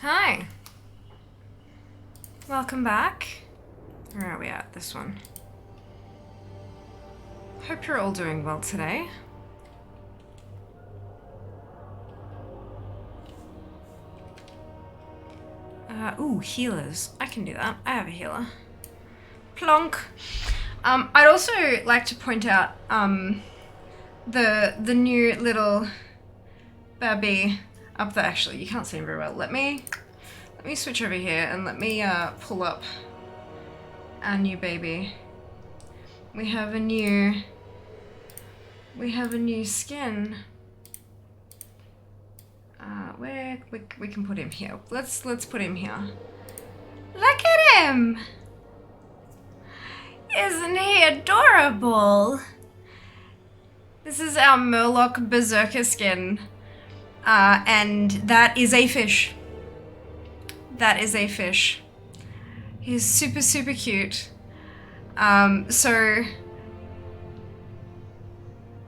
Hi. Welcome back. Where are we at? This one. Hope you're all doing well today. Ooh, healers. I can do that. I have a healer. Plonk. I'd also like to point out the new little baby up there. Actually, you can't see him very well. Let me switch over here and let me pull up our new baby. We have a new skin. Where we can put him here. Let's put him here. Look at him! Isn't he adorable? This is our Murloc Berserker skin. And that is a fish. That is a fish. He's super, super cute. So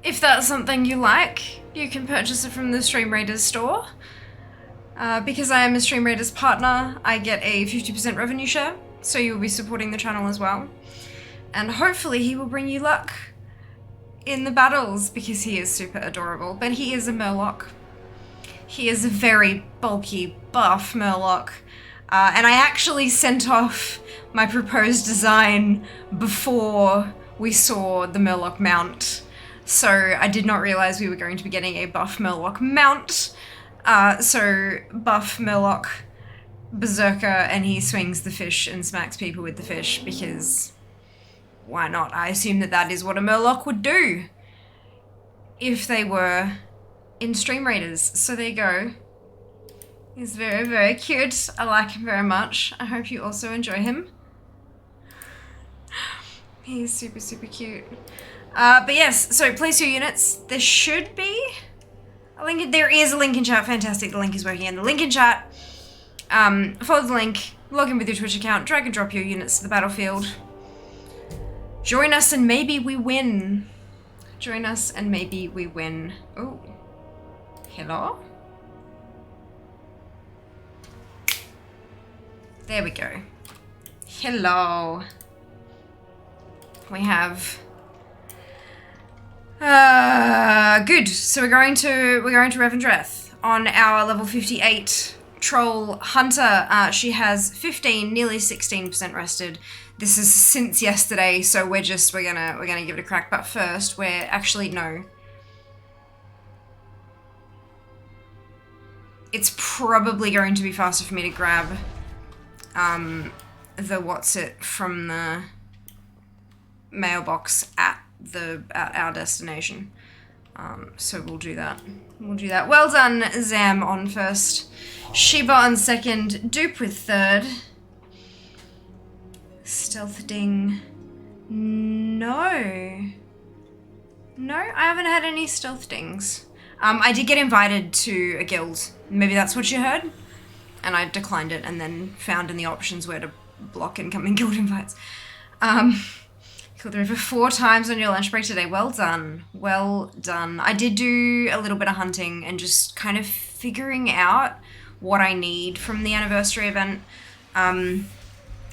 if that's something you like, you can purchase it from the Stream Raiders store. Because I am a Stream Raiders partner, I get a 50% revenue share, so you'll be supporting the channel as well. And hopefully he will bring you luck in the battles, because he is super adorable. But he is a Murloc. He is a very bulky, buff Murloc. And I actually sent off my proposed design before we saw the Murloc mount. So I did not realize we were going to be getting a buff Murloc mount. So buff Murloc Berserker, and he swings the fish and smacks people with the fish, because why not? I assume that is what a Murloc would do if they were in Stream Raiders. So there you go. He's very, very cute. I like him very much. I hope you also enjoy him. He's super, super cute. But yes, so place your units. There should be a link. There is a link in chat. Fantastic. The link is working in the link in chat. Follow the link, log in with your Twitch account, drag and drop your units to the battlefield. Join us and maybe we win. Join us and maybe we win. Oh. Hello? There we go. Hello. We have good. So we're going to Revendreth on our level 58 troll hunter. She has 15, nearly 16% rested. This is since yesterday, so we're gonna give it a crack. But first, we're actually no. It's probably going to be faster for me to grab the what's-it from the mailbox at our destination. So we'll do that. Well done, Zam on first, Sheba on second, Dupe with third. Stealth ding. No, I haven't had any stealth dings. I did get invited to a guild. Maybe that's what you heard? And I declined it and then found in the options where to block incoming guild invites. Killed the river 4 times on your lunch break today. Well done. Well done. I did do a little bit of hunting and just kind of figuring out what I need from the anniversary event. I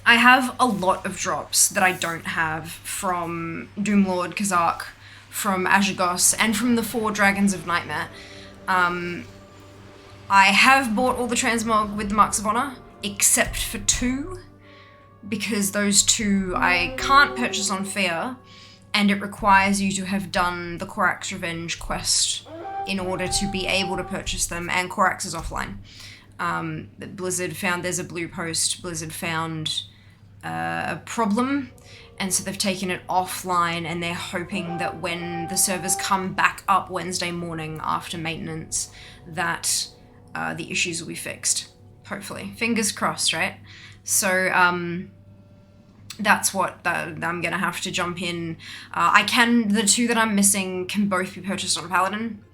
have a lot of drops that I don't have from Doomlord Kazak, from Azhagos, and from the 4 Dragons of Nightmare. I have bought all the transmog with the Marks of Honor, except for 2, because those 2 I can't purchase on Fear, and it requires you to have done the Korax Revenge quest in order to be able to purchase them, and Korax is offline. Blizzard found there's a blue post. Blizzard found a problem, and so they've taken it offline, and they're hoping that when the servers come back up Wednesday morning after maintenance, that the issues will be fixed. Hopefully. Fingers crossed, right? So, that's what I'm gonna have to jump in. The 2 that I'm missing can both be purchased on a Paladin.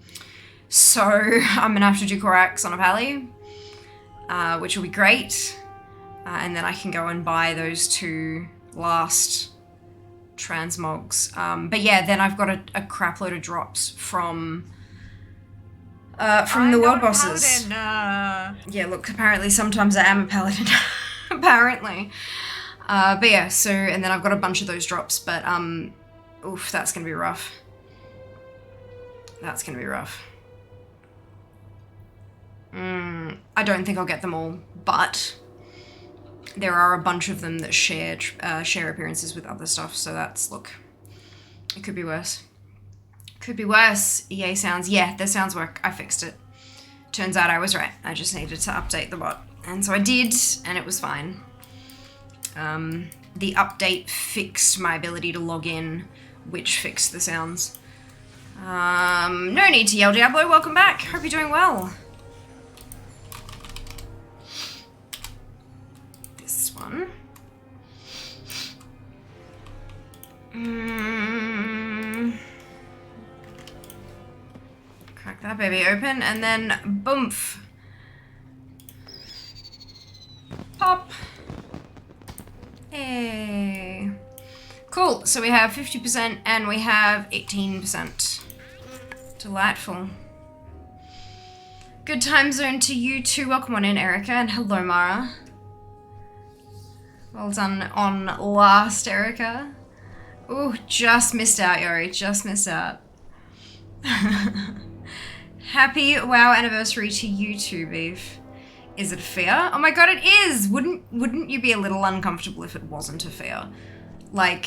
So, I'm gonna have to do Korax on a Pally, which will be great. And then I can go and buy those 2 last transmogs. But yeah, then I've got a crap load of drops from from the world bosses. Yeah, look, apparently sometimes I am a paladin. Apparently. But yeah, so, and then I've got a bunch of those drops, but, oof, that's gonna be rough. That's gonna be rough. I don't think I'll get them all, but there are a bunch of them that share appearances with other stuff, so that's, look, it could be worse. Could be worse. EA sounds, yeah, the sounds work. I fixed it. Turns out I was right. I just needed to update the bot. And so I did, and it was fine. The update fixed my ability to log in, which fixed the sounds. No need to yell, Diablo. Welcome back. Hope you're doing well. This one. Crack that baby open, and then boomf. Pop. Hey. Cool, so we have 50% and we have 18%. Delightful. Good time zone to you too. Welcome on in, Erica, and hello, Mara. Well done on last, Erica. Ooh, just missed out, Yori, just missed out. Happy WoW anniversary to you too, Beef. Is it fair? Oh my god, it is! Wouldn't you be a little uncomfortable if it wasn't a fair? Like,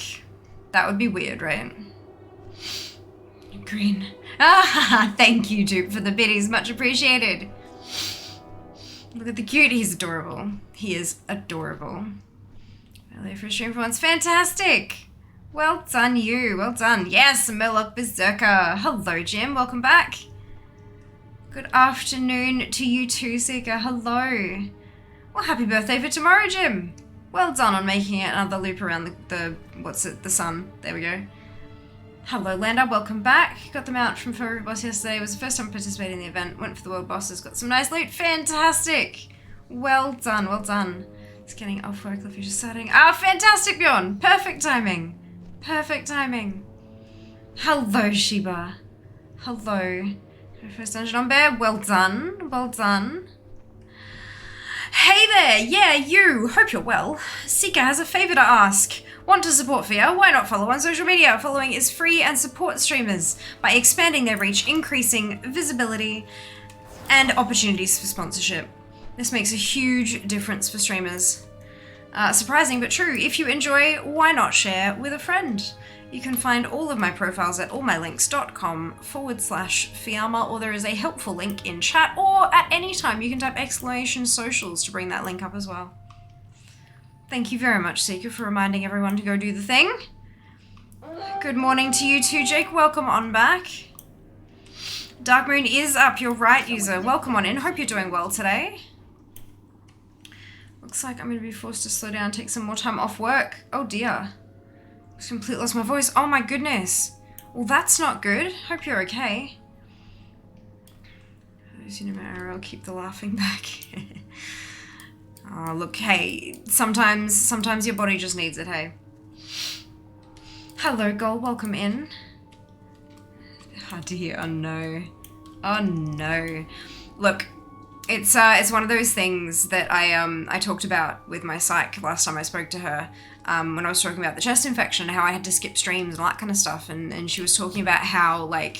that would be weird, right? Green. Ah, thank you, Dupe, for the biddies. Much appreciated. Look at the cute. He's adorable. He is adorable. Early for a stream for once. Fantastic! Well done, you. Well done. Yes, Murloc Berserker. Hello, Jim. Welcome back. Good afternoon to you too, Seeker. Hello. Well, happy birthday for tomorrow, Jim. Well done on making it another loop around the sun. There we go. Hello, Lander. Welcome back. Got them out from Furry Boss yesterday. It was the first time participating in the event. Went for the world bosses. Got some nice loot. Fantastic. Well done. Well done. It's getting off work. If you're just starting. Ah, fantastic, Bjorn. Perfect timing. Perfect timing. Hello, Sheba. Hello. First dungeon on bear. Well done. Well done. Hey there. Yeah, you. Hope you're well. Seeker has a favor to ask. Want to support Fia? Why not follow on social media? Following is free and support streamers by expanding their reach, increasing visibility, and opportunities for sponsorship. This makes a huge difference for streamers. Surprising but true. If you enjoy, why not share with a friend? You can find all of my profiles at allmylinks.com/Fiamma, or there is a helpful link in chat, or at any time you can type !socials to bring that link up as well. Thank you very much, Seeker, for reminding everyone to go do the thing. Good morning to you too, Jake. Welcome on back. Dark Moon is up. You're right, user. Welcome on in. Hope you're doing well today. Looks like I'm going to be forced to slow down and take some more time off work. Oh dear. Just completely lost my voice. Oh my goodness. Well, that's not good. Hope you're okay. No matter, I'll keep the laughing back. Oh, look, hey, sometimes your body just needs it, hey. Hello, Gold, welcome in. Oh dear, oh no. Oh no. Look, it's one of those things that I talked about with my psych last time I spoke to her, when I was talking about the chest infection, how I had to skip streams and all that kind of stuff, and she was talking about how, like,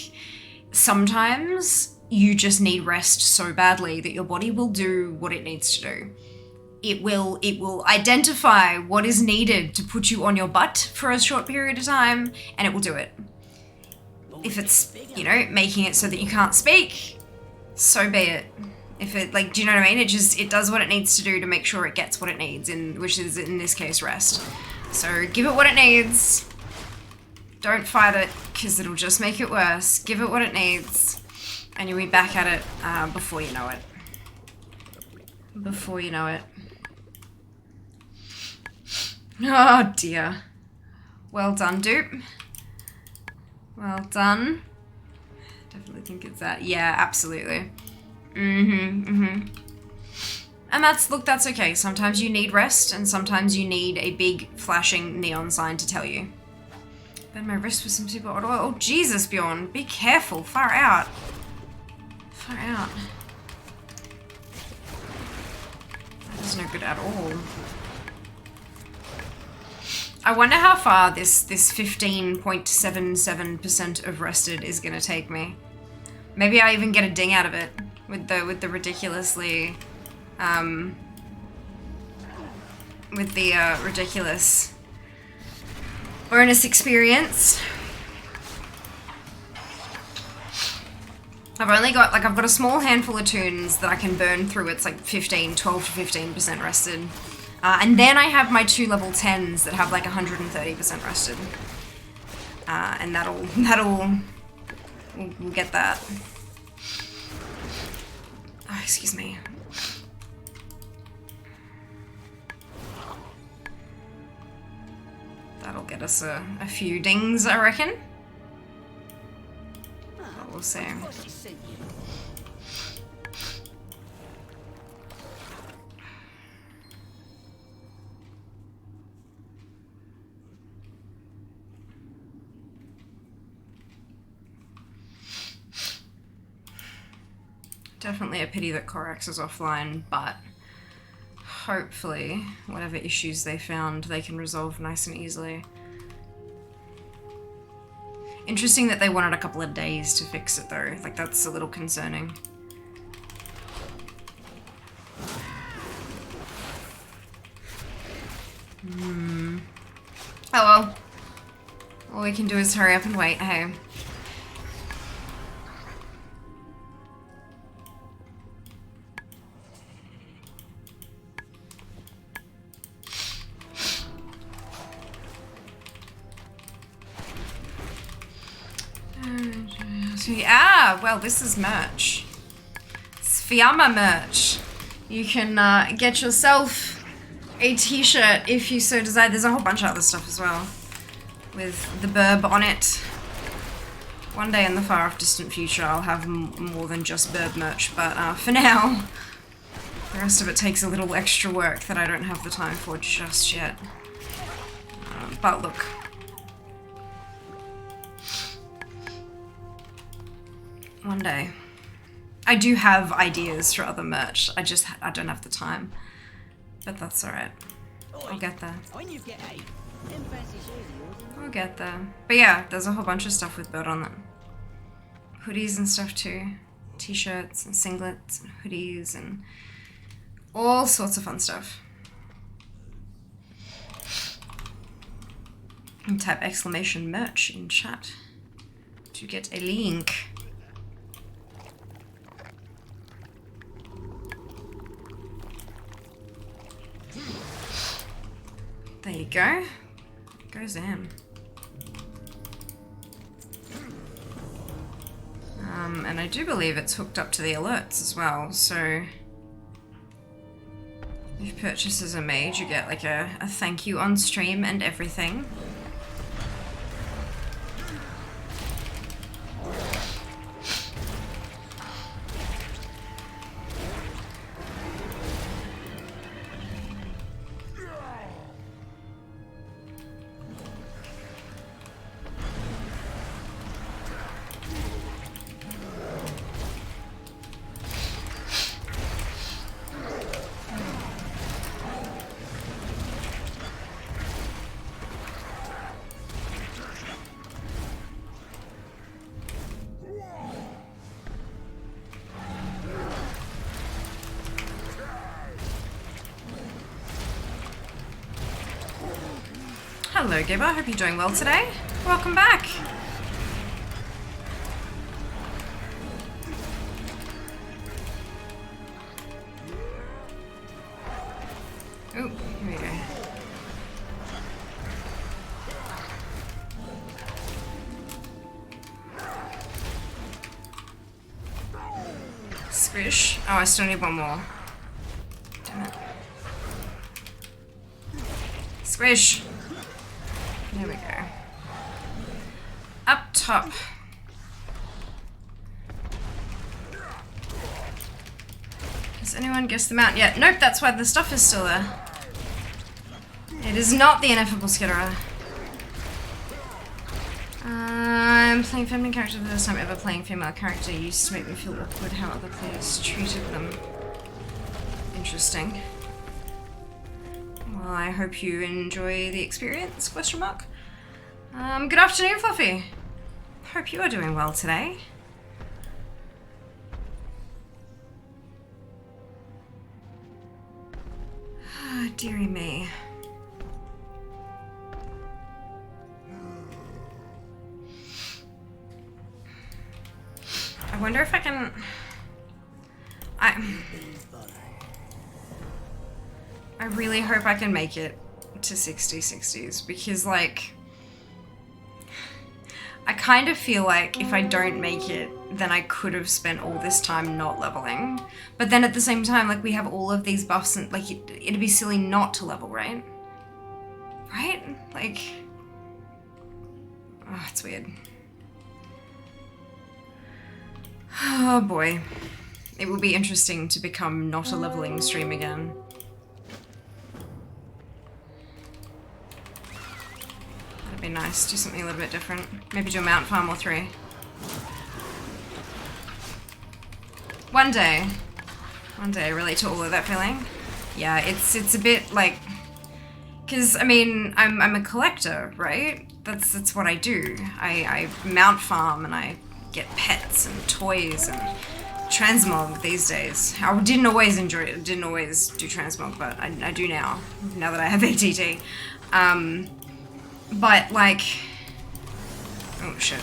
sometimes you just need rest so badly that your body will do what it needs to do. It will identify what is needed to put you on your butt for a short period of time, and it will do it. If it's, you know, making it so that you can't speak, so be it. If it, like, do you know what I mean? It does what it needs to do to make sure it gets what it needs, which is, in this case, rest. So give it what it needs. Don't fight it, because it'll just make it worse. Give it what it needs, and you'll be back at it before you know it. Before you know it. Oh dear. Well done, Dupe. Well done. Definitely think it's that. Yeah, absolutely. And that's okay. Sometimes you need rest, and sometimes you need a big flashing neon sign to tell you. Burn my wrist with some super odd oil. Oh Jesus, Bjorn. Be careful. Far out. Far out. That is no good at all. I wonder how far this 15.77% of rested is gonna take me. Maybe I even get a ding out of it with the ridiculously ridiculous bonus experience. I've only got, like, I've got a small handful of tunes that I can burn through. It's like 12 to 15% rested. And then I have my 2 level 10s that have like 130% rested. And we'll get that. Oh, excuse me. That'll get us a few dings, I reckon. But we'll see. Definitely a pity that Corax is offline, but hopefully whatever issues they found they can resolve nice and easily. Interesting that they wanted a couple of days to fix it though, like that's a little concerning. Oh well. All we can do is hurry up and wait, hey. Ah, well, this is merch. It's Fiamma merch. You can get yourself a t-shirt if you so desire. There's a whole bunch of other stuff as well with the burb on it. One day in the far off distant future I'll have more than just burb merch, but for now the rest of it takes a little extra work that I don't have the time for just yet. But look. One day. I do have ideas for other merch. I don't have the time. But that's alright. I'll get there. I'll get there. But yeah, there's a whole bunch of stuff with bird on them. Hoodies and stuff too. T-shirts and singlets and hoodies and all sorts of fun stuff. And type exclamation merch in chat to get a link. There you go. Go Zam. And I do believe it's hooked up to the alerts as well, so if purchases are made, you get like a thank you on stream and everything. Hello Gibber, hope you're doing well today. Welcome back. Oh, here we go. Squish. Oh, I still need one more. Damn it. Squish. There we go. Up top. Has anyone guessed the mount yet? Nope, that's why the stuff is still there. It is not the ineffable skitterer. I'm playing feminine character the first time ever playing female character. Used to make me feel awkward how other players treated them. Interesting. Well, I hope you enjoy the experience, question mark. Good afternoon, Fluffy. Hope you are doing well today. Ah, dearie me. I wonder if I can... I really hope I can make it to 60's because, like, I kind of feel like if I don't make it, then I could have spent all this time not leveling. But then at the same time, like, we have all of these buffs and, like, it'd be silly not to level, right? Right? Like, oh, it's weird. Oh boy. It will be interesting to become not a leveling stream again. That'd be nice. Do something a little bit different. Maybe do a mount farm or 3. One day. One day, I relate to all of that feeling. Yeah, it's a bit like... Because, I mean, I'm a collector, right? That's what I do. I mount farm and I get pets and toys and transmog these days. I didn't always enjoy it. I didn't always do transmog, but I do now that I have ATT. But like, oh shit,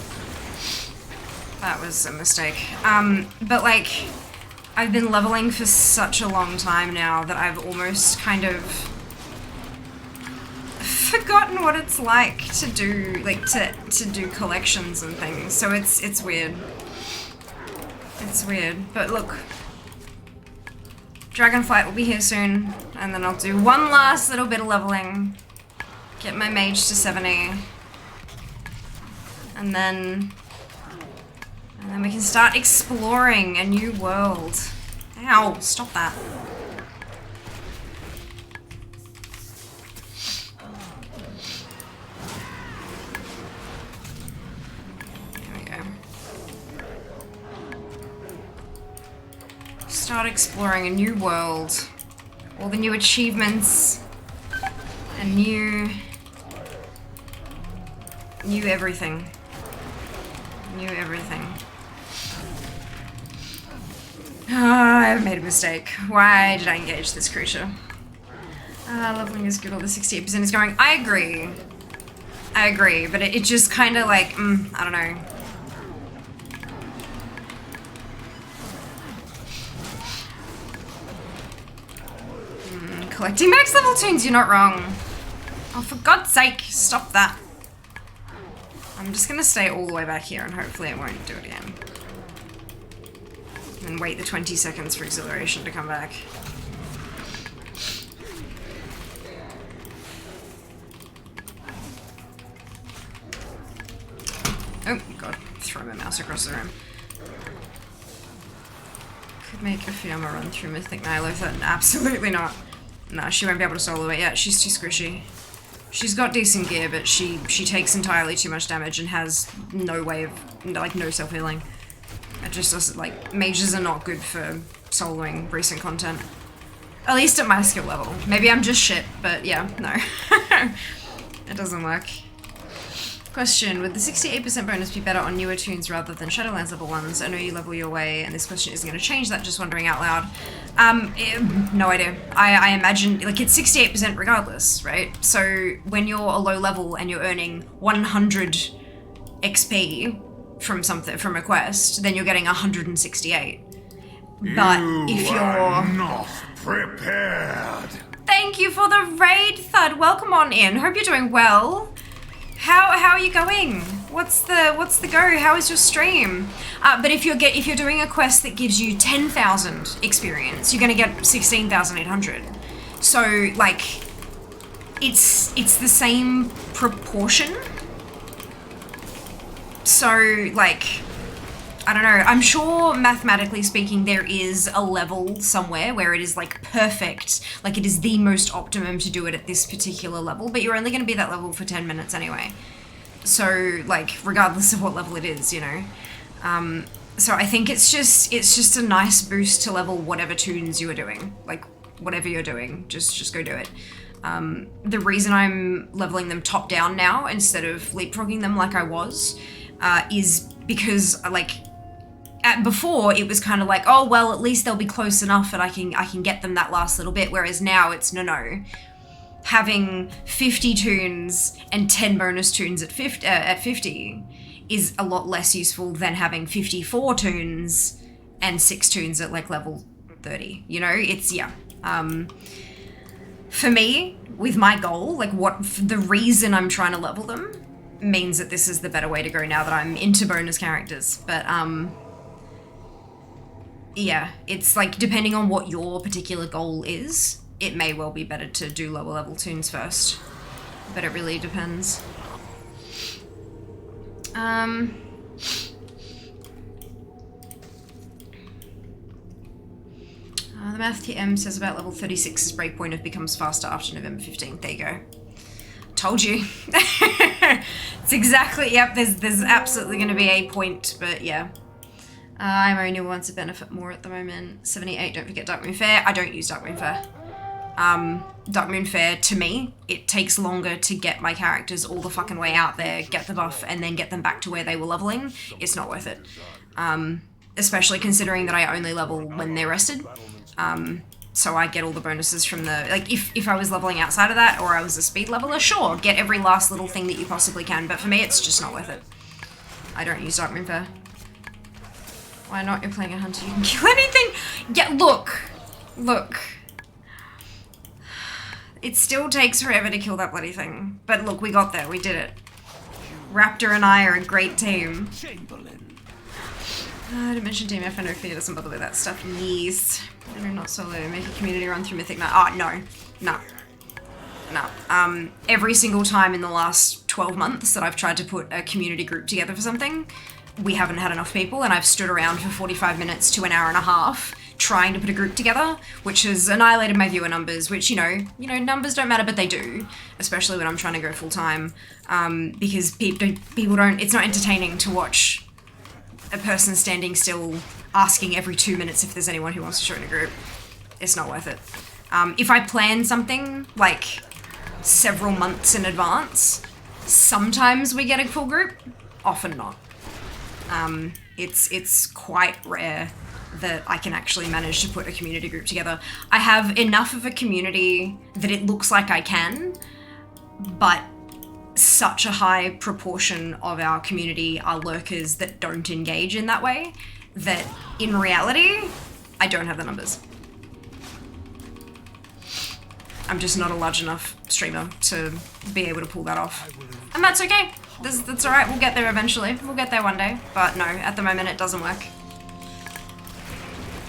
that was a mistake. But like, I've been leveling for such a long time now that I've almost kind of forgotten what it's like to do, like, to do collections and things. So it's weird. It's weird, but look, Dragonflight will be here soon, and then I'll do one last little bit of leveling, get my mage to 70, and then we can start exploring a new world. Ow, stop that. Start exploring a new world. All the new achievements. And new everything. New everything. I've made a mistake. Why did I engage this creature? Leveling is good, all the 68% is going. I agree. I agree, but it just kind of like, I don't know. Collecting max level tunes, you're not wrong. Oh, for God's sake, stop that. I'm just gonna stay all the way back here and hopefully it won't do it again. And wait the 20 seconds for exhilaration to come back. Oh, God. Throw my mouse across the room. Could make a Fiamma run through Mythic Nihilotha. Absolutely not. Nah, she won't be able to solo it yet. She's too squishy. She's got decent gear, but she takes entirely too much damage and has no way of, like, no self-healing. It just doesn't, like, mages are not good for soloing recent content. At least at my skill level. Maybe I'm just shit, but yeah, no. It doesn't work. Question, would the 68% bonus be better on newer tunes rather than Shadowlands level ones? I know you level your way and this question isn't going to change that, just wondering out loud. No idea. I imagine, like, it's 68% regardless, right? So when you're a low level and you're earning 100 XP from something, from a quest, then you're getting 168. But if you're not prepared. Thank you for the raid, Thud. Welcome on in. Hope you're doing well. How are you going? What's the go? How is your stream? But if you're doing a quest that gives you 10,000 experience, you're gonna get 16,800. So like, it's the same proportion. So like, I don't know. I'm sure mathematically speaking, there is a level somewhere where it is like perfect, like it is the most optimum to do it at this particular level, but you're only going to be that level for 10 minutes anyway. So, like, regardless of what level it is, you know. So I think it's just a nice boost to level whatever tunes you are doing. Like, whatever you're doing, just go do it. The reason I'm leveling them top down now instead of leapfrogging them like I was is because, like, before it was kind of like, oh well, at least they'll be close enough and I can get them that last little bit, whereas now it's no. Having 50 tunes and 10 bonus tunes at 50 is a lot less useful than having 54 tunes and 6 tunes at like level 30. You know, it's, yeah. For me, with my goal, like the reason I'm trying to level them means that this is the better way to go now that I'm into bonus characters. But, yeah, it's like depending on what your particular goal is, it may well be better to do lower level tunes first. But it really depends. The Math TM says about level 36's breakpoint of becomes faster after November 15th. There you go. Told you. It's exactly, yep, there's absolutely going to be a point, but yeah. I'm only wants to benefit more at the moment. 78, don't forget Dark Moon Fair. I don't use Dark Moon Fair. Dark Moon Fair, to me, it takes longer to get my characters all the fucking way out there, get the buff, and then get them back to where they were leveling. It's not worth it. Especially considering that I only level when they're rested. So I get all the bonuses from the, like, if I was leveling outside of that, or I was a speed leveler, sure, get every last little thing that you possibly can, but for me, it's just not worth it. I don't use Dark Moon Fair. Why not? You're playing a hunter, you can kill anything! Yeah, look! It still takes forever to kill that bloody thing. But look, we got there, we did it. Raptor and I are a great team. I didn't mention Team F, I know Fear doesn't bother with that stuff. Yes. No, not solo. Make a community run through Mythic Night. Oh, no. Every single time in the last 12 months that I've tried to put a community group together for something, we haven't had enough people, and I've stood around for 45 minutes to an hour and a half trying to put a group together, which has annihilated my viewer numbers, which, you know, numbers don't matter, but they do, especially when I'm trying to go full time, because people don't, it's not entertaining to watch a person standing still asking every 2 minutes if there's anyone who wants to join a group. It's not worth it. If I plan something, like, several months in advance, sometimes we get a full group, often not. It's quite rare that I can actually manage to put a community group together. I have enough of a community that it looks like I can, but such a high proportion of our community are lurkers that don't engage in that way, that in reality, I don't have the numbers. I'm just not a large enough streamer to be able to pull that off. And that's okay. That's alright, we'll get there eventually. We'll get there one day. But no, at the moment it doesn't work.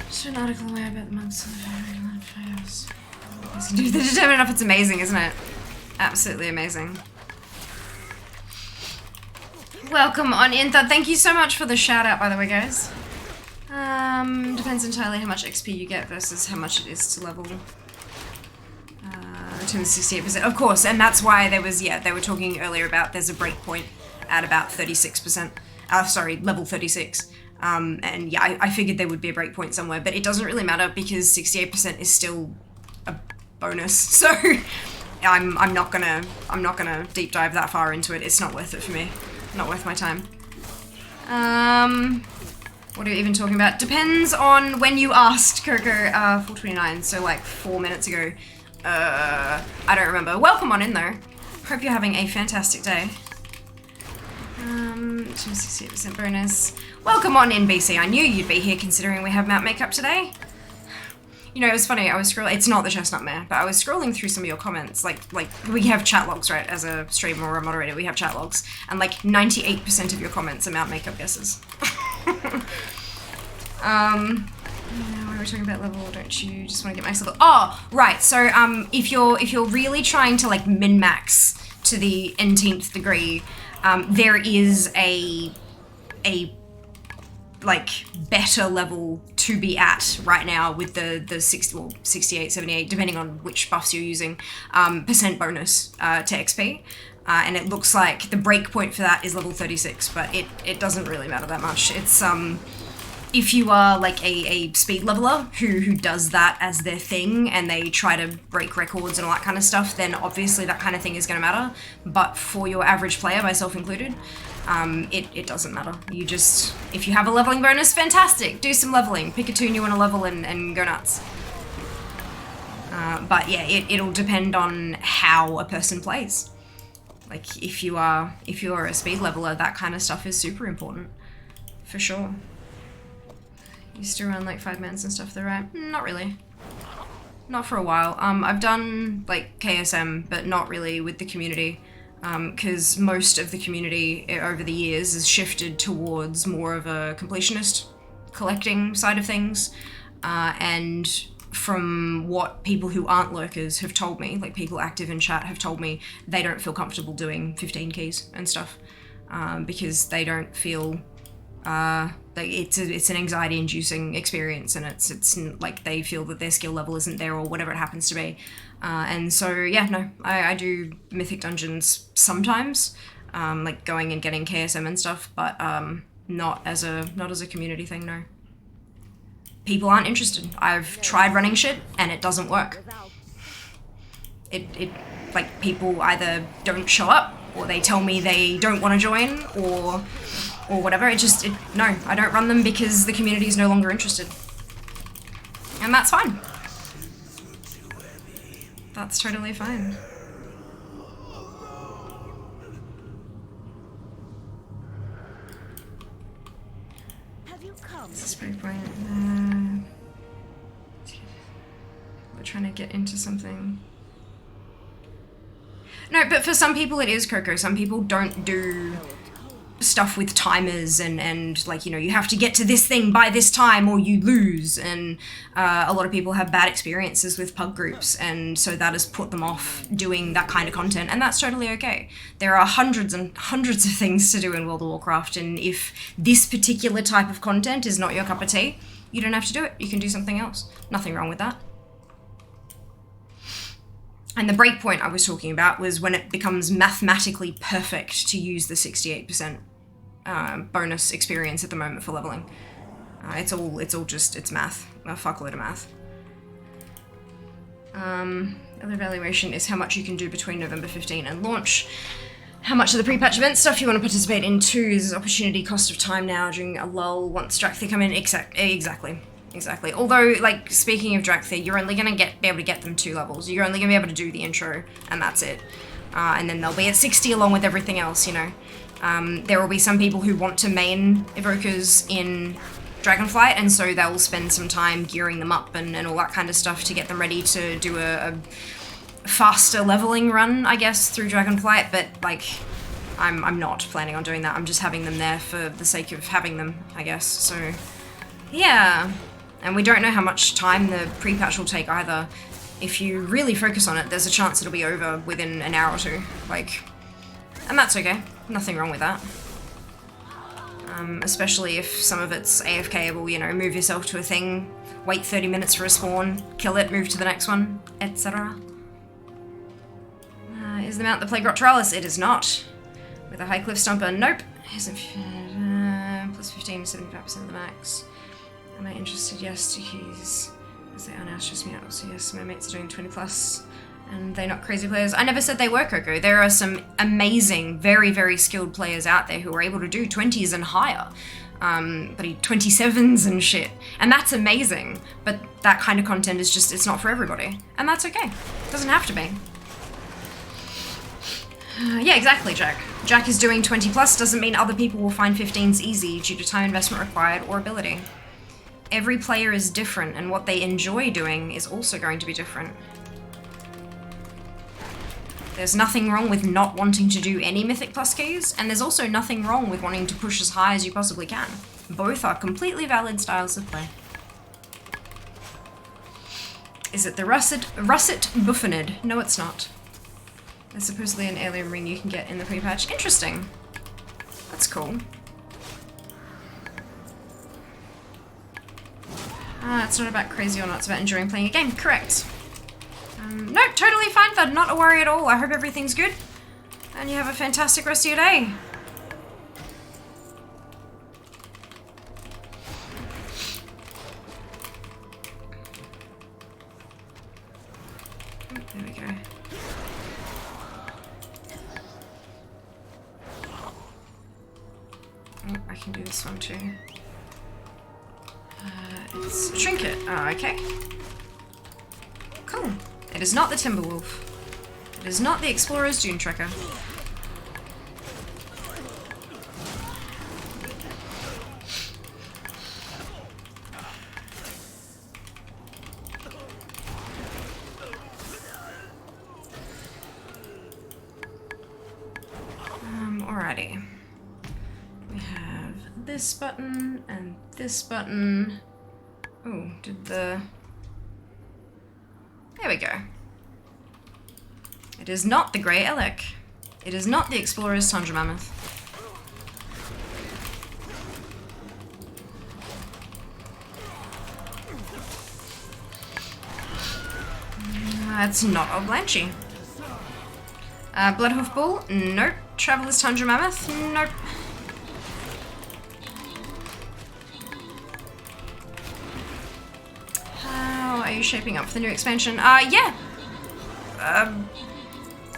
Just an article away about the monks of the Dude, the determined enough, it's amazing, isn't it? Absolutely amazing. Welcome on in. Thank you so much for the shout out, by the way, guys. Depends entirely how much XP you get versus how much it is to level. Return 68%, of course, and that's why there was, yeah, they were talking earlier about there's a breakpoint at about 36%, sorry, level 36. And yeah, I figured there would be a breakpoint somewhere, but it doesn't really matter because 68% is still a bonus, so I'm not gonna deep dive that far into it. It's not worth it for me. Not worth my time. What are you even talking about? Depends on when you asked, Coco. 4:29, so like 4 minutes ago. I don't remember. Welcome on in though. Hope you're having a fantastic day. 68% bonus. Welcome on in, BC. I knew you'd be here considering we have Mount Makeup today. You know, it was funny, I was scrolling, it's not the Chestnut Mare, but I was scrolling through some of your comments, like we have chat logs, right, as a streamer or a moderator, we have chat logs, and like 98% of your comments are Mount Makeup guesses. When we're talking about level, don't you just want to get myself? Oh, right. So if you're really trying to like min-max to the nth degree, there is a like better level to be at right now with the 68, 78, depending on which buffs you're using, percent bonus to XP. And it looks like the breakpoint for that is level 36, but it doesn't really matter that much. It's if you are like a speed leveler who does that as their thing and they try to break records and all that kind of stuff, then obviously that kind of thing is going to matter. But for your average player, myself included, it doesn't matter. You just, if you have a leveling bonus, fantastic, do some leveling, pick a tune you want to level and go nuts. But yeah, it'll depend on how a person plays. Like if you're a speed leveler, that kind of stuff is super important, for sure. Used to run like 5-mans and stuff though, right? Not really. Not for a while. I've done like KSM, but not really with the community, because most of the community over the years has shifted towards more of a completionist collecting side of things, and from what people who aren't lurkers have told me, like people active in chat have told me, they don't feel comfortable doing 15 keys and stuff, because they don't feel like it's an anxiety-inducing experience, and it's like they feel that their skill level isn't there or whatever it happens to be. And so yeah, no, I do mythic dungeons sometimes, like going and getting KSM and stuff, but not as a community thing, no. People aren't interested. I've tried running shit and it doesn't work. It like people either don't show up or they tell me they don't want to join or whatever. No, I don't run them because the community is no longer interested. And that's fine. That's totally fine. This is pretty point. We're trying to get into something. No, but for some people it is Coco. Some people don't do stuff with timers and like, you know, you have to get to this thing by this time or you lose, and a lot of people have bad experiences with pug groups, and so that has put them off doing that kind of content, and that's totally okay. There are hundreds and hundreds of things to do in World of Warcraft, and if this particular type of content is not your cup of tea, you don't have to do it. You can do something else. Nothing wrong with that. And the breakpoint I was talking about was when it becomes mathematically perfect to use the 68% bonus experience at the moment for leveling. It's math. A fuckload of math. Other evaluation is how much you can do between November 15 and launch. How much of the pre-patch event stuff you want to participate in too is opportunity cost of time now during a lull once Drakthir come in. Exactly. Although, like, speaking of Drakthir, you're only going to be able to get them 2 levels. You're only going to be able to do the intro, and that's it. And then they'll be at 60 along with everything else, you know. There will be some people who want to main evokers in Dragonflight, and so they'll spend some time gearing them up and all that kind of stuff to get them ready to do a faster leveling run, I guess, through Dragonflight, but, like, I'm not planning on doing that. I'm just having them there for the sake of having them, I guess, so yeah. And we don't know how much time the pre-patch will take either. If you really focus on it, there's a chance it'll be over within an hour or 2. Like, and that's okay. Nothing wrong with that. Especially if some of it's AFKable, you know, move yourself to a thing, wait 30 minutes for a spawn, kill it, move to the next one, etc. Is the mount the Plague Rot Teralis? It is not. With a High Cliff Stomper, nope. Isn't plus 15 to 75% of the max. Am I interested? Yes, to keys. As they are now, stress me out. So yes, my mates are doing 20 plus, and they're not crazy players. I never said they were, Coco. There are some amazing, very, very skilled players out there who are able to do 20s and higher. But 27s and shit. And that's amazing. But that kind of content is just, it's not for everybody. And that's okay. It doesn't have to be. Yeah, exactly, Jack. Jack is doing 20 plus doesn't mean other people will find 15s easy due to time investment required or ability. Every player is different, and what they enjoy doing is also going to be different. There's nothing wrong with not wanting to do any Mythic Plus keys, and there's also nothing wrong with wanting to push as high as you possibly can. Both are completely valid styles of play. Is it the Russet Buffinid? No, it's not. There's supposedly an alien ring you can get in the pre-patch. Interesting. That's cool. It's not about crazy or not, it's about enjoying playing a game. Correct. No, totally fine, Thud. Not a worry at all. I hope everything's good. And you have a fantastic rest of your day. There we go. Oh, I can do this one too. It's a trinket. Oh, okay. Cool. It is not the Timberwolf. It is not the Explorer's Dune Trekker. Alrighty. We have this button and this button. Oh, there we go. It is not the Grey Elec. It is not the Explorer's Tundra Mammoth. It's not Oblanchi. Bloodhoof Bull? Nope. Traveler's Tundra Mammoth? Nope. How are you shaping up for the new expansion? Yeah.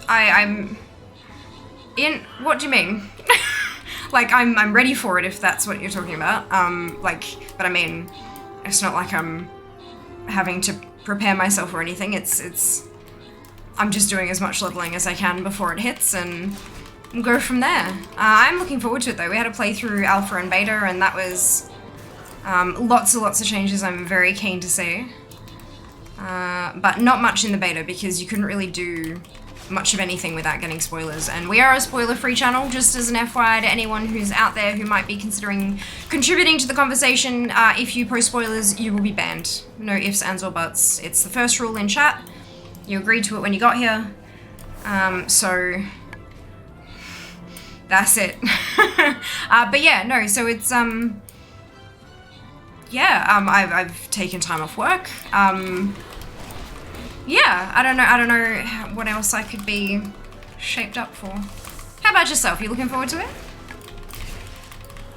I'm in. What do you mean? Like, I'm ready for it if that's what you're talking about. But I mean, it's not like I'm having to prepare myself or anything. I'm just doing as much leveling as I can before it hits and we'll go from there. I'm looking forward to it though. We had a playthrough alpha and beta and that was lots and lots of changes I'm very keen to see. But not much in the beta because you couldn't really do much of anything without getting spoilers. And we are a spoiler-free channel, just as an FYI to anyone who's out there who might be considering contributing to the conversation. If you post spoilers, you will be banned. No ifs, ands, or buts. It's the first rule in chat. You agreed to it when you got here. So that's it. But yeah, no, so it's, I've taken time off work. Yeah, I don't know what else I could be shaped up for. How about yourself? You looking forward to it?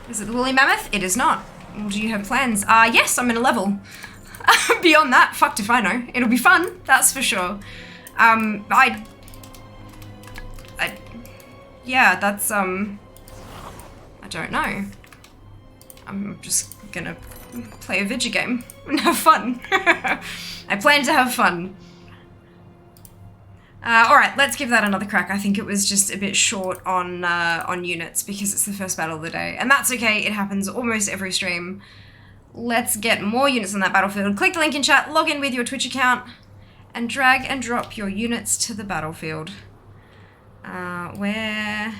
Is it the Woolly Mammoth? It is not. Well, do you have plans? Yes, I'm in a level. Beyond that, fucked if I know. It'll be fun, that's for sure. Yeah, that's, I don't know. I'm just gonna play a video game and have fun. I plan to have fun. Alright, let's give that another crack. I think it was just a bit short on units because it's the first battle of the day. And that's okay, it happens almost every stream. Let's get more units on that battlefield. Click the link in chat, log in with your Twitch account, and drag and drop your units to the battlefield. Where...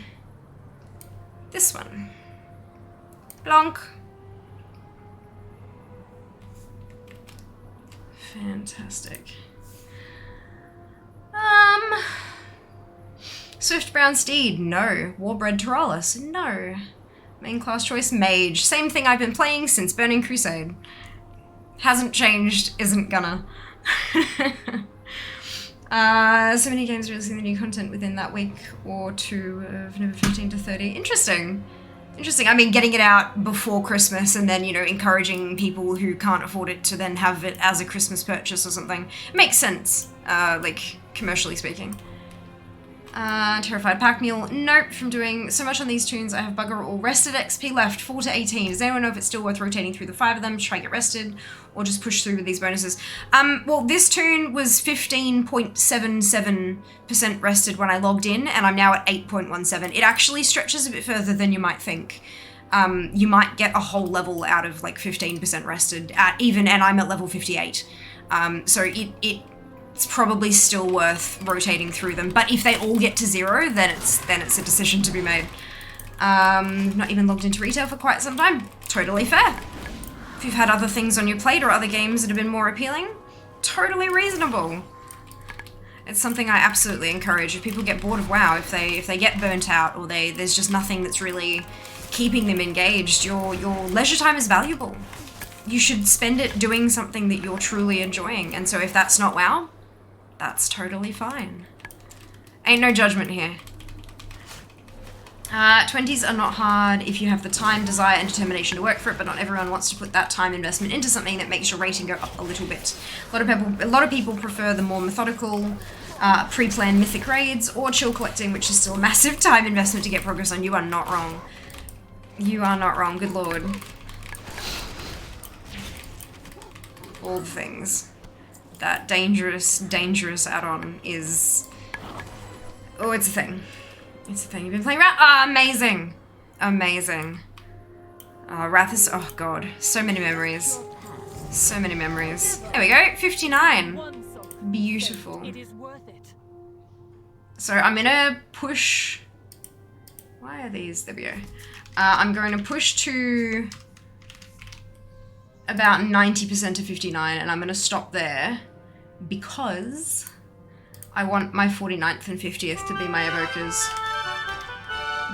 this one. Blonk. Fantastic. Swift Brown Steed, no. Warbred Taralis, no. Main class choice, Mage. Same thing I've been playing since Burning Crusade. Hasn't changed, isn't gonna. So many games releasing the new content within that week or two of November 15 to 30. Interesting. Interesting. I mean, getting it out before Christmas and then, you know, encouraging people who can't afford it to then have it as a Christmas purchase or something. Makes sense, like, commercially speaking. Terrified Pack Mule. Nope, from doing so much on these tunes, I have bugger all. Rested XP left, 4 to 18. Does anyone know if it's still worth rotating through the 5 of them to try and get rested, or just push through with these bonuses? Well, this tune was 15.77% rested when I logged in, and I'm now at 8.17. It actually stretches a bit further than you might think. You might get a whole level out of like 15% rested, and I'm at level 58. So it's probably still worth rotating through them. But if they all get to 0, then it's a decision to be made. Not even logged into retail for quite some time. Totally fair. If you've had other things on your plate or other games that have been more appealing, totally reasonable. It's something I absolutely encourage. If people get bored of WoW, if they get burnt out, or there's just nothing that's really keeping them engaged, your leisure time is valuable. You should spend it doing something that you're truly enjoying. And so if that's not WoW, that's totally fine. Ain't no judgment here. 20s are not hard if you have the time, desire, and determination to work for it, but not everyone wants to put that time investment into something that makes your rating go up a little bit. A lot of people prefer the more methodical, pre-planned mythic raids, or chill collecting, which is still a massive time investment to get progress on. You are not wrong. You are not wrong, good lord. All the things. That dangerous, dangerous add-on is... Oh, it's a thing. It's a thing. You've been playing Wrath? Ah, amazing. Amazing. Wrath is... Oh, God. So many memories. So many memories. There we go. 59. Beautiful. So I'm gonna push... Why are these? There we go. I'm going to push to about 90% of 59, and I'm going to stop there because I want my 49th and 50th to be my evokers.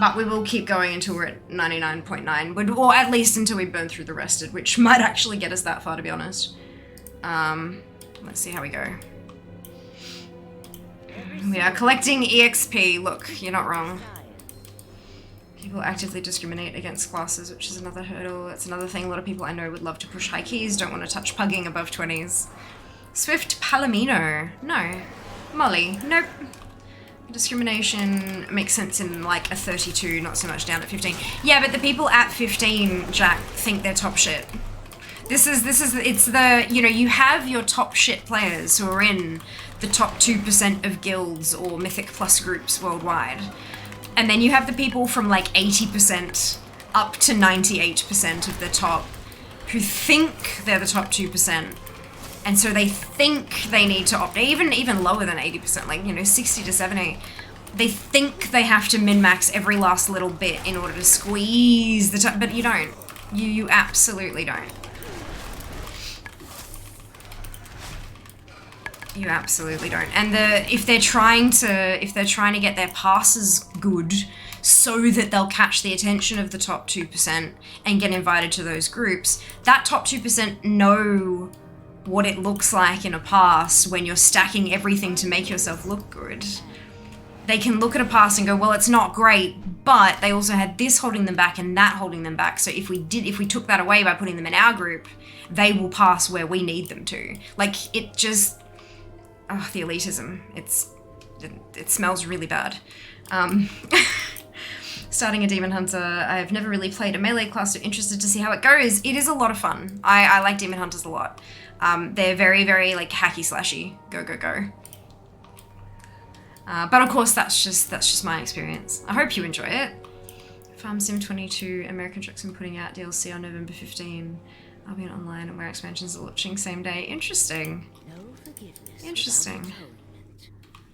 But we will keep going until we're at 99.9, or at least until we burn through the rested, which might actually get us that far, to be honest. Let's see how we go. We are collecting EXP. Look, you're not wrong. People actively discriminate against classes, which is another hurdle. That's another thing a lot of people I know would love to push high keys, don't want to touch pugging above 20s. Swift Palomino. No. Molly. Nope. Discrimination makes sense in like a 32, not so much down at 15. Yeah, but the people at 15, Jack, think they're top shit. It's the, you know, you have your top shit players who are in the top 2% of guilds or Mythic Plus groups worldwide. And then you have the people from like 80% up to 98% of the top who think they're the top 2%. And so they think they need to opt, even lower than 80%, like, you know, 60 to 70. They think they have to min-max every last little bit in order to squeeze the top, but you don't. You absolutely don't. You absolutely don't. And if they're trying to get their passes good so that they'll catch the attention of the top 2% and get invited to those groups, that top 2% know what it looks like in a pass when you're stacking everything to make yourself look good. They can look at a pass and go, well, it's not great, but they also had this holding them back and that holding them back. So if we took that away by putting them in our group, they will pass where we need them to. Like, it just... Oh, the elitism. It smells really bad. Starting a Demon Hunter, I've never really played a melee class, so interested to see how it goes. It is a lot of fun. I like Demon Hunters a lot. They're very, very like hacky slashy. Go, go, go. But of course, that's just my experience. I hope you enjoy it. Farm Sim 22, American Truck's been putting out DLC on November 15. I'll be online and where expansions are launching same day. Interesting. Interesting.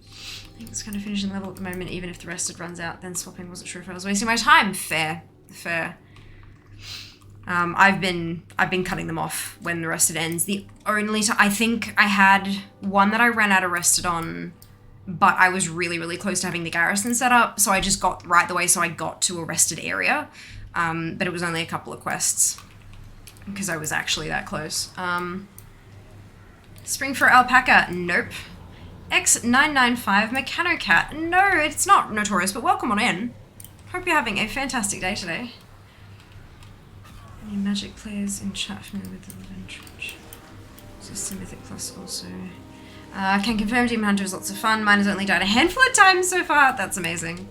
I think it's kind of finishing level at the moment, even if the rested runs out, then swapping wasn't sure if I was wasting my time. Fair. Fair. I've been cutting them off when the rested ends. The only time, I think I had one that I ran out of rested on, but I was really, really close to having the garrison set up, so I just got right the way, so I got to a rested area. But it was only a couple of quests, because I was actually that close. Spring for Alpaca, nope. X995 Mechanocat, no, it's not Notorious, but welcome on in. Hope you're having a fantastic day today. Any Magic players in chat familiar with the Living Trench? Just a Mythic Plus also. Can confirm Demon Hunter is lots of fun. Mine has only died a handful of times so far. That's amazing.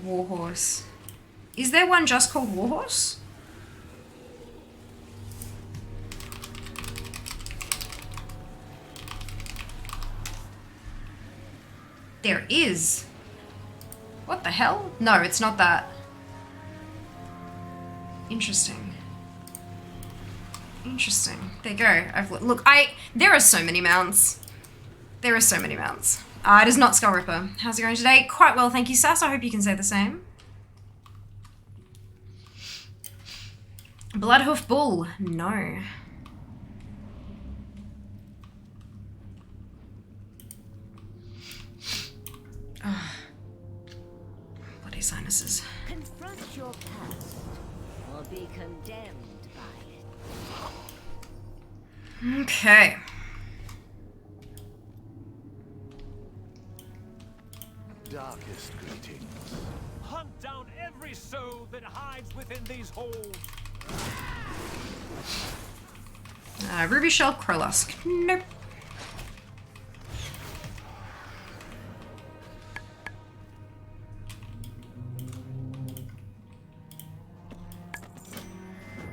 Warhorse. Is there one just called Warhorse? There is. What the hell? No, it's not that. Interesting. Interesting. There you go. Look, there are so many mounts. There are so many mounts. It is not Skull Ripper. How's it going today? Quite well, thank you, Sass. I hope you can say the same. Bloodhoof Bull. No. Bloody sinuses. Confront your past, or be condemned by it. Okay. Darkest greetings. Hunt down every soul that hides within these halls. Ruby Shell Crowlusk. Nope.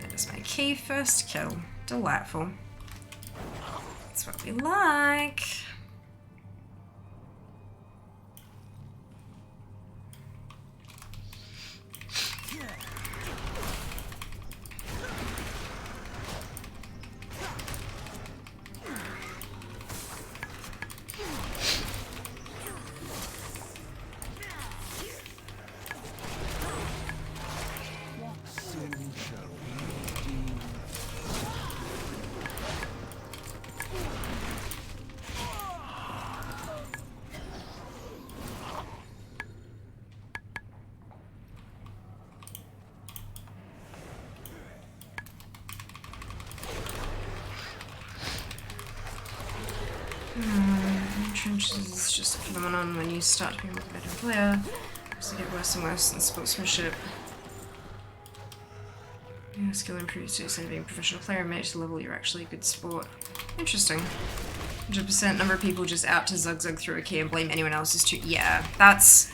That is my key, first kill. Delightful. That's what we like. Trenches is just a phenomenon when you start to be a more better player. As you get worse and worse in sportsmanship. Your skill improves to the extent of being a professional player and match the level you're actually a good sport. Interesting. 100% number of people just out to zug through a key and blame anyone else is too. Yeah, that's.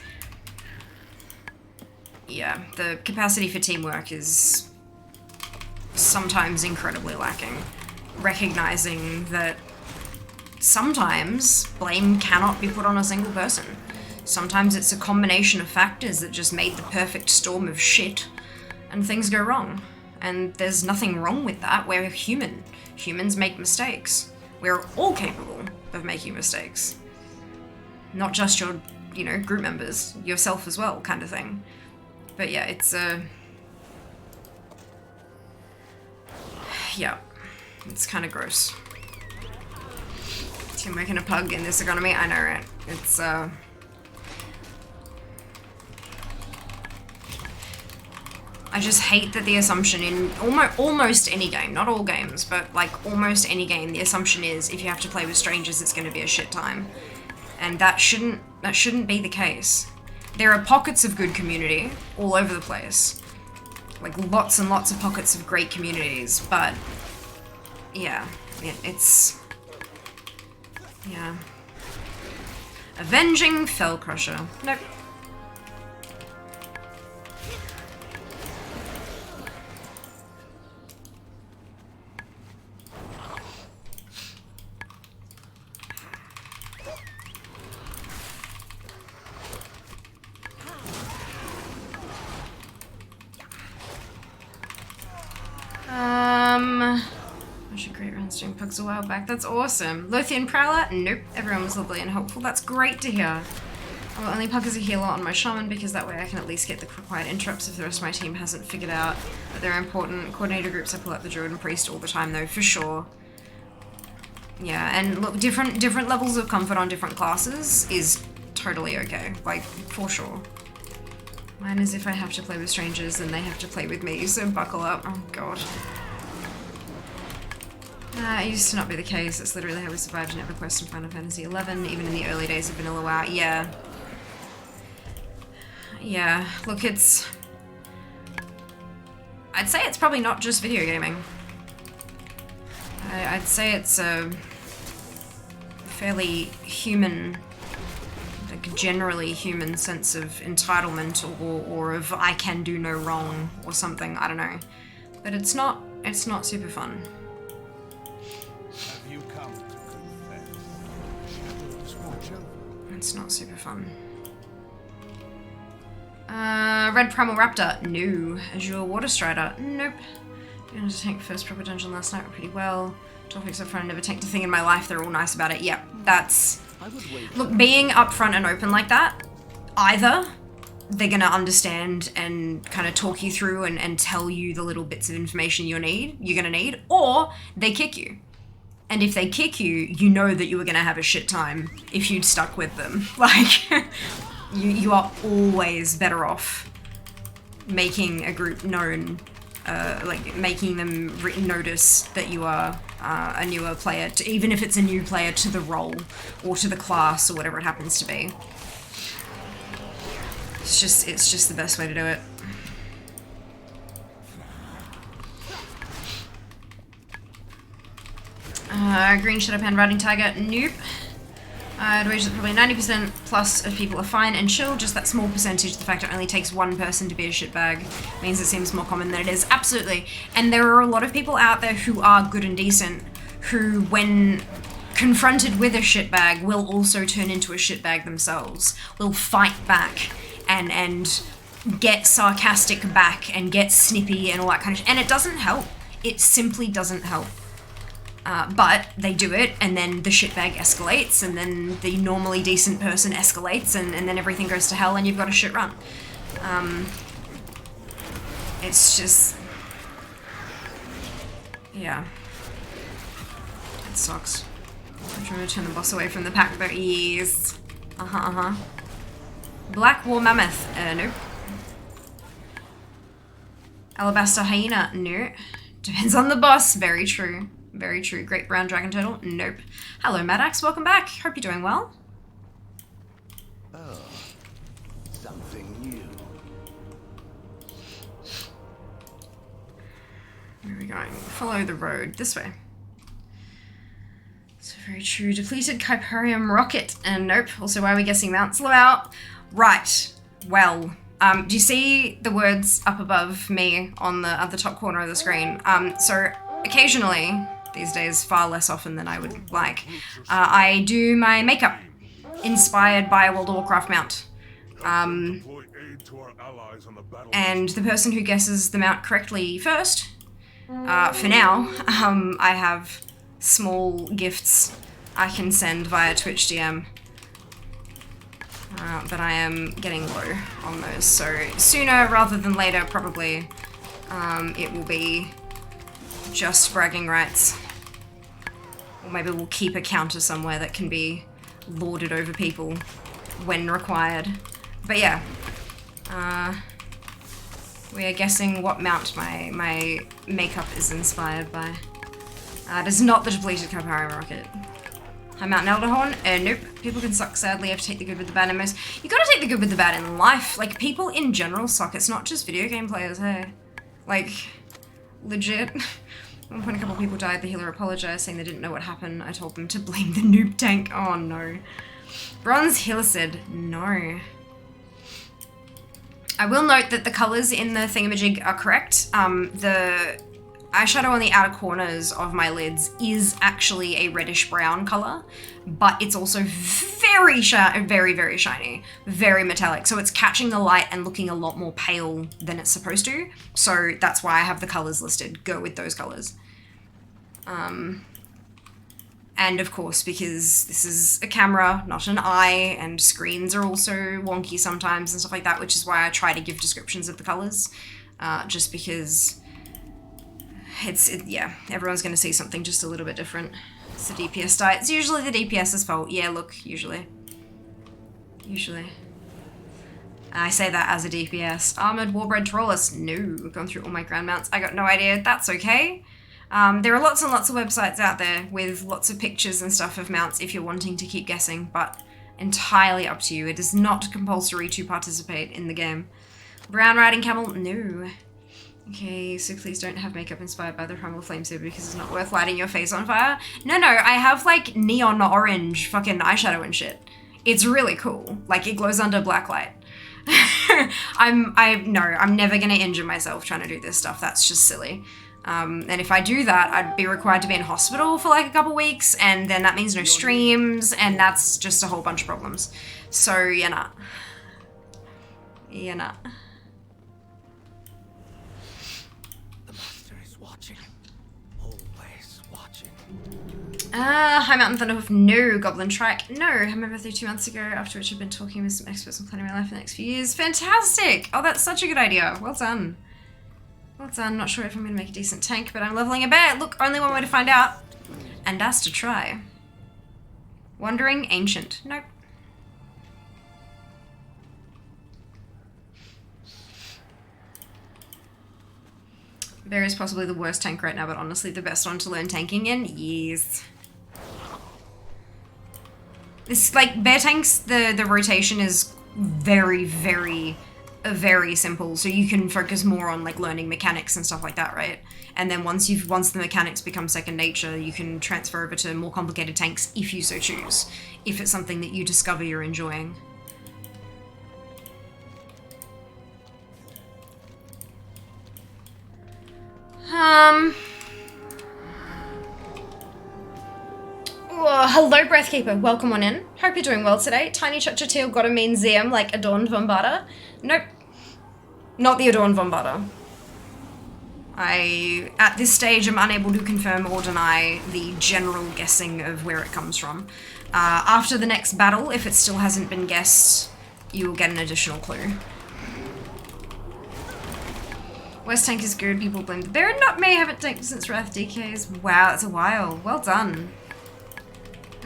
Yeah, the capacity for teamwork is sometimes incredibly lacking. Recognizing that sometimes blame cannot be put on a single person. Sometimes it's a combination of factors that just made the perfect storm of shit and things go wrong. And there's nothing wrong with that. We're human. Humans make mistakes. We're all capable of making mistakes. Not just your, group members, yourself as well, kind of thing. But yeah, it's yeah, it's kind of gross. Teamwork in a pug in this economy, I know, right? It's I just hate that the assumption in almost any game, not all games, but like almost any game, the assumption is if you have to play with strangers, it's going to be a shit time, and that shouldn't be the case. There are pockets of good community all over the place, like lots and lots of pockets of great communities, but yeah, it's. Yeah. Avenging Fellcrusher. Nope. Actually, great runs doing pugs a while back. That's awesome. Lothian Prowler? Nope. Everyone was lovely and helpful. That's great to hear. I will only pug as a healer on my shaman because that way I can at least get the required interrupts if the rest of my team hasn't figured out that they're important. Coordinator groups, I pull up the druid and priest all the time though, for sure. Yeah, and look, different levels of comfort on different classes is totally okay. Like, for sure. Mine is if I have to play with strangers, then they have to play with me, so buckle up. Oh god. It used to not be the case. It's literally how we survived in EverQuest and Final Fantasy XI, even in the early days of Vanilla WoW. Yeah. Yeah, look, it's... I'd say it's probably not just video gaming. I'd say it's a fairly human, like generally human sense of entitlement or of I can do no wrong or something, I don't know. But it's not super fun. Have you come to confess? Shadows watch over. It's not super fun. Red Primal Raptor? No. Azure Water Strider? Nope. Didn't tank first proper dungeon last night pretty well. Topics up front, never tanked a thing in my life, they're all nice about it. Yeah, that's... Look, being upfront and open like that, either they're gonna understand and kind of talk you through and tell you the little bits of information you're gonna need, or they kick you. And if they kick you, you know that you were gonna have a shit time if you'd stuck with them. Like, you are always better off making a group known, like making them notice that you are a newer player, even if it's a new player to the role or to the class or whatever it happens to be. It's just the best way to do it. Green Shadow Pan Riding Tiger, nope. I'd wager that probably 90% plus of people are fine and chill, just that small percentage, the fact it only takes one person to be a shitbag means it seems more common than it is. Absolutely. And there are a lot of people out there who are good and decent, who when confronted with a shitbag will also turn into a shitbag themselves, will fight back and get sarcastic back and get snippy and all that kind of shit. And it doesn't help. It simply doesn't help. But they do it, and then the shitbag escalates, and then the normally decent person escalates, and then everything goes to hell, and you've got a shit run. It's just... yeah. It sucks. I'm trying to turn the boss away from the pack, though. Yes. Black War Mammoth. Nope. Alabaster Hyena. No. Depends on the boss. Very true. Very true. Great Brown Dragon Turtle? Nope. Hello, Maddox. Welcome back. Hope you're doing well. Oh, something new. Where are we going? Follow the road. This way. So very true. Depleted Kyperium Rocket. And nope. Also, why are we guessing Mount Slough? Right. Well, do you see the words up above me on the at the top corner of the screen? So occasionally... these days, far less often than I would like. I do my makeup inspired by a World of Warcraft mount. And the person who guesses the mount correctly first, for now, I have small gifts I can send via Twitch DM. But I am getting low on those, so sooner rather than later, probably, it will be just bragging rights. Or maybe we'll keep a counter somewhere that can be lorded over people when required. But yeah, we are guessing what mount my makeup is inspired by. It is not the depleted Kyperium Rocket. Hi, Mount Elderhorn. Nope. People can suck, sadly. You have to take the good with the bad in most. You gotta take the good with the bad in life. Like, people in general suck. It's not just video game players, hey. Like, legit. At one point, a couple of people died. The healer apologized, saying they didn't know what happened. I told them to blame the noob tank. Oh, no. Bronze Healer said no. I will note that the colors in the thingamajig are correct. The eyeshadow on the outer corners of my lids is actually a reddish brown color, but it's also very very shiny, very metallic. So it's catching the light and looking a lot more pale than it's supposed to. So that's why I have the colors listed. Go with those colors. And of course, because this is a camera, not an eye, and screens are also wonky sometimes and stuff like that, which is why I try to give descriptions of the colors, just because yeah, everyone's going to see something just a little bit different. It's the DPS die. It's usually the DPS's fault. Yeah, look, usually. I say that as a DPS. Armored Warbred Trollus. No, gone through all my ground mounts. I got no idea. That's okay. There are lots and lots of websites out there with lots of pictures and stuff of mounts if you're wanting to keep guessing, but entirely up to you. It is not compulsory to participate in the game. Brown Riding Camel. No. Okay, so please don't have makeup inspired by the Primal Flame Saber because it's not worth lighting your face on fire. No, I have like neon orange fucking eyeshadow and shit. It's really cool. Like, it glows under black light. I'm never gonna injure myself trying to do this stuff. That's just silly. And if I do that, I'd be required to be in hospital for like a couple weeks, and then that means no streams, and that's just a whole bunch of problems. So, you're not. High Mountain Thunderhoof, no. Goblin Trike, no. I had my birthday 2 months ago, after which I've been talking with some experts on planning my life for the next few years. Fantastic! Oh, that's such a good idea. Well done. Well done. Not sure if I'm going to make a decent tank, but I'm leveling a bear. Look, only one way to find out. And that's to try. Wandering Ancient. Nope. Bear is possibly the worst tank right now, but honestly the best one to learn tanking in. Yes. This, like, bear tanks, the rotation is very, very, very simple. So you can focus more on like learning mechanics and stuff like that, right? And then once the mechanics become second nature, you can transfer over to more complicated tanks if you so choose, if it's something that you discover you're enjoying. Oh, hello, Breathkeeper. Welcome on in. Hope you're doing well today. Tiny Chachatil got a mean ZM like Adorned Vombarda. Nope. Not the Adorned Vombarda. I, at this stage, am unable to confirm or deny the general guessing of where it comes from. After the next battle, if it still hasn't been guessed, you will get an additional clue. West Tank is good, people blame the bear. Not me, haven't tanked since Wrath DKs. Wow, that's a while. Well done.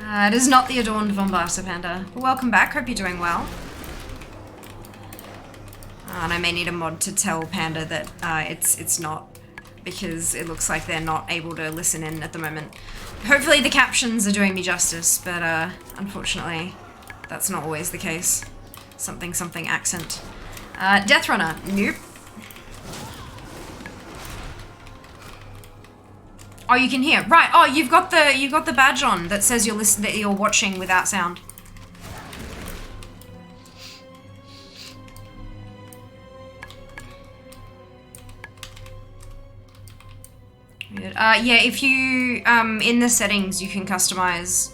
It is not the Adorned Vombarda, Panda. Well, welcome back, hope you're doing well. And I may need a mod to tell Panda that it's not, because it looks like they're not able to listen in at the moment. Hopefully the captions are doing me justice, but unfortunately that's not always the case. Something accent. Death Runner, nope. Oh, you can hear. Right. Oh, you've got the badge on that says that you're watching without sound. Yeah, if you in the settings you can customize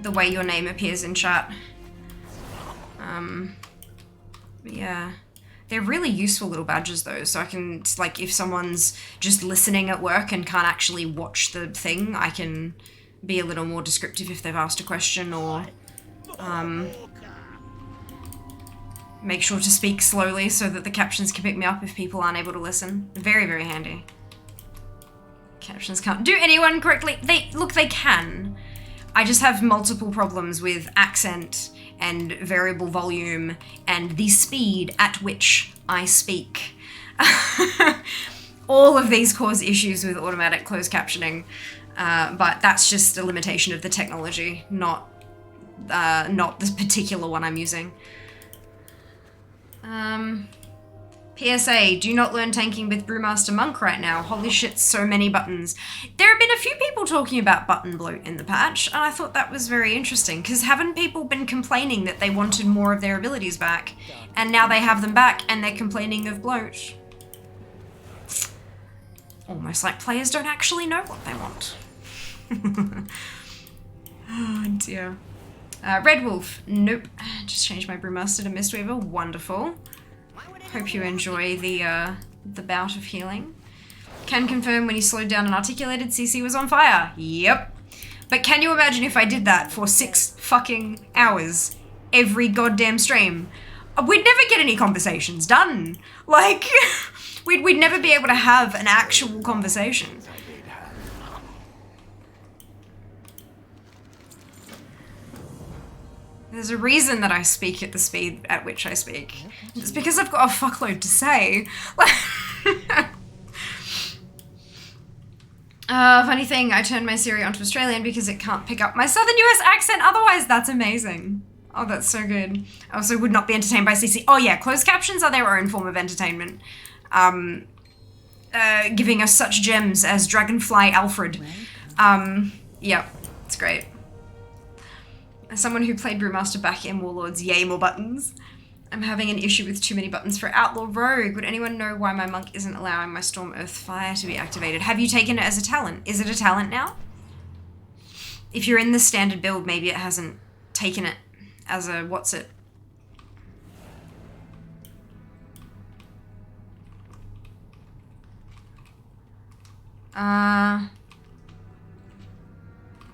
the way your name appears in chat. Yeah. They're really useful little badges though, so I can, like, if someone's just listening at work and can't actually watch the thing, I can be a little more descriptive if they've asked a question, or make sure to speak slowly so that the captions can pick me up if people aren't able to listen. Very, very handy. Captions can't do anyone correctly. They can. I just have multiple problems with accent and variable volume and the speed at which I speak. All of these cause issues with automatic closed captioning, but that's just a limitation of the technology, not this particular one I'm using. PSA, do not learn tanking with Brewmaster Monk right now. Holy shit, so many buttons. There have been a few people talking about button bloat in the patch, and I thought that was very interesting, because haven't people been complaining that they wanted more of their abilities back, and now they have them back, and they're complaining of bloat? Almost like players don't actually know what they want. Oh dear. Red Wolf, nope. Just changed my Brewmaster to Mistweaver, wonderful. Hope you enjoy the bout of healing. Can confirm when he slowed down and articulated, CC was on fire. Yep. But can you imagine if I did that for 6 fucking hours every goddamn stream? We'd never get any conversations done. Like, we'd never be able to have an actual conversation. There's a reason that I speak at the speed at which I speak. It's because I've got a fuckload to say. Funny thing, I turned my Siri onto Australian because it can't pick up my Southern US accent, otherwise that's amazing. Oh, that's so good. I also would not be entertained by CC. Oh yeah, closed captions are their own form of entertainment. Giving us such gems as Dragonfly Alfred. Yeah, it's great. As someone who played Brewmaster back in Warlords, yay, more buttons. I'm having an issue with too many buttons for Outlaw Rogue. Would anyone know why my monk isn't allowing my Storm Earth Fire to be activated? Have you taken it as a talent? Is it a talent now? If you're in the standard build, maybe it hasn't taken it as a what's it?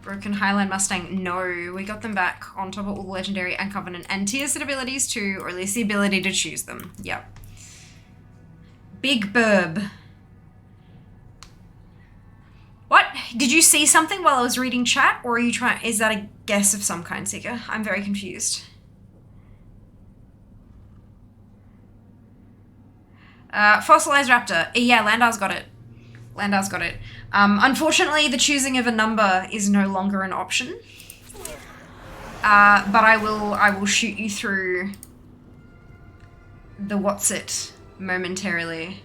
Broken Highland Mustang, no. We got them back on top of all the Legendary and Covenant and Tier set abilities too, or at least the ability to choose them. Yep. Big Burb. What? Did you see something while I was reading chat, or are you trying, is that a guess of some kind, Seeker? I'm very confused. Fossilized Raptor. Yeah, Landau's got it. Landau's got it. Unfortunately, the choosing of a number is no longer an option. But I will shoot you through the what's it momentarily.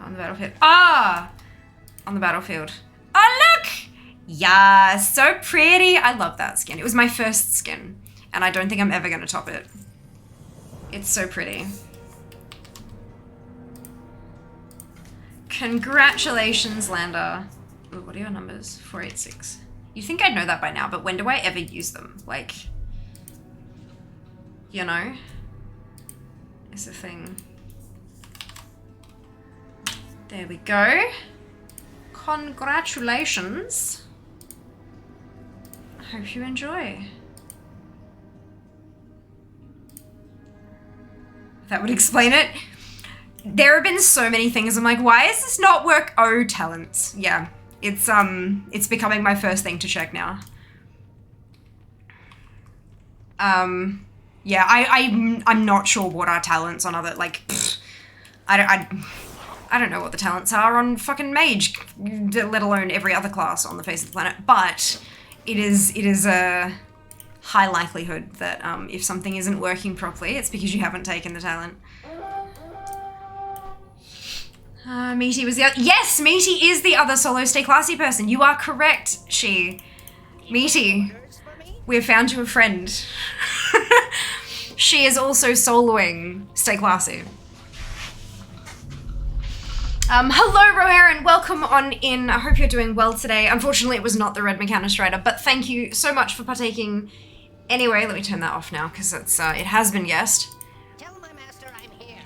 On the battlefield. Ah! On the battlefield. Oh, look! Yeah, so pretty. I love that skin. It was my first skin, and I don't think I'm ever going to top it. It's so pretty. Congratulations, Lander. Ooh, what are your numbers? 486. You'd think I'd know that by now, but when do I ever use them? Like, you know? Is the thing. There we go. Congratulations. I hope you enjoy. That would explain it. There have been so many things I'm like, why is this not work? Oh, talents. Yeah, it's becoming my first thing to check now. Yeah, I'm not sure what our talents on other, like, pfft, I don't know what the talents are on fucking mage, let alone every other class on the face of the planet, but it is a high likelihood that if something isn't working properly, it's because you haven't taken the talent. Meaty was the other. Yes, Meaty is the other solo stay classy person. You are correct, Meaty. We have found you a friend. She is also soloing stay classy. Hello, Roharan. Welcome on in. I hope you're doing well today. Unfortunately, it was not the Red Mechanist Rider, but thank you so much for partaking. Anyway, let me turn that off now because it's it has been guessed. Tell my master I'm here.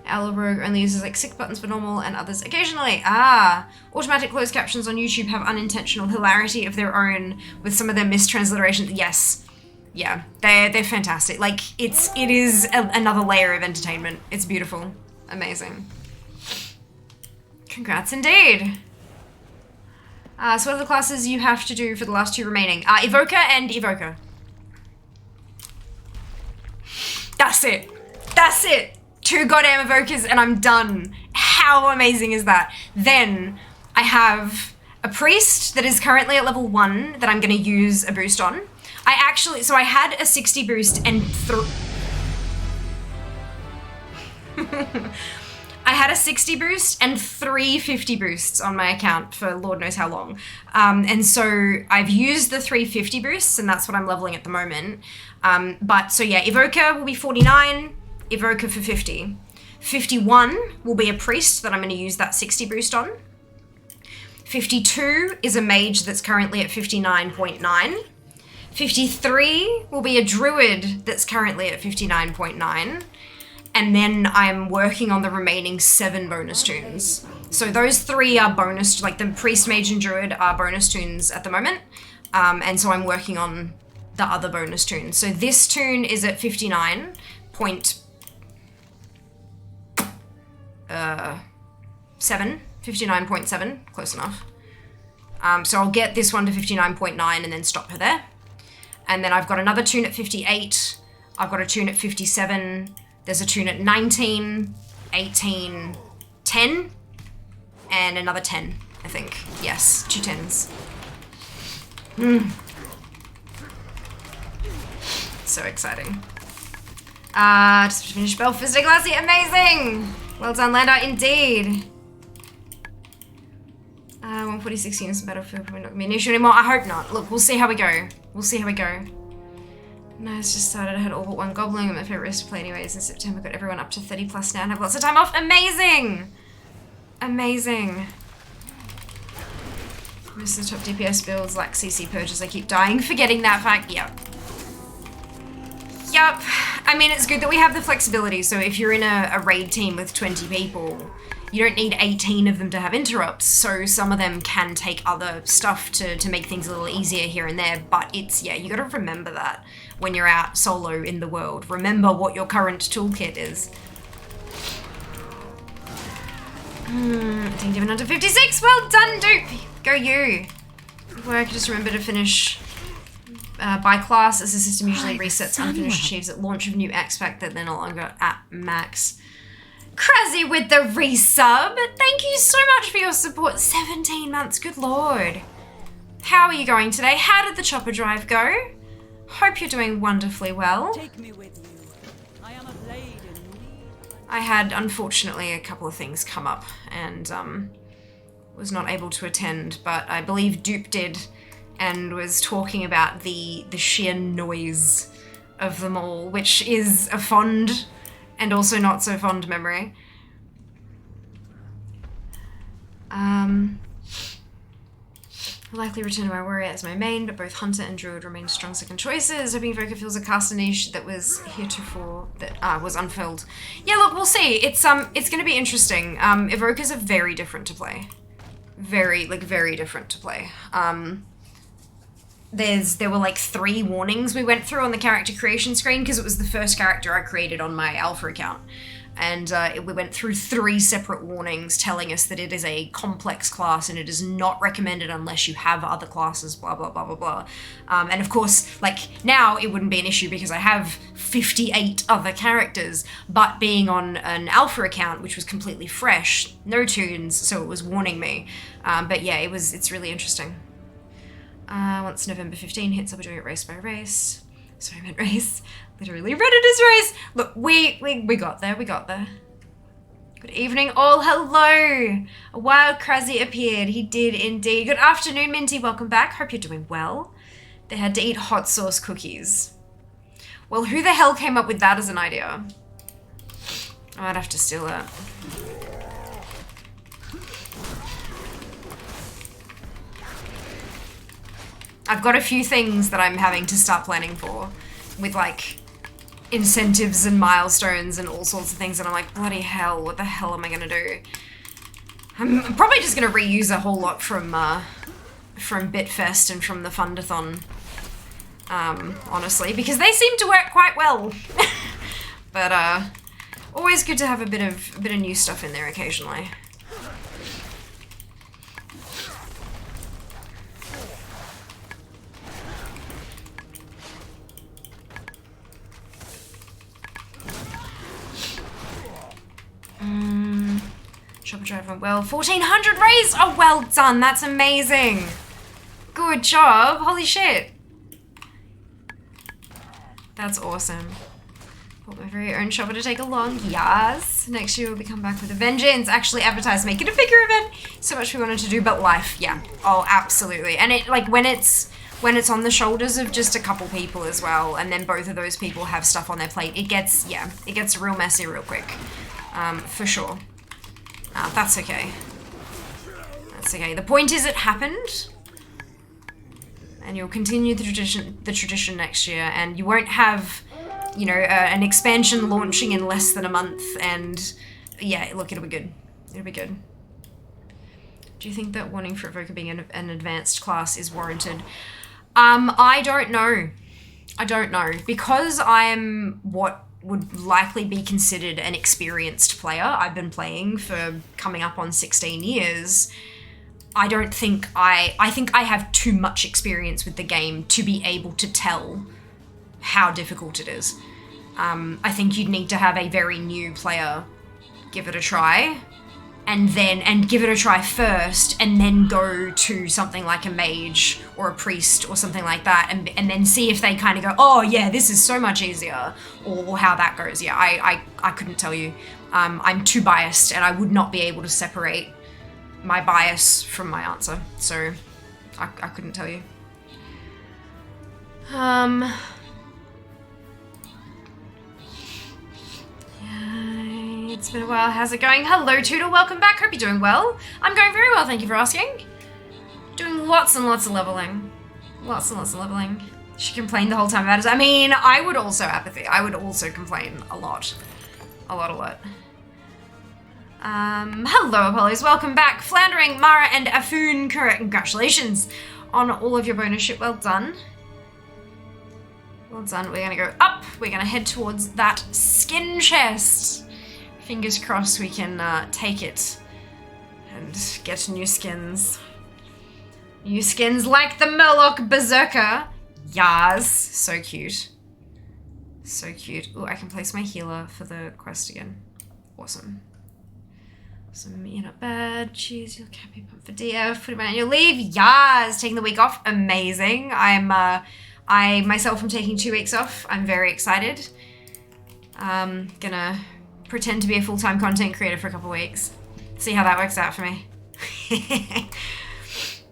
Our rogue only uses like 6 buttons for normal and others occasionally. Ah, automatic closed captions on YouTube have unintentional hilarity of their own with some of their mistransliterations. Yes, yeah, they're fantastic. Like it is another layer of entertainment. It's beautiful, amazing. Congrats indeed. So what are the classes you have to do for the last 2 remaining? Evoker and Evoker. That's it. That's it. 2 goddamn evokers and I'm done. How amazing is that? Then I have a priest that is currently at level 1 that I'm going to use a boost on. So I had a 60 boost and I had a 60 boost and 3 50 boosts on my account for Lord knows how long. And so I've used the 3 50 boosts and that's what I'm leveling at the moment. But so yeah, Evoker will be 49. Evoker for 50. 51 will be a priest that I'm going to use that 60 boost on. 52 is a mage that's currently at 59.9. 53 will be a druid that's currently at 59.9. And then I'm working on the remaining 7 bonus tunes. So those 3 are bonus, like the priest, mage, and druid are bonus tunes at the moment. And so I'm working on the other bonus tunes. So this tune is at 59.7, close enough. So I'll get this one to 59.9 and then stop her there. And then I've got another tune at 58. I've got a tune at 57. There's a tune at 19, 18, 10, and another 10, I think. Yes, 2 10s. So exciting. Just finished Belfast Classy, amazing! Well done, Lander, indeed. 146 units in Battlefield probably not gonna be an issue anymore. I hope not. Look, we'll see how we go. We'll see how we go. Nice, just started. I had all but 1 goblin. My favorite race to play anyways in September. Got everyone up to 30 plus now and have lots of time off. Amazing! Amazing. Most of the top DPS builds like CC purges. I keep dying forgetting that fact. Yep. Yep. I mean, it's good that we have the flexibility. So if you're in a raid team with 20 people, you don't need 18 of them to have interrupts. So some of them can take other stuff to make things a little easier here and there. But it's, yeah, you got to remember that when you're out solo in the world. Remember what your current toolkit is. I think even under 56. Well done, dupe. Go you. Good work. Just remember to finish by class, as the system usually resets unfinished achieves at launch of new X pack that they're no longer at max. Crazy with the resub. Thank you so much for your support. 17 months. Good lord. How are you going today? How did the chopper drive go? Hope you're doing wonderfully well. Take me with you. I am a blade in need. I had, unfortunately, a couple of things come up and was not able to attend, but I believe Dupe did and was talking about the sheer noise of them all, which is a fond and also not so fond memory. Likely return to my warrior as my main, but both hunter and druid remain strong second choices. Hoping Evoker fills a caster niche that was heretofore that was unfilled. Yeah, look, we'll see. It's going to be interesting. Evokers are very different to play. Very different to play. There were like 3 warnings we went through on the character creation screen because it was the first character I created on my alpha account. And we went through 3 separate warnings telling us that it is a complex class and it is not recommended unless you have other classes, blah, blah, blah, blah, blah. And of course, like, now it wouldn't be an issue because I have 58 other characters, but being on an alpha account, which was completely fresh, no tunes, so it was warning me. But yeah, it's really interesting. Once November 15 hits, I'll be doing it race by race. Sorry, I meant race. Literally read it as race. Look, we got there, we got there. Good evening all, hello. A wild Krazzy appeared, he did indeed. Good afternoon, Minty, welcome back. Hope you're doing well. They had to eat hot sauce cookies. Well, who the hell came up with that as an idea? I might have to steal it. I've got a few things that I'm having to start planning for with like incentives and milestones and all sorts of things, and I'm like, bloody hell, what the hell am I gonna do? I'm probably just gonna reuse a whole lot from Bitfest and from the Fundathon, honestly, because they seem to work quite well. But always good to have a bit of new stuff in there occasionally. Chopper drive went well. 1400 raised! Oh, well done. That's amazing. Good job. Holy shit. That's awesome. Bought my very own chopper to take along. Yes. Next year we'll be come back with a vengeance. Actually advertise, make it a figure event. So much we wanted to do, but life. Yeah. Oh, absolutely. And it, like, when it's on the shoulders of just a couple people as well, and then both of those people have stuff on their plate, it gets real messy real quick. For sure. That's okay. That's okay. The point is it happened, and you'll continue the tradition next year, and you won't have, you know, an expansion launching in less than a month, and yeah, look, it'll be good. It'll be good. Do you think that wanting for Evoker being an advanced class is warranted? I don't know. I don't know. Because I'm what would likely be considered an experienced player. I've been playing for coming up on 16 years. I think I have too much experience with the game to be able to tell how difficult it is. I think you'd need to have a very new player give it a try, and give it a try first, and then go to something like a mage or a priest or something like that, and then see if they kind of go, oh yeah, this is so much easier, or how that goes. Yeah, I couldn't tell you. I'm too biased, and I would not be able to separate my bias from my answer, so I couldn't tell you. It's been a while. How's it going? Hello, Toodle. Welcome back. Hope you're doing well. I'm going very well. Thank you for asking. Doing lots and lots of leveling. Lots and lots of leveling. She complained the whole time about it. I mean, I would also apathy. I would also complain a lot. A lot. Hello, Apollos. Welcome back. Floundering, Mara, and Afun. Correct. Congratulations on all of your bonus shit. Well done. Well done. We're going to go up. We're going to head towards that skin chest. Fingers crossed we can take it and get new skins. New skins like the Murloc Berserker. Yas. So cute. So cute. Ooh, I can place my healer for the quest again. Awesome. Some not bad. Cheers, you're happy pump for DF. Put him out on your leave. Yes, taking the week off. Amazing. I myself am taking 2 weeks off. I'm very excited. Gonna pretend to be a full-time content creator for a couple of weeks. See how that works out for me.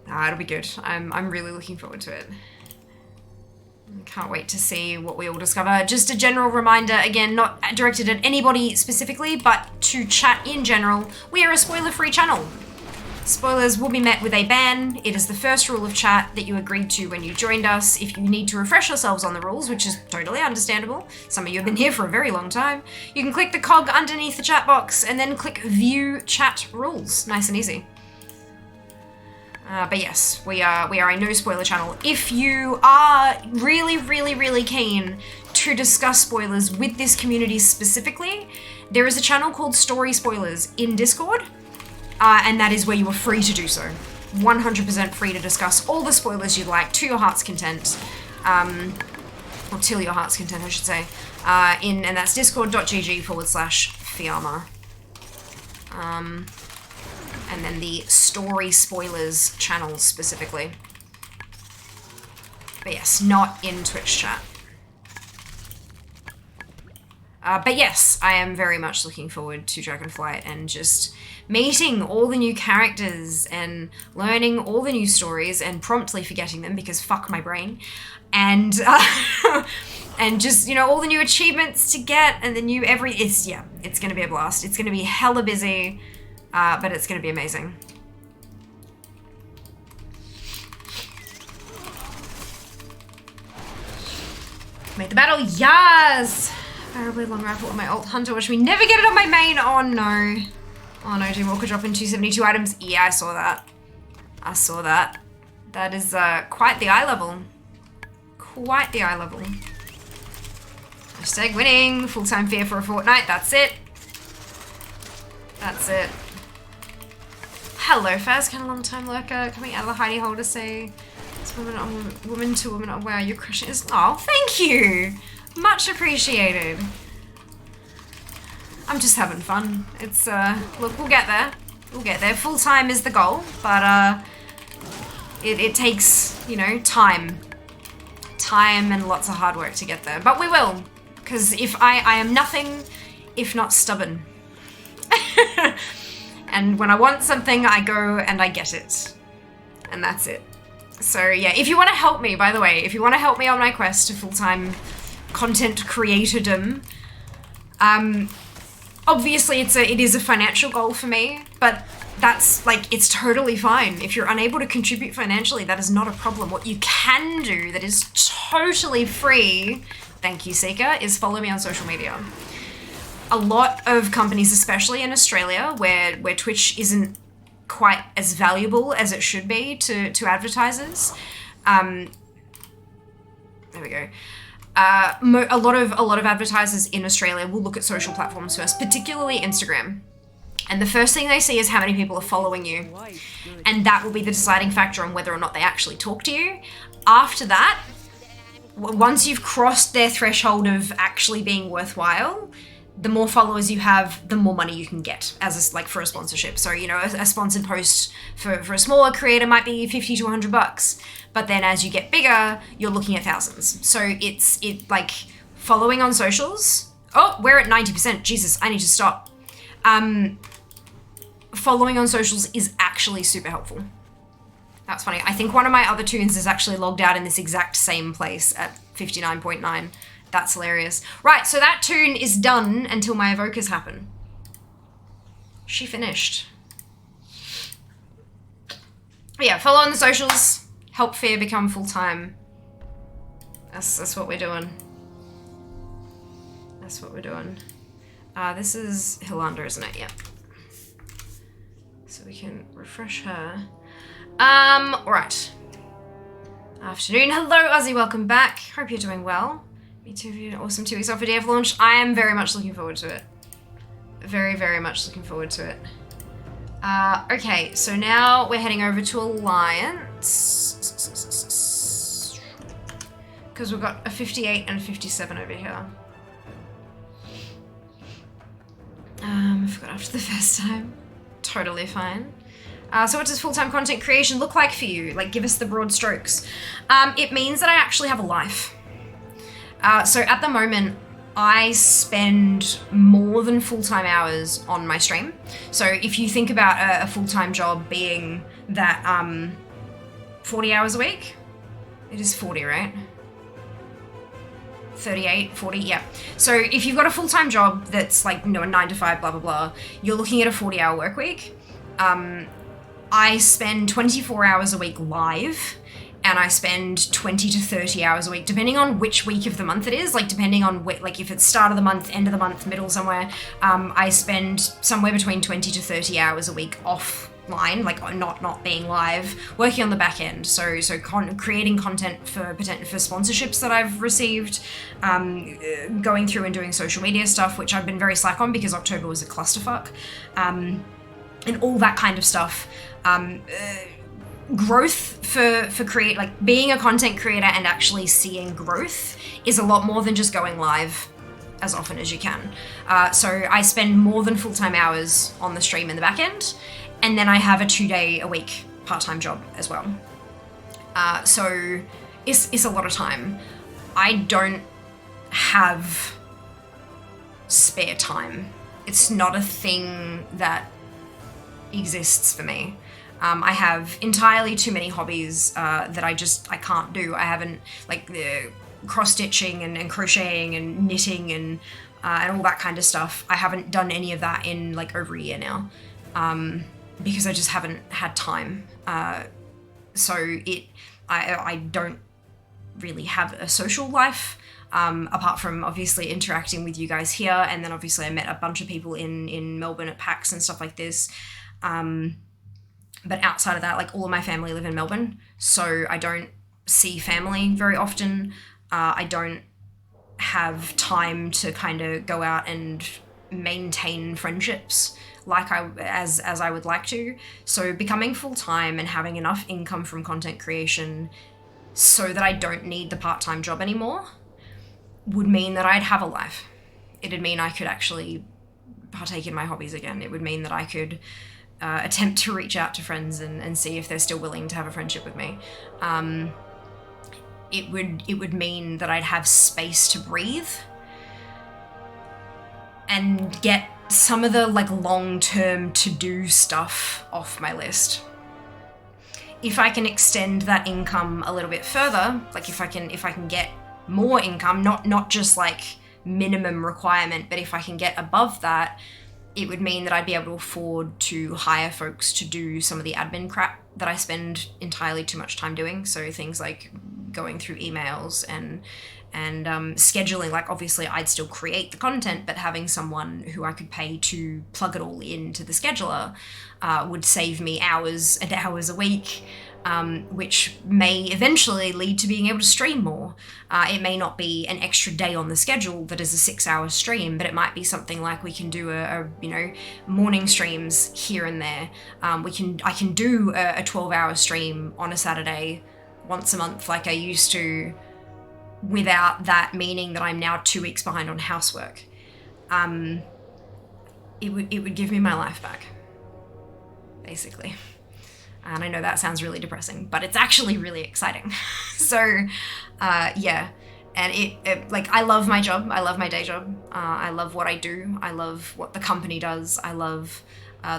It'll be good. I'm really looking forward to it. Can't wait to see what we all discover. Just a general reminder, again, not directed at anybody specifically, but to chat in general, we are a spoiler-free channel. Spoilers will be met with a ban. It is the first rule of chat that you agreed to when you joined us. If you need to refresh yourselves on the rules, which is totally understandable, some of you have been here for a very long time, you can click the cog underneath the chat box and then click view chat rules. Nice and easy. But yes, we are a no spoiler channel. If you are really keen to discuss spoilers with this community specifically, there is a channel called Story Spoilers in Discord, and that is where you are free to do so. 100% free to discuss all the spoilers you'd like to your heart's content, or till your heart's content, I should say. And that's discord.gg/Fiamma. And then the Story Spoilers channel specifically. But yes, not in Twitch chat. But yes, I am very much looking forward to Dragonflight and just meeting all the new characters and learning all the new stories and promptly forgetting them because fuck my brain. And and just, you know, all the new achievements to get and the new it's gonna be a blast. It's gonna be hella busy. But it's going to be amazing. Made the battle, yes! Terribly long rifle on my alt hunter, which we never get it on my main. Oh no. Oh no, do Walker drop in 272 items? Yeah, I saw that. I saw that. That is quite the eye level. Quite the eye level. Hashtag winning. Full-time fear for a fortnight. That's it. That's it. Hello, Faz, kind of long time lurker, coming out of the hidey hole to say, it's woman to woman, oh wow, you're crushing it. Oh, thank you! Much appreciated. I'm just having fun. It's, look, we'll get there. We'll get there. Full time is the goal, but, it takes, you know, time. Time and lots of hard work to get there. But we will, because if I am nothing if not stubborn. And when I want something, I go and I get it. And that's it. So yeah, if you want to help me, by the way, if you want to help me on my quest to full-time content creatordom, obviously it is a financial goal for me, but that's like, it's totally fine. If you're unable to contribute financially, that is not a problem. What you can do that is totally free, thank you Seeker, is follow me on social media. A lot of companies, especially in Australia, where Twitch isn't quite as valuable as it should be to advertisers. There we go. A lot of advertisers in Australia will look at social platforms first, particularly Instagram. And the first thing they see is how many people are following you. And that will be the deciding factor on whether or not they actually talk to you. After that, once you've crossed their threshold of actually being worthwhile, the more followers you have, the more money you can get as like for a sponsorship. So, you know, a sponsored post for a smaller creator might be 50 to 100 bucks. But then as you get bigger, you're looking at thousands. So it's like following on socials. Oh, we're at 90%. Jesus, I need to stop. Following on socials is actually super helpful. That's funny. I think one of my other tunes is actually logged out in this exact same place at 59.9. That's hilarious. Right, so that tune is done until my evokers happen. She finished. But yeah, follow on the socials. Help Fear become full-time. That's what we're doing. That's what we're doing. This is Hilander, isn't it? Yeah. So we can refresh her. Alright. Afternoon. Hello, Ozzy. Welcome back. Hope you're doing well. Me too. You had an awesome 2 weeks off for DF launch. I am very much looking forward to it. Very, very much looking forward to it. Okay, so now we're heading over to Alliance. Because we've got a 58 and a 57 over here. I forgot after the first time. Totally fine. So what does full-time content creation look like for you? Like, give us the broad strokes. It means that I actually have a life. So at the moment, I spend more than full-time hours on my stream. So if you think about a full-time job being that 40 hours a week, it is 40, right? 38, 40, yeah. So if you've got a full-time job that's like, you know, a 9 to 5, blah, blah, blah, you're looking at a 40-hour work week. I spend 24 hours a week live, and I spend 20 to 30 hours a week, depending on which week of the month it is, like depending on like if it's start of the month, end of the month, middle somewhere, I spend somewhere between 20 to 30 hours a week offline, like not being live, working on the back end. So creating content for sponsorships that I've received, going through and doing social media stuff, which I've been very slack on because October was a clusterfuck, and all that kind of stuff. Growth for create, like being a content creator and actually seeing growth is a lot more than just going live as often as you can. So I spend more than full-time hours on the stream in the back end, and then I have a 2-day-a-week part-time job as well. So it's a lot of time. I don't have spare time. It's not a thing that exists for me. I have entirely too many hobbies that I can't do. I haven't, like cross-stitching and crocheting and knitting and all that kind of stuff. I haven't done any of that in like over a year now, because I just haven't had time. So I don't really have a social life, apart from obviously interacting with you guys here, and then obviously I met a bunch of people in Melbourne at PAX and stuff like this. But outside of that, like all of my family live in Melbourne, so I don't see family very often. I don't have time to kind of go out and maintain friendships like as I would like to. So becoming full-time and having enough income from content creation so that I don't need the part-time job anymore would mean that I'd have a life. It'd mean I could actually partake in my hobbies again. It would mean that I could attempt to reach out to friends and see if they're still willing to have a friendship with me. It would mean that I'd have space to breathe and get some of the like long-term to-do stuff off my list. If I can extend that income a little bit further, like if I can get more income, not just like minimum requirement, but if I can get above that, it would mean that I'd be able to afford to hire folks to do some of the admin crap that I spend entirely too much time doing. So things like going through emails and scheduling, like obviously I'd still create the content, but having someone who I could pay to plug it all into the scheduler would save me hours and hours a week, which may eventually lead to being able to stream more. It may not be an extra day on the schedule that is a 6-hour stream, but it might be something like we can do a morning streams here and there. I can do a 12-hour stream on a Saturday once a month like I used to, without that meaning that I'm now 2 weeks behind on housework. It would give me my life back, basically. And I know that sounds really depressing, but it's actually really exciting. So, yeah. And it like, I love my job. I love my day job. I love what I do. I love what the company does. I love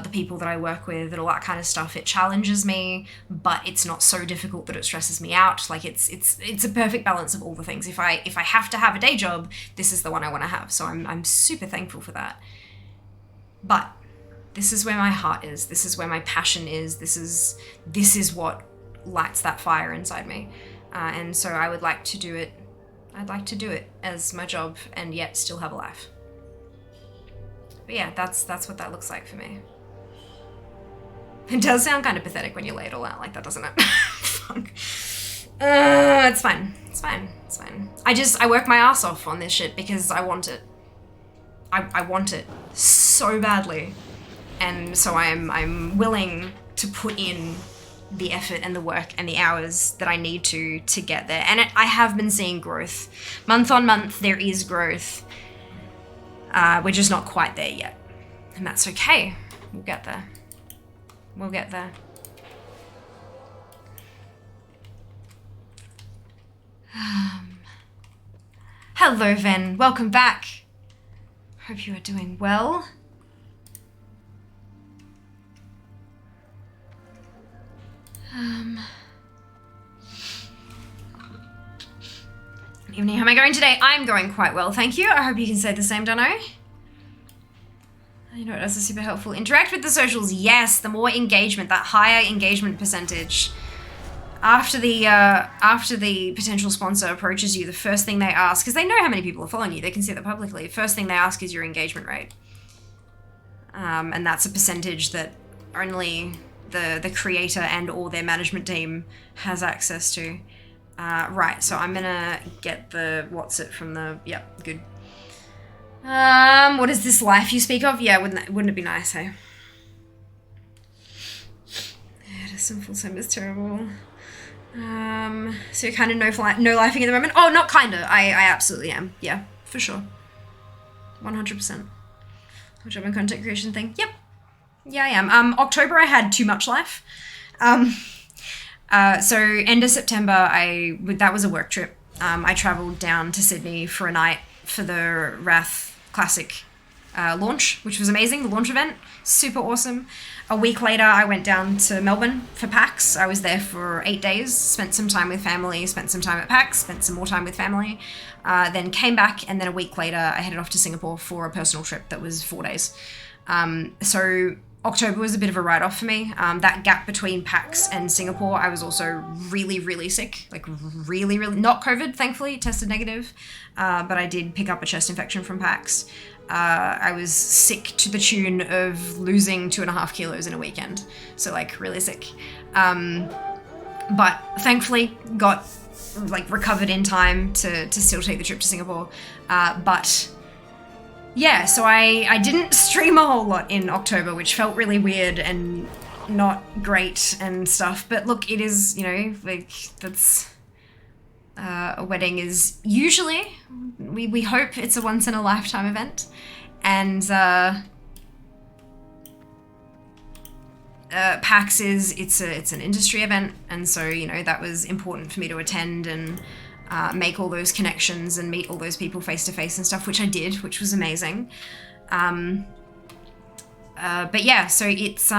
the people that I work with and all that kind of stuff. It challenges me, but it's not so difficult that it stresses me out. Like it's a perfect balance of all the things. If I have to have a day job, this is the one I want to have. So I'm super thankful for that. But this is where my heart is. This is where my passion is. This is what lights that fire inside me. And so I would like to do it. I'd like to do it as my job and yet still have a life. But yeah, that's what that looks like for me. It does sound kind of pathetic when you lay it all out like that, doesn't it? Fuck. It's fine. It's fine. It's fine. I work my ass off on this shit because I want it. I want it so badly. And so I'm willing to put in the effort and the work and the hours that I need to get there. And I have been seeing growth. Month on month, there is growth. We're just not quite there yet. And that's okay. We'll get there. We'll get there. Hello, Ven. Welcome back. Hope you are doing well. Good evening. How am I going today? I'm going quite well, thank you. I hope you can say the same, Dunno. You know what else is super helpful? Interact with the socials. Yes, the more engagement, that higher engagement percentage. After the potential sponsor approaches you, the first thing they ask, because they know how many people are following you, they can see that publicly. First thing they ask is your engagement rate. And that's a percentage that only the creator and or their management team has access to. Right, so I'm gonna get the what's it from the, yep, good. What is this life you speak of? Yeah, wouldn't it be nice, hey? Yeah, the sinful sim is terrible. So you're kind of no lifing at the moment? Oh, not kinda. I absolutely am. Yeah, for sure. 100%. Whole job and content creation thing. Yep. Yeah, I am. October I had too much life. So end of September, that was a work trip. I traveled down to Sydney for a night for the Wrath Classic launch, which was amazing, the launch event, super awesome. A week later, I went down to Melbourne for PAX. I was there for 8 days, spent some time with family, spent some time at PAX, spent some more time with family, then came back, and then a week later, I headed off to Singapore for a personal trip that was 4 days. So October was a bit of a write-off for me. That gap between PAX and Singapore, I was also really, really sick. Like really, really, not COVID, thankfully, tested negative. But I did pick up a chest infection from PAX. I was sick to the tune of losing 2.5 kilos in a weekend. So like really sick. But thankfully got like recovered in time to still take the trip to Singapore. But yeah, so I didn't stream a whole lot in October, which felt really weird and not great and stuff. But look, it is, you know, like that's a wedding is usually, we hope it's a once in a lifetime event. And PAX it's an industry event. And so, you know, that was important for me to attend and make all those connections and meet all those people face to face and stuff, which I did, which was amazing. But yeah, so it's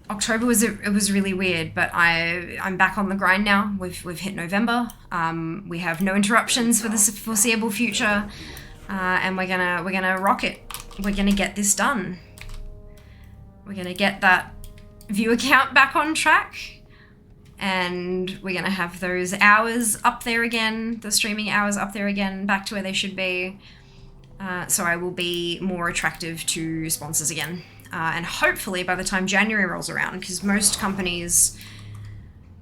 October was really weird, but I'm back on the grind now. We've hit November. We have no interruptions for the foreseeable future, and we're gonna rock it. We're gonna get this done. We're gonna get that viewer count back on track. And we're going to have those hours up there again, the streaming hours up there again, back to where they should be. So I will be more attractive to sponsors again. And hopefully by the time January rolls around, because most companies,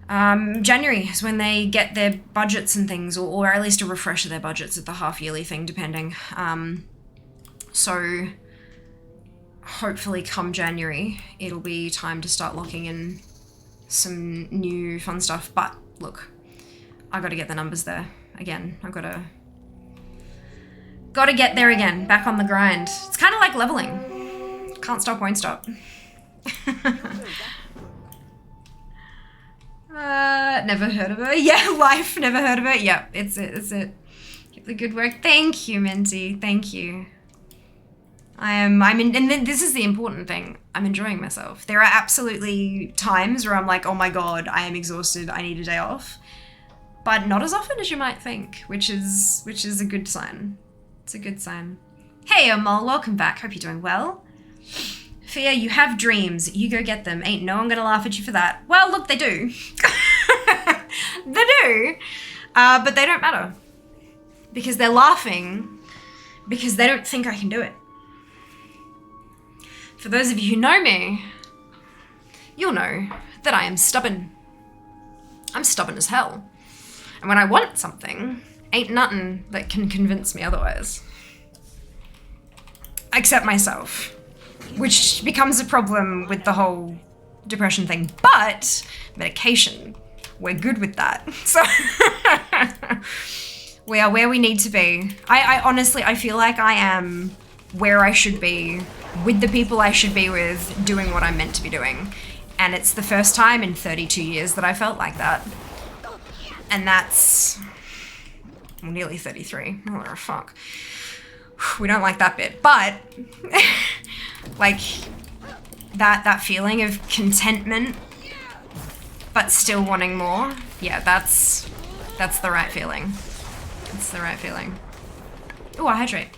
January is when they get their budgets and things, or at least a refresh of their budgets at the half-yearly thing, depending. So hopefully come January, it'll be time to start locking in some new fun stuff, but look, I gotta get the numbers there again. I gotta get there again, back on the grind. It's kind of like leveling. Can't stop, won't stop. Never heard of it. Yeah, life, never heard of it. Yep, it's it. Keep the good work. Thank you, Minty. Thank you. I'm in, and then this is the important thing. I'm enjoying myself. There are absolutely times where I'm like, oh my God, I am exhausted. I need a day off, but not as often as you might think, which is a good sign. It's a good sign. Hey, Amal, welcome back. Hope you're doing well. Fia, you have dreams. You go get them. Ain't no one gonna laugh at you for that. Well, look, they do. They do, but they don't matter because they're laughing because they don't think I can do it. For those of you who know me, you'll know that I am stubborn. I'm stubborn as hell. And when I want something, ain't nothing that can convince me otherwise. Except myself, which becomes a problem with the whole depression thing. But medication, we're good with that. So we are where we need to be. I honestly, I feel like I am where I should be, with the people I should be with, doing what I'm meant to be doing. And it's the first time in 32 years that I felt like that. And that's... well, nearly 33. Oh, fuck. We don't like that bit. But, like, that feeling of contentment, but still wanting more, yeah, that's the right feeling. It's the right feeling. Ooh, I hydrate.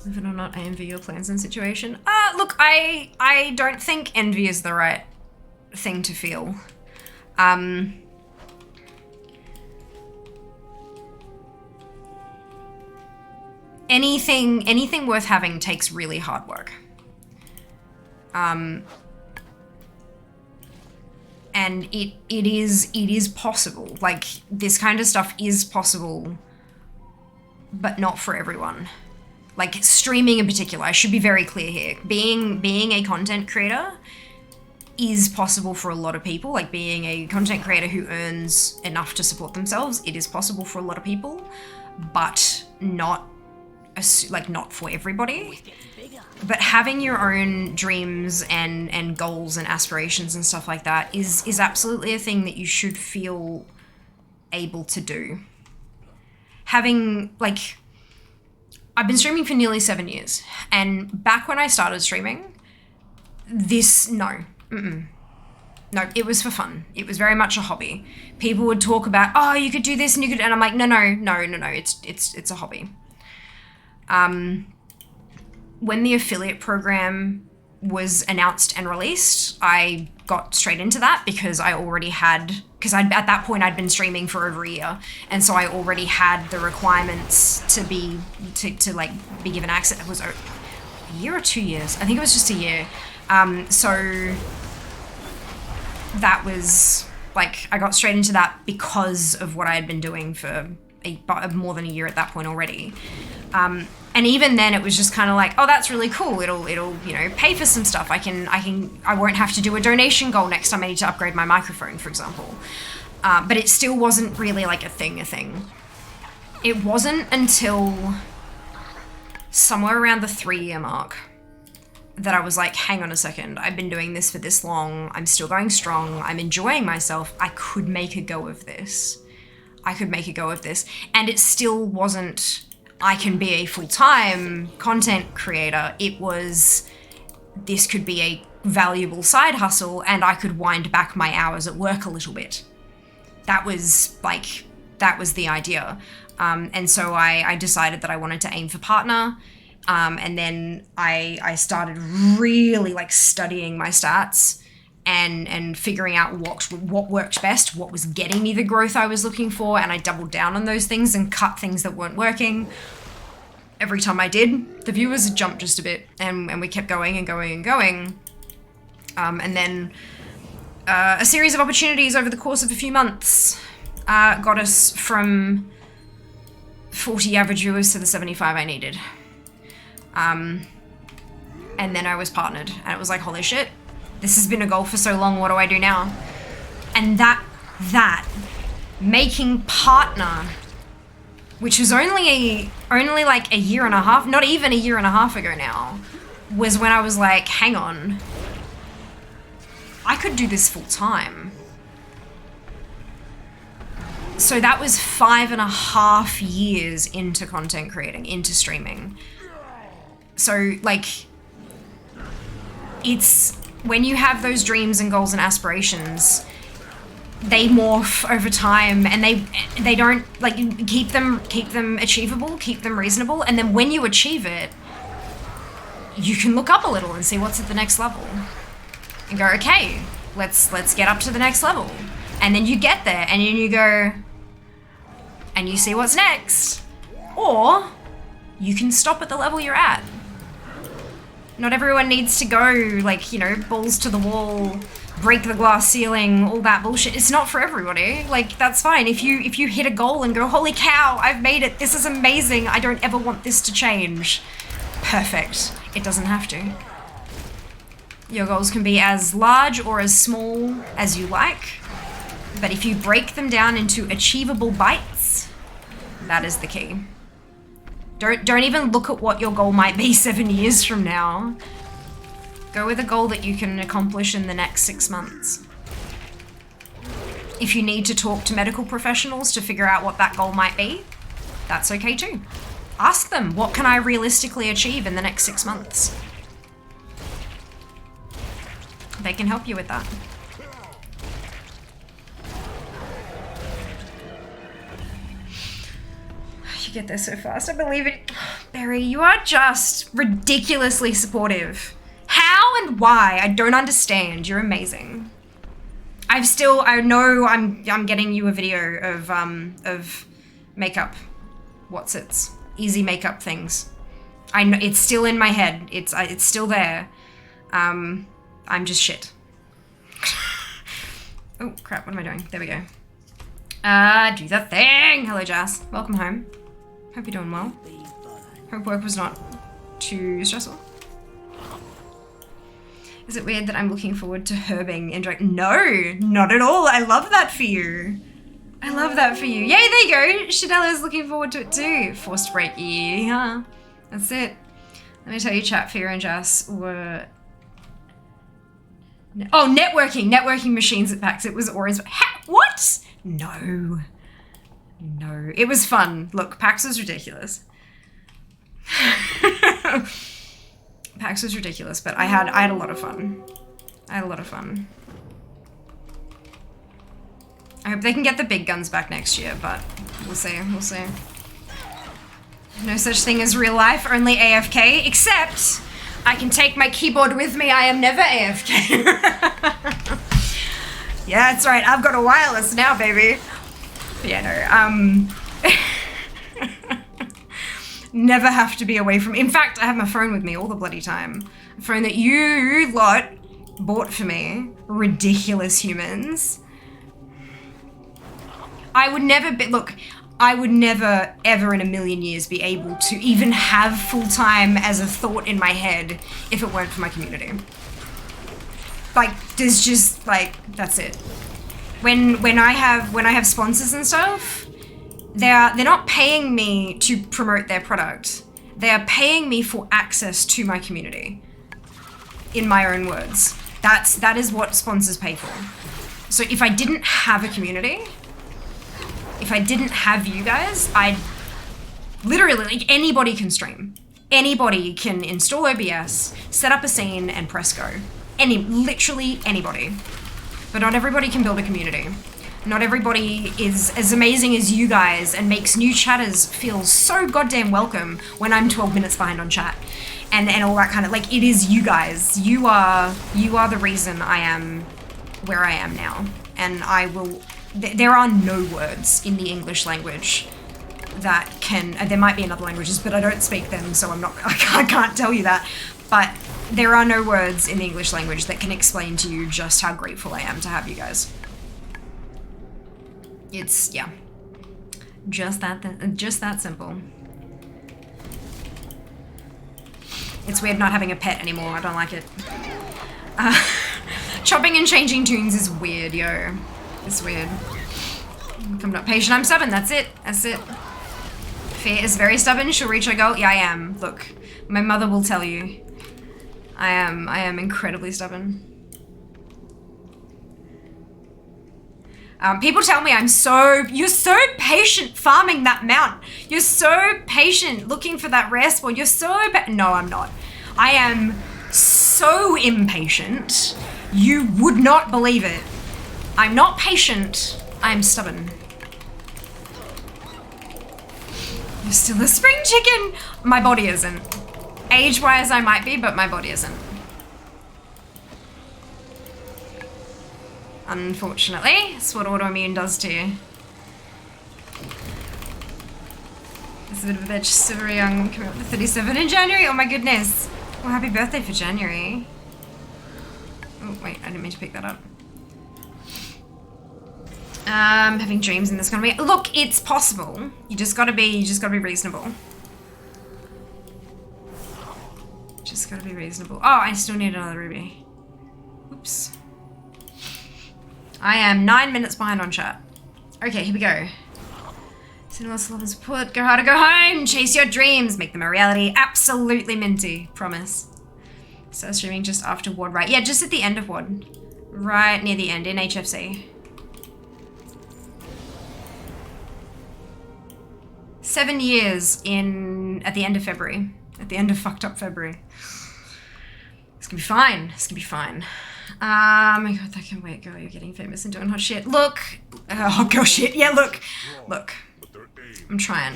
Whether or not I envy your plans and situation. Look, I don't think envy is the right thing to feel. Anything worth having takes really hard work. And it is possible. Like, this kind of stuff is possible, but not for everyone. Like, streaming in particular, I should be very clear here. Being a content creator is possible for a lot of people. Like, being a content creator who earns enough to support themselves, it is possible for a lot of people, but not for everybody. But having your own dreams and goals and aspirations and stuff like that is absolutely a thing that you should feel able to do. Having, like, I've been streaming for nearly 7 years, and back when I started streaming, no, it was for fun. It was very much a hobby. People would talk about, oh, you could do this and you could, and I'm like, no, it's a hobby. When the affiliate program was announced and released, I got straight into that because at that point I'd been streaming for over a year, and so I already had the requirements to be given access. It was a year or 2 years? I think it was just a year. So that was like, I got straight into that because of what I had been doing for more than a year at that point already. And even then it was just kind of like, oh, that's really cool. It'll, pay for some stuff. I won't have to do a donation goal next time I need to upgrade my microphone, for example. But it still wasn't really like a thing. It wasn't until somewhere around the 3-year mark that I was like, hang on a second. I've been doing this for this long. I'm still going strong. I'm enjoying myself. I could make a go of this. And it still wasn't, I can be a full-time content creator. It was, this could be a valuable side hustle and I could wind back my hours at work a little bit. That was the idea. And so I decided that I wanted to aim for partner. And then I started really like studying my stats and figuring out what worked best, what was getting me the growth I was looking for, and I doubled down on those things and cut things that weren't working. Every time I did, the viewers jumped just a bit, and we kept going and going and going. And then a series of opportunities over the course of a few months got us from 40 average viewers to the 75 I needed. And then I was partnered, and it was like, holy shit, this has been a goal for so long, what do I do now? And that making partner, which was only like a year and a half, not even a year and a half ago now, was when I was like, hang on, I could do this full time. So that was 5.5 years into content creating, into streaming. So like, it's, when you have those dreams and goals and aspirations, they morph over time, and they don't, like, keep them achievable, keep them reasonable, and then when you achieve it, you can look up a little and see what's at the next level and go, okay, let's get up to the next level. And then you get there and then you go and you see what's next. Or you can stop at the level you're at. Not everyone needs to go, like, balls to the wall, break the glass ceiling, all that bullshit. It's not for everybody. Like, that's fine. If you hit a goal and go, holy cow, I've made it, this is amazing, I don't ever want this to change. Perfect. It doesn't have to. Your goals can be as large or as small as you like, but if you break them down into achievable bites, that is the key. Don't even look at what your goal might be 7 years from now. Go with a goal that you can accomplish in the next 6 months. If you need to talk to medical professionals to figure out what that goal might be, that's okay too. Ask them, what can I realistically achieve in the next 6 months? They can help you with that. You get there so fast, I believe it. Barry, you are just ridiculously supportive. How and why? I don't understand. You're amazing. I know I'm getting you a video of makeup. What's easy makeup things. I know it's still in my head. It's still there. I'm just shit. Oh crap, what am I doing? There we go. Do the thing! Hello Jazz, welcome home. Hope you're doing well. Hope work was not too stressful. Is it weird that I'm looking forward to herbing and drink? No, not at all. I love that for you. I love that for you. Yay, there you go. Shadella's looking forward to it too. Forced break, yeah. That's it. Let me tell you, chat, Fear and Jazz were... Oh, networking machines at PAX. It was always... What? No. No. It was fun. Look, PAX was ridiculous. PAX was ridiculous, but I had a lot of fun. I had a lot of fun. I hope they can get the big guns back next year, but we'll see, we'll see. No such thing as real life, only AFK, except I can take my keyboard with me. I am never AFK. Yeah, that's right. I've got a wireless now, baby. But yeah, no. Never have to be away from... In fact, I have my phone with me all the bloody time. A phone that you lot bought for me. Ridiculous humans. I would never be... Look, I would never, ever in a million years be able to even have full-time as a thought in my head if it weren't for my community. Like, there's just, like, that's it. When I have sponsors and stuff... They're not paying me to promote their product. They are paying me for access to my community. In my own words. That is what sponsors pay for. So if I didn't have a community, if I didn't have you guys, I'd literally, like, anybody can stream. Anybody can install OBS, set up a scene, and press go. Literally anybody. But not everybody can build a community. Not everybody is as amazing as you guys and makes new chatters feel so goddamn welcome when I'm 12 minutes behind on chat and all that kind of, like, it is you guys. You are the reason I am where I am now. And I will, there are no words in the English language that can, there might be in other languages, but I don't speak them, so I can't tell you that. But there are no words in the English language that can explain to you just how grateful I am to have you guys. It's, yeah, just that simple. It's weird not having a pet anymore. I don't like it. Chopping and changing tunes is weird, yo. It's weird. I'm not patient, I'm stubborn, that's it. That's it. Fear is very stubborn, she'll reach her goal. Yeah, I am. Look, my mother will tell you. I am incredibly stubborn. People tell me you're so patient farming that mount. You're so patient looking for that rare spawn. You're so no, I'm not. I am so impatient. You would not believe it. I'm not patient. I'm stubborn. You're still a spring chicken. My body isn't. Age-wise, I might be, but my body isn't. Unfortunately, it's what autoimmune does to you. It's a bit of a bitch, super young, coming up to 37 in January. Oh my goodness. Well, happy birthday for January. Oh wait, I didn't mean to pick that up. Having dreams in this economy. Look, it's possible. You just gotta be reasonable. Just gotta be reasonable. Oh, I still need another ruby. Oops. I am 9 minutes behind on chat. Okay, here we go. Cinemas love and support. Go hard or go home. Chase your dreams. Make them a reality. Absolutely minty. Promise. So streaming just after WOD, right? Yeah, just at the end of WOD. Right near the end in HFC. 7 years at the end of February. At the end of fucked up February. It's gonna be fine. It's gonna be fine. My god, I can't wait, girl. You're getting famous and doing hot shit. Look. Oh, girl shit. Yeah, look. Look. I'm trying.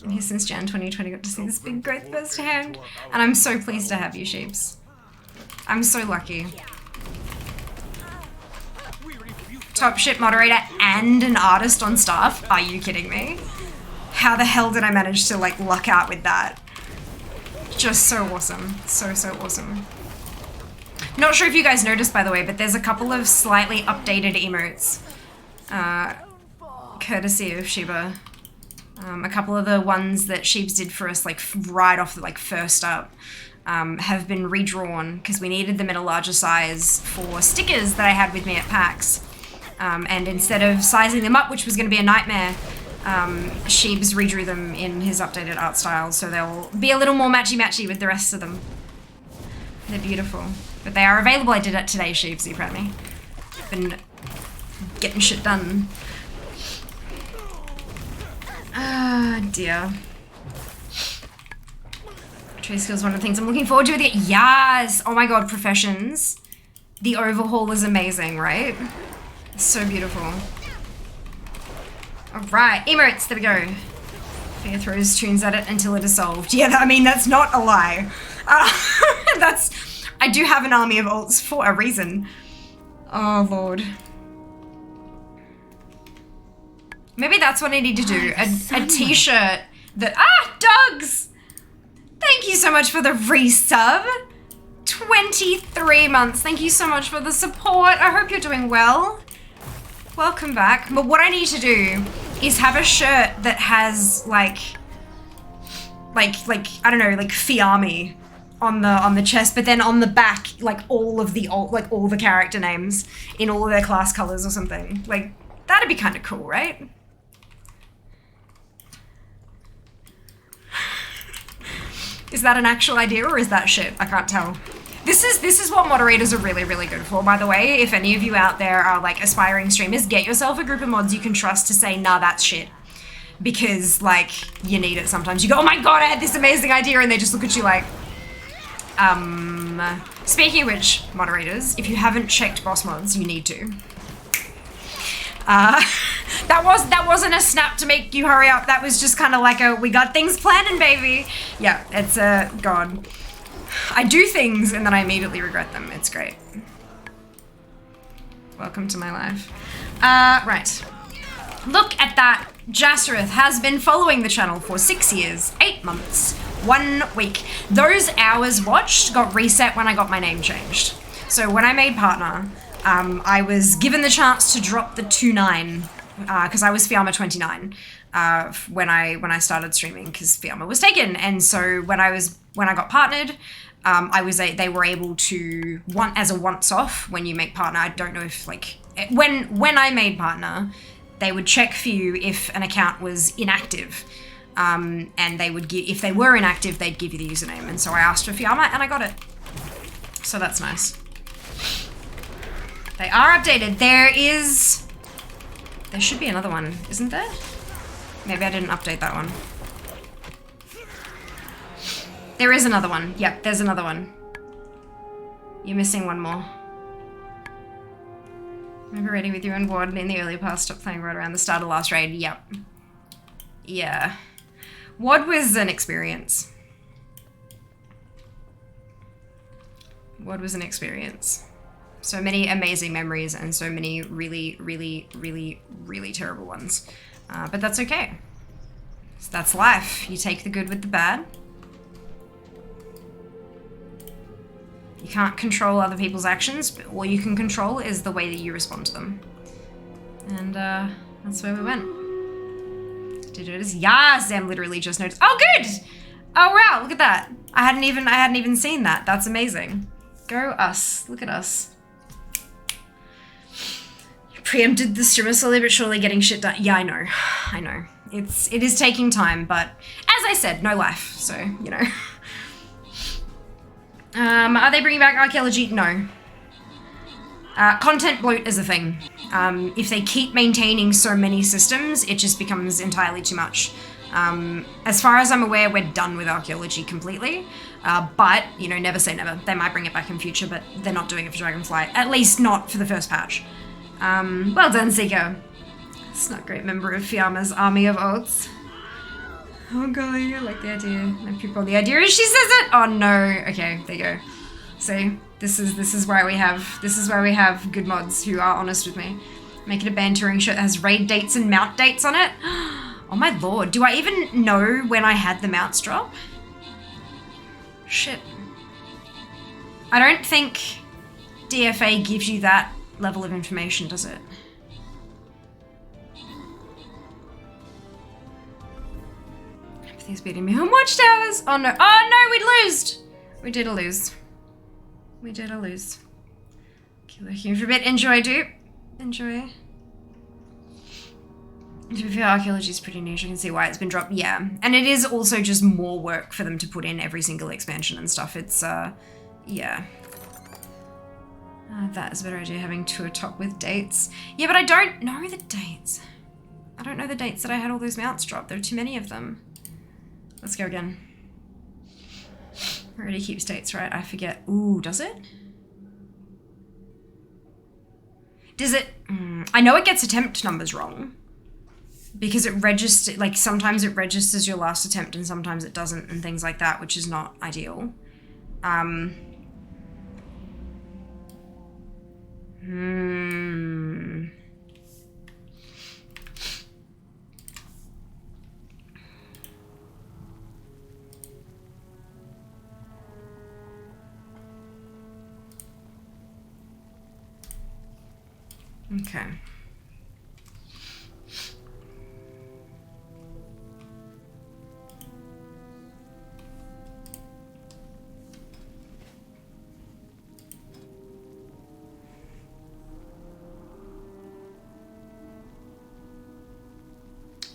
I'm here since Jan 2020. Got to see this big growth firsthand. And I'm so pleased to have you, sheeps. I'm so lucky. Top shit moderator and an artist on staff? Are you kidding me? How the hell did I manage to like luck out with that? Just so awesome. So awesome. Not sure if you guys noticed, by the way, but there's a couple of slightly updated emotes. Courtesy of Sheba. A couple of the ones that Sheebs did for us, like right off the first up, have been redrawn because we needed them in a larger size for stickers that I had with me at PAX. And instead of sizing them up, which was going to be a nightmare, Sheebs redrew them in his updated art style, so they'll be a little more matchy-matchy with the rest of them. They're beautiful. But they are available. I did it today, Sheebs. Are you proud of me? Been getting shit done. Ah, dear. Trade skills, one of the things I'm looking forward to with it. Yes! Oh my god, Professions. The overhaul is amazing, right? It's so beautiful. Alright, emotes, there we go. Fear throws tunes at it until it is solved. Yeah, I mean, that's not a lie. I do have an army of alts for a reason. Oh, Lord. Maybe that's what I need to do. A t-shirt that... Ah, dogs! Thank you so much for the resub. 23 months. Thank you so much for the support. I hope you're doing well. Welcome back. But what I need to do is have a shirt that has like I don't know, like Fiami on the chest, but then on the back, like all the character names in all of their class colors or something. Like that'd be kind of cool, right? Is that an actual idea or is that shit? I can't tell. This is what moderators are really, really good for, by the way. If any of you out there are like aspiring streamers, get yourself a group of mods you can trust to say, nah, that's shit. Because like, you need it sometimes. You go, oh my god, I had this amazing idea, and they just look at you like, speaking of which, moderators, if you haven't checked boss mods, you need to. That wasn't a snap to make you hurry up. That was just kind of like a, we got things planning, baby. Yeah, it's a, god. I do things and then I immediately regret them. It's great. Welcome to my life. Right. Look at that. Jassereth has been following the channel for 6 years, 8 months, 1 week. Those hours watched got reset when I got my name changed. So when I made partner, I was given the chance to drop the 29 because I was Fiamma 29 when I started streaming because Fiamma was taken. And so when I got partnered, they were able to as a once off when you make partner. I don't know if like when I made partner, they would check for you if an account was inactive, and they would give, if they were inactive, they'd give you the username. And so I asked for Fiamma and I got it. So that's nice. They are updated. There should be another one, isn't there? Maybe I didn't update that one. There is another one. Yep, there's another one. You're missing one more. Remember raiding with you and WOD in the earlier past, stopped playing right around the start of last raid. Yep. Yeah. WOD was an experience. WOD was an experience. So many amazing memories and so many really, really, really, really terrible ones. But that's okay. That's life. You take the good with the bad. You can't control other people's actions, but all you can control is the way that you respond to them. And that's where we went. Did it? Yeah, Zem literally just noticed. Oh, good! Oh wow, look at that. I hadn't even seen that. That's amazing. Go us. Look at us. preempted the streamer slowly but surely getting shit done. Yeah, I know. I know. It is taking time, but as I said, no life, so, you know. Are they bringing back archaeology? No. Content bloat is a thing. If they keep maintaining so many systems, it just becomes entirely too much. As far as I'm aware, we're done with archaeology completely. But, you know, never say never. They might bring it back in future, but they're not doing it for Dragonflight. At least not for the first patch. Well done, Seeker. It's not a great member of Fiamma's army of oats. Oh golly, I like the idea. My people, the idea is she says it! Oh no. Okay, there you go. See? This is why we have good mods who are honest with me. Make it a band touring shirt that has raid dates and mount dates on it. Oh my lord, do I even know when I had the mounts drop? Shit. I don't think DFA gives you that level of information, does it? Everything's beating me on Watchtowers. Oh no, we'd lose. We did a lose. We did a lose. Keep looking for a bit. Enjoy, dude. Enjoy. To be fair, archaeology is pretty niche. I can see why it's been dropped. Yeah, and it is also just more work for them to put in every single expansion and stuff. It's, yeah. That is a better idea, having two atop with dates. Yeah, but I don't know the dates. I don't know the dates that I had all those mounts dropped. There are too many of them. Let's go again. Already keeps dates, right? I forget. Ooh, does it? Does it? I know it gets attempt numbers wrong. Because it registers, like, sometimes it registers your last attempt and sometimes it doesn't and things like that, which is not ideal. Okay.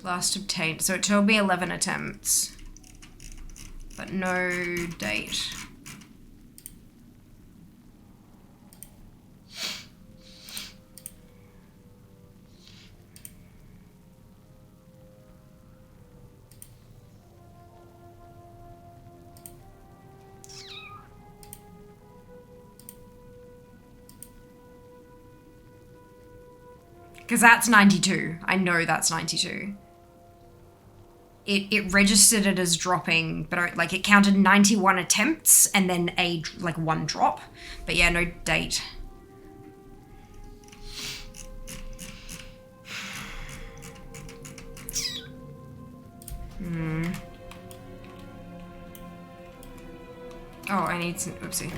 Last obtained. So it told me 11 attempts, but no date. Because that's 92. I know that's 92. It registered it as dropping, but like it counted 91 attempts and then like one drop. But yeah, no date. Oh, I need some, oopsie.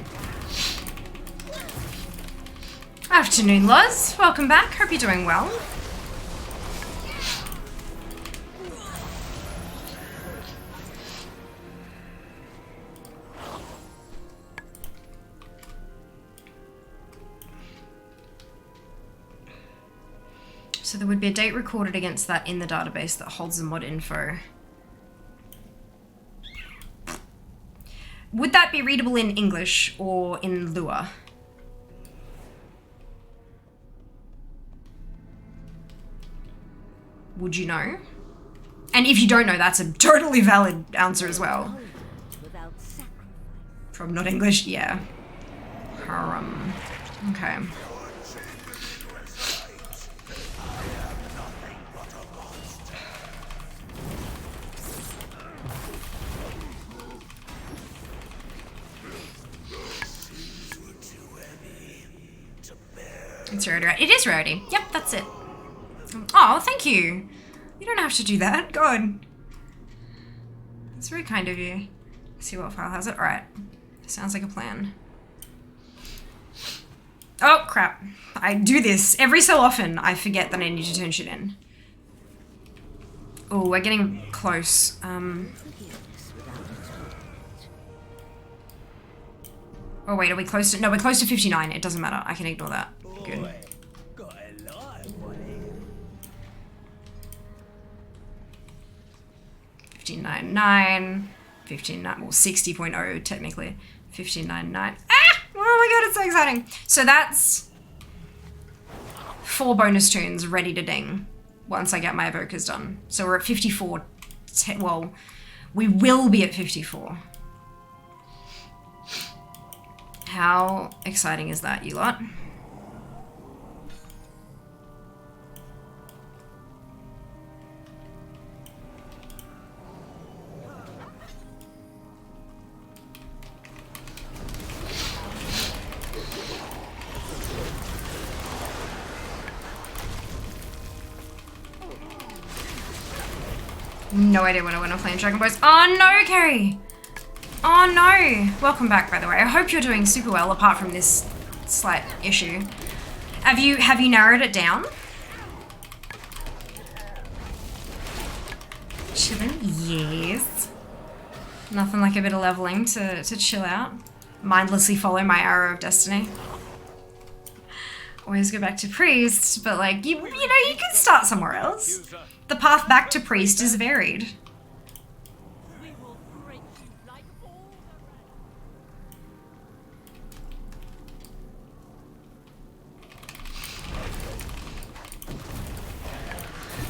Afternoon, Loz. Welcome back. Hope you're doing well. So there would be a date recorded against that in the database that holds the mod info. Would that be readable in English or in Lua? Would you know? And if you don't know, that's a totally valid answer as well. From not English, yeah. Okay. It's rarity, right? It is rarity. Yep, that's it. Oh, thank you. You don't have to do that. God. It's very kind of you. Let's see what file has it. Alright. Sounds like a plan. Oh, crap. I do this every so often. I forget that I need to turn shit in. Oh, we're getting close. Oh, wait, are we close to... No, we're close to 59. It doesn't matter. I can ignore that. Good. 59.9, 59, well 60.0 technically, 59.9. Ah! Oh my god, it's so exciting. So that's 4 bonus tunes ready to ding once I get my evokers done. So we're at 54, well, we will be at 54. How exciting is that, you lot? No idea when I went on playing Dragon Boys. Oh no, Kerry! Oh no! Welcome back, by the way. I hope you're doing super well, apart from this slight issue. Have you narrowed it down? Chilling? Yes. Nothing like a bit of leveling to chill out. Mindlessly follow my arrow of destiny. Always go back to priest, but like, you know, you can start somewhere else. The path back to priest is varied. We will break you like all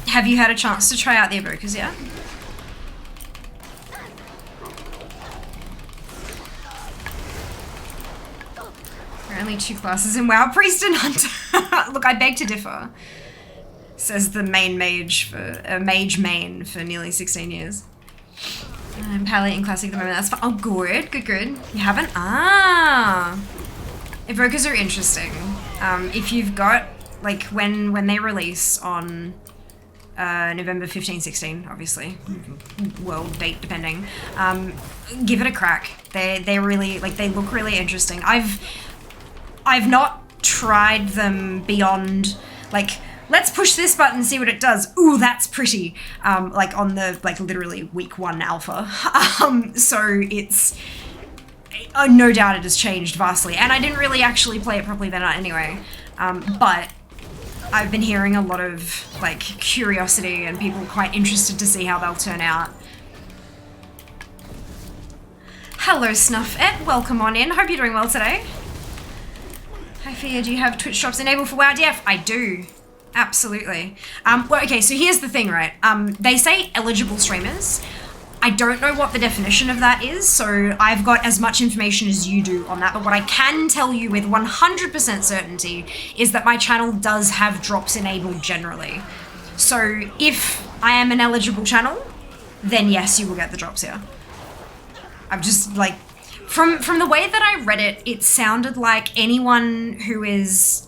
the Have you had a chance to try out the evokers yet? There are only 2 classes in WoW, Priest and Hunter. Look, I beg to differ. Says the main mage for mage main for nearly 16 years. I'm Palette in Classic at the moment. That's fun. Oh, good, good, good. You haven't? Ah, evokers are interesting. If you've got like when they release on November 15, 16, obviously, world date depending. Give it a crack. They really like they look really interesting. I've not tried them beyond like. Let's push this button and see what it does. Ooh, that's pretty. Like on the, like literally week 1 alpha. So it's, no doubt it has changed vastly. And I didn't really actually play it properly then anyway. But I've been hearing a lot of like curiosity and people quite interested to see how they'll turn out. Hello Snuffette, welcome on in. Hope you're doing well today. Hi Fia, do you have Twitch drops enabled for WoWDF? I do. Absolutely. Well, okay, so here's the thing, right? They say eligible streamers. I don't know what the definition of that is, so I've got as much information as you do on that, but what I can tell you with 100% certainty is that my channel does have drops enabled generally. So if I am an eligible channel, then yes, you will get the drops here. I'm just like, from the way that I read it, it sounded like anyone who's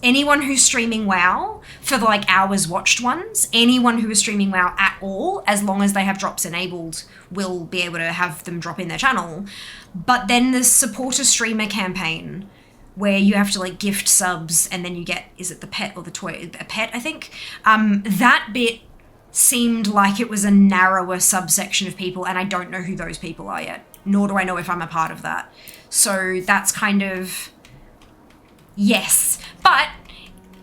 streaming WoW for the like hours watched ones, anyone who is streaming WoW at all, as long as they have drops enabled, will be able to have them drop in their channel. But then the support a streamer campaign, where you have to like gift subs and then you get, is it the pet or the toy? A pet, I think. That bit seemed like it was a narrower subsection of people, and I don't know who those people are yet. Nor do I know if I'm a part of that. So that's kind of, yes. But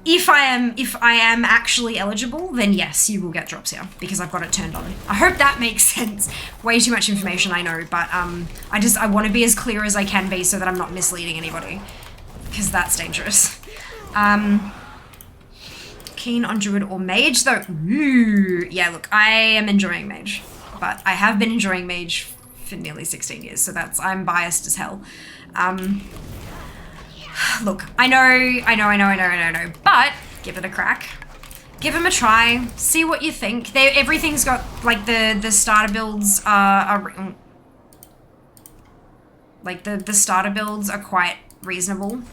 if I am actually eligible, then yes, you will get drops here because I've got it turned on. I hope that makes sense. Way too much information, I know, but I want to be as clear as I can be so that I'm not misleading anybody, because that's dangerous. Keen on Druid or Mage though? Ooh, yeah, look, I am enjoying Mage, but I have been enjoying Mage for nearly 16 years, so I'm biased as hell. Look, I know, but give it a crack. Give them a try, see what you think. Everything's got, like, the starter builds are like, the starter builds are quite reasonable.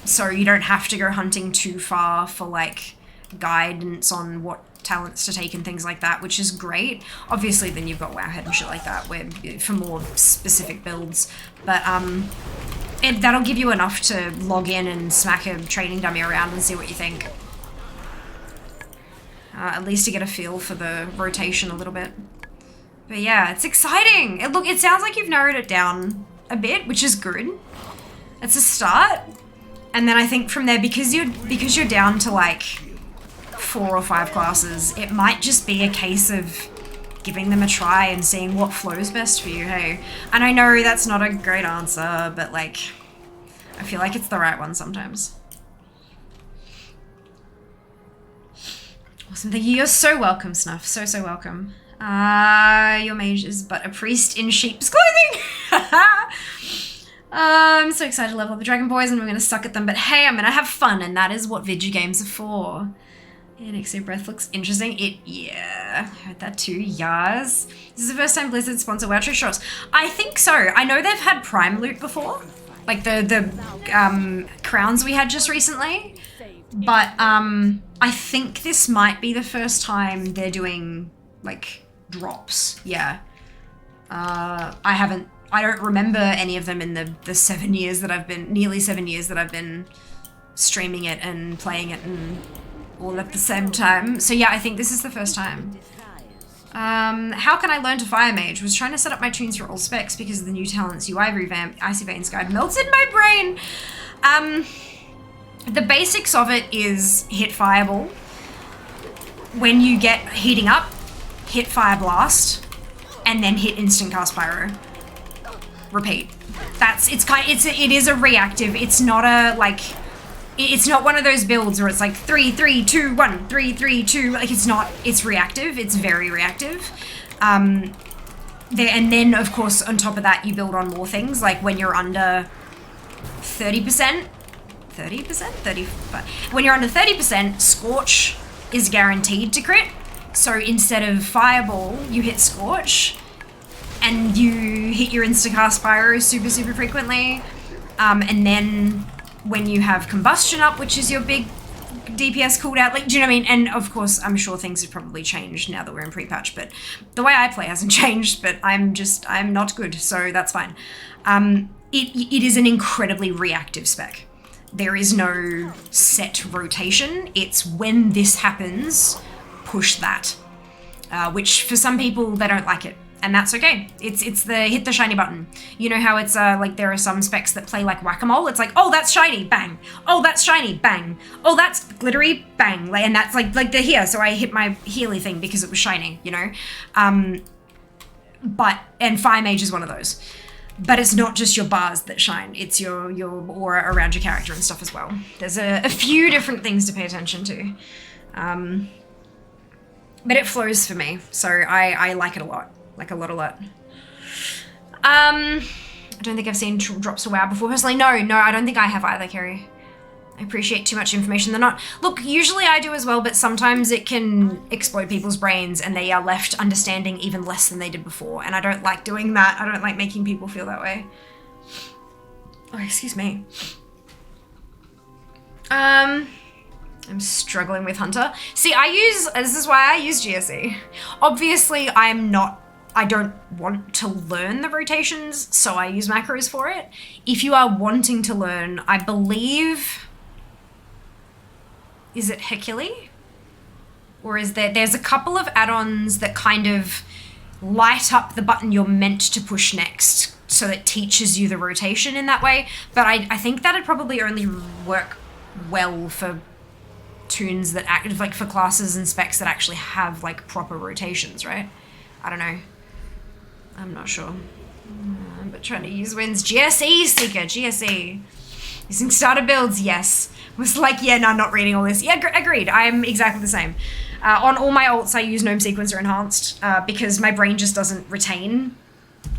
So you don't have to go hunting too far for, like, guidance on what talents to take and things like that, which is great. Obviously then you've got Wowhead and shit like that where for more specific builds, but that'll give you enough to log in and smack a training dummy around and see what you think. At least to get a feel for the rotation a little bit. But yeah, it's exciting. It sounds like you've narrowed it down a bit, which is good. It's a start, and then I think from there, because you're down to like 4 or 5 classes, it might just be a case of giving them a try and seeing what flows best for you, hey? And I know that's not a great answer, but like, I feel like it's the right one sometimes. Awesome, thank you. You're so welcome, Snuff. So, so welcome. Your mage is but a priest in sheep's clothing. I'm so excited to level up the Dragon Boys and we're gonna suck at them, but hey, I'm gonna have fun, and that is what video games are for. Yeah, Next Day Breath looks interesting. Yeah, I heard that too, yes. This is the first time Blizzard sponsor WoW Tree Shots. I think so. I know they've had Prime Loot before, like the crowns we had just recently, but I think this might be the first time they're doing like drops. Yeah. I don't remember any of them in the 7 years that I've been, nearly 7 years that I've been streaming it and playing it and all at the same time. So yeah, I think this is the first time. How can I learn to Fire Mage? Was trying to set up my tunes for all specs because of the new talents UI revamp. Icy Veins Guide melted my brain. The basics of it is hit Fireball. When you get heating up, hit Fire Blast, and then hit Instant Cast Pyro. Repeat. It is a reactive. It's not a like. It's not one of those builds where it's like 3, 3, 2, 1, 3, 3, 2. Like it's not. It's reactive. It's very reactive. And then of course on top of that you build on more things. Like when you're under 30%, 35. When you're under 30%, Scorch is guaranteed to crit. So instead of Fireball, you hit Scorch, and you hit your Instacast Pyro super, super frequently. And then when you have Combustion up, which is your big DPS cooldown, like, do you know what I mean? And of course, I'm sure things have probably changed now that we're in pre-patch, but the way I play hasn't changed, but I'm not good, so that's fine. It is an incredibly reactive spec. There is no set rotation. It's when this happens, push that. Which for some people, they don't like it. And that's okay. It's the hit the shiny button. You know how it's like there are some specs that play like whack-a-mole? It's like, oh, that's shiny, bang. Oh, that's shiny, bang. Oh, that's glittery, bang. And that's like they're here. So I hit my Healy thing because it was shining, you know? And Fire Mage is one of those. But it's not just your bars that shine. It's your aura around your character and stuff as well. There's a few different things to pay attention to. But it flows for me. So I like it a lot. Like a lot. I don't think I've seen drops of WoW before. Personally, no, I don't think I have either, Kerry. I appreciate too much information. They're not... Look, usually I do as well, but sometimes it can explode people's brains and they are left understanding even less than they did before. And I don't like doing that. I don't like making people feel that way. Oh, excuse me. I'm struggling with Hunter. See, this is why I use GSE. Obviously, I don't want to learn the rotations, so I use macros for it. If you are wanting to learn, I believe... Is it Heculi? Or is there's a couple of add-ons that kind of light up the button you're meant to push next, so that teaches you the rotation in that way. But I think that'd probably only work well for tunes that act like for classes and specs that actually have like proper rotations, right? I don't know. I'm not sure. But trying to use wins. GSE, Seeker, GSE. Using starter builds, yes. Was like, yeah, no, not reading all this. Yeah, agreed. I'm exactly the same. On all my ults, I use Gnome Sequencer Enhanced because my brain just doesn't retain.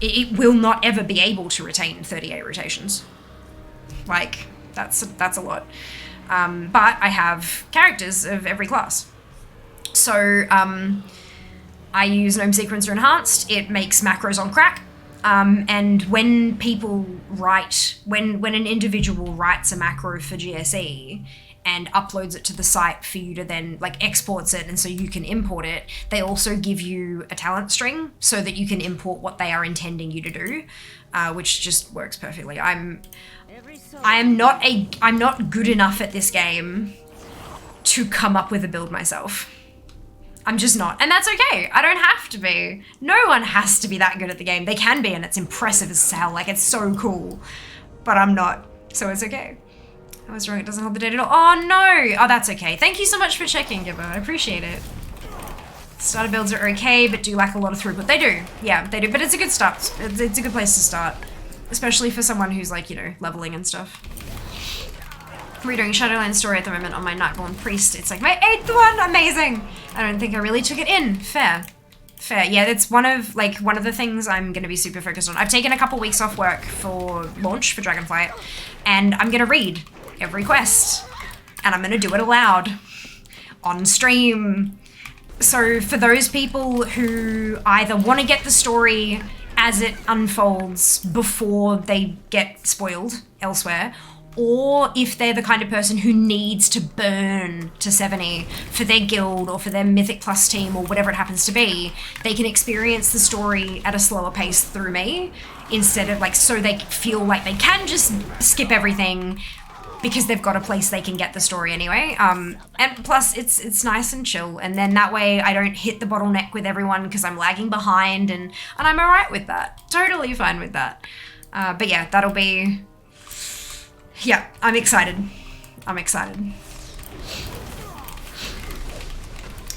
It will not ever be able to retain 38 rotations. Like, that's a lot. But I have characters of every class. So, I use Gnome Sequencer Enhanced. It makes macros on crack. And when people when an individual writes a macro for GSE and uploads it to the site for you to then like exports it and so you can import it, they also give you a talent string so that you can import what they are intending you to do, which just works perfectly. I'm not good enough at this game to come up with a build myself. I'm just not. And that's okay. I don't have to be. No one has to be that good at the game. They can be, and it's impressive as hell. Like, it's so cool. But I'm not. So it's okay. I was wrong. It doesn't hold the data at all. Oh, no. Oh, that's okay. Thank you so much for checking, Gibbo. I appreciate it. Starter builds are okay, but do lack a lot of throughput. They do, yeah, they do, but it's a good start. It's a good place to start, especially for someone who's like, you know, leveling and stuff. Redoing Shadowlands story at the moment on my Nightborn Priest. It's like my 8th one, amazing! I don't think I really took it in, fair. Fair, yeah, that's one of the things I'm gonna be super focused on. I've taken a couple weeks off work for launch for Dragonflight, and I'm gonna read every quest, and I'm gonna do it aloud on stream. So for those people who either want to get the story as it unfolds before they get spoiled elsewhere, or if they're the kind of person who needs to burn to 70 for their guild or for their Mythic Plus team or whatever it happens to be, they can experience the story at a slower pace through me instead of like, so they feel like they can just skip everything because they've got a place they can get the story anyway. And plus it's nice and chill, and then that way I don't hit the bottleneck with everyone because I'm lagging behind, and I'm alright with that. Totally fine with that. But yeah, that'll be... Yeah, I'm excited. I'm excited.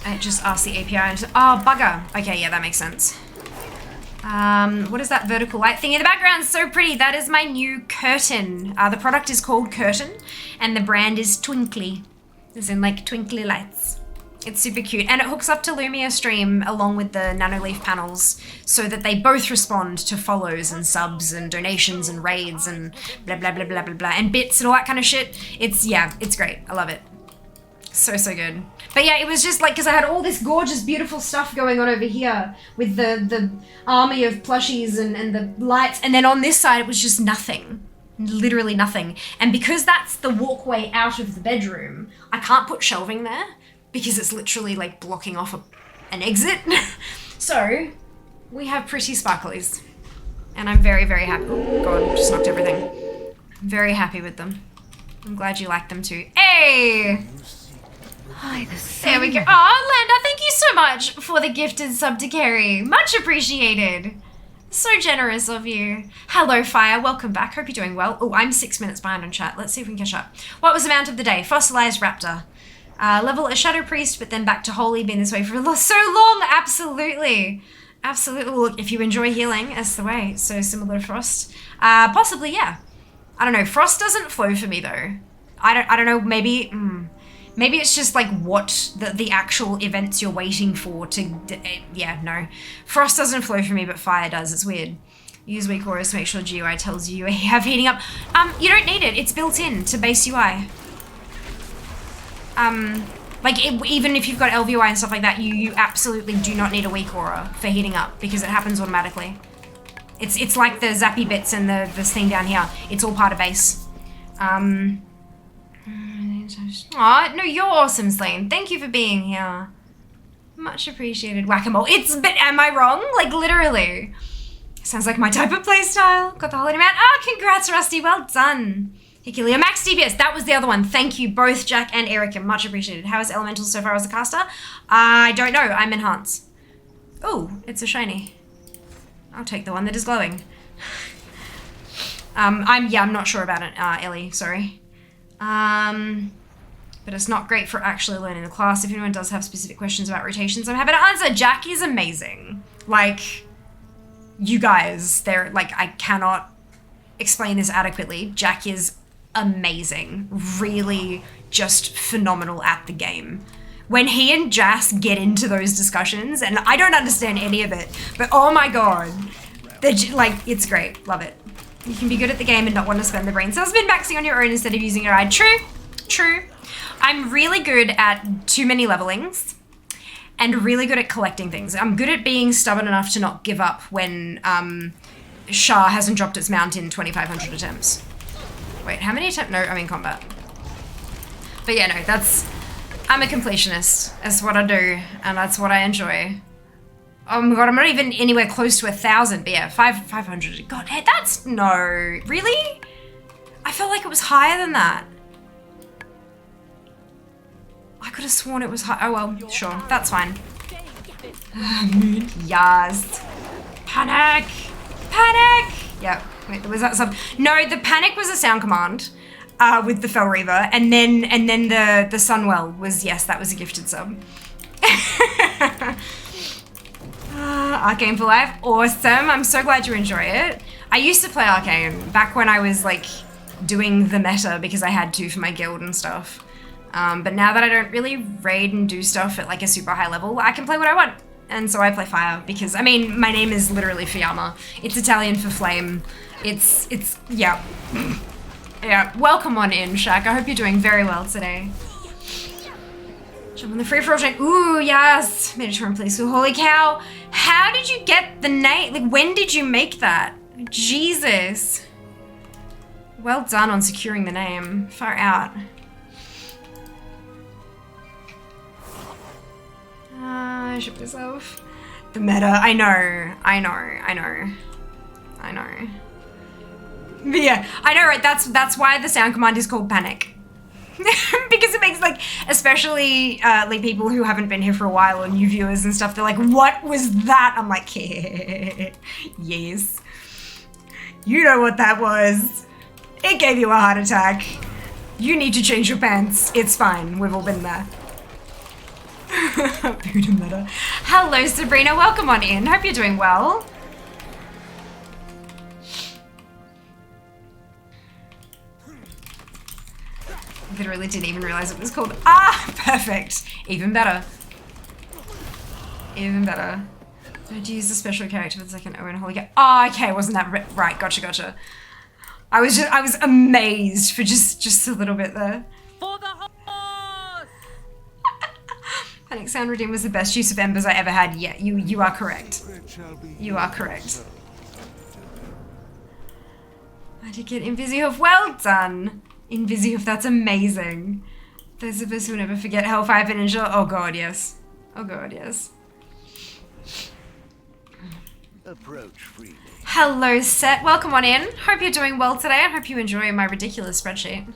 I just asked the API. Oh, bugger. Okay, yeah, that makes sense. What is that vertical light thing in the background? So pretty. That is my new curtain. The product is called Curtain, and the brand is Twinkly. As in like twinkly lights. It's super cute, and it hooks up to Lumia Stream along with the Nanoleaf panels so that they both respond to follows and subs and donations and raids and blah blah blah blah blah blah and bits and all that kind of shit. It's great. I love it. So good. But yeah, it was just like, because I had all this gorgeous, beautiful stuff going on over here with the army of plushies and the lights, and then on this side it was just nothing. Literally nothing. And because that's the walkway out of the bedroom, I can't put shelving there because it's literally like blocking off an exit. So we have pretty sparklies, and I'm very, very happy. Oh god, just knocked everything. Very happy with them. I'm glad you like them too. Hey! Hi, There we go. Oh, Landa, thank you so much for the gifted sub to Carrie. Much appreciated. So generous of you. Hello, Fire. Welcome back. Hope you're doing well. Oh, I'm 6 minutes behind on chat. Let's see if we can catch up. What was the mount of the day? Fossilized Raptor. Level a Shadow Priest, but then back to Holy. Been this way for so long. Absolutely. Absolutely. Look, if you enjoy healing, that's the way. So similar to Frost. Possibly, yeah. I don't know. Frost doesn't flow for me, though. I don't know. Maybe... Maybe it's just like what the actual events you're waiting for to, yeah, no. Frost doesn't flow for me, but Fire does. It's weird. Use weak auras to make sure GUI tells you have heating up. You don't need it. It's built in to base UI. Even if you've got LVUI and stuff like that, you absolutely do not need a weak aura for heating up because it happens automatically. It's like the zappy bits and this thing down here. It's all part of base. Aw, no, you're awesome, Slane. Thank you for being here. Much appreciated. Whack-a-mole. But am I wrong? Like, literally. Sounds like my type of playstyle. Got the holiday man. Congrats, Rusty. Well done. Hikilio. Max DPS. That was the other one. Thank you, both Jack and Erica. Much appreciated. How is Elemental so far as a caster? I don't know. I'm Enhance. Oh, it's a shiny. I'll take the one that is glowing. I'm not sure about it, Ellie. Sorry. But it's not great for actually learning the class. If anyone does have specific questions about rotations, I'm happy to answer. Jack is amazing. Like, you guys, they're like, I cannot explain this adequately. Jack is amazing. Really just phenomenal at the game. When he and Jas get into those discussions, and I don't understand any of it, but oh my god, like, it's great. Love it. You can be good at the game and not want to spend the brain cells min-maxing on your own instead of using your eye. True, true. I'm really good at too many levelings and really good at collecting things. I'm good at being stubborn enough to not give up when Shah hasn't dropped its mount in 2,500 attempts. Wait, how many attempts? No, I'm in combat. But yeah, no, I'm a completionist. That's what I do, and that's what I enjoy. Oh my god, I'm not even anywhere close to 1,000, but yeah, 500. God, hey, that's, no, really? I felt like it was higher than that. I could have sworn it was high. Oh well, sure, that's fine. Yes. Panic! Panic! Yep, wait, was that sub? No, the panic was a sound command with the Fel Reaver, and then the Sunwell was, yes, that was a gifted sub. Arcane for life, awesome. I'm so glad you enjoy it. I used to play Arcane back when I was like doing the meta because I had to for my guild and stuff. But now that I don't really raid and do stuff at like a super high level, I can play what I want. And so I play fire because, I mean, my name is literally Fiamma. It's Italian for flame. It's, yeah. Yeah, welcome on in, Shaq. I hope you're doing very well today. Jump on the free-for-all train. Ooh, yes. Mediterranean Police School. Holy cow. How did you get the name? Like, when did you make that? Jesus. Well done on securing the name. Far out. I should myself. The meta. I know. But yeah, I know, right? That's why the sound command is called panic. Because it makes, like, especially like people who haven't been here for a while or new viewers and stuff, they're like, what was that? I'm like, yes. You know what that was. It gave you a heart attack. You need to change your pants. It's fine. We've all been there. Buddha meta. Hello, Sabrina. Welcome on in. Hope you're doing well. Literally didn't even realize it was called. Ah, perfect. Even better. Even better. I had to use the special character for the second Owen Holy Cow. Oh, okay. Wasn't that right? Gotcha. I was amazed for just a little bit there. For the horse! Panic Sound Redeem was the best use of embers I ever had. Yeah, you are correct. You are correct. I did get Invisihoof. Well done. Invisihoof, that's amazing. Those of us who never forget Hellfire Peninsula. Oh god, yes. Oh god, yes. Approach freely. Hello, Set. Welcome on in. Hope you're doing well today. I hope you enjoy my ridiculous spreadsheet.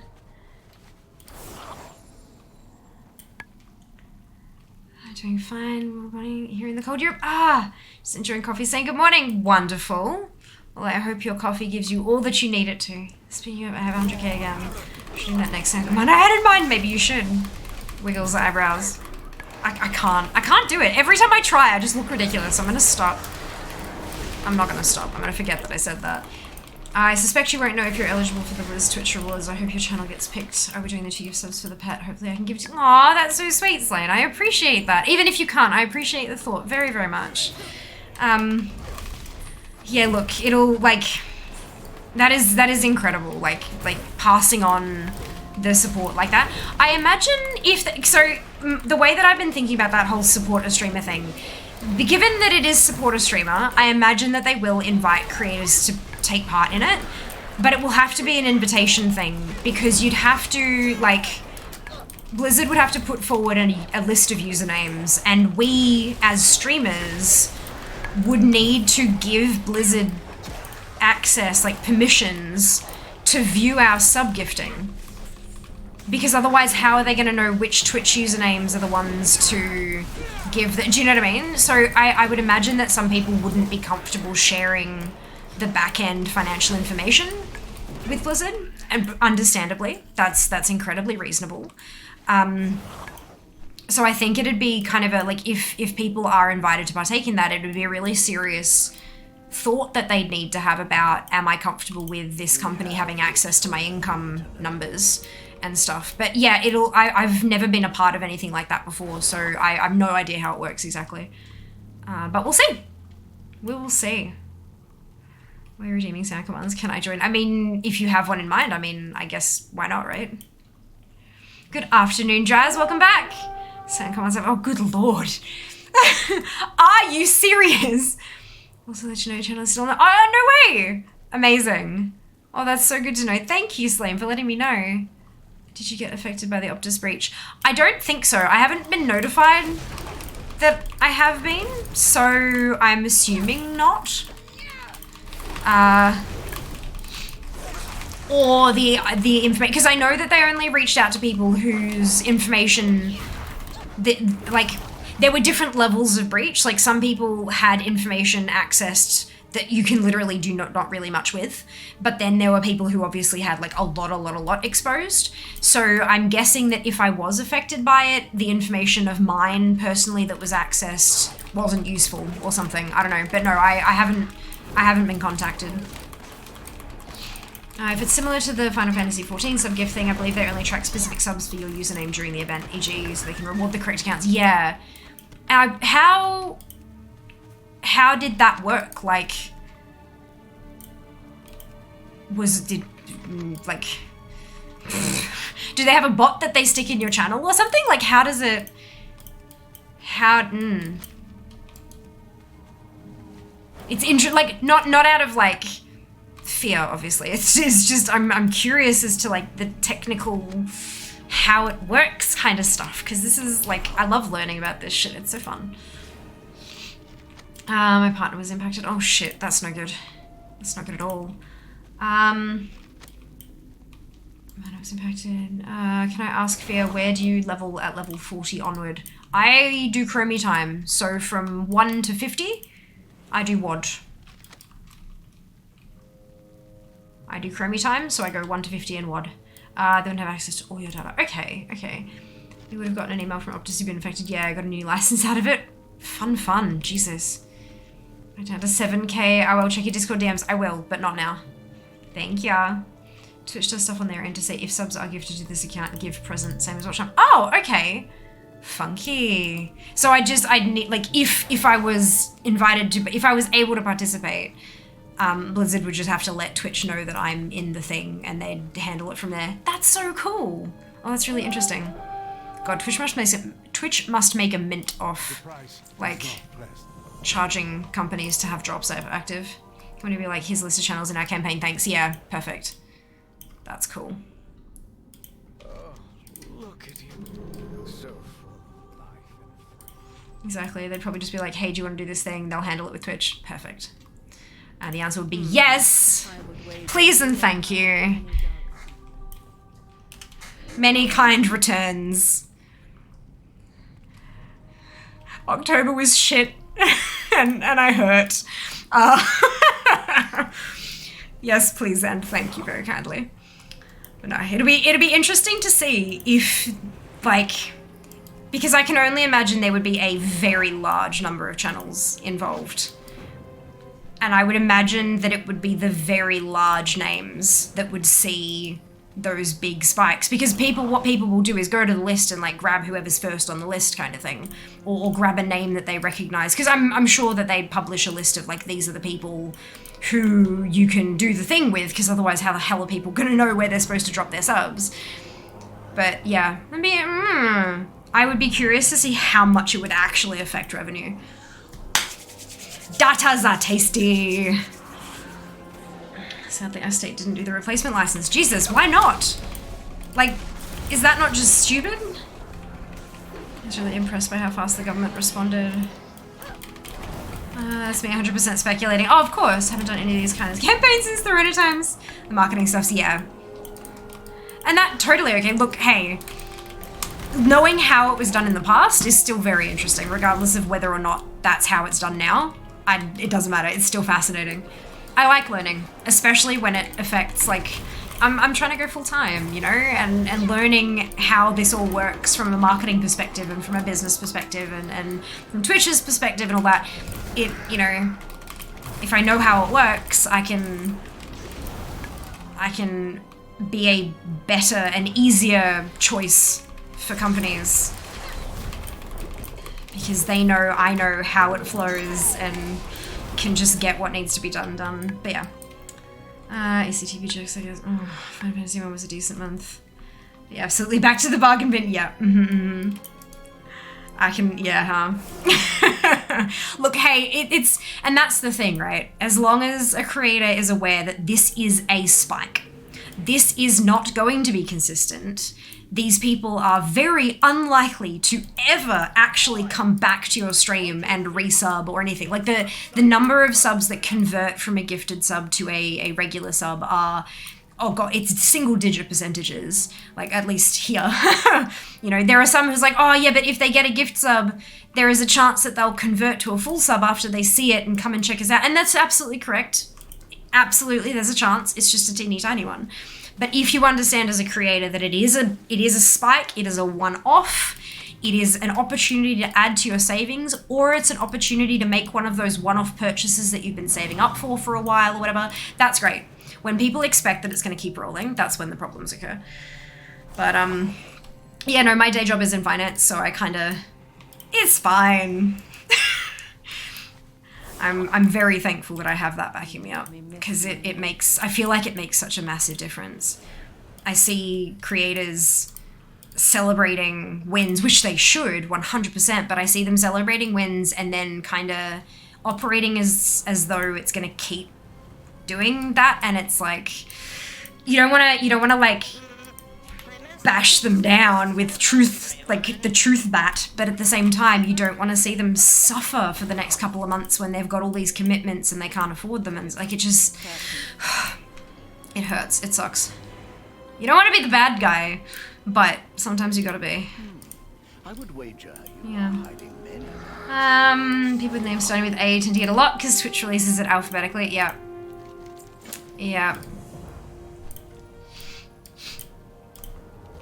I'm doing fine. We're running here in the cold Europe. Just enjoying coffee. Saying good morning. Wonderful. Well, I hope your coffee gives you all that you need it to. Speaking of, I have 100k again. I should do that next time. Come on, I had in mind. Maybe you should. Wiggles the eyebrows. I can't do it. Every time I try, I just look ridiculous. I'm gonna stop. I'm not gonna stop. I'm gonna forget that I said that. I suspect you won't know if you're eligible for the Liz Twitch rewards. I hope your channel gets picked. Are we doing the 2 gift subs for the pet? Hopefully I can give it to you. Aw, that's so sweet, Slane. I appreciate that. Even if you can't, I appreciate the thought very, very much. Yeah, look, it'll, like, that is incredible, like passing on the support like that. I imagine if, the way that I've been thinking about that whole support a streamer thing, given that it is support a streamer, I imagine that they will invite creators to take part in it, but it will have to be an invitation thing, because you'd have to, like, Blizzard would have to put forward a list of usernames, and we, as streamers, would need to give Blizzard access, like permissions, to view our sub-gifting. Because otherwise, how are they going to know which Twitch usernames are the ones to give? Do you know what I mean? So I would imagine that some people wouldn't be comfortable sharing the back-end financial information with Blizzard, and understandably, that's incredibly reasonable. So I think it'd be kind of a, like, if people are invited to partake in that, it would be a really serious thought that they'd need to have about, am I comfortable with this company having access to my income numbers and stuff. But yeah, I've never been a part of anything like that before, so I have no idea how it works exactly. But we'll see. We will see. We're redeeming sound commands. Can I join? I mean, if you have one in mind, I mean, I guess why not, right? Good afternoon, Jazz. Welcome back. Sound commands. Oh, good lord. Are you serious? Also, let you know your channel is still on. Oh, no way. Amazing. Oh, that's so good to know. Thank you, Slame, for letting me know. Did you get affected by the Optus breach? I don't think so. I haven't been notified that I have been, so I'm assuming not. Or the information, because I know that they only reached out to people whose information, that, like, there were different levels of breach. Like, some people had information accessed that you can literally do not really much with. But then there were people who obviously had like a lot exposed. So I'm guessing that if I was affected by it, the information of mine personally that was accessed wasn't useful or something. I don't know. But no, I haven't been contacted. If it's similar to the Final Fantasy XIV sub-gift thing, I believe they only track specific subs for your username during the event, e.g. so they can reward the correct accounts. Yeah. How did that work? Like, do they have a bot that they stick in your channel or something? Like, how does it, it's like, not out of like fear, obviously. It's just, I'm curious as to like the technical, how it works kind of stuff. Cause this is like, I love learning about this shit. It's so fun. My partner was impacted. Oh shit, that's no good. That's not good at all. I was impacted. Can I ask Fia, where do you level at level 40 onward? I do chromie time, so from 1 to 50, I do WOD. I do chromie time, so I go 1 to 50 and WOD. They don't have access to all your data. Okay. You would have gotten an email from Optus you've been infected. Yeah, I got a new license out of it. Fun, Jesus. I down to 7k. I will check your Discord DMs. I will, but not now. Thank ya. Twitch does stuff on their end to say if subs are gifted to this account, give present, same as watch time. Oh, okay. Funky. So I need, like, if I was invited to, if I was able to participate, Blizzard would just have to let Twitch know that I'm in the thing and they'd handle it from there. That's so cool. Oh, that's really interesting. God, Twitch must make a mint off, like, charging companies to have drops active. I'm gonna be like, here's a list of channels in our campaign, thanks. Yeah, perfect. That's cool. Look at you. So full of life and Exactly, they'd probably just be like, hey, do you want to do this thing? They'll handle it with Twitch. Perfect. And the answer would be yes! Please and thank you. Many kind returns. October was shit, and I hurt. Yes, please and thank you very kindly. But no, it'll be interesting to see if, like, because I can only imagine there would be a very large number of channels involved. And I would imagine that it would be the very large names that would see those big spikes, because what people will do is go to the list and like grab whoever's first on the list kind of thing, or grab a name that they recognize, because I'm sure that they'd publish a list of like, these are the people who you can do the thing with, because otherwise how the hell are people gonna know where they're supposed to drop their subs? But yeah, I would be curious to see how much it would actually affect revenue. Datas are tasty. Sadly, our state didn't do the replacement license. Jesus, why not? Like, is that not just stupid? I was really impressed by how fast the government responded. That's me 100% speculating. Oh, of course, haven't done any of these kinds of campaigns since the Reddit times. The marketing stuff's, yeah. And that, totally okay. Look, hey, knowing how it was done in the past is still very interesting, regardless of whether or not that's how it's done now. It doesn't matter, it's still fascinating. I like learning, especially when it affects, like, I'm trying to go full time, you know, and learning how this all works from a marketing perspective and from a business perspective and from Twitch's perspective and all that. It, you know, if I know how it works, I can be a better and easier choice for companies. Because they know, I know how it flows and can just get what needs to be done. But yeah. ACTV jokes, I guess. Oh, Final Fantasy 1 was a decent month. Yeah, absolutely. Back to the bargain bin. Yeah. I can, yeah, huh? Look, hey, it's, and that's the thing, right? As long as a creator is aware that this is a spike, this is not going to be consistent, these people are very unlikely to ever actually come back to your stream and resub or anything. Like the number of subs that convert from a gifted sub to a regular sub are oh god, it's single digit percentages, like at least here. You know, there are some who's like, oh yeah, but if they get a gift sub, there is a chance that they'll convert to a full sub after they see it and come and check us out. And that's absolutely correct. Absolutely, there's a chance. It's just a teeny tiny one. But if you understand as a creator that it is a spike, it is a one-off, it is an opportunity to add to your savings, or it's an opportunity to make one of those one-off purchases that you've been saving up for a while or whatever, that's great. When people expect that it's going to keep rolling, that's when the problems occur. But, yeah, no, my day job is in finance, so I kind of, it's fine. I'm very thankful that I have that backing me up, because it makes, I feel like it makes such a massive difference. I see creators celebrating wins, which they should, 100%, but I see them celebrating wins and then kind of operating as though it's going to keep doing that, and it's like, you don't want to like bash them down with truth, like the truth bat, but at the same time you don't want to see them suffer for the next couple of months when they've got all these commitments and they can't afford them, and like it just it hurts, it sucks. You don't want to be the bad guy, but sometimes you gotta be. I would wager Yeah. hiding many. People with names starting with A tend to get a lot because Twitch releases it alphabetically. Yeah. Yeah.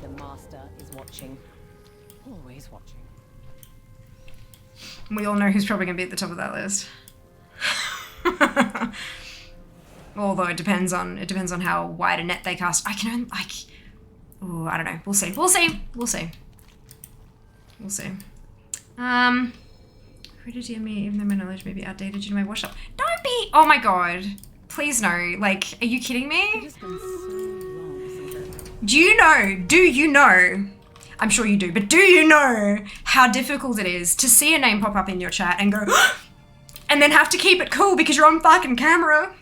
The master is watching. Always watching. We all know who's probably gonna be at the top of that list. Although it depends on how wide a net they cast. I can only, like, oh, I don't know. We'll see. We'll see. We'll see. We'll see. Free to DM me, even though my knowledge may be outdated due to my wash up. Don't be. Oh my god. Please no. Like, are you kidding me? It's been so long since I've Do you know, I'm sure you do, but do you know how difficult it is to see a name pop up in your chat and go, and then have to keep it cool because you're on fucking camera?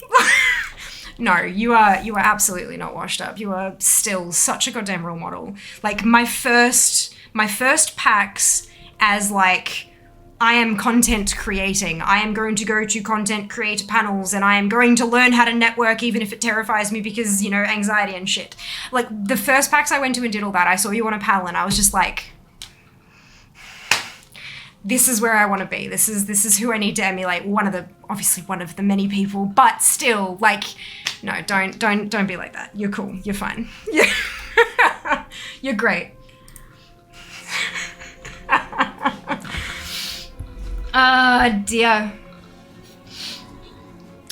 No, you are absolutely not washed up. You are still such a goddamn role model. Like my first PAX as like, I am content creating. I am going to go to content creator panels and I am going to learn how to network even if it terrifies me because, you know, anxiety and shit. Like the first PAX I went to and did all that, I saw you on a panel and I was just like, this is where I want to be. This is who I need to emulate. Obviously one of the many people, but still, like, no, don't be like that. You're cool. You're fine. You're great. Dear.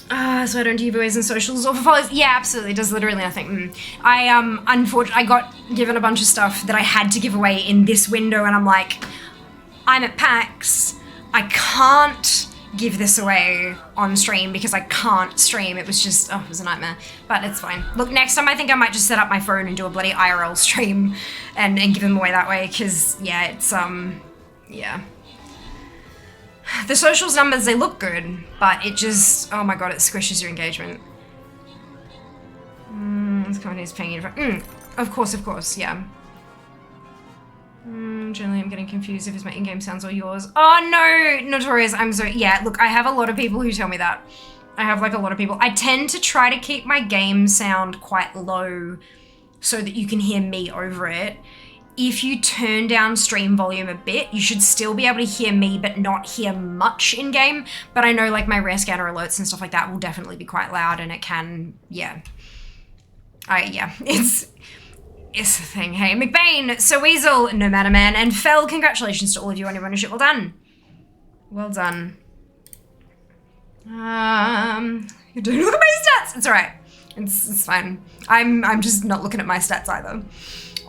So I don't do giveaways and socials or for followers. Yeah, absolutely. Does literally nothing. Unfortunately, I got given a bunch of stuff that I had to give away in this window, and I'm like, I'm at PAX. I can't give this away on stream because I can't stream. It was just, it was a nightmare, but it's fine. Look, next time I think I might just set up my phone and do a bloody IRL stream and give them away that way, because yeah, it's, yeah. The socials numbers, they look good, but it just, oh my god, it squishes your engagement. This company is paying you for, of course, yeah. Generally I'm getting confused if it's my in-game sounds or yours. Oh no, Notorious, I'm so, yeah, look, I have a lot of people who tell me that. I have like a lot of people. I tend to try to keep my game sound quite low so that you can hear me over it. If you turn down stream volume a bit, you should still be able to hear me but not hear much in-game. But I know like my rare scanner alerts and stuff like that will definitely be quite loud, and it can, yeah. It's the thing. Hey, McBain, Sir Weasel, No Matter Man, and Fell, congratulations to all of you on your ownership. Well done. Well done. You don't look at my stats. It's alright. It's fine. I'm just not looking at my stats either.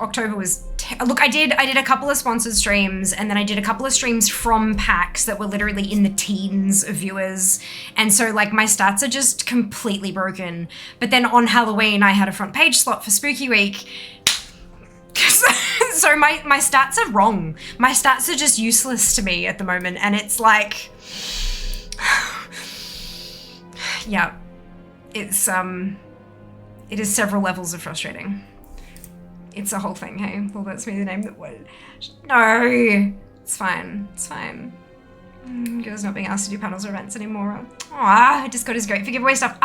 October was, look, I did a couple of sponsored streams, and then I did a couple of streams from PAX that were literally in the teens of viewers, and so like my stats are just completely broken. But then on Halloween I had a front page slot for Spooky Week, so my stats are wrong. My stats are just useless to me at the moment, and it's like, yeah, it's it is several levels of frustrating. It's a whole thing, hey? Well, that's me the name that would. No! It's fine. It's fine. Girls not being asked to do panels or events anymore. Discord is great for giveaway stuff.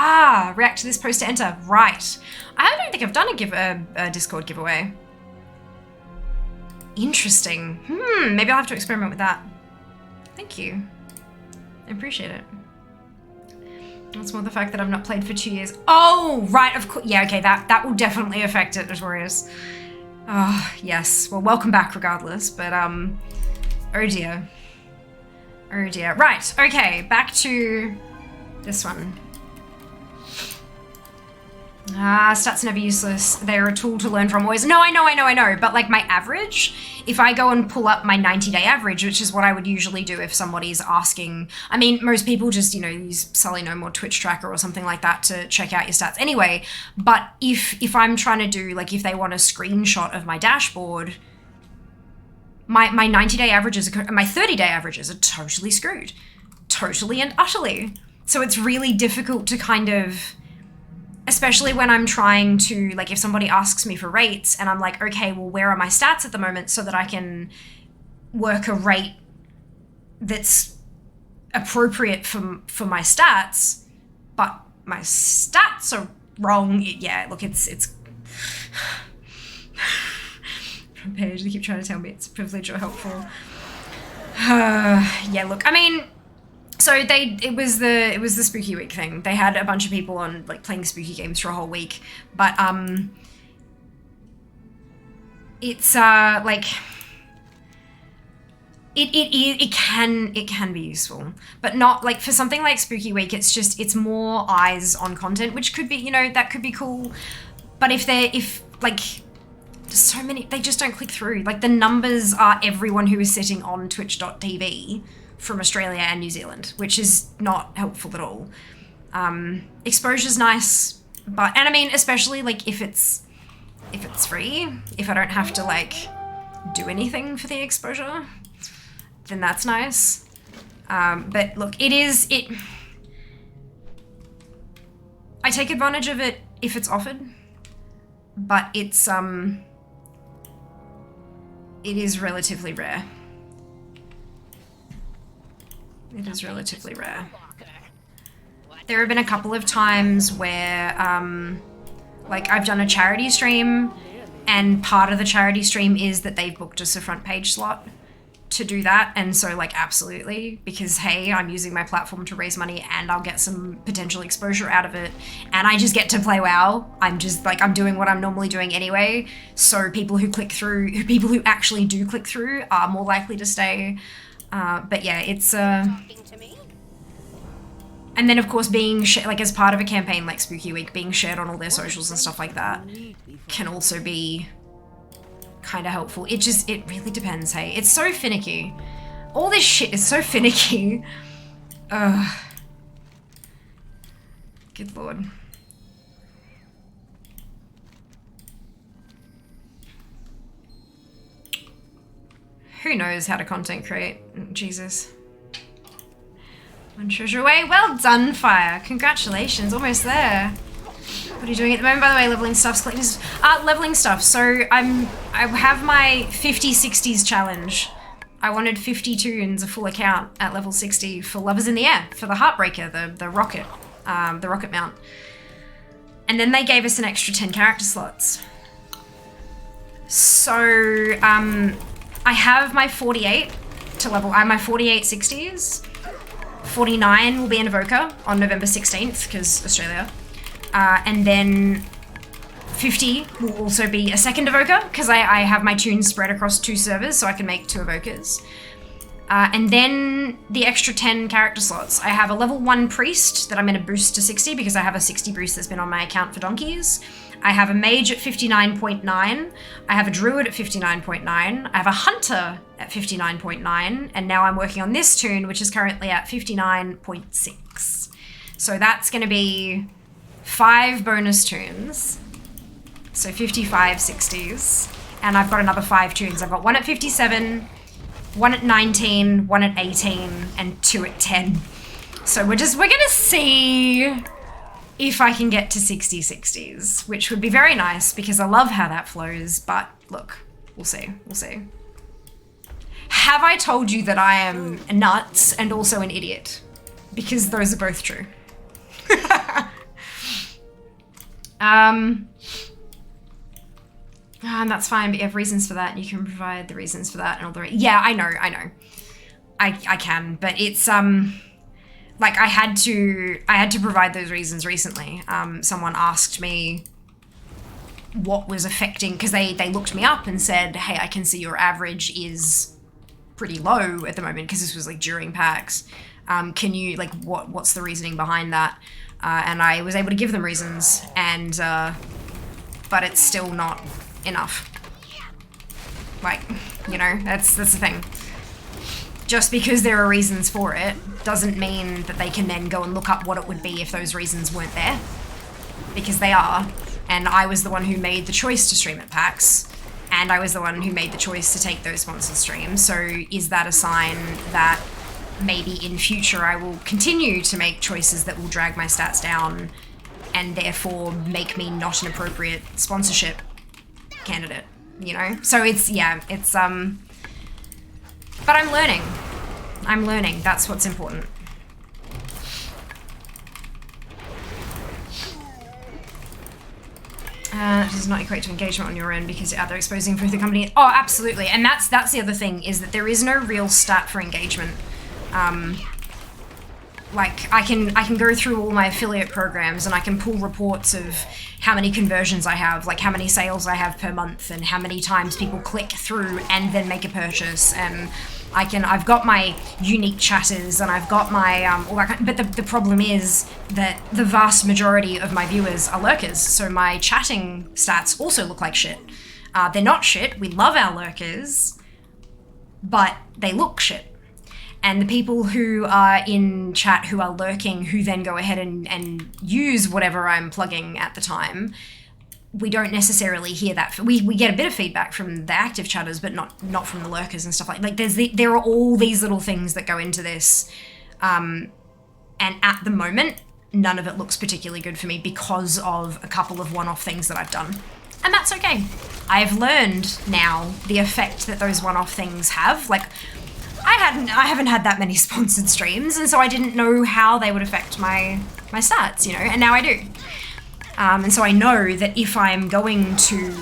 React to this post to enter. Right. I don't think I've done a Discord giveaway. Interesting. Maybe I'll have to experiment with that. Thank you. I appreciate it. What's more the fact that I've not played for 2 years. Oh, right, of course. Yeah, okay, that will definitely affect it, Notorious. Oh, yes. Well, welcome back regardless, but, oh dear. Oh dear. Right, okay, back to this one. Stats are never useless. They're a tool to learn from always. No, I know. But like my average, if I go and pull up my 90-day average, which is what I would usually do if somebody's asking. I mean, most people just, use Sully No More Twitch Tracker or something like that to check out your stats anyway. But if I'm trying to do, like, if they want a screenshot of my dashboard, my 90-day averages, my 30-day averages are totally screwed. Totally and utterly. So it's really difficult to kind of... Especially when I'm trying to, like, if somebody asks me for rates and I'm like, okay, well, where are my stats at the moment so that I can work a rate that's appropriate for my stats, but my stats are wrong. Yeah, look, it's from Paige, they keep trying to tell me it's a privilege or helpful. Yeah, look, I mean, so it was the spooky week thing. They had a bunch of people on, like, playing spooky games for a whole week, but it's like it can be useful, but not like for something like spooky week. It's more eyes on content, which could be, that could be cool, but if like there's so many, they just don't click through. Like the numbers are everyone who is sitting on twitch.tv from Australia and New Zealand, which is not helpful at all. Exposure's nice, and I mean, especially like if it's free, if I don't have to like do anything for the exposure, then that's nice. But look, I take advantage of it if it's offered, but it is relatively rare. It is relatively rare. There have been a couple of times where, like, I've done a charity stream, and part of the charity stream is that they've booked us a front page slot to do that, and so, like, absolutely, because, hey, I'm using my platform to raise money, and I'll get some potential exposure out of it, and I just get to play WoW. I'm just, like, I'm doing what I'm normally doing anyway, so people who actually do click through are more likely to stay. But yeah, it's and then of course being like as part of a campaign like Spooky Week, being shared on all their socials and stuff like that can also be kind of helpful. It really depends. Hey, it's so finicky. All this shit is so finicky. Good lord. Who knows how to content create? Jesus. One treasure away. Well done, Fire. Congratulations. Almost there. What are you doing at the moment, by the way? Leveling stuff, collecting leveling stuff. So I have my 50 60's challenge. I wanted 50 tunes, a full account at level 60 for Lovers in the Air, for the Heartbreaker, the rocket mount. And then they gave us an extra 10 character slots. So I have my 48 to level. I have my 48 60's. 49 will be an Evoker on November 16th, because Australia. And then 50 will also be a second Evoker, because I have my tunes spread across 2 servers, so I can make 2 Evokers. And then the extra 10 character slots. I have a level 1 Priest that I'm going to boost to 60, because I have a 60 boost that's been on my account for donkeys. I have a Mage at 59.9. I have a Druid at 59.9. I have a Hunter at 59.9. And now I'm working on this tune, which is currently at 59.6. So that's going to be 5 bonus tunes. So 55 60's. And I've got another 5 tunes. I've got 1 at 57, 1 at 19, 1 at 18, and 2 at 10. So we're going to see if I can get to 60 60's, which would be very nice because I love how that flows, but look, we'll see. have I told you that I am nuts and also an idiot? Because those are both true. And that's fine, but you have reasons for that, and you can provide the reasons for that and all the yeah, I know. I can, but it's like I had to provide those reasons recently. Someone asked me what was affecting, because they looked me up and said, hey, I can see your average is pretty low at the moment, because this was like during packs. Can you, like, what's the reasoning behind that? And I was able to give them reasons, and but it's still not enough. Like, you know, that's the thing. Just because there are reasons for it doesn't mean that they can then go and look up what it would be if those reasons weren't there. Because they are. And I was the one who made the choice to stream at PAX. And I was the one who made the choice to take those sponsored streams. So is that a sign that maybe in future I will continue to make choices that will drag my stats down and therefore make me not an appropriate sponsorship candidate, you know? So it's, yeah, it's, but I'm learning. I'm learning, that's what's important. That does not equate to engagement on your end because you're out there exposing for the company. Oh, absolutely, and that's the other thing, is that there is no real stat for engagement. Like, I can go through all my affiliate programs and I can pull reports of how many conversions I have, like how many sales I have per month and how many times people click through and then make a purchase, and I've got my unique chatters and I've got my, all that kind, but the problem is that the vast majority of my viewers are lurkers, so my chatting stats also look like shit. They're not shit, we love our lurkers, but they look shit. And the people who are in chat who are lurking, who then go ahead and use whatever I'm plugging at the time, we don't necessarily hear that. We get a bit of feedback from the active chatters, but not from the lurkers and stuff like there are all these little things that go into this. And at the moment, none of it looks particularly good for me because of a couple of one-off things that I've done. And that's okay. I've learned now the effect that those one-off things have. Like, I haven't had that many sponsored streams, and so I didn't know how they would affect my stats, you know, and now I do. And so I know that if I'm going to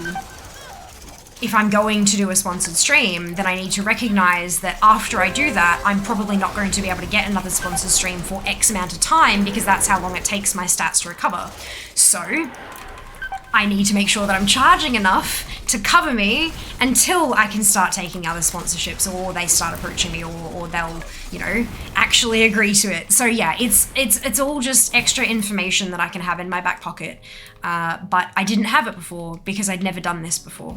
do a sponsored stream, then I need to recognize that after I do that, I'm probably not going to be able to get another sponsored stream for X amount of time, because that's how long it takes my stats to recover. So I need to make sure that I'm charging enough to cover me until I can start taking other sponsorships, or they start approaching me, or they'll, you know, actually agree to it. So yeah, it's all just extra information that I can have in my back pocket. But I didn't have it before because I'd never done this before.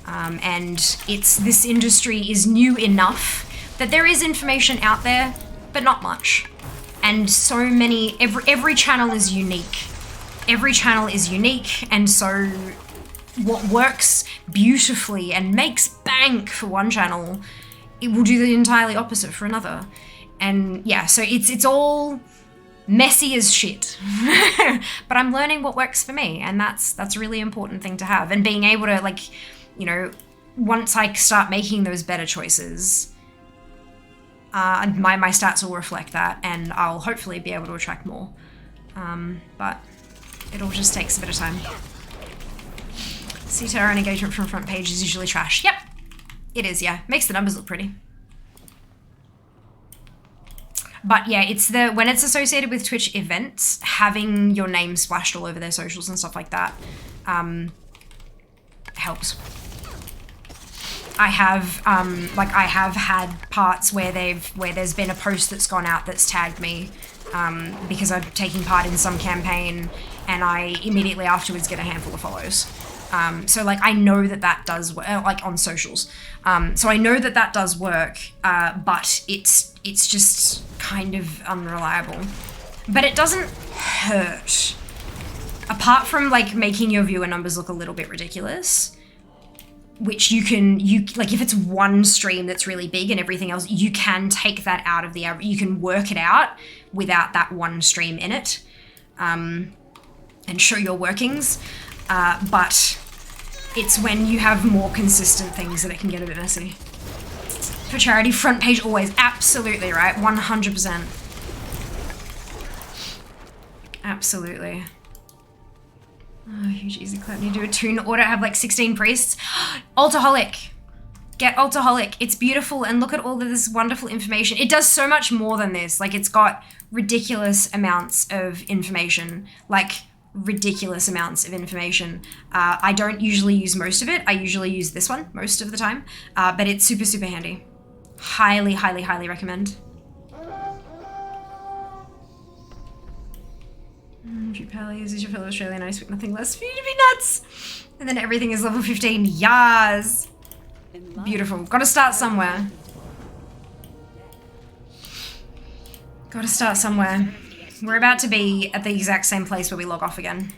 And this industry is new enough that there is information out there, but not much. And so many, every channel is unique. Every channel is unique, and so what works beautifully and makes bank for one channel, it will do the entirely opposite for another. And yeah, so it's all messy as shit. But I'm learning what works for me, and that's a really important thing to have. And being able to, like, you know, once I start making those better choices, my stats will reflect that, and I'll hopefully be able to attract more. But it all just takes a bit of time. CTR and engagement from front page is usually trash. Yep, it is, yeah. Makes the numbers look pretty. But yeah, when it's associated with Twitch events, having your name splashed all over their socials and stuff like that helps. I have had parts where there's been a post that's gone out that's tagged me because I'm taking part in some campaign, and I immediately afterwards get a handful of follows. So like, I know that does work, like on socials. So I know that does work, but it's just kind of unreliable. But it doesn't hurt. Apart from like making your viewer numbers look a little bit ridiculous, which you like, if it's one stream that's really big and everything else, you can take that out of the average. You can work it out without that one stream in it, and show your workings. But it's when you have more consistent things that it can get a bit messy. For charity, front page always. Absolutely, right? 100%. Absolutely. Oh, huge easy clap. You do a tune order, have like 16 priests. Altaholic. Get Altaholic. It's beautiful, and look at all of this wonderful information. It does so much more than this. Like, it's got ridiculous amounts of information. Like, ridiculous amounts of information. I don't usually use most of it. I usually use this one most of the time, but it's super, super handy. Highly, highly, highly recommend. Few pallies, is your fellow Australian, I expect nothing less for you to be nuts. And then everything is level 15. Yas. Beautiful. Gotta start somewhere. Gotta start somewhere. We're about to be at the exact same place where we log off again.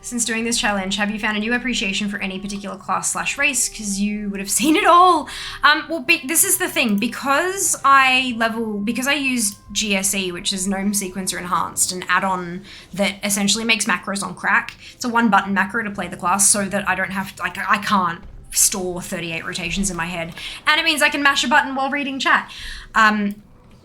Since doing this challenge, have you found a new appreciation for any particular class / race? Because you would have seen it all. Well, this is the thing. Because I use GSE, which is Gnome Sequencer Enhanced, an add-on that essentially makes macros on crack. It's a 1-button macro to play the class so that I don't have to, like, I can't store 38 rotations in my head. And it means I can mash a button while reading chat.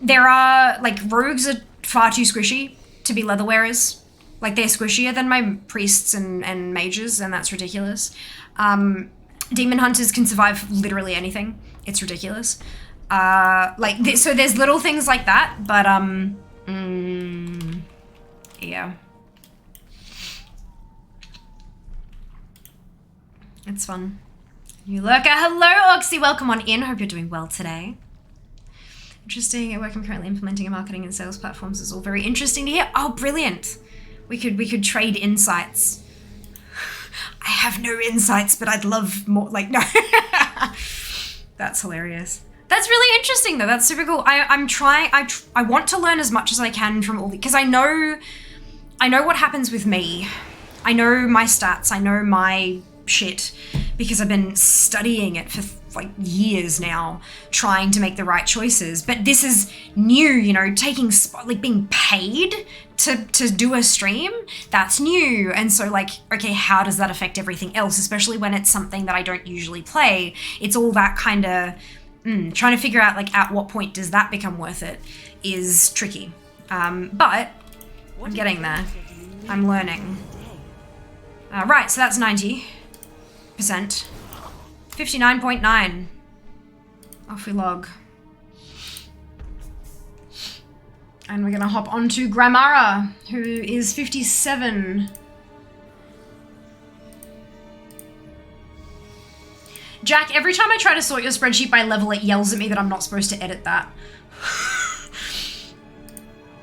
There are, like, rogues are far too squishy to be leather wearers. Like, they're squishier than my priests and mages, and that's ridiculous. Demon hunters can survive literally anything. It's ridiculous. So there's little things like that, but, yeah. It's fun. You lurker. Hello, Oxy. Welcome on in. Hope you're doing well today. Interesting. At work, I'm currently implementing a marketing and sales platforms. It's all very interesting to hear. Oh, brilliant. We could trade insights. I have no insights, but I'd love more. Like, no. That's hilarious. That's really interesting, though. That's super cool. I'm trying. I want to learn as much as I can from all the, because I know what happens with me. I know my stats. I know my shit because I've been studying it for like years now, trying to make the right choices. But this is new, you know, taking like being paid to do a stream, that's new. And so, like, okay, how does that affect everything else, especially when it's something that I don't usually play? It's all that kind of trying to figure out, like, at what point does that become worth it is tricky. But I'm getting there. I'm learning. Right, so that's 90%. 59.9. Off we log. And we're gonna hop onto Grammara, who is 57. Jack, every time I try to sort your spreadsheet by level, it yells at me that I'm not supposed to edit that.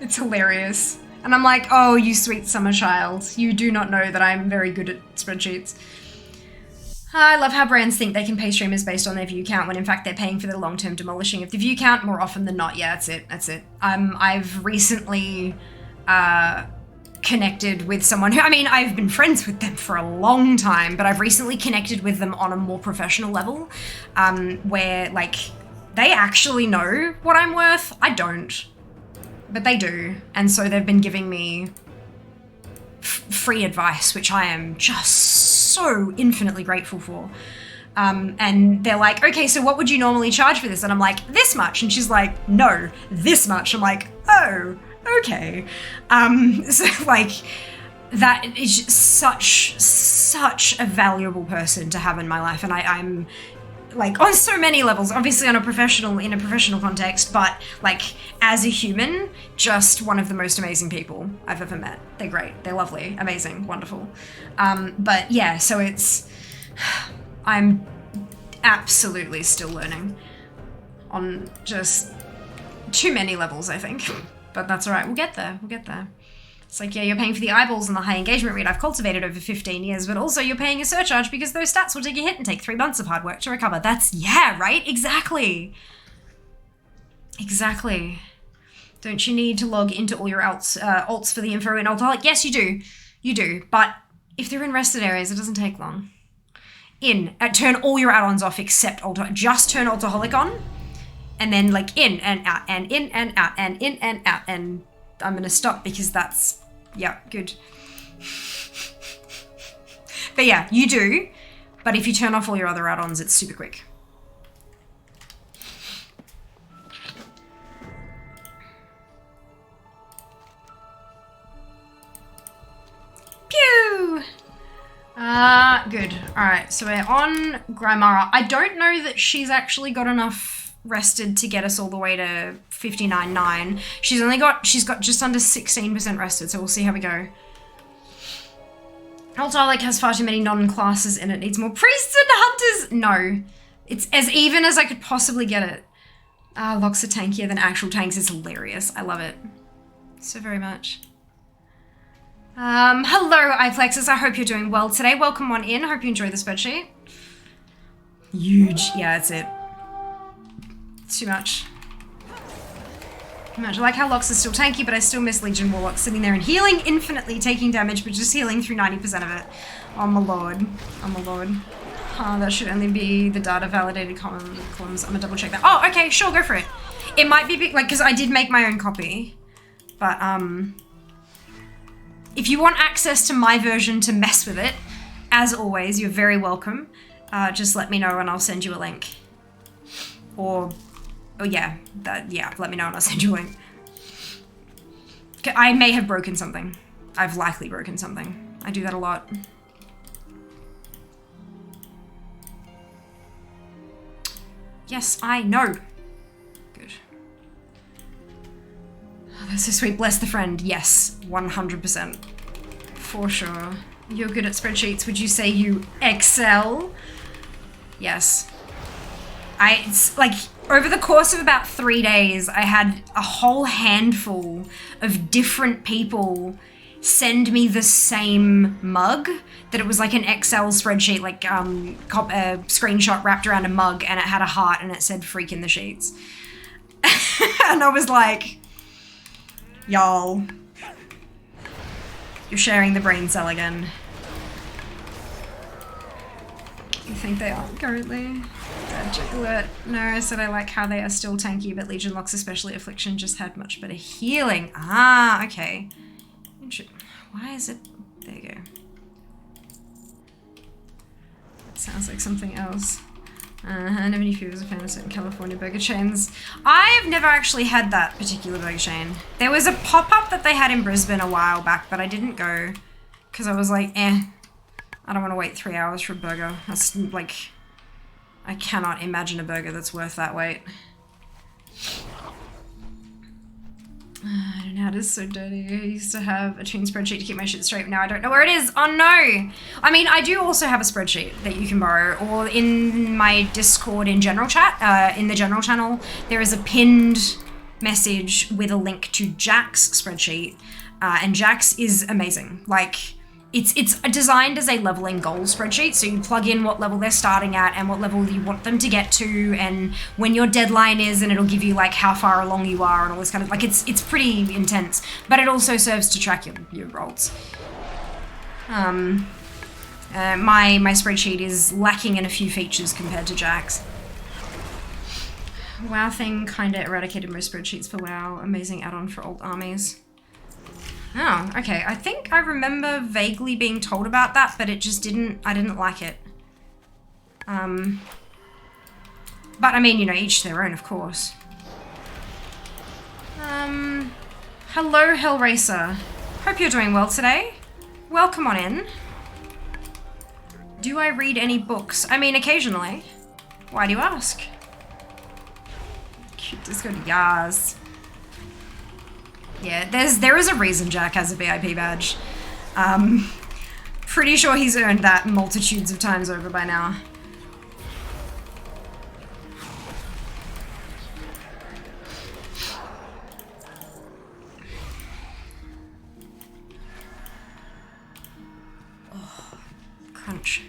It's hilarious. And I'm like, oh, you sweet summer child. You do not know that I'm very good at spreadsheets. I love how brands think they can pay streamers based on their view count when in fact they're paying for the long-term demolishing of the view count more often than not. Yeah, that's it. I've recently connected with someone who, I mean, I've been friends with them for a long time, but I've recently connected with them on a more professional level, where, like, they actually know what I'm worth. I don't, but they do. And so they've been giving me free advice, which I am just so infinitely grateful for. And they're like, okay, so what would you normally charge for this? And I'm like, this much. And she's like, no, this much. I'm like, oh, okay. So, like, that is such a valuable person to have in my life. And I'm like, on so many levels, obviously in a professional context, but, like, as a human, just one of the most amazing people I've ever met. They're great. They're lovely, amazing, wonderful. But yeah, so I'm absolutely still learning on just too many levels, I think. But that's all right. We'll get there. It's like, yeah, you're paying for the eyeballs and the high engagement rate I've cultivated over 15 years, but also you're paying a surcharge because those stats will take a hit and take 3 months of hard work to recover. Yeah, right? Exactly. Don't you need to log into all your alts for the info in Altaholic? Yes, you do. You do. But if they're in rested areas, it doesn't take long. Turn all your add-ons off except Altaholic. Just turn Altaholic on, and then, like, in and out, and in and out, and in and out, and I'm gonna stop because that's, yeah, good. But yeah, you do. But if you turn off all your other add-ons, it's super quick. Pew! Good. Alright, so we're on Grimara. I don't know that she's actually got enough rested to get us all the way to 59.9. She's got just under 16% rested, so we'll see how we go. Altalik has far too many non-classes in it. Needs more priests and hunters. No. It's as even as I could possibly get it. Locks are tankier than actual tanks. It's hilarious. I love it so very much. Hello, iPlexus. I hope you're doing well today. Welcome on in. Hope you enjoy the spreadsheet. Huge. Yeah, that's it. Too much. Too much. I like how Locks are still tanky, but I still miss Legion Warlock sitting there and healing infinitely, taking damage, but just healing through 90% of it. Oh my lord. Oh my lord. That should only be the data validated columns. I'm gonna double check that. Oh, okay, sure, go for it. It might be, like, because I did make my own copy. But, if you want access to my version to mess with it, as always, you're very welcome. Just let me know and I'll send you a link. Or, oh yeah, let me know and I'll send you a link. I may have broken something. I've likely broken something. I do that a lot. Yes, I know. Good. Oh, that's so sweet. Bless the friend. Yes, 100%. For sure. You're good at spreadsheets. Would you say you excel? Yes. It's like, over the course of about 3 days, I had a whole handful of different people send me the same mug, that it was like an Excel spreadsheet, like a screenshot wrapped around a mug, and it had a heart and it said freak in the sheets. And I was like, y'all, you're sharing the brain cell again. You think they are currently? Alert. No, I said I like how they are still tanky, but Legion Locks, especially Affliction, just had much better healing. Ah, okay. Why is it? There you go. That sounds like something else. I never knew if you was a fan of certain California burger chains. I've never actually had that particular burger chain. There was a pop-up that they had in Brisbane a while back, but I didn't go because I was like, I don't want to wait 3 hours for a burger. That's like, I cannot imagine a burger that's worth that wait. I don't know, it is so dirty. I used to have a tune spreadsheet to keep my shit straight. Now I don't know where it is. Oh no! I mean, I do also have a spreadsheet that you can borrow, or in my Discord in general chat, in the general channel, there is a pinned message with a link to Jack's spreadsheet, and Jack's is amazing. Like, it's designed as a leveling goal spreadsheet, so you plug in what level they're starting at and what level you want them to get to and when your deadline is, and it'll give you like how far along you are and all this kind of, like, it's pretty intense, but it also serves to track your rolls. My spreadsheet is lacking in a few features compared to Jack's. WoW thing kinda eradicated most spreadsheets for WoW. Amazing add-on for old armies. Oh, okay. I think I remember vaguely being told about that, but it just I didn't like it. But I mean, you know, each their own, of course. Hello, Hellraiser. Hope you're doing well today. Welcome on in. Do I read any books? I mean, occasionally. Why do you ask? Cute Discord, yas. Yeah, there is a reason Jack has a VIP badge. Pretty sure he's earned that multitudes of times over by now. Oh, crunch.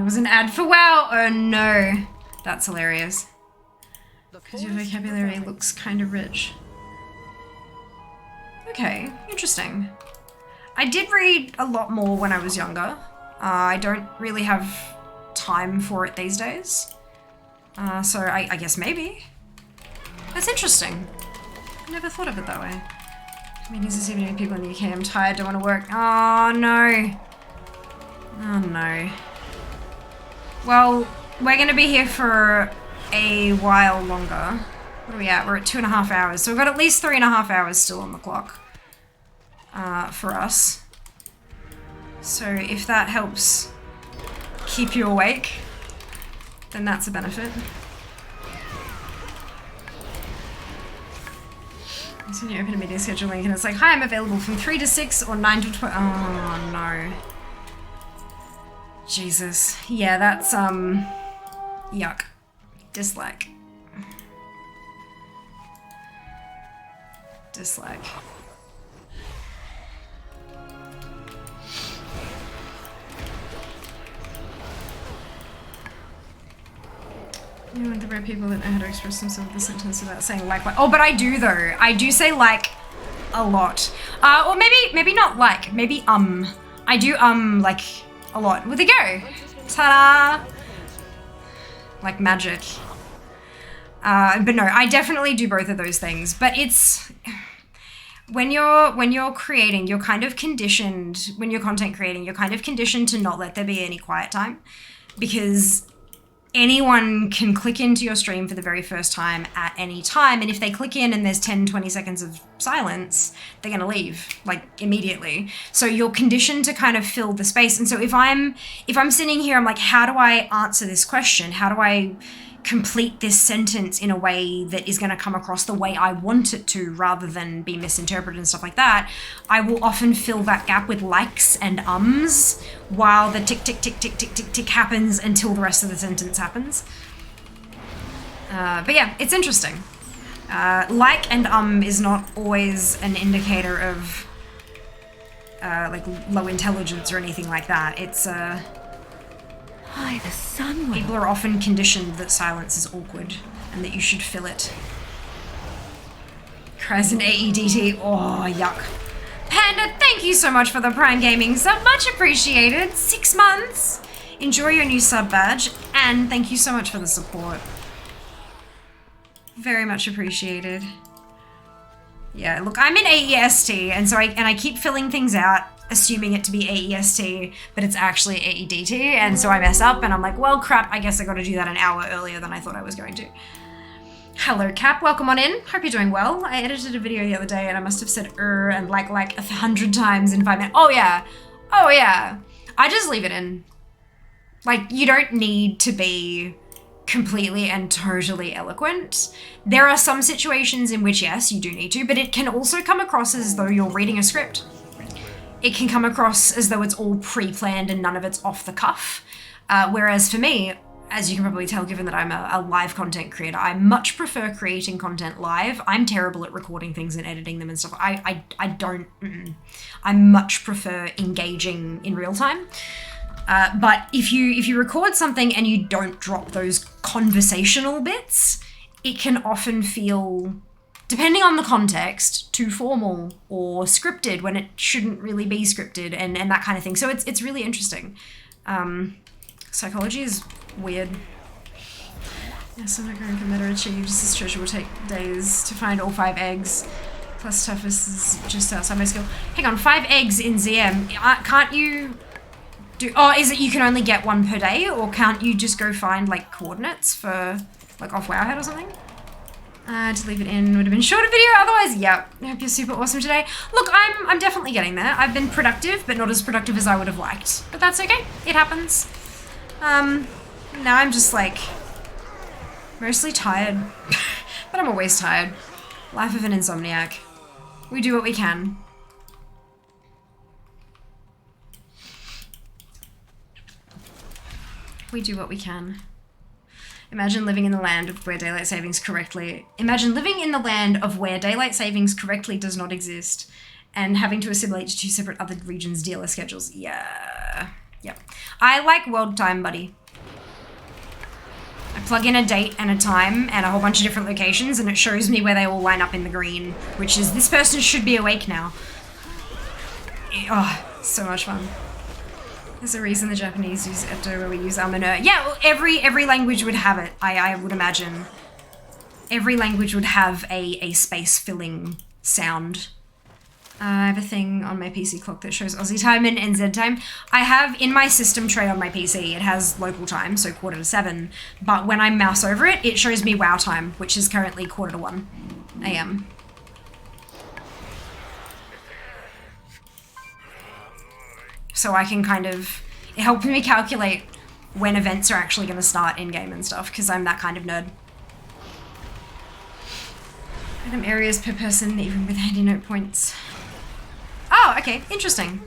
was an ad for WoW. Oh no. That's hilarious. Because your vocabulary looks kind of rich. Okay, interesting. I did read a lot more when I was younger. I don't really have time for it these days. So I guess maybe. That's interesting. I never thought of it that way. Meetings this evening with people in the UK. I'm tired, don't want to work. Oh no. Oh no. Well, we're going to be here for a while longer. What are we at? We're at 2.5 hours. So we've got at least 3.5 hours still on the clock for us. So if that helps keep you awake, then that's a benefit. So you open a meeting schedule link and it's like, hi, I'm available from 3 to 6 or 9 to 12. Oh no. Jesus. Yeah, that's yuck. Dislike. Dislike. You know, the rare people that know how to express themselves with the sentence without saying like. Oh, but I do though. I do say like a lot. Or maybe not like. Maybe I do like a lot. Well, there you go. Ta-da! Like magic. But no, I definitely do both of those things. But it's when you're creating, you're kind of conditioned. When you're content creating, you're kind of conditioned to not let there be any quiet time, because anyone can click into your stream for the very first time at any time, and if they click in and there's 10-20 seconds of silence, they're gonna leave like immediately. So you're conditioned to kind of fill the space. And so if I'm sitting here, I'm like, how do I answer this question? How do I complete this sentence in a way that is going to come across the way I want it to, rather than be misinterpreted and stuff like that? I will often fill that gap with likes and ums while the tick, tick, tick, tick, tick, tick, tick happens until the rest of the sentence happens. But yeah, it's interesting. Like and is not always an indicator of like low intelligence or anything like that. It's Hi, the sun will. people are often conditioned that silence is awkward and that you should fill it. Cries an AEDT. Oh, yuck. Panda, thank you so much for the Prime Gaming sub. Much appreciated. 6 months. Enjoy your new sub badge, and thank you so much for the support. Very much appreciated. Yeah, look, I'm in AEST, and so I keep filling things out, assuming it to be AEST, but it's actually AEDT, and so I mess up, and I'm like, well, crap, I guess I gotta do that an hour earlier than I thought I was going to. Hello, Cap, welcome on in. Hope you're doing well. I edited a video the other day, and I must have said and like 100 times in 5 minutes. Oh yeah. Oh yeah. I just leave it in. Like, you don't need to be completely and totally eloquent. There are some situations in which, yes, you do need to, but it can also come across as though you're reading a script. It can come across as though it's all pre-planned and none of it's off the cuff. Whereas for me, as you can probably tell, given that I'm a live content creator, I much prefer creating content live. I'm terrible at recording things and editing them and stuff. I don't, I much prefer engaging in real time. But if you record something and you don't drop those conversational bits, it can often feel, depending on the context, too formal or scripted when it shouldn't really be scripted, and that kind of thing. So it's really interesting. Psychology is weird. Yes, I'm not going for meta achieved. This treasure will take days to find all 5 eggs. Plus toughest is just outside my skill. Hang on, 5 eggs in ZM. Can't you do, oh, is it you can only get 1 per day, or can't you just go find like coordinates for like off Wowhead or something? To leave it in would have been a shorter video otherwise. Yeah, I hope you're super awesome today. Look, I'm definitely getting there. I've been productive, but not as productive as I would have liked. But that's okay, it happens. Now I'm just like mostly tired, but I'm always tired. Life of an insomniac. We do what we can. We do what we can. Imagine living in the land of where daylight savings correctly. Imagine living in the land of where daylight savings correctly does not exist, and having to assimilate to 2 separate other regions' DLS schedules. Yeah. Yep. I like world time, buddy. plug in a date and a time and a whole bunch of different locations, and it shows me where they all line up in the green, which is this person should be awake now. Oh, so much fun. There's a reason the Japanese use Eto where we use Amino. Yeah, well, every language would have it, I would imagine. Every language would have a space-filling sound. I have a thing on my PC clock that shows Aussie time and NZ time. I have in my system tray on my PC, it has local time, so 7:15, but when I mouse over it, it shows me WoW time, which is currently 1:45 AM. So I can kind of, it helps me calculate when events are actually going to start in-game and stuff, because I'm that kind of nerd. Random areas per person, even with handy note points. Oh, okay, interesting.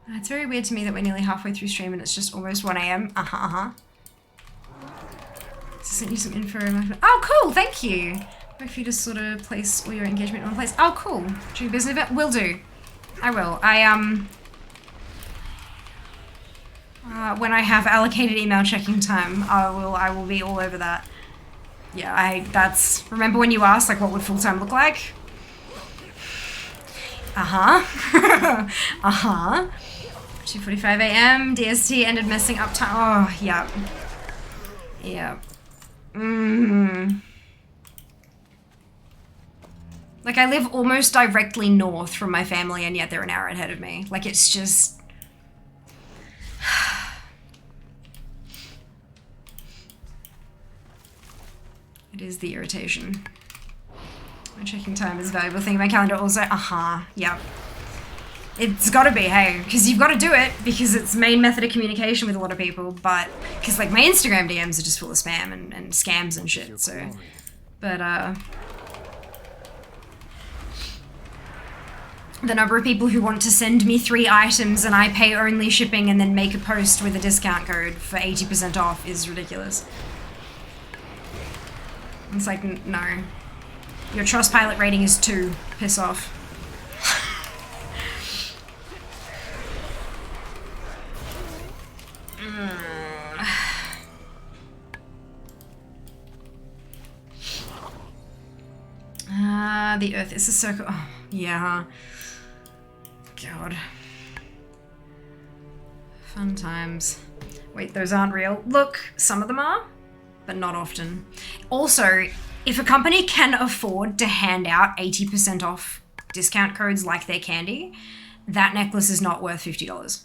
It's very weird to me that we're nearly halfway through stream and it's just almost 1 AM. So sent you some info. Oh, cool, thank you. Wait for you to sort of place all your engagement in one place. Oh, cool. During business event? Will do. I will. When I have allocated email checking time, I will be all over that. Yeah, remember when you asked, like, what would full-time look like? 2:45 AM, DST ended messing up time. Oh, yeah. Yeah. Like, I live almost directly north from my family, and yet they're an hour ahead of me. Like, it's just... It is the irritation. My checking time is a valuable thing. My calendar also, yep. It's gotta be, hey, because you've got to do it because it's main method of communication with a lot of people, but, because, like, my Instagram DMs are just full of spam and scams and shit, so, but, the number of people who want to send me 3 items and I pay only shipping and then make a post with a discount code for 80% off is ridiculous. It's like, no. Your Trustpilot rating is 2. Piss off. The Earth is a circle. Oh, yeah. God. Fun times. Wait, those aren't real. Look, some of them are, but not often. Also, if a company can afford to hand out 80% off discount codes like they're candy, that necklace is not worth $50.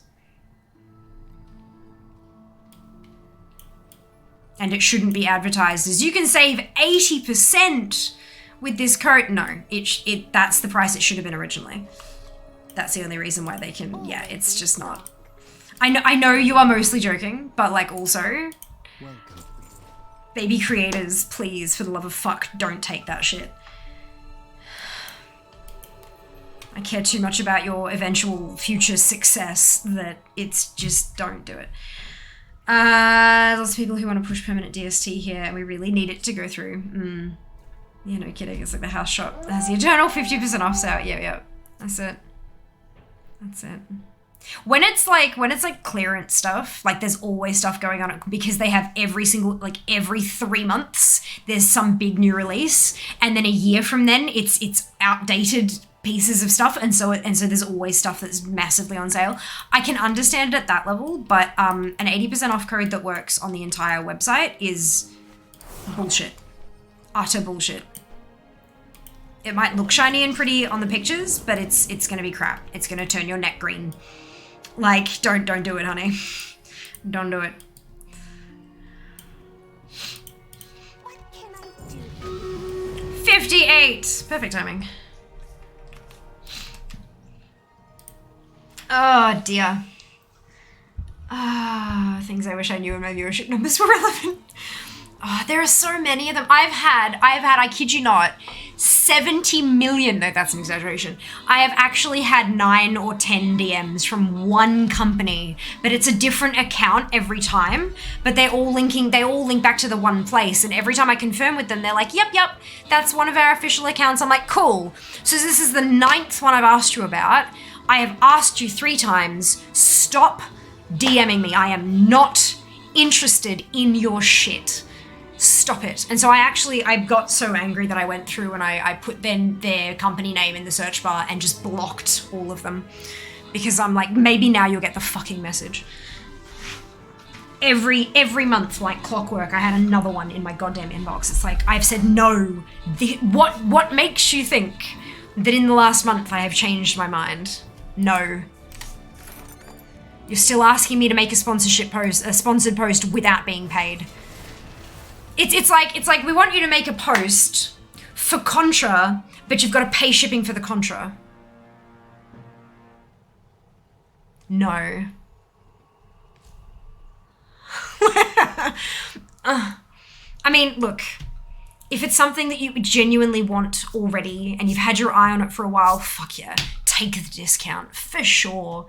And it shouldn't be advertised as, you can save 80% with this code. No, that's the price it should have been originally. That's the only reason why they can, yeah, it's just not. I know you are mostly joking, but, like, also, baby creators, please, for the love of fuck, don't take that shit. I care too much about your eventual future success that it's just, don't do it. Lots of people who want to push permanent DST here, and we really need it to go through. Yeah, no kidding, it's like the house shop has the eternal 50% off sale. Yeah, that's it. That's it. When it's like clearance stuff, like there's always stuff going on because they have every 3 months, there's some big new release, and then a year from then it's outdated pieces of stuff, and so there's always stuff that's massively on sale. I can understand it at that level, but an 80% off code that works on the entire website is bullshit. Utter bullshit. It might look shiny and pretty on the pictures, but it's gonna be crap. It's gonna turn your neck green. Like, don't do it, honey. Don't do it. What can I do? 58! Perfect timing. Oh dear. Things I wish I knew when my viewership numbers were relevant. Oh, there are so many of them. I've had, I kid you not, 70 million, no, that's an exaggeration. I have actually had 9 or 10 DMs from one company, but it's a different account every time, but they all link back to the one place, and every time I confirm with them, they're like, yep, that's one of our official accounts. I'm like, cool. So this is the 9th one I've asked you about. I have asked you 3 times, stop DMing me. I am not interested in your shit. Stop it. And so I got so angry that I went through and I put their company name in the search bar and just blocked all of them. Because I'm like, maybe now you'll get the fucking message. Every month, like clockwork, I had another one in my goddamn inbox. It's like, I've said no. What makes you think that in the last month I have changed my mind? No. You're still asking me to make a sponsored post without being paid. It's like we want you to make a post for Contra, but you've got to pay shipping for the Contra. No. I mean, look, if it's something that you genuinely want already and you've had your eye on it for a while, fuck yeah, take the discount for sure.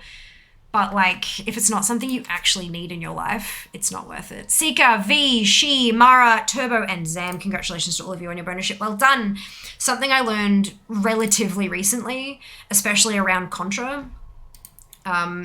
But like, if it's not something you actually need in your life, it's not worth it. Sika, V, She, Mara, Turbo, and Zam, congratulations to all of you on your bonus ship. Well done. Something I learned relatively recently, especially around Contra.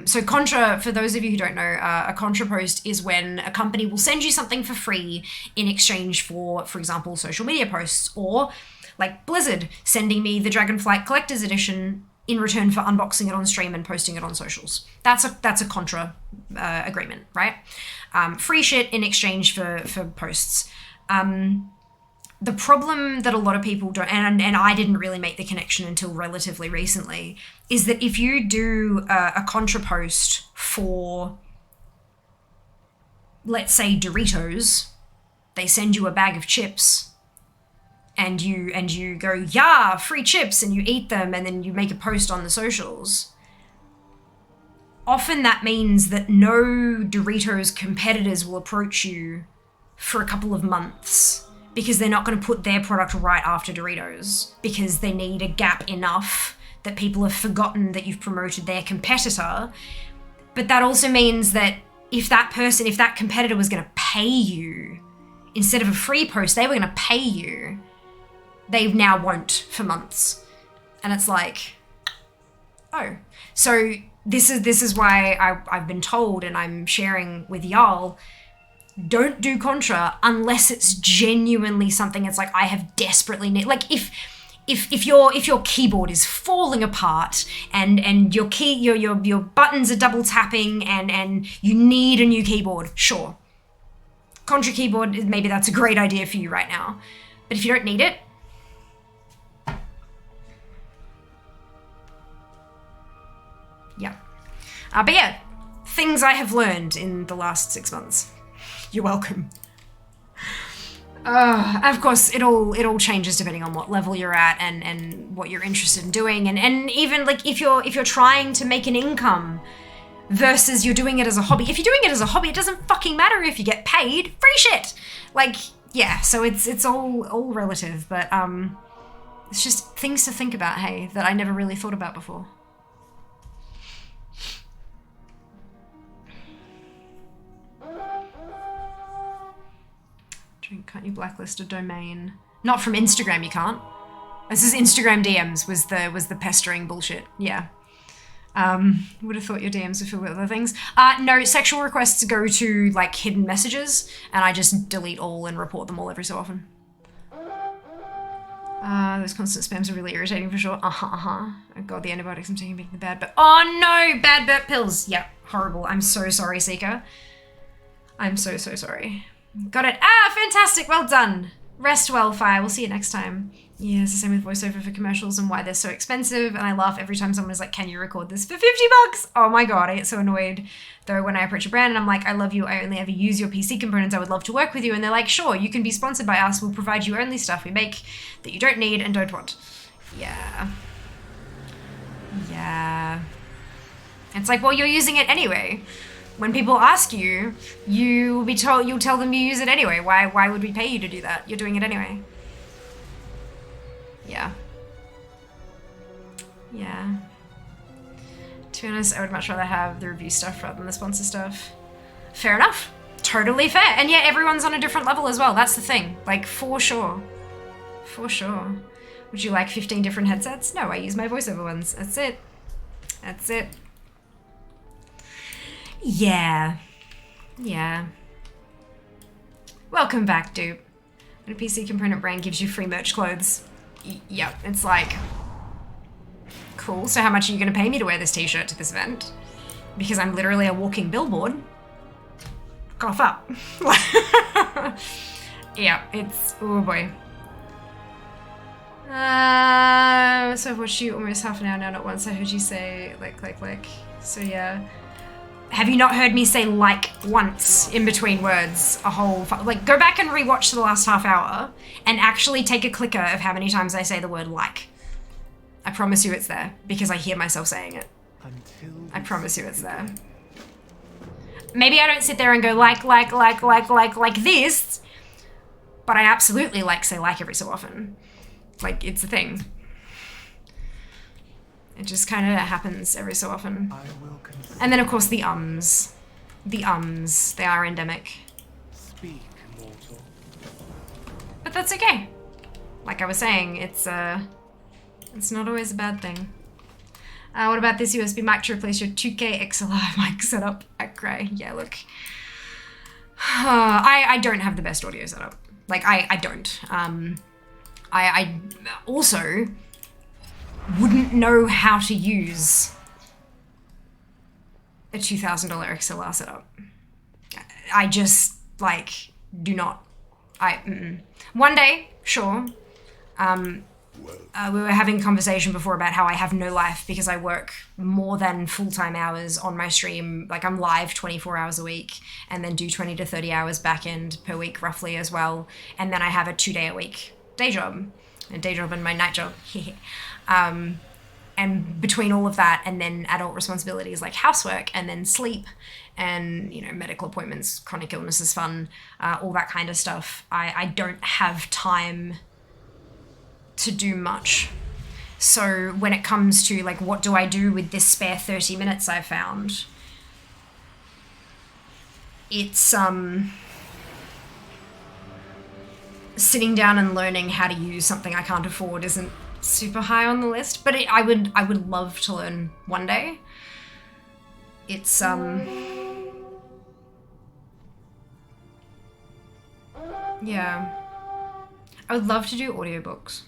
So Contra, for those of you who don't know, a Contra post is when a company will send you something for free in exchange for example, social media posts, or like Blizzard sending me the Dragonflight Collector's Edition in return for unboxing it on stream and posting it on socials. That's a Contra agreement, right? Free shit in exchange for posts. The problem that a lot of people don't, and I didn't really make the connection until relatively recently, is that if you do a Contra post for, let's say, Doritos, they send you a bag of chips, and you go, yeah, free chips, and you eat them, and then you make a post on the socials. Often that means that no Doritos competitors will approach you for a couple of months because they're not going to put their product right after Doritos because they need a gap enough that people have forgotten that you've promoted their competitor. But that also means that if that competitor was going to pay you, instead of a free post, they were going to pay you, they now won't for months. And it's like, oh. So this is why I've been told, and I'm sharing with y'all, don't do Contra unless it's genuinely something it's like I have desperately need. Like if your keyboard is falling apart and your buttons are double tapping and you need a new keyboard, sure. Contra keyboard, maybe that's a great idea for you right now. But if you don't need it, yeah. But yeah, things I have learned in the last 6 months. You're welcome. Of course, it all changes depending on what level you're at and what you're interested in doing, and even like if you're trying to make an income versus you're doing it as a hobby. If you're doing it as a hobby, it doesn't fucking matter if you get paid. Free shit. Like, yeah. So it's all relative, but it's just things to think about. Hey, that I never really thought about before. Can't you blacklist a domain? Not from Instagram, you can't. This is Instagram DMs was the pestering bullshit. Yeah. Would have thought your DMs were filled with other things. No, sexual requests go to like hidden messages, and I just delete all and report them all every so often. Those constant spams are really irritating for sure. Oh god, the antibiotics I'm taking making the bad burp. Oh no, bad burp pills. Yep, horrible. I'm so sorry, Seeker. I'm so sorry. Got it. Fantastic. Well done. Rest well, Fire. We'll see you next time. Yeah, it's the same with voiceover for commercials and why they're so expensive. And I laugh every time someone is like, can you record this for $50? Oh my god, I get so annoyed. Though when I approach a brand and I'm like, I love you, I only ever use your PC components, I would love to work with you. And they're like, sure, you can be sponsored by us. We'll provide you only stuff we make that you don't need and don't want. Yeah. Yeah. It's like, well, you're using it anyway. When people ask you, you'll tell them you use it anyway. Why would we pay you to do that? You're doing it anyway. Yeah. Yeah. To be honest, I would much rather have the review stuff rather than the sponsor stuff. Fair enough. Totally fair. And yeah, everyone's on a different level as well. That's the thing. Like, for sure. For sure. Would you like 15 different headsets? No, I use my voiceover ones. That's it. That's it. Yeah. Yeah. Welcome back, dupe. And a PC component brand gives you free merch clothes. Yep, it's like... Cool, so how much are you gonna pay me to wear this t-shirt to this event? Because I'm literally a walking billboard. Cough up. Yeah, it's... Oh boy. So I've watched you almost half an hour now, not once I heard you say like. So yeah. Have you not heard me say like once in between words a whole... Like, go back and rewatch the last half hour and actually take a clicker of how many times I say the word like. I promise you it's there, because I hear myself saying it. I promise you it's there. Maybe I don't sit there and go like this, but I absolutely say like every so often. Like, it's a thing. It just kind of happens every so often. And then, of course, the ums. The ums. They are endemic. Speak, mortal. But that's okay. Like I was saying, it's not always a bad thing. What about this USB mic to replace your 2K XLR mic setup at Cray? Yeah, look. I don't have the best audio setup. Like, I don't. I also wouldn't know how to use a $2,000 XLR setup. I just, like, do not. One day, sure. We were having a conversation before about how I have no life because I work more than full-time hours on my stream. Like, I'm live 24 hours a week and then do 20 to 30 hours back end per week roughly as well. And then I have a 2-day-a-week day job and my night job. And between all of that and then adult responsibilities like housework and then sleep and, you know, medical appointments, chronic illness is fun, all that kind of stuff, I don't have time to do much. So when it comes to, like, what do I do with this spare 30 minutes I found? It's, sitting down and learning how to use something I can't afford isn't super high on the list, but I would love to learn one day. It's, yeah. I would love to do audiobooks.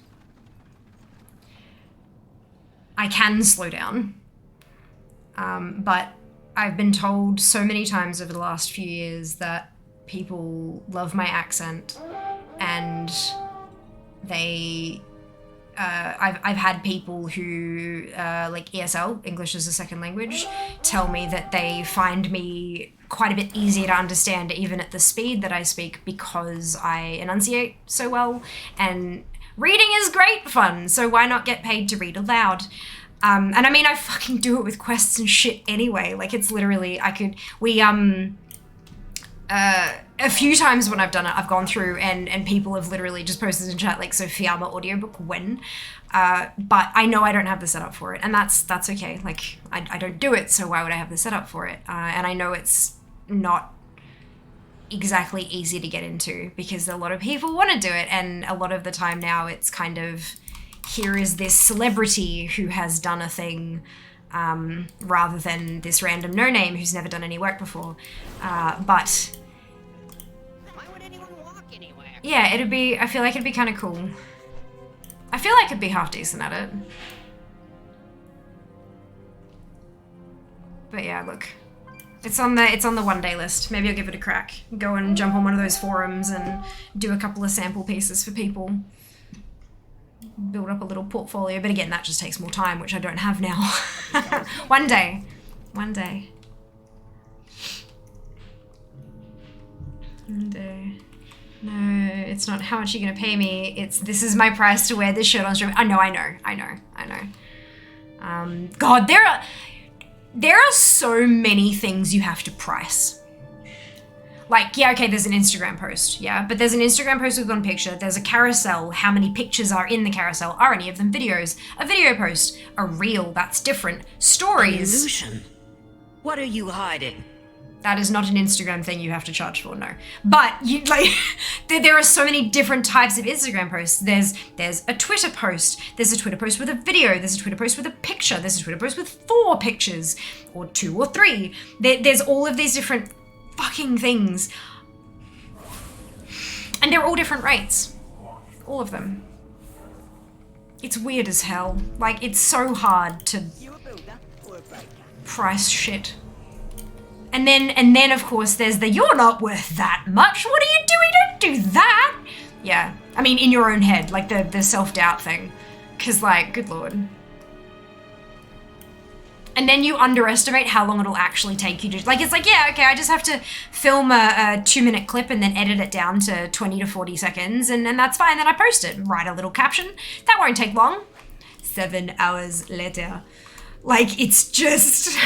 I can slow down, but I've been told so many times over the last few years that people love my accent, and I've had people who, like ESL, English as a second language, tell me that they find me quite a bit easier to understand even at the speed that I speak because I enunciate so well, and reading is great fun, so why not get paid to read aloud? And I mean, I fucking do it with quests and shit anyway. Like, it's literally, a few times when I've done it, I've gone through and people have literally just posted in chat, like, so Fiamma audiobook when? But I know I don't have the setup for it, and that's okay. Like, I don't do it, so why would I have the setup for it? And I know it's not exactly easy to get into because a lot of people want to do it, and a lot of the time now it's kind of, here is this celebrity who has done a thing, rather than this random no-name who's never done any work before. But why would anyone walk anywhere? Yeah, I feel like it'd be kind of cool. I feel like I'd be half decent at it. But yeah, look. It's on the one-day list. Maybe I'll give it a crack. Go and jump on one of those forums and do a couple of sample pieces for people. Build up a little portfolio, but again, that just takes more time, which I don't have now. One day. One day. One day. No, it's not how much are you gonna pay me, it's this is my price to wear this shirt on stream. I know. God, there are so many things you have to price. Like, yeah, okay, there's an Instagram post, yeah, but there's an Instagram post with one picture, there's a carousel, how many pictures are in the carousel, are any of them videos? A video post, a reel, that's different. Stories. Illusion. What are you hiding? That is not an Instagram thing you have to charge for, no. But you like, there are so many different types of Instagram posts. There's a Twitter post. There's a Twitter post with a video. There's a Twitter post with a picture. There's a Twitter post with 4 pictures, or 2 or 3. There's all of these different fucking things, and they're all different rates. All of them. It's weird as hell. Like, it's so hard to price shit. And then of course there's the you're not worth that much. What are you doing? Don't do that. Yeah. I mean, in your own head, like the self-doubt thing. 'Cause like, good lord. And then you underestimate how long it'll actually take you to, like, it's like, yeah, okay, I just have to film a 2-minute clip and then edit it down to 20 to 40 seconds and that's fine. Then I post it, write a little caption. That won't take long. 7 hours later. Like, it's just...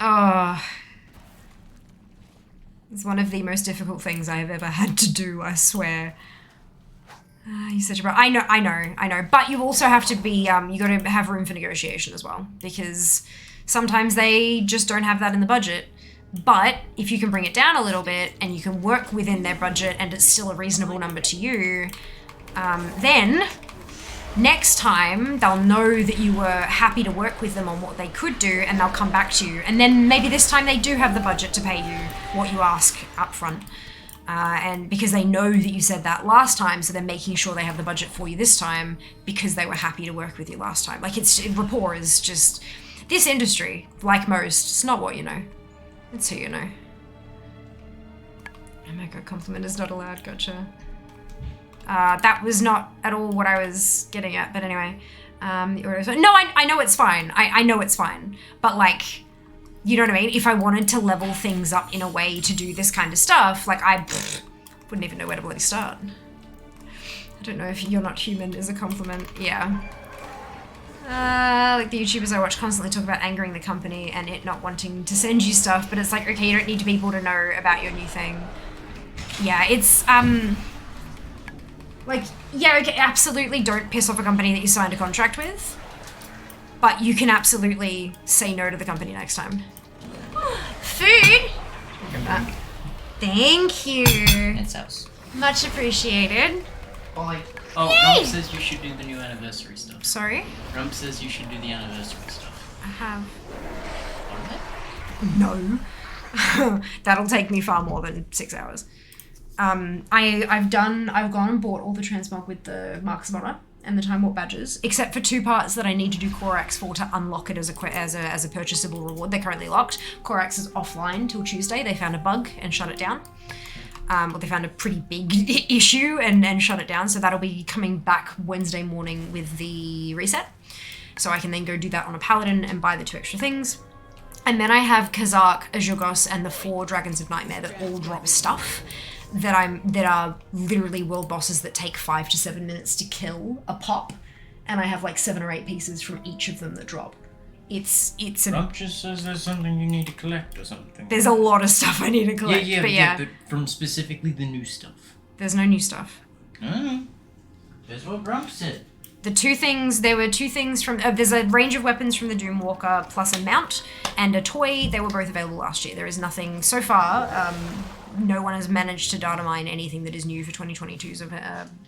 Oh, it's one of the most difficult things I have ever had to do, I swear. You're such a bro. I know. But you also have to be, you gotta have room for negotiation as well, because sometimes they just don't have that in the budget. But if you can bring it down a little bit and you can work within their budget and it's still a reasonable number to you, then next time they'll know that you were happy to work with them on what they could do and they'll come back to you. And then maybe this time they do have the budget to pay you what you ask up front. And because they know that you said that last time, so they're making sure they have the budget for you this time because they were happy to work with you last time. Like, rapport is just, this industry, like most, it's not what you know, it's who you know. Oh my god, compliment is not allowed, gotcha. That was not at all what I was getting at, but anyway. No, I know it's fine. I know it's fine. But like, you know what I mean? If I wanted to level things up in a way to do this kind of stuff, like I wouldn't even know where to bloody start. I don't know if you're not human is a compliment. Yeah. Like the YouTubers I watch constantly talk about angering the company and it not wanting to send you stuff, but it's like, okay, you don't need people to know about your new thing. Yeah, it's, like, yeah, okay, absolutely don't piss off a company that you signed a contract with, but you can absolutely say no to the company next time. Food! Look at that. Thank you. It's house. Much appreciated. Well, like, oh, Rump says you should do the new anniversary stuff. Sorry? Rump says you should do the anniversary stuff. I have. Alright. No. That'll take me far more than 6 hours. I've gone and bought all the transmog with the Marks of Honor and the Time Warp badges, except for 2 parts that I need to do Corax for to unlock it as a purchasable reward. They're currently locked. Corax is offline till Tuesday. They found a bug and shut it down. Well, they found a pretty big issue and shut it down, so that'll be coming back Wednesday morning with the reset. So I can then go do that on a Paladin and buy the 2 extra things. And then I have Kazak, Azurgos, and the 4 Dragons of Nightmare that all drop stuff that are literally world bosses that take 5 to 7 minutes to kill a pop, and I have like 7 or 8 pieces from each of them that drop. It's a... Rump just says there's something you need to collect or something. There's a lot of stuff I need to collect, but from specifically the new stuff. There's no new stuff. Oh, that's what Rump said. The 2 things, there were 2 things from, there's a range of weapons from the Doomwalker plus a mount and a toy. They were both available last year. There is nothing so far. No one has managed to data mine anything that is new for 2022's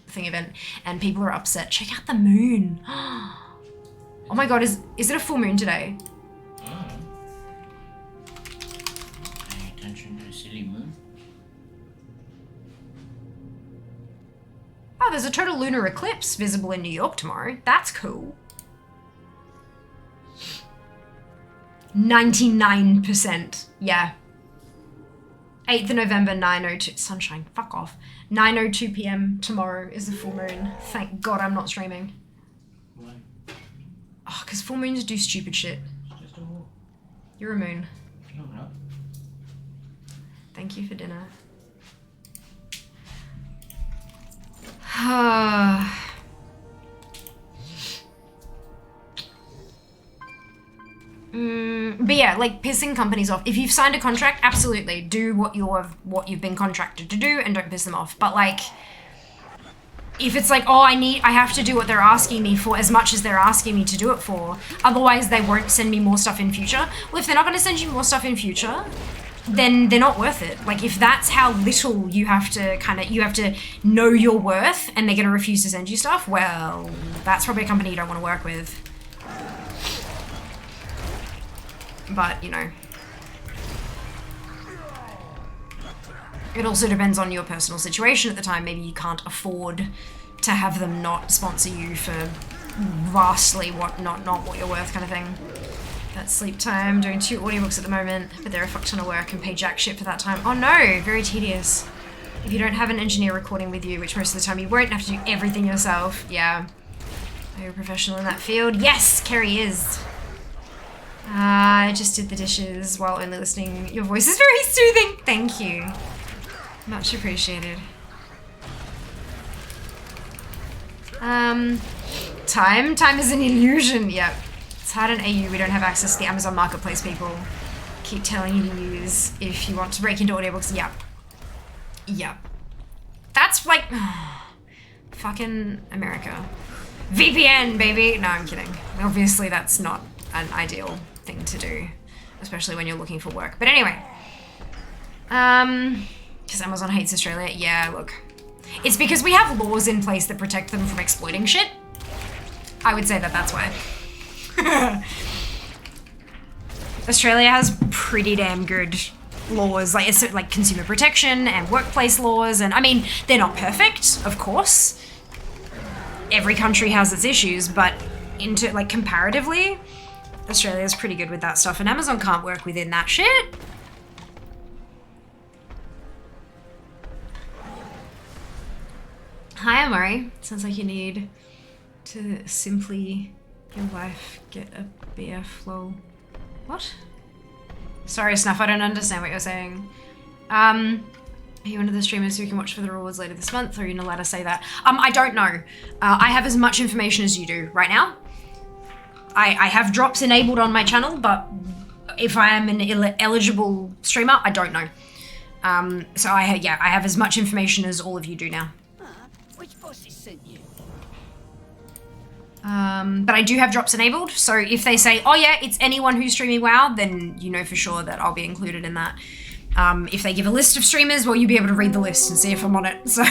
thing event, and people are upset. Check out the moon. Oh my god, is it a full moon today? Oh. Pay attention to the silly moon. Oh, there's a total lunar eclipse visible in New York tomorrow. That's cool. 99%. Yeah. 8th of November, 9:02. Sunshine, fuck off. 9:02 p.m. tomorrow is the full moon. Thank God I'm not streaming. Why? Oh, because full moons do stupid shit. It's just a walk. You're a moon. No, no. Thank you for dinner. But yeah, like pissing companies off. If you've signed a contract, absolutely do what you've been contracted to do and don't piss them off. But like, if it's like, oh, I have to do what they're asking me for as much as they're asking me to do it for, otherwise they won't send me more stuff in future. Well, if they're not going to send you more stuff in future, then they're not worth it. Like, if that's how little you have to know your worth and they're going to refuse to send you stuff, well, that's probably a company you don't want to work with. But, you know. It also depends on your personal situation at the time. Maybe you can't afford to have them not sponsor you for vastly not what you're worth kind of thing. That's sleep time. Doing 2 audiobooks at the moment, but they're a fuck ton of work and pay jack shit for that time. Oh no, very tedious. If you don't have an engineer recording with you, which most of the time you won't, have to do everything yourself. Yeah. Are you a professional in that field? Yes, Kerry is. I just did the dishes while only listening. Your voice is very soothing. Thank you. Much appreciated. Time is an illusion. Yep. It's hard in AU. We don't have access to the Amazon Marketplace people keep telling you to use if you want to break into audiobooks. Yep. Yep. That's like fucking America. VPN, baby. No, I'm kidding. Obviously, that's not an ideal thing to do, especially when you're looking for work. But anyway, because Amazon hates Australia. Yeah, look, it's because we have laws in place that protect them from exploiting shit. I would say that that's why. Australia has pretty damn good laws, like it's like consumer protection and workplace laws, and I mean, they're not perfect, of course. Every country has its issues, but comparatively, Australia's pretty good with that stuff, and Amazon can't work within that shit. Hi, Amari. Sounds like you need to simply your wife get a beer flow. What? Sorry, Snuff, I don't understand what you're saying. Are you one of the streamers who can watch for the rewards later this month, or are you not allowed to say that? I don't know. I have as much information as you do right now. I have drops enabled on my channel, but if I am an eligible streamer, I don't know. So I have as much information as all of you do now. Which bosses sent you? But I do have drops enabled, so if they say, oh yeah, it's anyone who's streaming WoW, then you know for sure that I'll be included in that. If they give a list of streamers, well, you'll be able to read the list and see if I'm on it, so.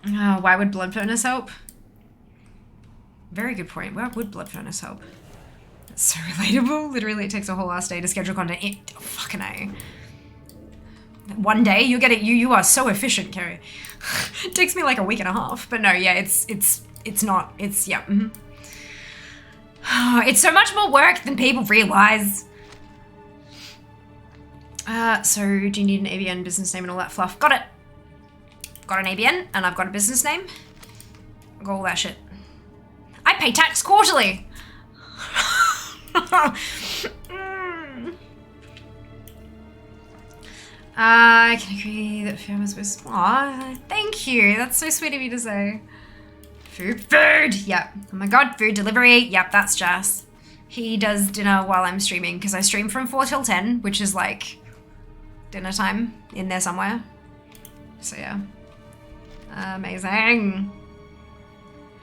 Why would Blood Furnace help? Very good point. Why would Blood Furnace help? That's so relatable. Literally, it takes a whole ass day to schedule content. Fucking A. One day, you'll get it. You are so efficient, Kerry. It takes me like a week and a half, but no, yeah, it's not, yeah. It's so much more work than people realize. So do you need an ABN, business name, and all that fluff? Got it. Got an ABN, and I've got a business name. I've got all that shit. I pay tax quarterly. I can agree that Fiona was. Aw, thank you. That's so sweet of you to say. Food. Yep. Oh my god, food delivery. Yep, that's Jas. He does dinner while I'm streaming because I stream from 4 till 10, which is like dinner time in there somewhere. So yeah. Amazing.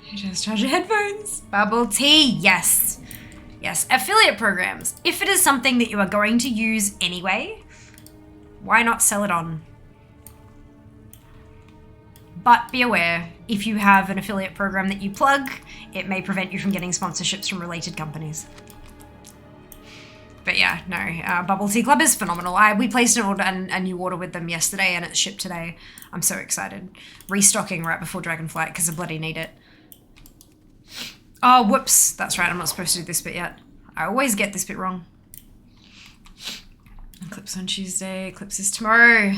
You just charge your headphones. Bubble tea. Yes. Yes. Affiliate programs. If it is something that you are going to use anyway, why not sell it on? But be aware, if you have an affiliate program that you plug, it may prevent you from getting sponsorships from related companies. But yeah, no, Bubble Tea Club is phenomenal. We placed a new order with them yesterday and it's shipped today. I'm so excited. Restocking right before Dragonflight because I bloody need it. Oh, whoops. That's right, I'm not supposed to do this bit yet. I always get this bit wrong. Eclipse on Tuesday, Eclipse is tomorrow.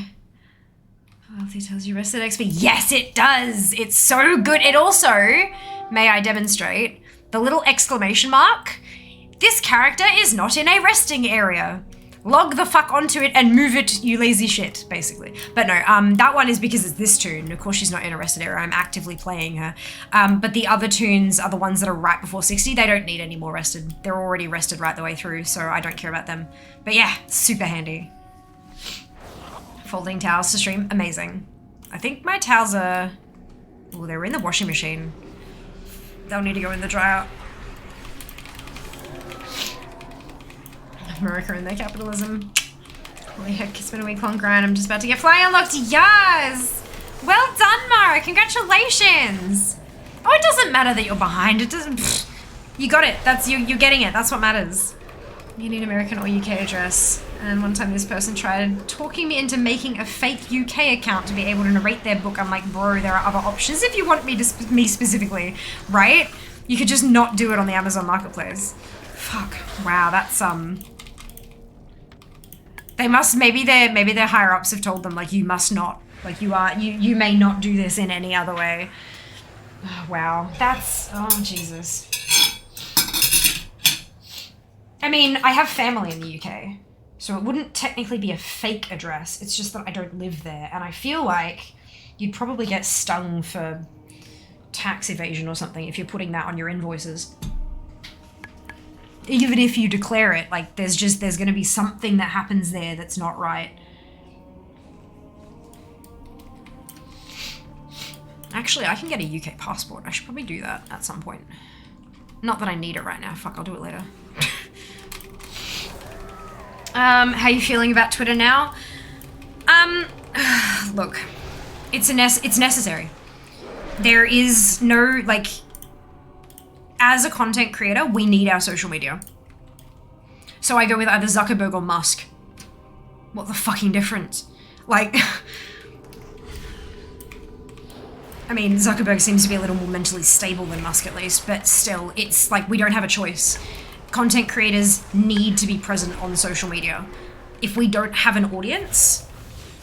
Wealthy tells you rested XP. Yes, it does. It's so good. It also, may I demonstrate, the little exclamation mark. This character is not in a resting area. Log the fuck onto it and move it, you lazy shit, basically. But no, that one is because it's this tune. Of course, she's not in a rested area. I'm actively playing her. But the other tunes are the ones that are right before 60. They don't need any more rested. They're already rested right the way through, so I don't care about them. But yeah, super handy. Folding towels to stream, amazing. I think my towels are... Oh, they're in the washing machine. They'll need to go in the dryer. America and their capitalism. Holy heck, it's been a week-long grind. I'm just about to get flying unlocked. Yes! Well done, Mara. Congratulations. Oh, it doesn't matter that you're behind. It doesn't... Pfft. You got it. That's you're getting it. That's what matters. You need American or UK address. And one time this person tried talking me into making a fake UK account to be able to narrate their book. I'm like, bro, there are other options if you want me to me specifically, right? You could just not do it on the Amazon Marketplace. Fuck. Wow, that's They must maybe their higher ups have told them like you must not, like you may not do this in any other way. Oh, wow, that's Jesus. I mean, I have family in the UK, so it wouldn't technically be a fake address. It's just that I don't live there, and I feel like you'd probably get stung for tax evasion or something if you're putting that on your invoices. Even if you declare it, like there's going to be something that happens there that's not right. Actually, I can get a UK passport. I should probably do that at some point. Not that I need it right now. Fuck, I'll do it later. How you feeling about Twitter now? Look, it's necessary. There is no, like, as a content creator, we need our social media. So I go with either Zuckerberg or Musk. What the fucking difference? Like, I mean, Zuckerberg seems to be a little more mentally stable than Musk at least, but still, it's like we don't have a choice. Content creators need to be present on social media. If we don't have an audience,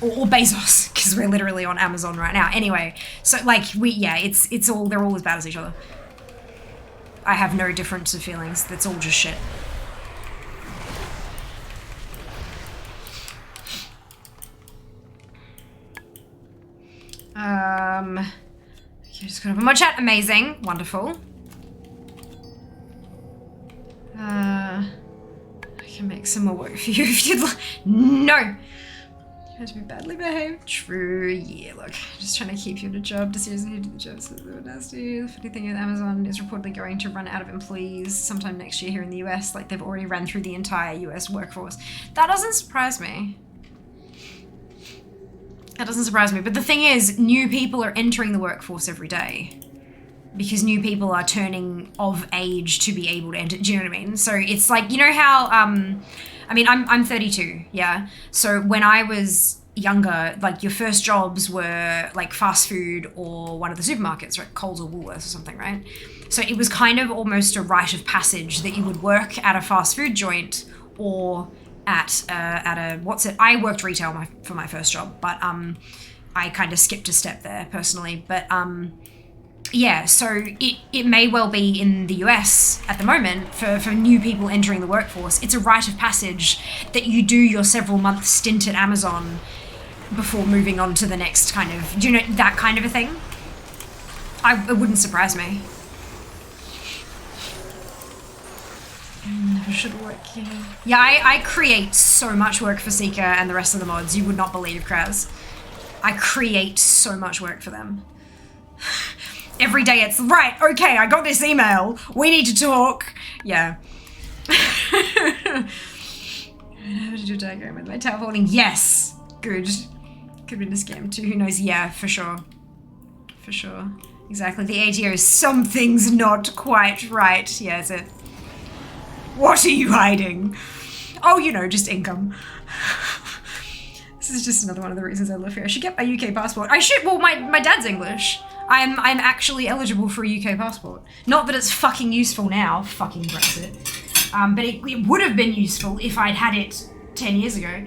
or Bezos, because we're literally on Amazon right now. Anyway, so like it's all, they're all as bad as each other. I have no difference of feelings. That's all just shit. Okay, just gonna put my chat. Amazing, wonderful. I can make some more work for you if you'd like. No! You have to be badly behaved. True, yeah, look. Just trying to keep you in a job to seriously do the job so they were nasty. The funny thing is Amazon is reportedly going to run out of employees sometime next year here in the US. Like they've already run through the entire US workforce. That doesn't surprise me. That doesn't surprise me. But the thing is, new people are entering the workforce every day. Because new people are turning of age to be able to enter, do you know what I mean? So it's like, you know how, I mean, I'm 32, yeah? So when I was younger, like your first jobs were like fast food or one of the supermarkets, right? Coles or Woolworths or something, right? So it was kind of almost a rite of passage that you would work at a fast food joint or at a, I worked retail for my first job, but I kind of skipped a step there personally, but yeah, so it may well be in the US at the moment for new people entering the workforce. It's a rite of passage that you do your several month stint at Amazon before moving on to the next kind of, do you know, that kind of a thing? It wouldn't surprise me. Never should work here. Yeah, I create so much work for Seeker and the rest of the mods. You would not believe, Kraz. I create so much work for them. Every day it's, right, okay, I got this email. We need to talk. Yeah. How to do a diagram with my towel holding? Yes. Good. Could have been a scam too. Who knows? Yeah, for sure. For sure. Exactly. The ATO is something's not quite right. Yeah, is it? What are you hiding? Oh, you know, just income. This is just another one of the reasons I live here. I should get a UK passport. I should, well, my dad's English. I'm actually eligible for a UK passport. Not that it's fucking useful now, fucking Brexit. But it would have been useful if I'd had it 10 years ago.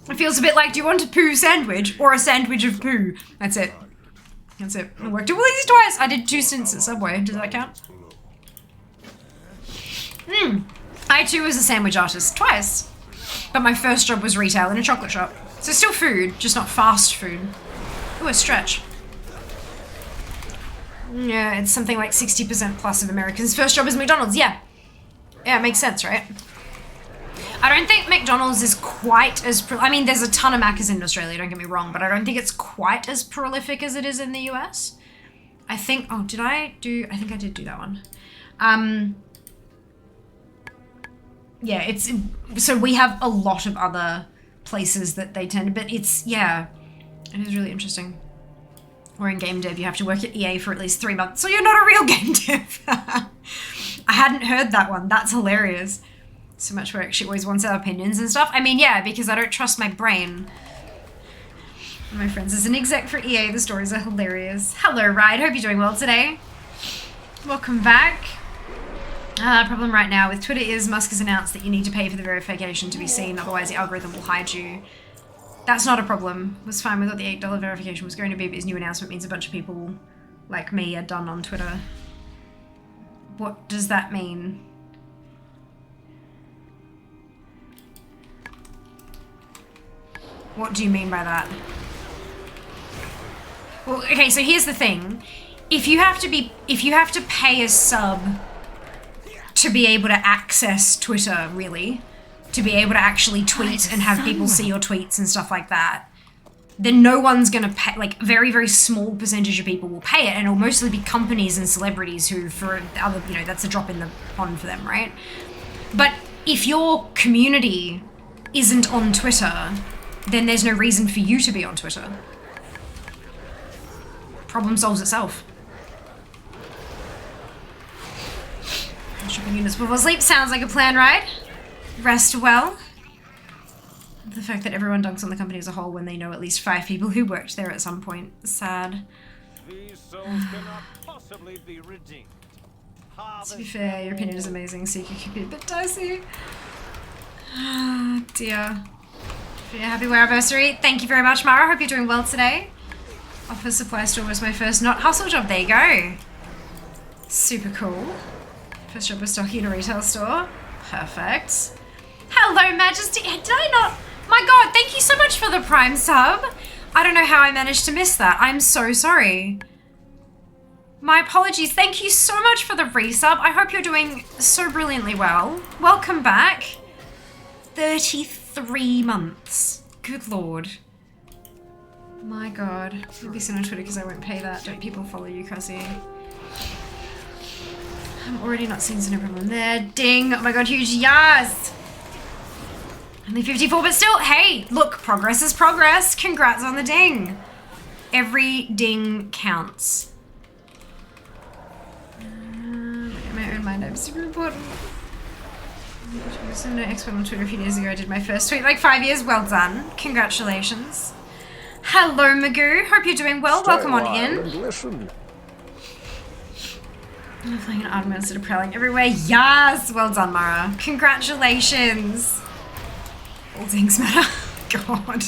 It feels a bit like, do you want a poo sandwich or a sandwich of poo? That's it. That's it. It worked. Well, these twice. I did 2 stints at Subway. Does that count? I too was a sandwich artist. Twice. But my first job was retail in a chocolate shop. So still food, just not fast food. Ooh, a stretch. Yeah, it's something like 60% plus of Americans' first job is McDonald's. Yeah. Yeah, it makes sense, right? I don't think McDonald's is quite as... I mean, there's a ton of Maccas in Australia, don't get me wrong, but I don't think it's quite as prolific as it is in the US. I think... Oh, did I do... I think I did do that one. Yeah, it's... So we have a lot of other places that they tend... But it's... Yeah. It is really interesting. Or in game dev, you have to work at EA for at least 3 months. So you're not a real game dev. I hadn't heard that one. That's hilarious. So much work. She always wants our opinions and stuff. I mean, yeah, because I don't trust my brain. One of my friends is an exec for EA. The stories are hilarious. Hello, Ride. Hope you're doing well today. Welcome back. Problem right now with Twitter is Musk has announced that you need to pay for the verification to be seen. Otherwise, the algorithm will hide you. That's not a problem. It was fine with what the $8 verification was going to be, but his new announcement means a bunch of people like me are done on Twitter. What does that mean? What do you mean by that? Well, okay, so here's the thing. If you have to pay a sub to be able to access Twitter, really, to be able to actually tweet and have people see your tweets and stuff like that, then no one's gonna pay, like, very, very small percentage of people will pay it, and it'll mostly be companies and celebrities who, for other, you know, that's a drop in the pond for them, right? But if your community isn't on Twitter, then there's no reason for you to be on Twitter. Problem solves itself. Shopping units before sleep sounds like a plan, right? Rest well. The fact that everyone dunks on the company as a whole when they know at least 5 people who worked there at some point. Sad. These souls cannot possibly be redeemed. To be fair, your opinion is amazing, so you could be a bit dicey. Ah, dear. Yeah, happy anniversary. Thank you very much, Mara. Hope you're doing well today. Office supply store was my first not hustle job. There you go. Super cool. First job was stocking in a retail store. Perfect. Hello, Majesty. Did I not? My God, thank you so much for the Prime sub. I don't know how I managed to miss that. I'm so sorry. My apologies. Thank you so much for the resub. I hope you're doing so brilliantly well. Welcome back. 33 months. Good Lord. My God. You'll be sent on Twitter because I won't pay that. Don't people follow you, Cressy? I'm already not seeing no problem there. Ding. Oh my God, huge yes. Only 54, but still, hey, look, progress is progress. Congrats on the ding. Every ding counts. In my own mind, I'm super important. I was an expert on Twitter a few days ago. I did my first tweet, like 5 years. Well done. Congratulations. Hello, Magoo. Hope you're doing well. Welcome on in. Listen. I'm playing an Artemis instead of prowling everywhere. Yes! Well done, Mara. Congratulations. All things matter. God.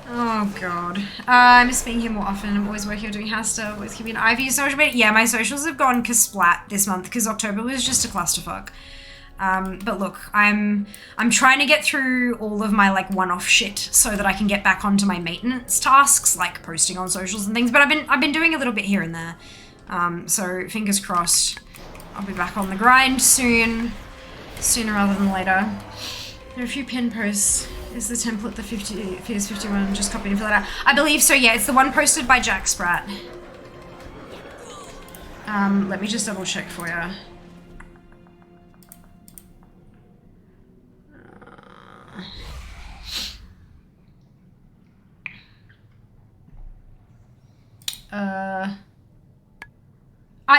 Oh, God. I miss being here more often. I'm always working on doing house stuff. Always keeping an eye for your social media. Yeah, my socials have gone kasplat this month because October was just a clusterfuck. But look, I'm trying to get through all of my like one-off shit so that I can get back onto my maintenance tasks, like posting on socials and things. But I've been doing a little bit here and there. So fingers crossed, I'll be back on the grind soon, sooner rather than later. There are a few pin posts. Is the template the 50 PS51? Just copy and fill it out. I believe so. Yeah, it's the one posted by Jack Spratt. Let me just double check for you.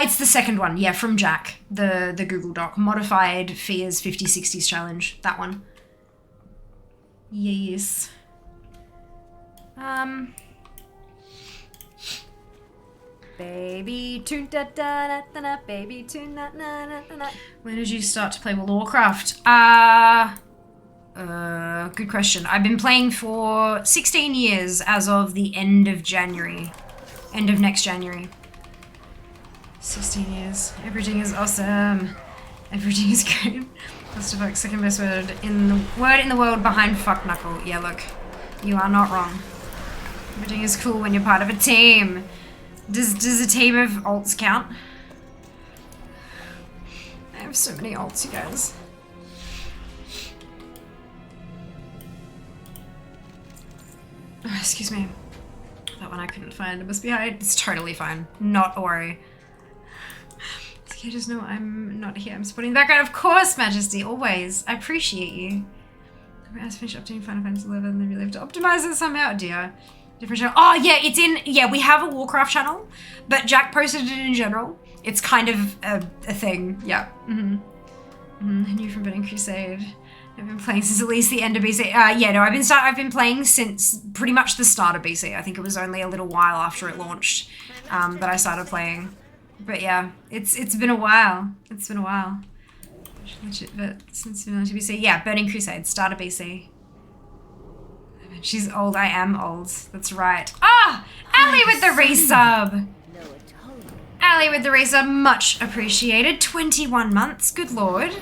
It's the second one, yeah, from Jack, the Google Doc, modified Fears 50 60's challenge, that one. Yes. Baby tune da da da da da, baby tune na na na na. When did you start to play World of Warcraft? Good question. I've been playing for 16 years as of the end of January. End of next January. 16 years. Everything is awesome. Everything is great. Clusterfuck, second best word in the world behind fuck knuckle. Yeah, look. You are not wrong. Everything is cool when you're part of a team. Does a team of alts count? I have so many alts, you guys. Oh, excuse me. That one I couldn't find. It must be hide. It's totally fine. Not a worry. It's okay, just know I'm not here. I'm supporting the background. Of course, Majesty. Always. I appreciate you. I was finished updating Final Fantasy 11 and then really have to optimize it somehow, dear. Different channel. Oh, yeah, it's in... Yeah, we have a Warcraft channel, but Jack posted it in general. It's kind of a thing. Yeah. I knew from Burning Crusade. I've been playing since at least the end of BC. Yeah, no, I've been playing since pretty much the start of BC. I think it was only a little while after it launched that I started playing. But yeah, it's been a while. It's been a while. But since BC, yeah, Burning Crusade, start of BC. She's old. I am old. That's right. Ah, Ali with the resub. Ali with the resub, much appreciated. 21 months. Good lord.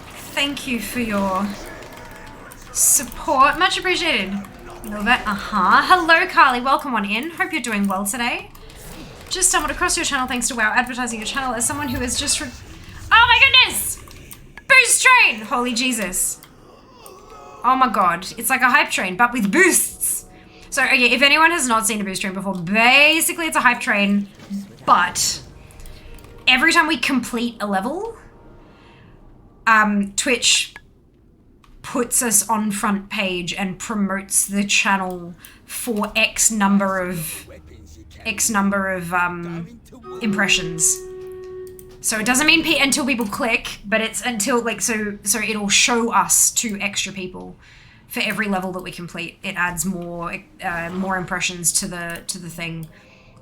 Thank you for your support. Much appreciated. Love it. Hello, Carly. Welcome on in. Hope you're doing well today. Just stumbled across your channel thanks to WoW advertising your channel as someone who is just... Oh my goodness! Boost train! Holy Jesus. Oh my god. It's like a hype train, but with boosts. So, okay, if anyone has not seen a boost train before, basically it's a hype train, but every time we complete a level... Twitch puts us on front page and promotes the channel for X number of impressions. So it doesn't mean until people click, but it's until like so it'll show us to extra people for every level that we complete. It adds more impressions to the thing.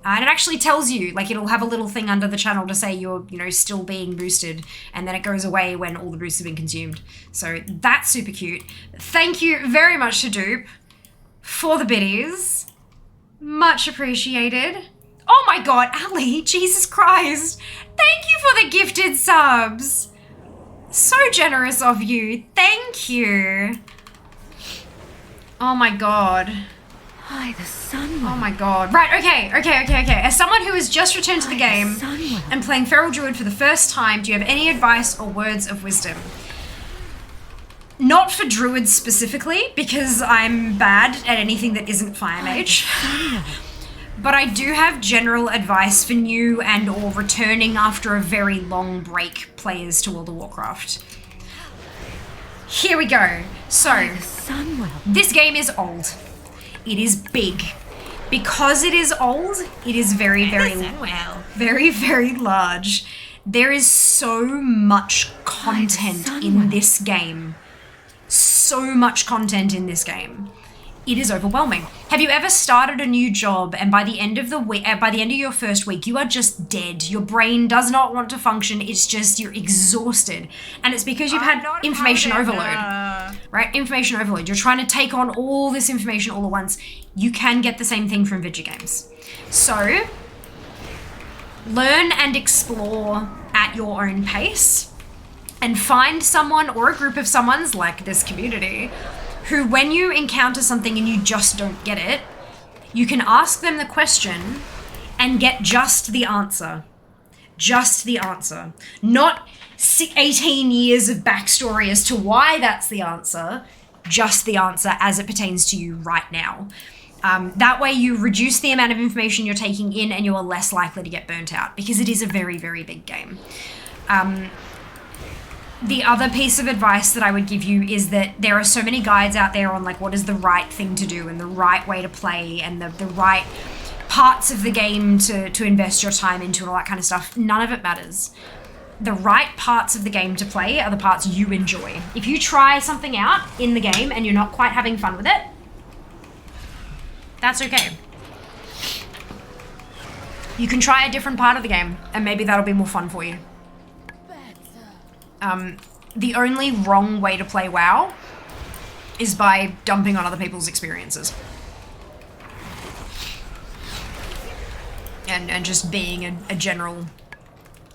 And it actually tells you, like it'll have a little thing under the channel to say you're, still being boosted, and then it goes away when all the boosts have been consumed. So that's super cute. Thank you very much to Dupe for the biddies. Much appreciated. Oh my god, Ali, Jesus Christ. Thank you for the gifted subs. So generous of you. Thank you. Oh my god. Hi, the sun. Oh my god. Right, okay. As someone who has just returned to the game and playing Feral Druid for the first time, do you have any advice or words of wisdom? Not for Druids specifically, because I'm bad at anything that isn't Fire Mage. But I do have general advice for new and or returning after a very long break players to World of Warcraft. Here we go. So, this game is old. It is big. Because it is old, it is very, very large. There is so much content in this game. So much content in this game. It is overwhelming. Have you ever started a new job and by the end of your first week, you are just dead. Your brain does not want to function. It's just, you're exhausted. And it's because you've had information overload, right? Information overload. You're trying to take on all this information all at once. You can get the same thing from video games. So, learn and explore at your own pace and find someone or a group of someone's like this community who, when you encounter something and you just don't get it, you can ask them the question and get just the answer. Just the answer. Not 18 years of backstory as to why that's the answer, just the answer as it pertains to you right now. That way you reduce the amount of information you're taking in and you are less likely to get burnt out, because it is a very, very big game. The other piece of advice that I would give you is that there are so many guides out there on like what is the right thing to do and the right way to play and the right parts of the game to invest your time into and all that kind of stuff. None of it matters. The right parts of the game to play are the parts you enjoy. If you try something out in the game and you're not quite having fun with it, that's okay. You can try a different part of the game and maybe that'll be more fun for you. The only wrong way to play WoW is by dumping on other people's experiences. And just being a general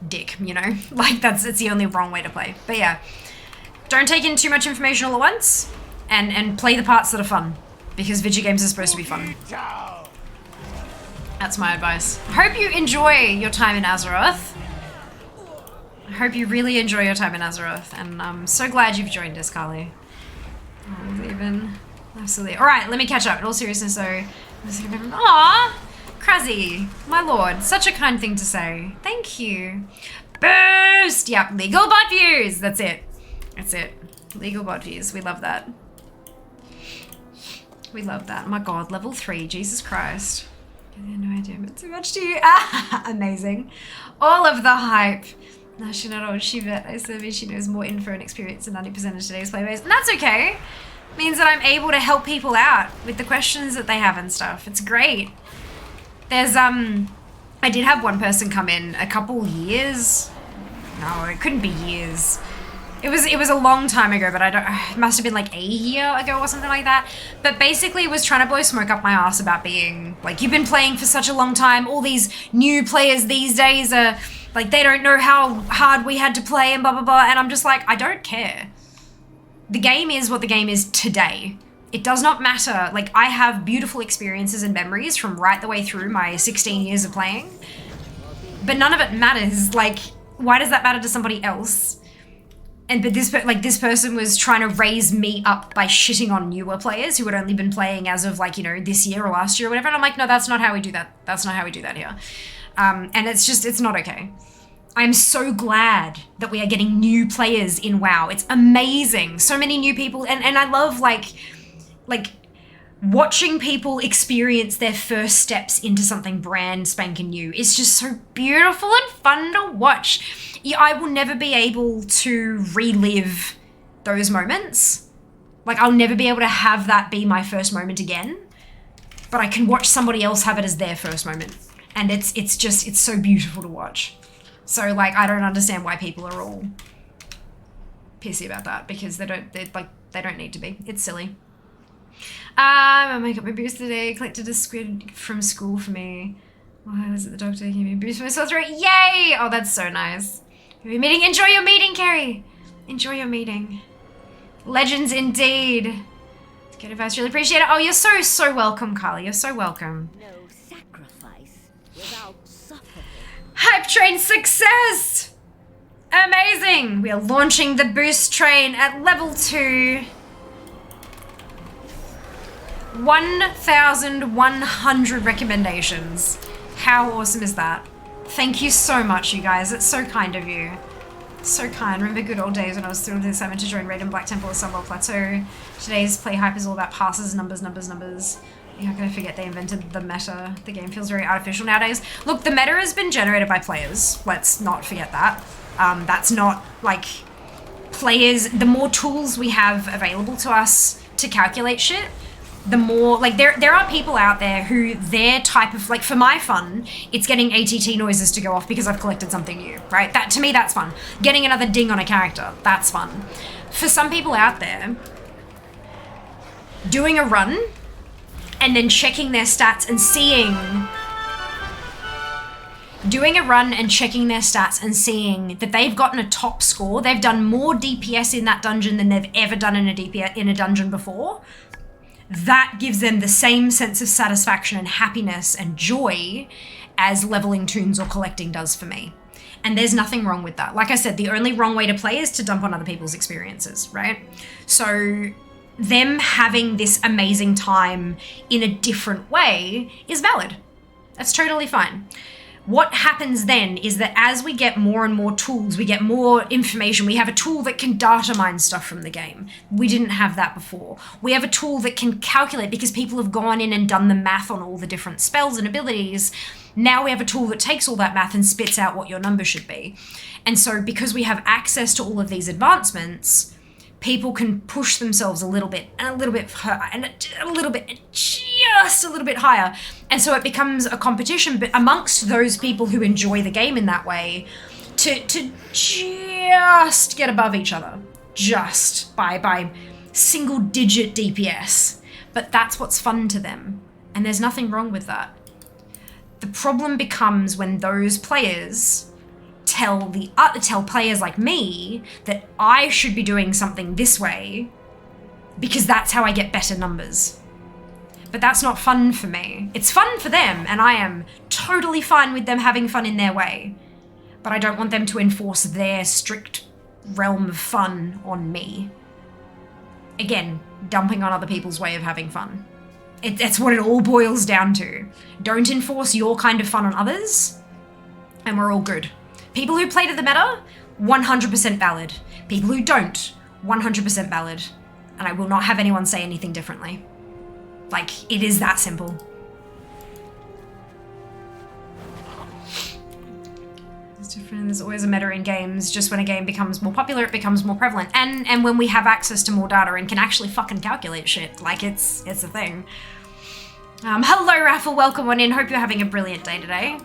dick, Like, it's the only wrong way to play. But yeah, don't take in too much information all at once, and play the parts that are fun, because video games are supposed to be fun. That's my advice. Hope you enjoy your time in Azeroth. I hope you really enjoy your time in Azeroth, and I'm so glad you've joined us, Carly. Oh, leaving. Absolutely. All right, let me catch up. In all seriousness, though. Aww, Krazzy, my lord, such a kind thing to say. Thank you. Boost. Yep, legal bot views. That's it. That's it. Legal bot views. We love that. We love that. My God, level 3. Jesus Christ. I had no idea, but too much to you. Ah, amazing. All of the hype. No, she's not old. She bet. I survey she knows more info and experience than 90% of today's playbase. And that's okay. Means that I'm able to help people out with the questions that they have and stuff. It's great. There's, I did have one person come in a couple years. No, it couldn't be years. It was a long time ago, but it must have been like a year ago or something like that. But basically was trying to blow smoke up my ass about being like, you've been playing for such a long time. All these new players these days are like, they don't know how hard we had to play and blah, blah, blah. And I'm just like, I don't care. The game is what the game is today. It does not matter. Like, I have beautiful experiences and memories from right the way through my 16 years of playing. But none of it matters. Like, why does that matter to somebody else? But this person was trying to raise me up by shitting on newer players who had only been playing as of like, you know, this year or last year or whatever. And I'm like, no, that's not how we do that. That's not how we do that here. And it's not okay. I'm so glad that we are getting new players in WoW. It's amazing. So many new people. And I love like watching people experience their first steps into something brand spanking new. It's just so beautiful and fun to watch. I will never be able to relive those moments. Like, I'll never be able to have that be my first moment again. But I can watch somebody else have it as their first moment. And it's so beautiful to watch. So, like, I don't understand why people are all pissy about that, because they don't need to be. It's silly. I got my boost today. Collected a squid from school for me. Why was it the doctor gave me a boost for my sore throat? Yay! Oh, that's so nice. Meeting. Enjoy your meeting, Carrie. Enjoy your meeting. Legends indeed. Good advice. Really appreciate it. Oh, you're so welcome, Carly. You're so welcome. No sacrifice without suffering. Hype train success! Amazing! We are launching the boost train at level 2. 1,100 recommendations. How awesome is that? Thank you so much, you guys. It's so kind of you. So kind. Remember good old days when I was thrilled with the assignment to join Raid and Black Temple or Sunwell Plateau. Today's play hype is all about passes, numbers. You're not gonna forget they invented the meta. The game feels very artificial nowadays. Look, the meta has been generated by players. Let's not forget that. That's not, like, players... The more tools we have available to us to calculate shit, the more, like, there are people out there who their type of, like, for my fun, it's getting ATT noises to go off because I've collected something new, right? That, to me, that's fun. Getting another ding on a character, that's fun. For some people out there, doing a run and then checking their stats and seeing... Doing a run and checking their stats and seeing that they've gotten a top score, they've done more DPS in that dungeon than they've ever done in a dungeon before, that gives them the same sense of satisfaction and happiness and joy as leveling toons or collecting does for me. And there's nothing wrong with that. Like I said, the only wrong way to play is to dump on other people's experiences, right? So them having this amazing time in a different way is valid. That's totally fine. What happens then is that as we get more and more tools, we get more information. We have a tool that can data mine stuff from the game. We didn't have that before. We have a tool that can calculate because people have gone in and done the math on all the different spells and abilities. Now we have a tool that takes all that math and spits out what your number should be. And so because we have access to all of these advancements, people can push themselves a little bit and a little bit and a little bit and just a little bit higher. And so it becomes a competition, but amongst those people who enjoy the game in that way, to just get above each other, just by single digit DPS. But that's what's fun to them. And there's nothing wrong with that. The problem becomes when those players tell players like me that I should be doing something this way because that's how I get better numbers. But that's not fun for me. It's fun for them, and I am totally fine with them having fun in their way. But I don't want them to enforce their strict realm of fun on me. again, dumping on other people's way of having fun. That's what it all boils down to. Don't enforce your kind of fun on others, and we're all good. People who play to the meta, 100% valid. People who don't, 100% valid. And I will not have anyone say anything differently. Like, it is that simple. It's different. There's always a meta in games. Just when a game becomes more popular, it becomes more prevalent. And when we have access to more data and can actually fucking calculate shit. Like, it's a thing. Hello, Raffle. Welcome on in. Hope you're having a brilliant day today.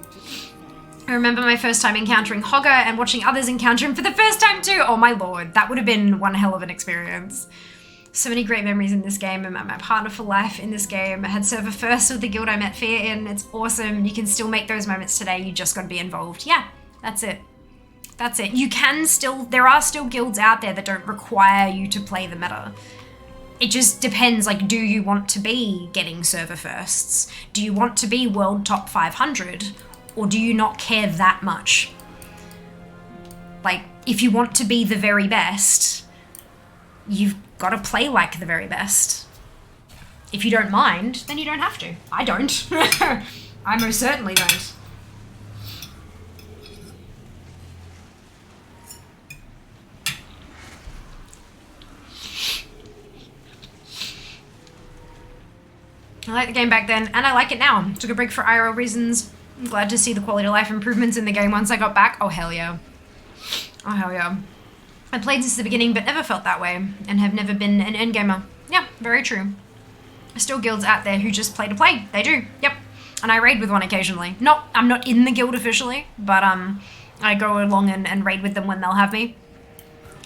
I remember my first time encountering Hogger and watching others encounter him for the first time too. Oh my lord, that would have been one hell of an experience. So many great memories in this game. I met my partner for life in this game. I had server first with the guild I met Fear in. It's awesome. You can still make those moments today. You just gotta be involved. Yeah, that's it. That's it. You can still, there are still guilds out there that don't require you to play the meta. It just depends, like, do you want to be getting server firsts? Do you want to be world top 500? Or do you not care that much? Like, if you want to be the very best, you've got to play like the very best. If you don't mind, then you don't have to. I don't. I most certainly don't. I liked the game back then, and I like it now. Took a break for IRL reasons. I'm glad to see the quality of life improvements in the game once I got back. Oh, hell yeah. Oh, hell yeah. I played since the beginning, but never felt that way, and have never been an endgamer. Yeah, very true. There's still guilds out there who just play to play. They do, yep. And I raid with one occasionally. I'm not in the guild officially, but I go along and raid with them when they'll have me.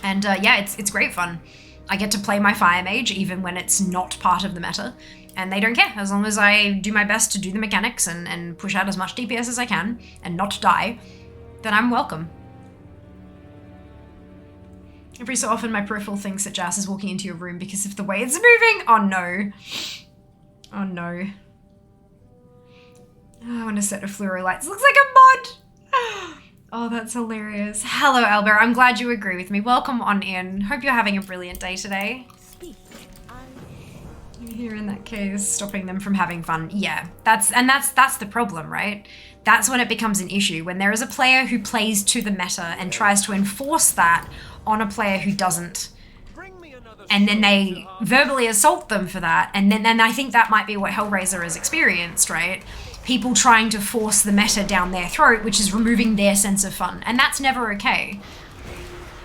And yeah, it's great fun. I get to play my Fire Mage even when it's not part of the meta. And they don't care, as long as I do my best to do the mechanics and push out as much DPS as I can and not die, then I'm welcome. Every so often my peripheral thinks that Jas is walking into your room because of the way it's moving. Oh no. Oh no. Oh, I want a set of fluoro lights. Looks like a mod! Oh, that's hilarious. Hello, Albert. I'm glad you agree with me. Welcome on in. Hope you're having a brilliant day today. Here in that case, stopping them from having fun. Yeah, that's the problem, right? That's when it becomes an issue, when there is a player who plays to the meta and tries to enforce that on a player who doesn't. And then they verbally assault them for that. And then I think that might be what Hellraiser has experienced, right? People trying to force the meta down their throat, which is removing their sense of fun. And that's never okay.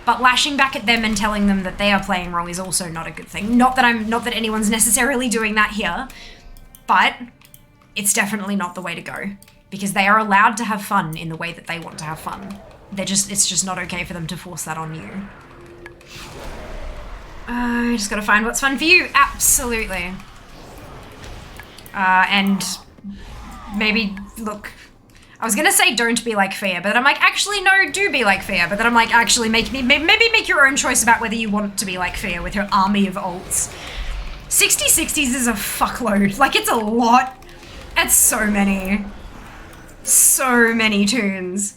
But lashing back at them and telling them that they are playing wrong is also not a good thing. Not that anyone's necessarily doing that here, but it's definitely not the way to go, because they are allowed to have fun in the way that they want to have fun. It's just not okay for them to force that on you. I just gotta find what's fun for you. Absolutely. And maybe, look, I was gonna say don't be like Fear, but I'm like, actually no, do be like Fear. But then I'm like, actually maybe make your own choice about whether you want to be like Fear with her army of ults. 60's is a fuckload. Like, it's a lot. It's so many. So many tunes.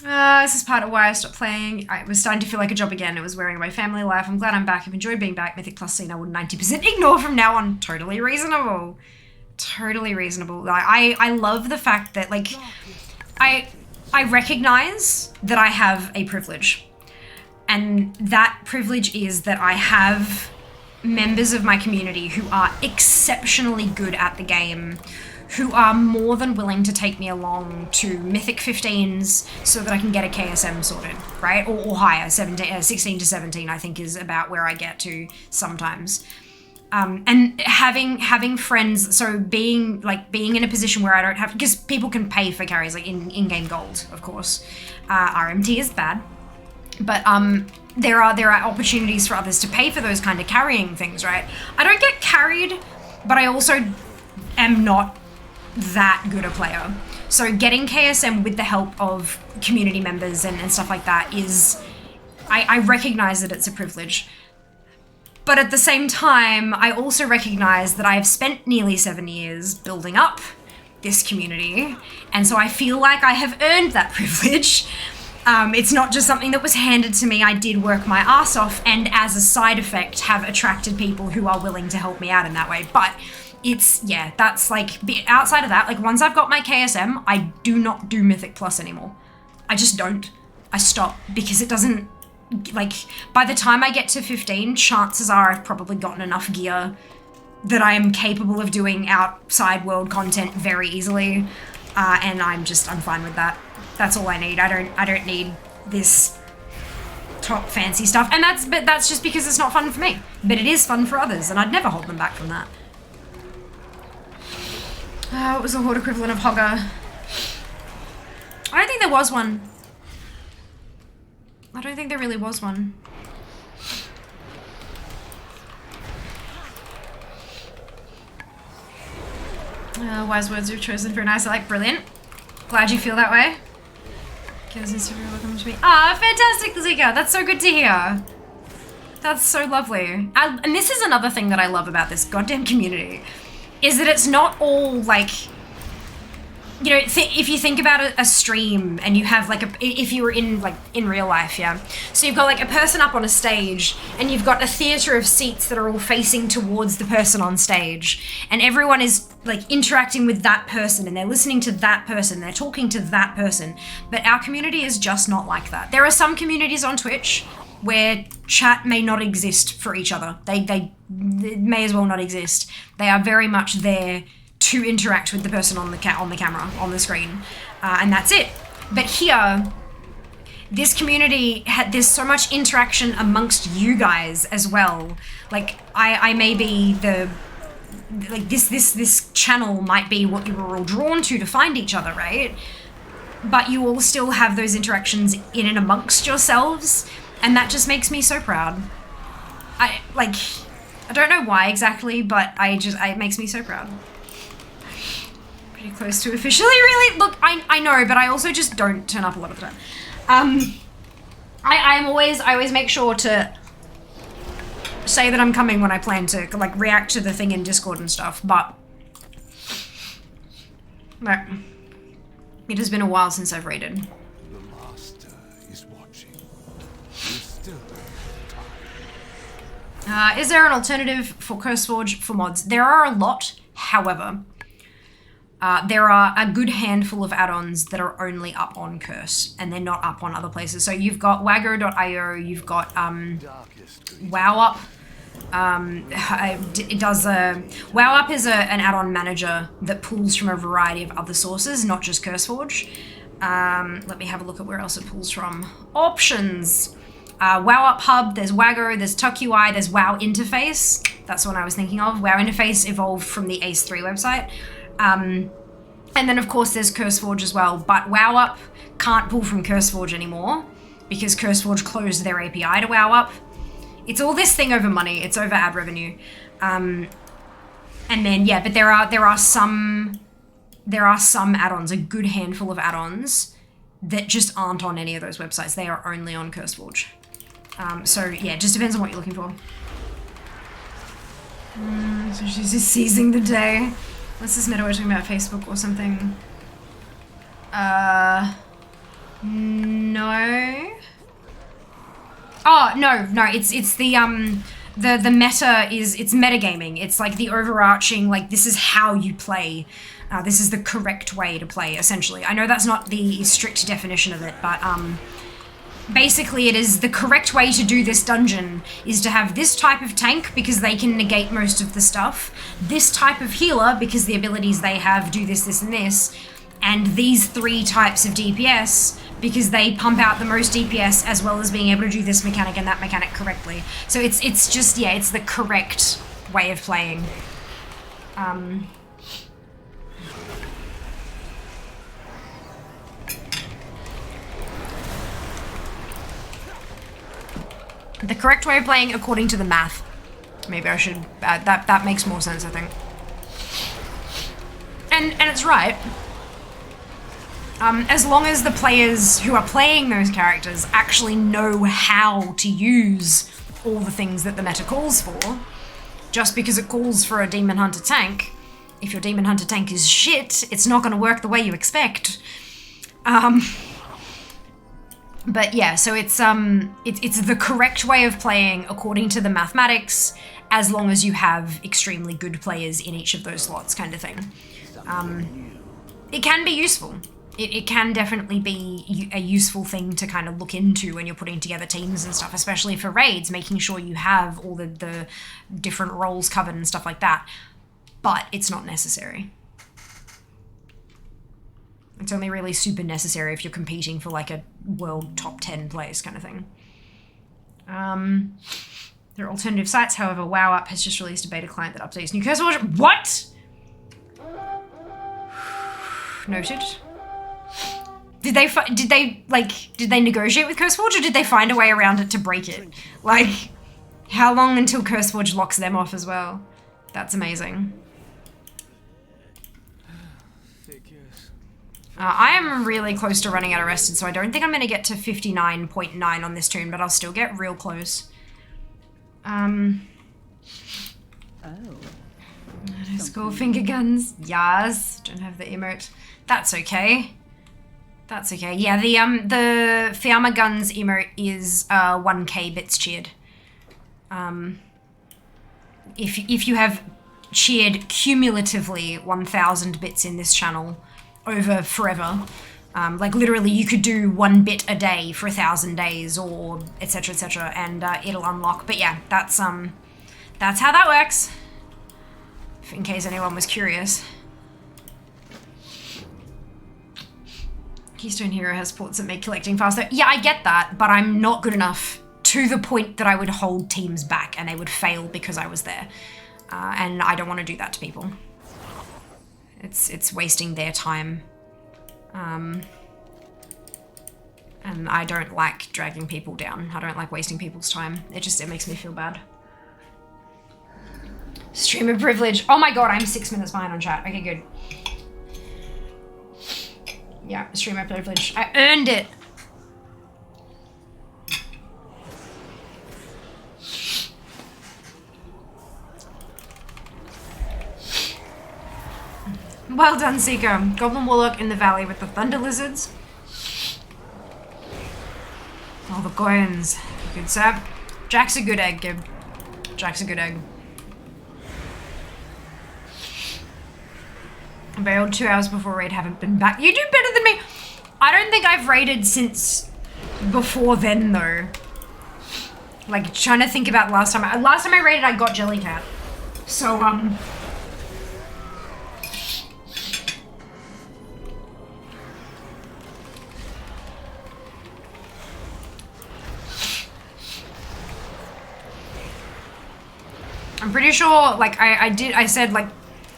This is part of why I stopped playing. I was starting to feel like a job again. It was wearing away family life. I'm glad I'm back. I've enjoyed being back. Mythic Plus scene I would 90% ignore from now on. Totally reasonable. Totally reasonable. I love the fact that, like, I recognize that I have a privilege. And that privilege is that I have members of my community who are exceptionally good at the game, who are more than willing to take me along to Mythic 15s so that I can get a KSM sorted, right? Or higher, 16 to 17 I think is about where I get to sometimes. And having friends, so being in a position where I don't have, because people can pay for carries, like in-game gold, of course. RMT is bad, but there are opportunities for others to pay for those kind of carrying things, right? I don't get carried, but I also am not that good a player. So getting KSM with the help of community members and stuff like that is, I recognize that it's a privilege. But at the same time, I also recognize that I have spent nearly 7 years building up this community, and so I feel like I have earned that privilege. It's not just something that was handed to me. I did work my ass off, and as a side effect have attracted people who are willing to help me out in that way. But it's, yeah, that's like, outside of that, like once I've got my KSM, I do not do Mythic Plus anymore. I just don't. I stop because it doesn't, like, by the time I get to 15, chances are I've probably gotten enough gear that I am capable of doing outside world content very easily. And I'm fine with that. That's all I need. I don't need this top fancy stuff. And that's just because it's not fun for me. But it is fun for others, and I'd never hold them back from that. What was the Horde equivalent of Hogger? I don't think there was one. I don't think there really was one. Wise words you've chosen. Very nice. I like brilliant. Glad you feel that way. Welcome to me. Ah, fantastic, Zika. That's so good to hear. That's so lovely. And this is another thing that I love about this goddamn community, is that it's not all like, you know, if you think about a stream and you have like if you were in real life, yeah. So you've got like a person up on a stage and you've got a theater of seats that are all facing towards the person on stage, and everyone is like interacting with that person and they're listening to that person, they're talking to that person. But our community is just not like that. There are some communities on Twitch where chat may not exist for each other. They may as well not exist. They are very much there to interact with the person on the camera, on the screen, and that's it. But here, this community, there's so much interaction amongst you guys as well. Like, I may be the, like, this channel might be what you were all drawn to find each other, right? But you all still have those interactions in and amongst yourselves, and that just makes me so proud. I don't know why exactly, but it makes me so proud. Pretty close to officially, really? Look, I know, but I also just don't turn up a lot of the time. I always make sure to say that I'm coming when I plan to, like, react to the thing in Discord and stuff, but no. It has been a while since I've raided. The master is watching. You still have time. Is there an alternative for CurseForge for mods? There are a lot, however. There are a good handful of add-ons that are only up on Curse, and they're not up on other places. So you've got Waggo.io, you've got WowUp. It does WowUp is an add-on manager that pulls from a variety of other sources, not just CurseForge. Let me have a look at where else it pulls from. Options. WowUp Hub, there's Waggo, there's TuckUI, there's Wow Interface. That's what I was thinking of. Wow Interface evolved from the Ace3 website. And then of course there's CurseForge as well, but WowUp can't pull from CurseForge anymore because CurseForge closed their API to WowUp. It's all this thing over money, it's over ad revenue. And then, yeah, but there are some add-ons, a good handful of add-ons that just aren't on any of those websites. They are only on CurseForge. So yeah, it just depends on what you're looking for. So she's just seizing the day. What's this meta we're talking about, Facebook or something? No. Oh, no, it's the meta is, it's metagaming. It's like the overarching, like, this is how you play. This is the correct way to play, essentially. I know that's not the strict definition of it, but basically it is the correct way to do this dungeon is to have this type of tank because they can negate most of the stuff, this type of healer because the abilities they have do this, this, and this, and these 3 types of DPS because they pump out the most DPS as well as being able to do this mechanic and that mechanic correctly. So it's just, yeah, it's the correct way of playing. The correct way of playing according to the math. Maybe I should add that. That makes more sense, I think. And it's right. As long as the players who are playing those characters actually know how to use all the things that the meta calls for, just because it calls for a Demon Hunter tank, if your Demon Hunter tank is shit, it's not going to work the way you expect. But yeah, so it's the correct way of playing according to the mathematics, as long as you have extremely good players in each of those slots, kind of thing. It can be useful. It can definitely be a useful thing to kind of look into when you're putting together teams and stuff, especially for raids, making sure you have all the different roles covered and stuff like that. But it's not necessary. It's only really super necessary if you're competing for like a world top 10 place kind of thing. There are alternative sites, however, WoW Up has just released a beta client that updates new cursor words. What? Noted. Did they negotiate with CurseForge, or did they find a way around it to break it? Like, how long until CurseForge locks them off as well? That's amazing. I am really close to running out of rested, so I don't think I'm going to get to 59.9 on this tune, but I'll still get real close. Let's go finger guns. Yes. Don't have the emote. That's okay. That's okay. Yeah, the Fiamma Guns emote is 1k bits cheered. If you have cheered cumulatively 1,000 bits in this channel over forever, like literally you could do 1 bit a day for 1,000 days, or etc, and it'll unlock. But yeah, that's how that works, in case anyone was curious. Keystone Hero has ports that make collecting faster. Yeah, I get that, but I'm not good enough to the point that I would hold teams back and they would fail because I was there. And I don't want to do that to people. It's wasting their time. And I don't like dragging people down. I don't like wasting people's time. It makes me feel bad. Streamer privilege. Oh my god, I'm 6 minutes behind on chat. Okay, good. Yeah, streamer privilege. I earned it. Well done, Seeker. Goblin Warlock in the valley with the thunder lizards. All the coins. Good sir. Jack's a good egg, Gib. Jack's a good egg. I bailed 2 hours before raid, haven't been back. You do better than me. I don't think I've raided since before then though. Like trying to think about last time I raided, I got Jellycat. So I'm pretty sure, like I said like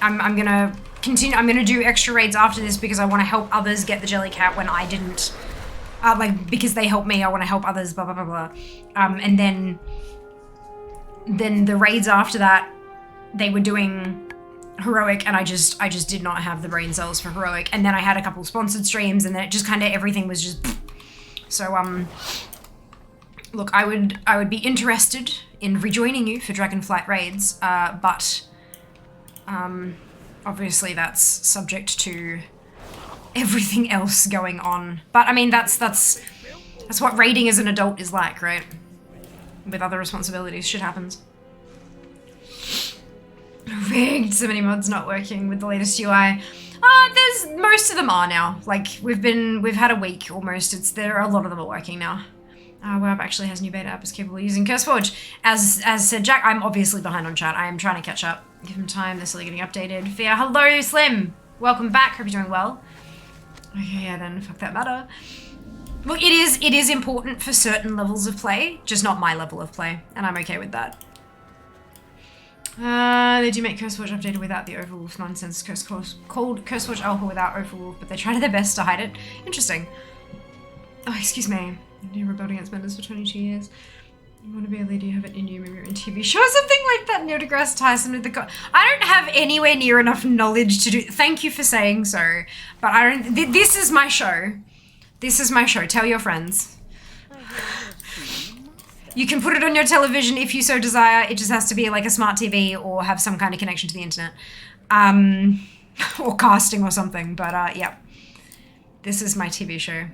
I'm gonna continue. I'm gonna do extra raids after this because I want to help others get the Jellycat when I didn't. Like because they helped me, I want to help others. Blah blah blah blah. And then the raids after that, they were doing heroic, and I just did not have the brain cells for heroic. And then I had a couple sponsored streams, and then it just kind of everything was just. So look, I would be interested in rejoining you for Dragonflight raids, but obviously that's subject to everything else going on. But I mean, that's what raiding as an adult is like, right? With other responsibilities, shit happens. Rigged, so many mods not working with the latest UI. There's most of them are now. Like we've had a week almost. There are a lot of them are working now. WoW actually has new beta app is capable of using CurseForge. As said Jack, I'm obviously behind on chat. I am trying to catch up. Give them time, they're still getting updated. Fear, hello Slim! Welcome back, hope you're doing well. Okay, yeah then, fuck that matter. Look, it is important for certain levels of play, just not my level of play, and I'm okay with that. They do make CurseForge updated without the Overwolf nonsense. Called CurseForge Alpha without Overwolf, but they try their best to hide it. Interesting. Oh, excuse me. You've rebelled against members for 22 years. You want to be a leader, you have it in you, maybe you're in TV show or something like that. Neil deGrasse Tyson with the I don't have anywhere near enough knowledge to do. Thank you for saying so, but I don't. This is my show. This is my show. Tell your friends. You can put it on your television if you so desire. It just has to be like a smart TV or have some kind of connection to the internet, or casting or something. But yeah, this is my TV show.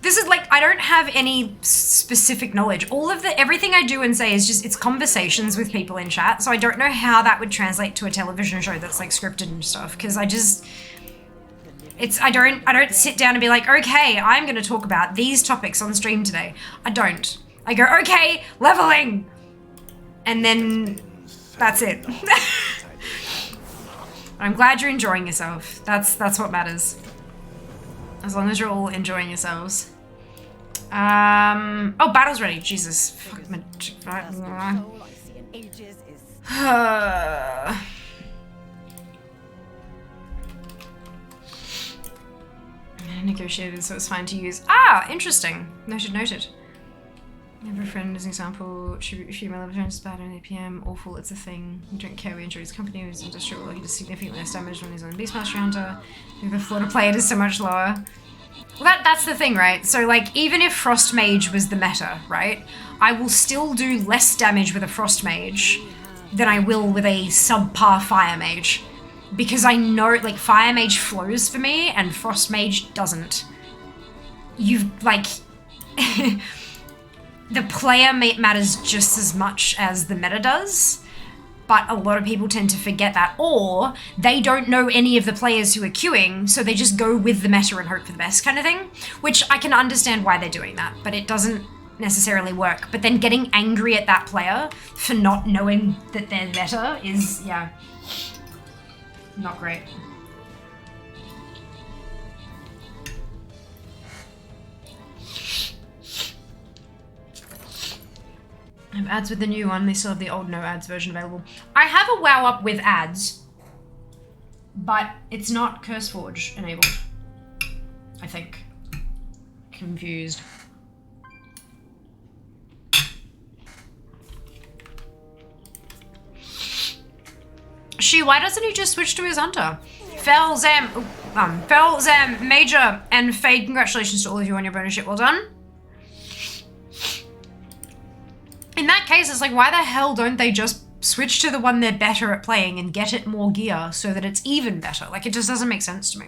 This is like, I don't have any specific knowledge. Everything I do and say is just, it's conversations with people in chat. So I don't know how that would translate to a television show that's like scripted and stuff. Cause I don't sit down and be like, okay, I'm going to talk about these topics on stream today. I don't. I go, okay, leveling. And then that's it. I'm glad you're enjoying yourself. That's what matters. As long as you're all enjoying yourselves. Oh, battle's ready. Jesus. Fuck. Negotiated, so it's fine to use. Ah, interesting. Noted. Never friend as an example. Female returns bad at 8 PM. Awful, it's a thing. You don't care, we enjoy his company. He was industrial, he does significantly less damage when he's on Beastmaster Hunter. The floor to play it is so much lower. Well, that's the thing, right? So, like, even if Frost Mage was the meta, right? I will still do less damage with a Frost Mage than I will with a subpar Fire Mage. Because I know, like, Fire Mage flows for me and Frost Mage doesn't. The player matters just as much as the meta does. But a lot of people tend to forget that, or they don't know any of the players who are queuing, so they just go with the meta and hope for the best kind of thing, which I can understand why they're doing that, but it doesn't necessarily work. But then getting angry at that player for not knowing that they're meta is, yeah, not great. I have ads with the new one. They still have the old no ads version available. I have a WoW up with ads, but it's not CurseForge enabled. I think. Confused. Why doesn't he just switch to his hunter? Fel, Zam, Major, and Fade, congratulations to all of you on your bonus ship. Well done. In that case, it's like, why the hell don't they just switch to the one they're better at playing and get it more gear so that it's even better? Like, it just doesn't make sense to me.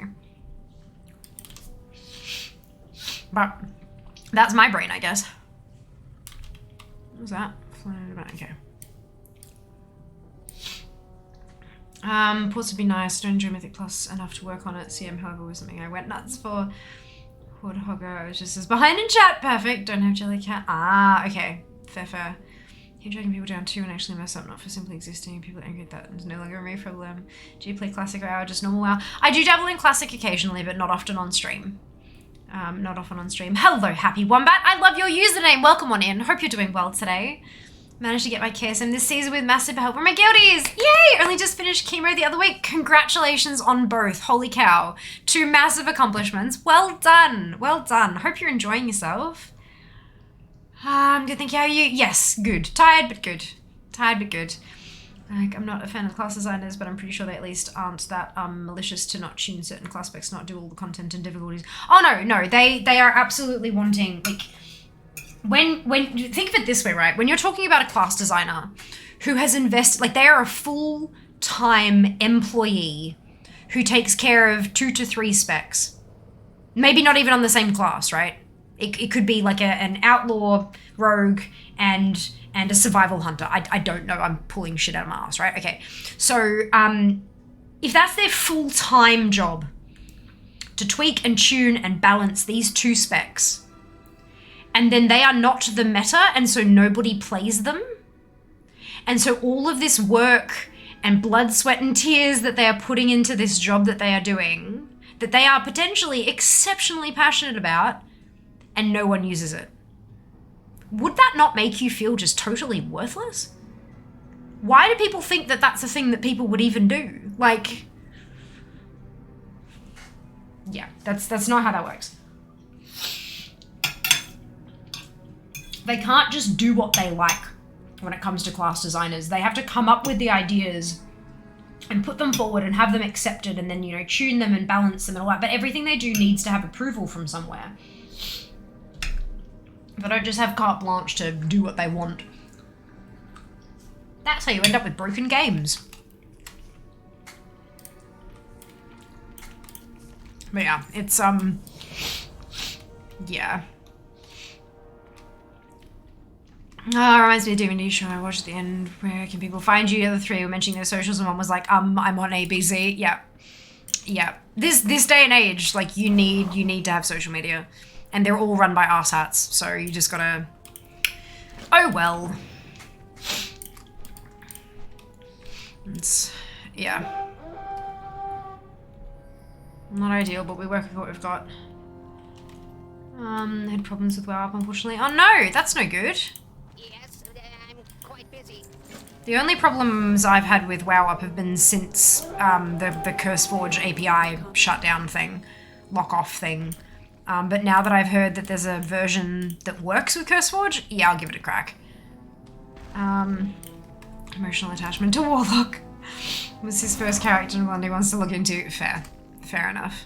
But that's my brain, I guess. What was that? Okay. Ports would be nice. Don't enjoy Mythic Plus enough to work on it. CM, however, was something I went nuts for. Horde Hogger, I was just as behind in chat. Perfect. Don't have Jellycat. Ah, okay. Fair. Keep dragging people down too and actually mess up, not for simply existing. People angry at that is no longer a me problem. Do you play Classic or WoW, just normal WoW? I do dabble in Classic occasionally, but not often on stream. Not often on stream. Hello, Happy Wombat. I love your username. Welcome on in. Hope you're doing well today. Managed to get my KSM this season with massive help from my guildies. Yay! Only just finished chemo the other week. Congratulations on both. Holy cow. 2 massive accomplishments. Well done. Well done. Hope you're enjoying yourself. I'm good, thank you. How are you? Yes, good. Tired, but good. Tired, but good. Like, I'm not a fan of class designers, but I'm pretty sure they at least aren't that malicious to not tune certain class specs, not do all the content and difficulties. Oh, no. They are absolutely wanting, like, when think of it this way, right? When you're talking about a class designer who has invested, like, they are a full-time employee who takes care of 2 to 3 specs. Maybe not even on the same class, right? It could be like an outlaw, rogue, and a survival hunter. I don't know. I'm pulling shit out of my ass, right? Okay. So if that's their full-time job, to tweak and tune and balance these 2 specs, and then they are not the meta, and so nobody plays them, and so all of this work and blood, sweat, and tears that they are putting into this job that they are doing, that they are potentially exceptionally passionate about, and no one uses it. Would that not make you feel just totally worthless? Why do people think that that's a thing that people would even do? Like, yeah, that's not how that works. They can't just do what they like when it comes to class designers. They have to come up with the ideas and put them forward and have them accepted and then, you know, tune them and balance them and all that. But everything they do needs to have approval from somewhere. They don't just have carte blanche to do what they want. That's how you end up with broken games. But yeah, it's Yeah. Oh, reminds me of D&D show I watched at the end. Where can people find you? The other three were mentioning their socials, and one was like, I'm on ABC. Yeah. Yeah. This day and age, like, you need to have social media. And they're all run by arse-hats, so you just gotta... Oh well. It's... yeah. Not ideal, but we work with what we've got. Had problems with WoW Up, unfortunately. Oh no, that's no good. Yes, I'm quite busy. The only problems I've had with WoW Up have been since the CurseForge API shutdown thing, lock-off thing. But now that I've heard that there's a version that works with CurseForge, yeah, I'll give it a crack. Emotional attachment to Warlock was his first character and one he wants to look into. Fair enough.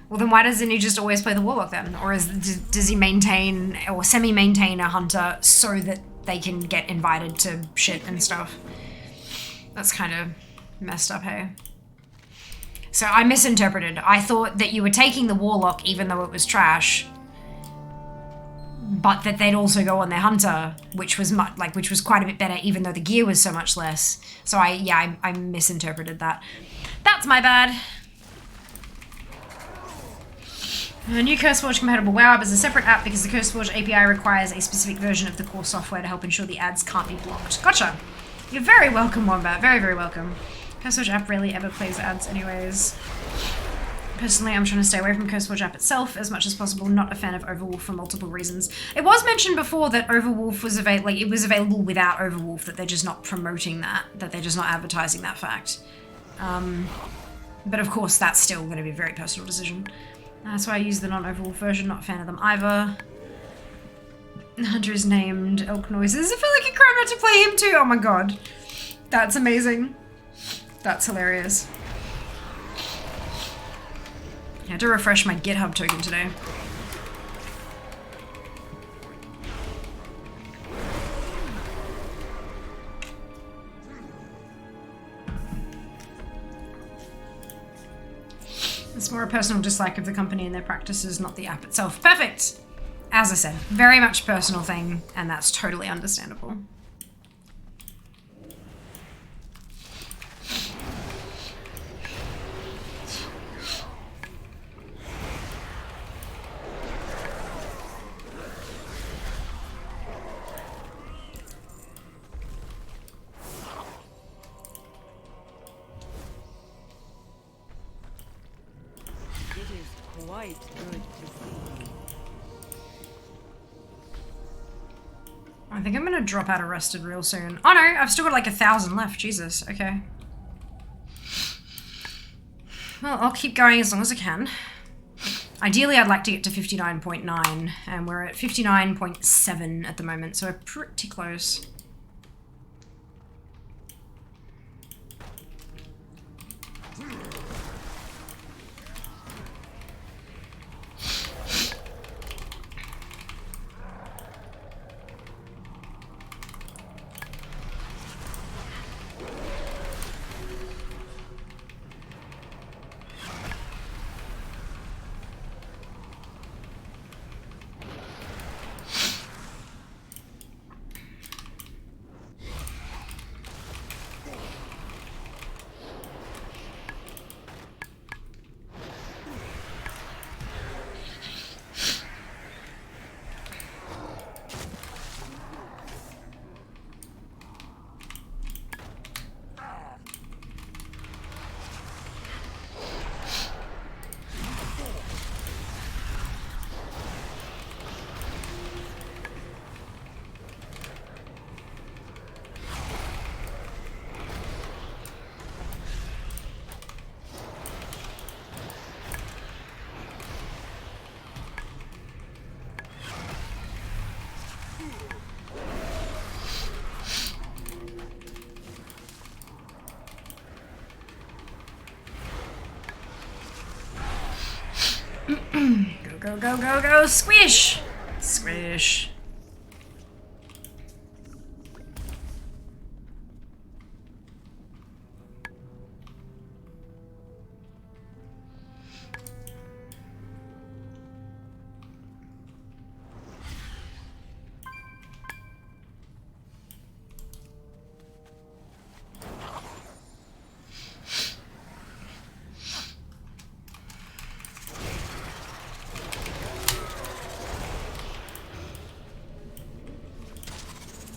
Well, then why doesn't he just always play the Warlock then? Or does he maintain or semi-maintain a hunter so that they can get invited to shit and stuff? That's kind of messed up, hey? So I misinterpreted. I thought that you were taking the Warlock even though it was trash, but that they'd also go on their hunter, which was quite a bit better even though the gear was so much less. So I misinterpreted that. That's my bad. A new CurseForge compatible WoW app is a separate app because the CurseForge API requires a specific version of the core software to help ensure the ads can't be blocked. Gotcha. You're very welcome, Wombat. Very, very welcome. CurseForge app rarely ever plays ads anyways. Personally, I'm trying to stay away from CurseForge app itself as much as possible. Not a fan of Overwolf for multiple reasons. It was mentioned before that Overwolf was available without Overwolf, that they're just not promoting that they're just not advertising that fact. But of course, that's still going to be a very personal decision. That's why I use the non-Overwolf version. Not a fan of them either. Hunter is named Elk Noises. I feel like a crime not to play him too. Oh my god, that's amazing. That's hilarious. I had to refresh my GitHub token today. It's more a personal dislike of the company and their practices, not the app itself. Perfect! As I said, very much a personal thing, and that's totally understandable. Quite good to see. I think I'm gonna drop out Arrested real soon. Oh no, I've still got like 1,000 left. Jesus, okay. Well, I'll keep going as long as I can. Ideally, I'd like to get to 59.9, and we're at 59.7 at the moment, so we're pretty close. Go, go, go, go, squish! Squish.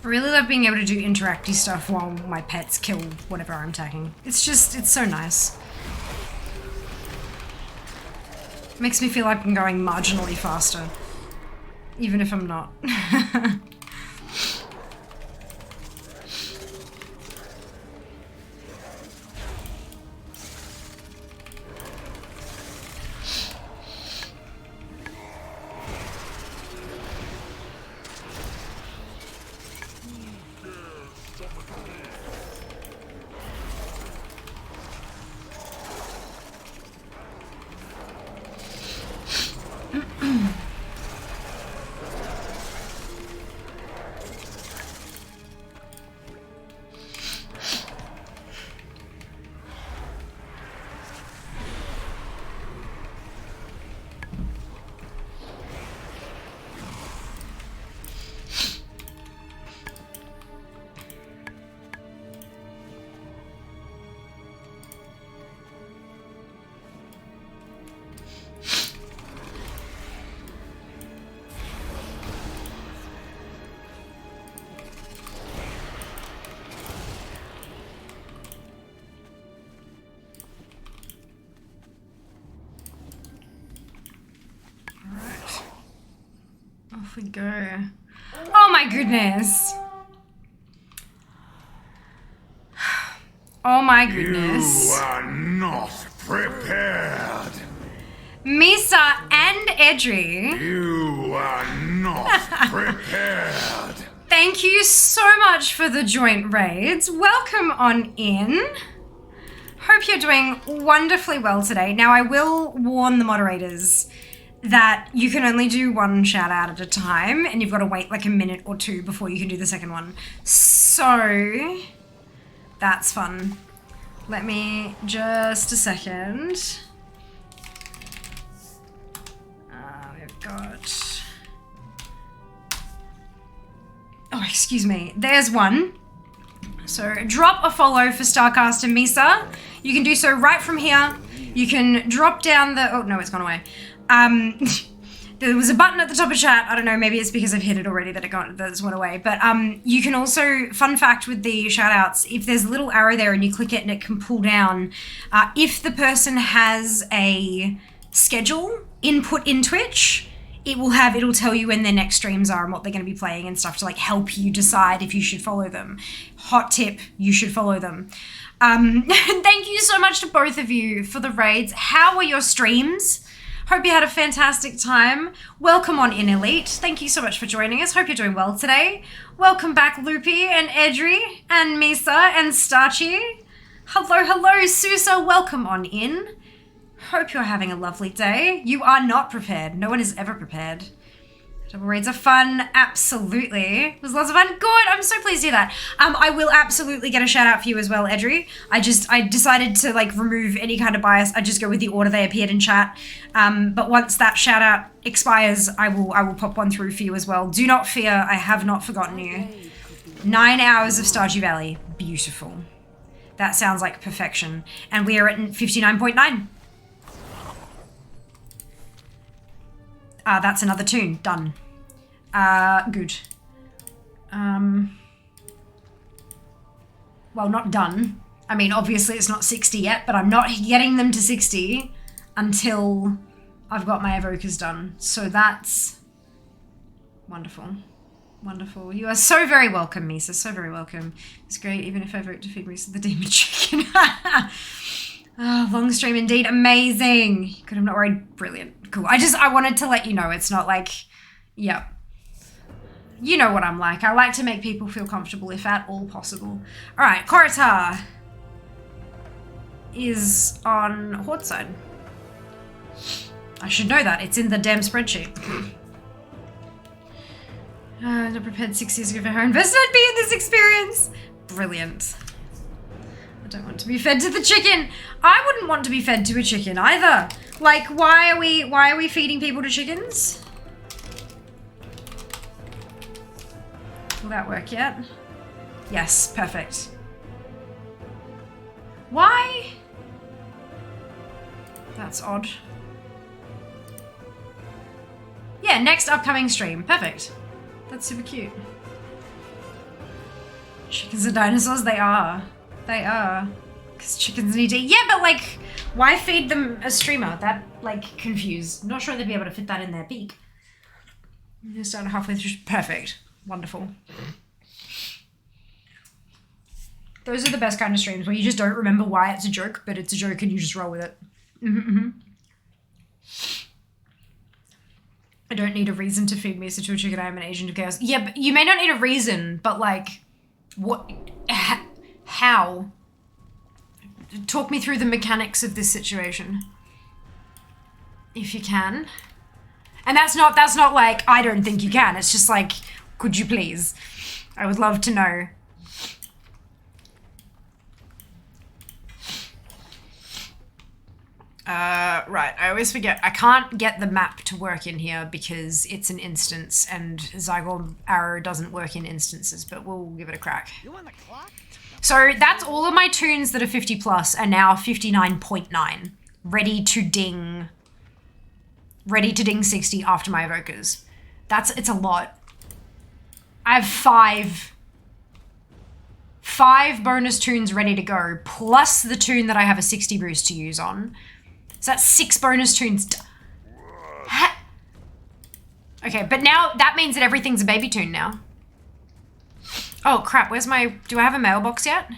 I really love being able to do interacty stuff while my pets kill whatever I'm attacking. It's so nice. Makes me feel like I'm going marginally faster. Even if I'm not. Off we go. Oh my goodness. Oh my goodness. You are not prepared. Misa and Edry. You are not prepared. Thank you so much for the joint raids. Welcome on in. Hope you're doing wonderfully well today. Now I will warn the moderators that you can only do one shout out at a time and you've got to wait like a minute or two before you can do the second one. So that's fun. Let me just a second. We've got... Oh, excuse me. There's one. So drop a follow for Starcast and Misa. You can do so right from here. You can drop down the... Oh, no, it's gone away. There was a button at the top of chat. I don't know, maybe it's because I've hit it already that it went away. But you can also, fun fact with the shoutouts, if there's a little arrow there and you click it and it can pull down, if the person has a schedule input in Twitch, it'll tell you when their next streams are and what they're going to be playing and stuff to like help you decide if you should follow them. Hot tip, you should follow them. Thank you so much to both of you for the raids. How were your streams? Hope you had a fantastic time. Welcome on in, Elite. Thank you so much for joining us. Hope you're doing well today. Welcome back, Loopy and Edry and Misa and Starchy. Hello, hello, Susa. Welcome on in. Hope you're having a lovely day. You are not prepared. No one is ever prepared. Double raids are fun. Absolutely. It was lots of fun. Good. I'm so pleased to hear that. I will absolutely get a shout out for you as well, Edry. I decided to like remove any kind of bias. I just go with the order they appeared in chat. But once that shout out expires, I will pop one through for you as well. Do not fear. I have not forgotten you. 9 hours of Stardew Valley. Beautiful. That sounds like perfection. And we are at 59.9. That's another tune. Done. Good. Well, not done. I mean, obviously it's not 60 yet, but I'm not getting them to 60 until I've got my evokers done. So that's wonderful. Wonderful. You are so very welcome, Misa. So very welcome. It's great, even if I vote to feed Misa the demon chicken. Oh, long stream indeed. Amazing. Could have not worried. Brilliant. Cool. I wanted to let you know. It's not like, yeah. You know what I'm like. I like to make people feel comfortable if at all possible. All right. Korritar is on Horde side. I should know that. It's in the damn spreadsheet. Not prepared 6 years ago for how invested I'd be in this experience. Brilliant. I don't want to be fed to the chicken. I wouldn't want to be fed to a chicken either. Like, why are we feeding people to chickens? Will that work yet? Yes, perfect. Why? That's odd. Yeah, next upcoming stream. Perfect. That's super cute. Chickens are dinosaurs? They are. They are. Because chickens need to eat. Yeah, but like, why feed them a streamer? That, like, confused. Not sure they'd be able to fit that in their beak. You started halfway through. Perfect. Wonderful. Those are the best kind of streams where you just don't remember why it's a joke, but it's a joke and you just roll with it. I don't need a reason to feed Misa to a chicken. I am an agent of chaos. Yeah, but you may not need a reason, but like, what? How? Talk me through the mechanics of this situation, if you can. And that's not like I don't think you can. It's just like, could you please? I would love to know. Right, I always forget. I can't get the map to work in here because it's an instance and Zygon Arrow doesn't work in instances, but we'll give it a crack. You on the clock? So that's all of my tunes that are 50 plus are now 59.9. Ready to ding 60 after my evokers. It's a lot. I have five bonus tunes ready to go, plus the tune that I have a 60 boost to use on. So that's 6 bonus tunes. Okay, but now that means that everything's a baby tune now. Oh crap, do I have a mailbox yet?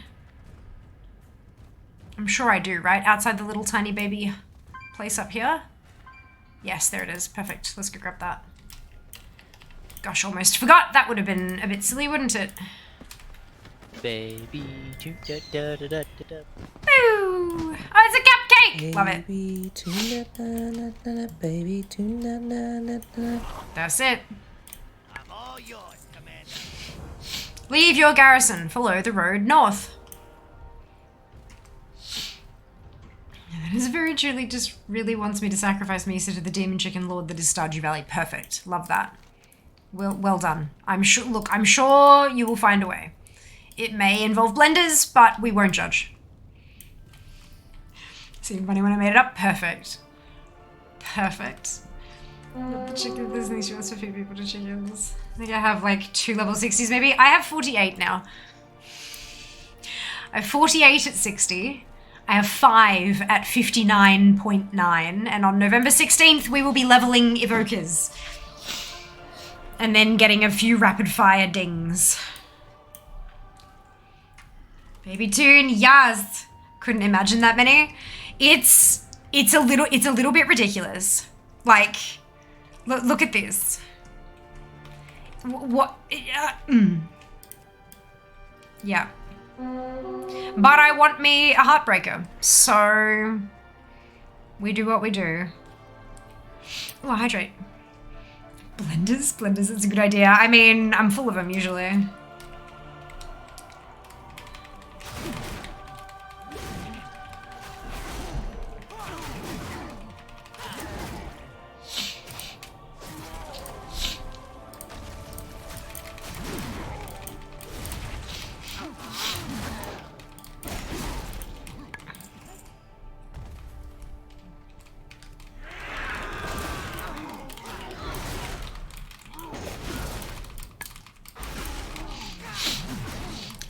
I'm sure I do, right? Outside the little tiny baby place up here? Yes, there it is. Perfect. Let's go grab that. Gosh, almost forgot. That would have been a bit silly, wouldn't it? Baby, da da da da da. Ooh! Oh, it's a cupcake! Love it. Baby, That's it. I'm all yours, Commander. Leave your garrison. Follow the road north. That is very truly just really wants me to sacrifice Misa to the demon chicken lord that is Stardew Valley. Perfect. Love that. Well done. I'm sure you will find a way. It may involve blenders, but we won't judge. Seemed funny when I made it up. Perfect. Perfect. The chicken business, she wants to feed people to chickens. I think I have like 2 level 60s maybe. I have 48 now. I have 48 at 60. I have 5 at 59.9. And on November 16th, we will be leveling evokers. And then getting a few rapid fire dings. Baby tune, yes. Couldn't imagine that many. It's a little bit ridiculous. Like, look at this. What? Yeah. But I want me a heartbreaker, so we do what we do. Oh, hydrate. Blenders, it's a good idea. I mean, I'm full of them usually.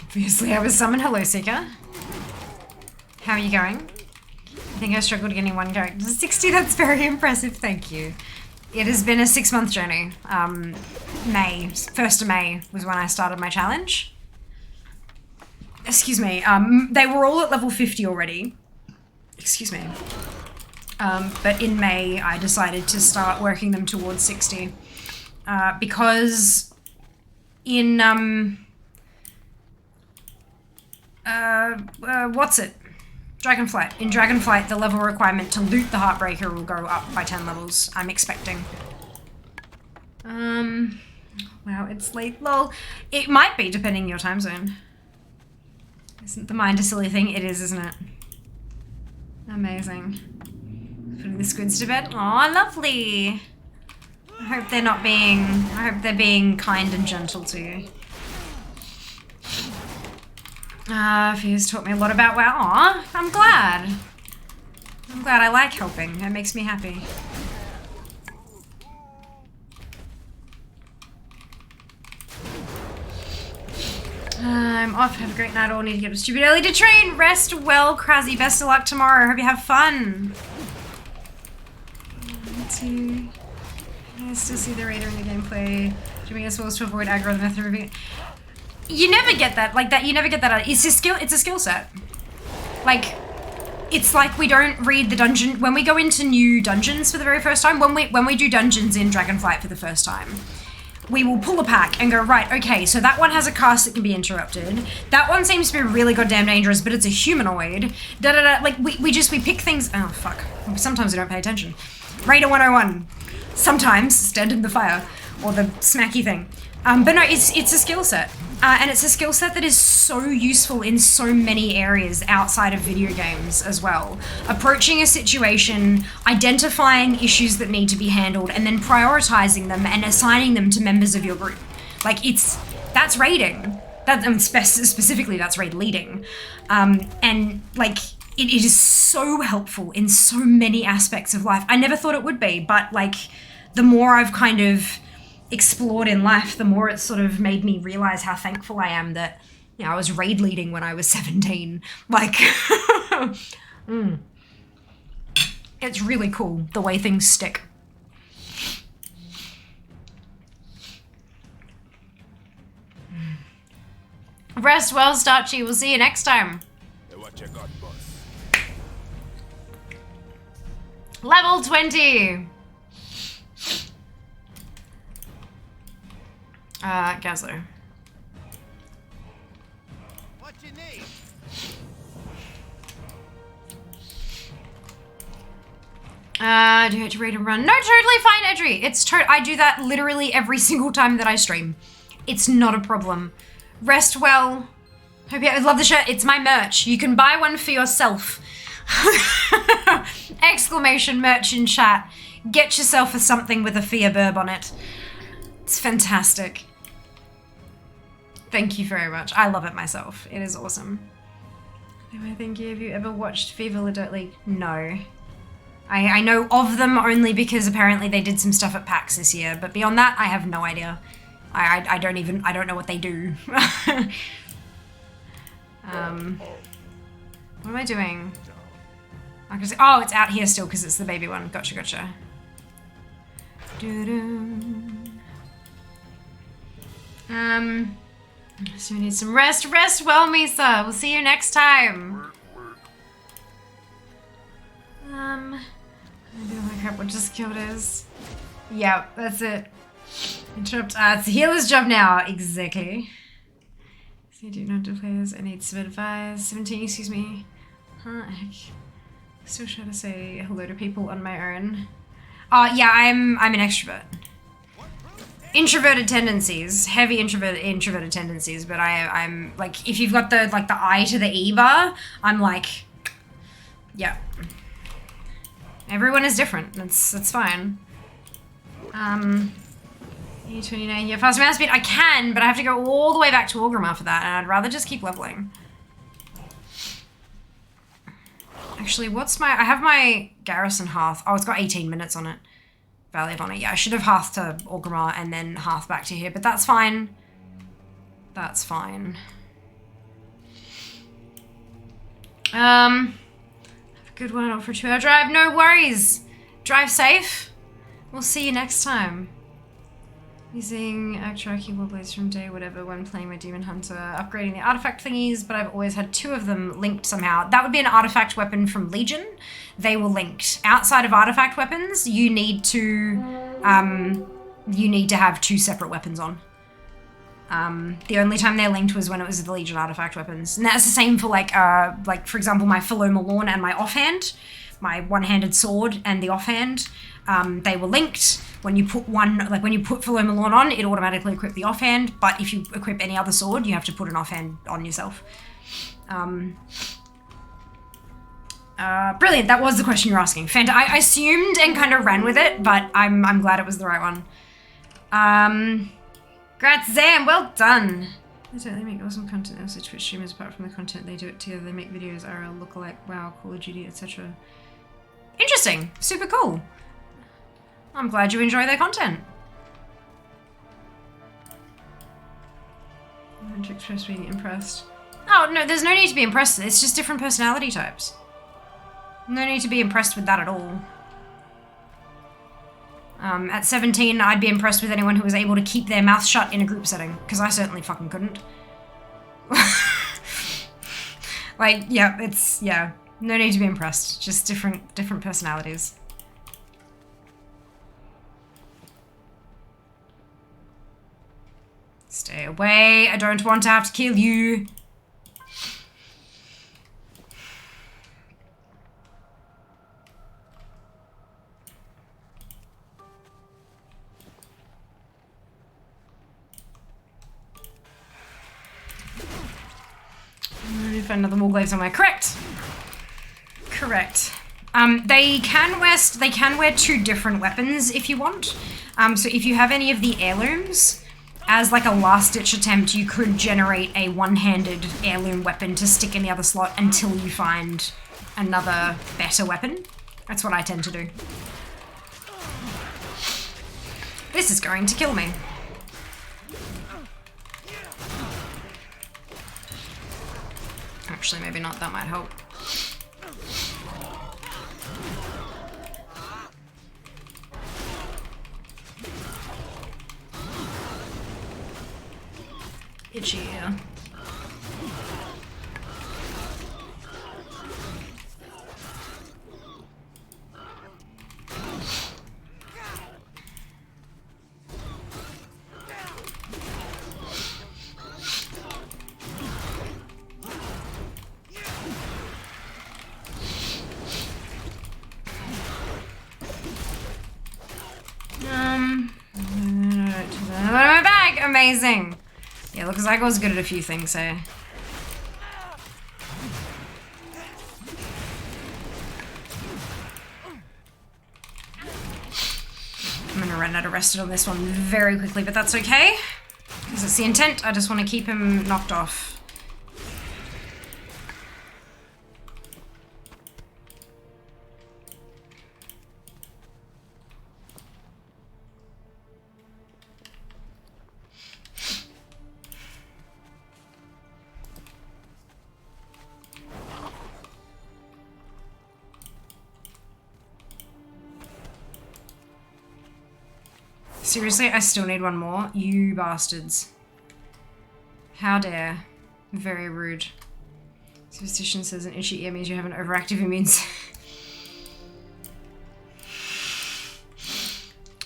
Obviously, I was summoned. Hello, Seeker. How are you going? I think I struggled getting one character to 60. That's very impressive. Thank you. It has been a 6-month journey. May, 1st of May was when I started my challenge. Excuse me. They were all at level 50 already. Excuse me. But in May, I decided to start working them towards 60. Because in, what's it? Dragonflight. In Dragonflight, the level requirement to loot the Heartbreaker will go up by 10 levels, I'm expecting. Wow, it's late. Lol. It might be, depending on your time zone. Isn't the mind a silly thing? It is, isn't it? Amazing. Putting the squids to bed. Aw, lovely. I hope they're being kind and gentle to you. Fia's taught me a lot about WoW. Aw, I'm glad. I'm glad. I like helping. It makes me happy. I'm off. Have a great night all. Need to get up stupid early to train. Rest well, Krasy. Best of luck tomorrow. Hope you have fun. Let's see. I still see the Raider in the gameplay. Doing as well as to avoid aggro the method moving. You never get that. Like that, you never get that out. It's a skill set. Like, it's like we don't read the dungeon when we go into new dungeons for the very first time. When we do dungeons in Dragonflight for the first time, we will pull a pack and go, right, okay, so that one has a cast that can be interrupted. That one seems to be really goddamn dangerous, but it's a humanoid. Da-da-da. Like, we pick things. Oh, fuck. Sometimes we don't pay attention. Raider 101. Sometimes stand in the fire or the smacky thing. But no, it's a skill set. And it's a skill set that is so useful in so many areas outside of video games as well. Approaching a situation, identifying issues that need to be handled, and then prioritizing them and assigning them to members of your group. Like, that's raiding. Specifically, that's raid leading. And, like, it is so helpful in so many aspects of life. I never thought it would be, but, like, the more I've kind of explored in life, the more it's sort of made me realize how thankful I am that, you know, I was raid leading when I was 17. Like, it's really cool the way things stick. Rest well, Starchy. We'll see you next time. Hey, what you got, boss? Level 20. Gazler. What you need? Do you have to read and run? No, totally fine, Edry. I do that literally every single time that I stream. It's not a problem. Rest well. Hope you love the shirt. It's my merch. You can buy one for yourself. Exclamation merch in chat. Get yourself a something with a Fia Burb on it. It's fantastic. Thank you very much. I love it myself. It is awesome. Thank you. Have you ever watched Viva La Dirt League? No. I know of them only because apparently they did some stuff at PAX this year, but beyond that, I have no idea. I don't know what they do. What am I doing? Oh, it's out here still because it's the baby one. Gotcha. So we need some rest. Rest well, Misa. We'll see you next time. I do my crap. What just killed is? Yep, that's it. Interrupt. It's the healer's job now. Exactly. So you do not do players. I need some advice. 17, excuse me. Huh? Heck. Still trying to say hello to people on my own. Yeah, I'm an extrovert. Introverted tendencies, heavy introverted tendencies, but I'm like, if you've got the I to the E bar, I'm like, yeah. Everyone is different. That's fine. E29, yeah, fast mouse speed. I can, but I have to go all the way back to Orgrimmar for that, and I'd rather just keep leveling. Actually, I have my Garrison Hearth. Oh, it's got 18 minutes on it. Valley of Honor. Yeah, I should have Hearth to Orgrimmar and then Hearth back to here, but that's fine. That's fine. Have a good one off for a 2-hour drive. No worries. Drive safe. We'll see you next time. Using Actraki Warblades from day whatever when playing my Demon Hunter, upgrading the artifact thingies, but I've always had 2 of them linked somehow. That would be an artifact weapon from Legion. They were linked. Outside of artifact weapons, you need to have 2 separate weapons on. The only time they're linked was when it was the Legion artifact weapons. And that's the same for like for example, my Philoma Lorn and my offhand, my one-handed sword and the offhand. They were linked. When you put when you put Philoma Lorn on, it automatically equip the offhand, but if you equip any other sword, you have to put an offhand on yourself. Brilliant, that was the question you're asking. I assumed and kind of ran with it, but I'm glad it was the right one. Grats, Zam, well done. They totally make awesome content, also Twitch streamers, apart from the content they do it together, they make videos, IRL, lookalike, WoW, Call of Duty, etc. Interesting, super cool. I'm glad you enjoy their content. to express being impressed. Oh, no, there's no need to be impressed. It's just different personality types. No need to be impressed with that at all. At 17, I'd be impressed with anyone who was able to keep their mouth shut in a group setting, because I certainly fucking couldn't. Like, yeah, it's, yeah. No need to be impressed. Just different personalities. Stay away. I don't want to have to kill you. Find another Warglaive somewhere. Correct. Correct. They can wear two different weapons if you want. So if you have any of the heirlooms, as like a last-ditch attempt, you could generate a one-handed heirloom weapon to stick in the other slot until you find another better weapon. That's what I tend to do. This is going to kill me. Actually, maybe not. That might help. Itchy ear. My bag! Amazing! Yeah, looks like I was good at a few things, so... I'm gonna run out of rested on this one very quickly, but that's okay. Because it's the intent, I just want to keep him knocked off. Seriously, I still need one more? You bastards. How dare. Very rude. Superstition says an itchy ear means you have an overactive immune system.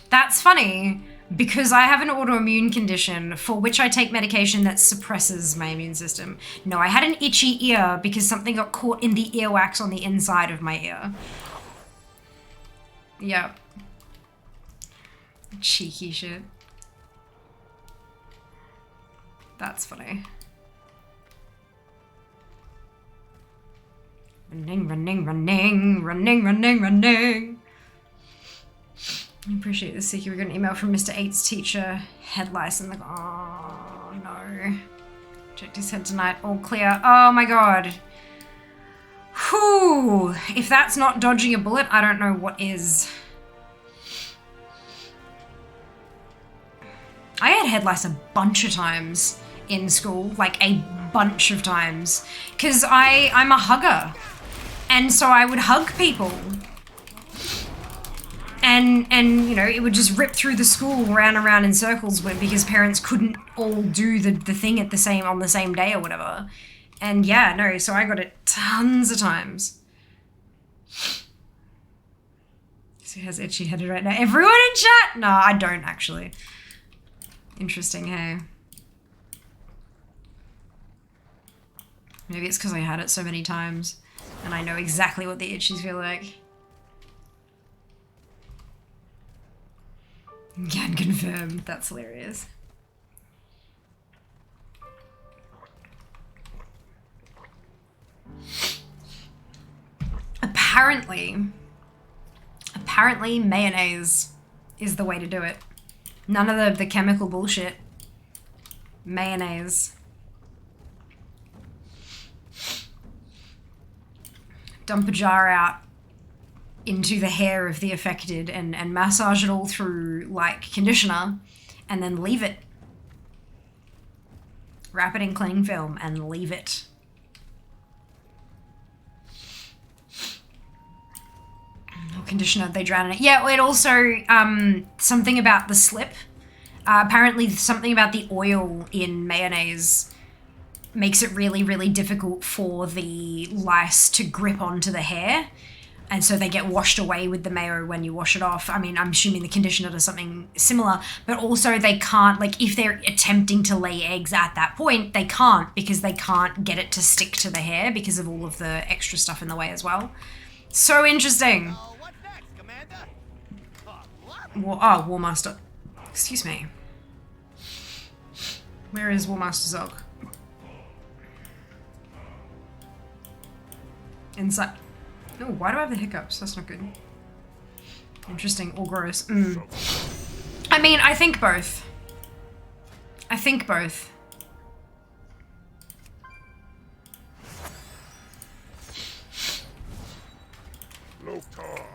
That's funny, because I have an autoimmune condition for which I take medication that suppresses my immune system. No, I had an itchy ear because something got caught in the earwax on the inside of my ear. Yep. Cheeky shit. That's funny. Running, running, running, running, running, running. I appreciate this, Siki. We got an email from Mr. 8's teacher. Head lice and oh no. Checked his head tonight. All clear. Oh my god. Whew. If that's not dodging a bullet, I don't know what is. I had head lice a bunch of times in school, like a bunch of times, because I'm a hugger, and so I would hug people, and you know, it would just rip through the school round and round in circles because parents couldn't all do the thing on the same day or whatever, and yeah, no, so I got it tons of times. So he has itchy headed right now. Everyone in chat? No, I don't actually. Interesting, hey? Maybe it's because I had it so many times and I know exactly what the itchies feel like. Can confirm. That's hilarious. Apparently mayonnaise is the way to do it. None of the chemical bullshit. Mayonnaise. Dump a jar out into the hair of the affected and massage it all through like conditioner and then leave it. Wrap it in cling film and leave it. Or conditioner, they drown in it. Yeah, it also, something about the slip. Apparently something about the oil in mayonnaise makes it really, really difficult for the lice to grip onto the hair. And so they get washed away with the mayo when you wash it off. I mean, I'm assuming the conditioner does something similar, but also they can't, like, if they're attempting to lay eggs at that point, they can't, because they can't get it to stick to the hair because of all of the extra stuff in the way as well. So interesting. What's next, Commander? War Master. Excuse me. Where is War Master Zog? Inside. Oh, why do I have the hiccups? That's not good. Interesting or gross. I mean, I think both. I think both. Lothar.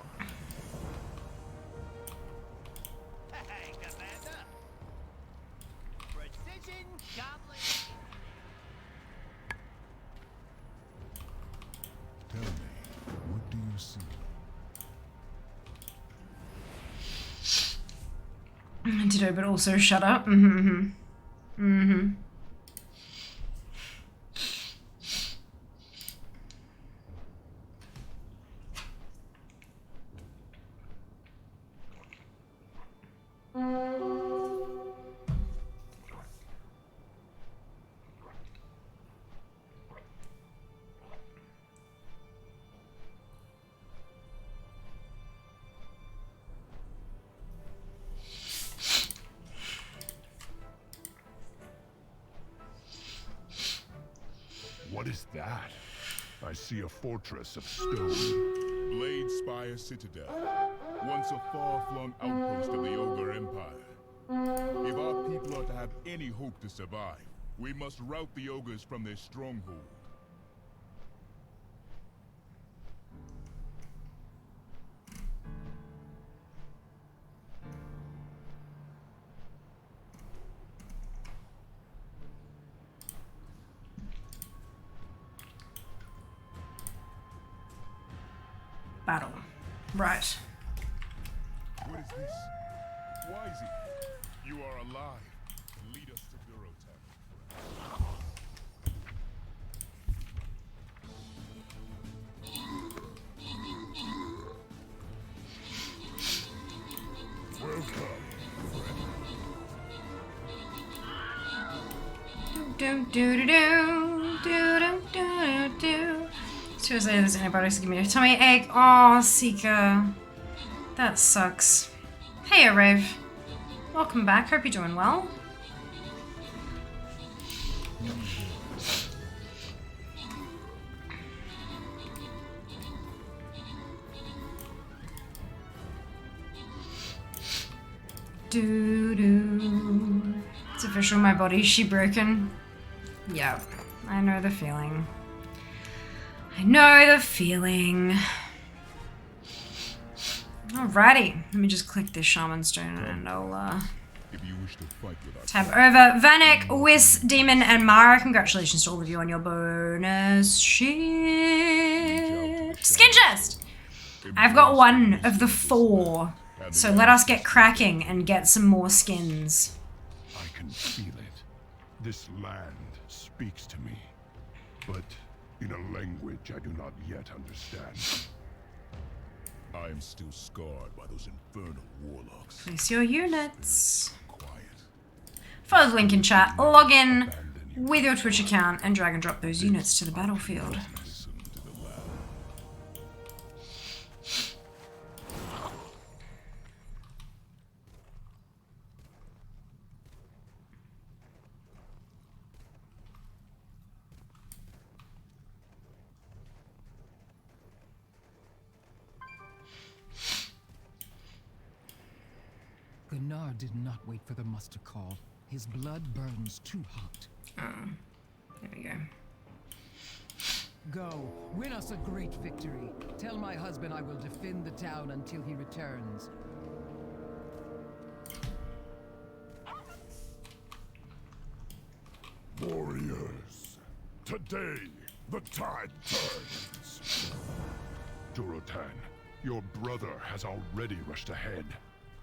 Hey, Commander. Precision goblin. Tell me, what do you see? Ditto, but also shut up. What is that? I see a fortress of stone. Blade Spire Citadel, once a far-flung outpost of the Ogre Empire. If our people are to have any hope to survive, we must rout the Ogres from their stronghold. Battle. Right. What is this? Why is it? You are alive. Lead us to Durotech. Welcome. Do do do do do do do. Seriously, there's antibiotics to give me a tummy ache. Oh, Sika. That sucks. Hey, Rave. Welcome back. Hope you're doing well. Do do. It's official. My body's she broken. Yep. I know the feeling. I know the feeling. Alrighty, let me just click this Shaman Stone and I'll If you wish to fight with us, tab over. Vanek, Whis, Demon, and Mara. Congratulations to all of you on your bonus shit. Skin chest! I've got one of the 4. So let us get cracking and get some more skins. I can feel it. This land speaks to me, but in a language I do not yet understand. I am still scarred by those infernal warlocks. Place your units. Quiet. Follow the link in chat, log in with your Twitch account, and drag and drop those units to the battlefield. Listen to the land. Gunnar did not wait for the muster call. His blood burns too hot. There we go. Go, win us a great victory. Tell my husband I will defend the town until he returns. Warriors, today the tide turns. Durotan, your brother has already rushed ahead.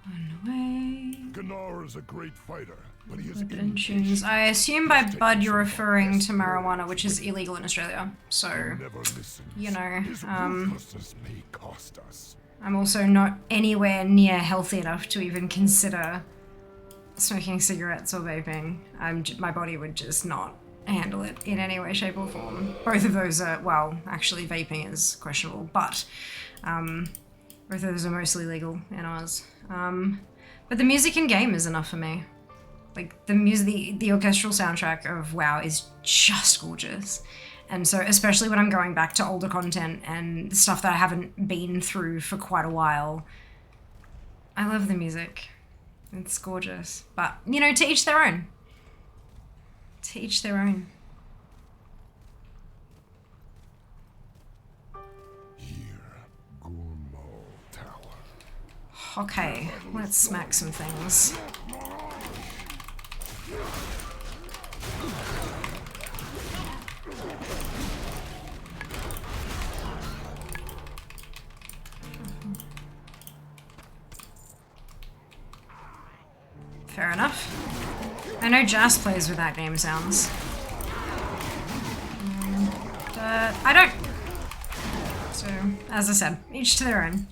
On the way. Gnar is a great fighter, but he is Forbidden tunes. I assume by bud you're referring to marijuana, which is illegal in Australia. So, never listens. you know, His ruthlessness may cost us. I'm also not anywhere near healthy enough to even consider smoking cigarettes or vaping. My body would just not handle it in any way, shape or form. Both of those are, well, actually vaping is questionable, but both of those are mostly legal in Oz. But the music in game is enough for me. Like the music, the orchestral soundtrack of WoW is just gorgeous. And so, especially when I'm going back to older content and stuff that I haven't been through for quite a while, I love the music. It's gorgeous. But, you know, to each their own. To each their own. Here, Gurmal Tower. Okay, let's smack some things. Fair enough. I know Jas plays with that game sounds. I don't. So, as I said, each to their own.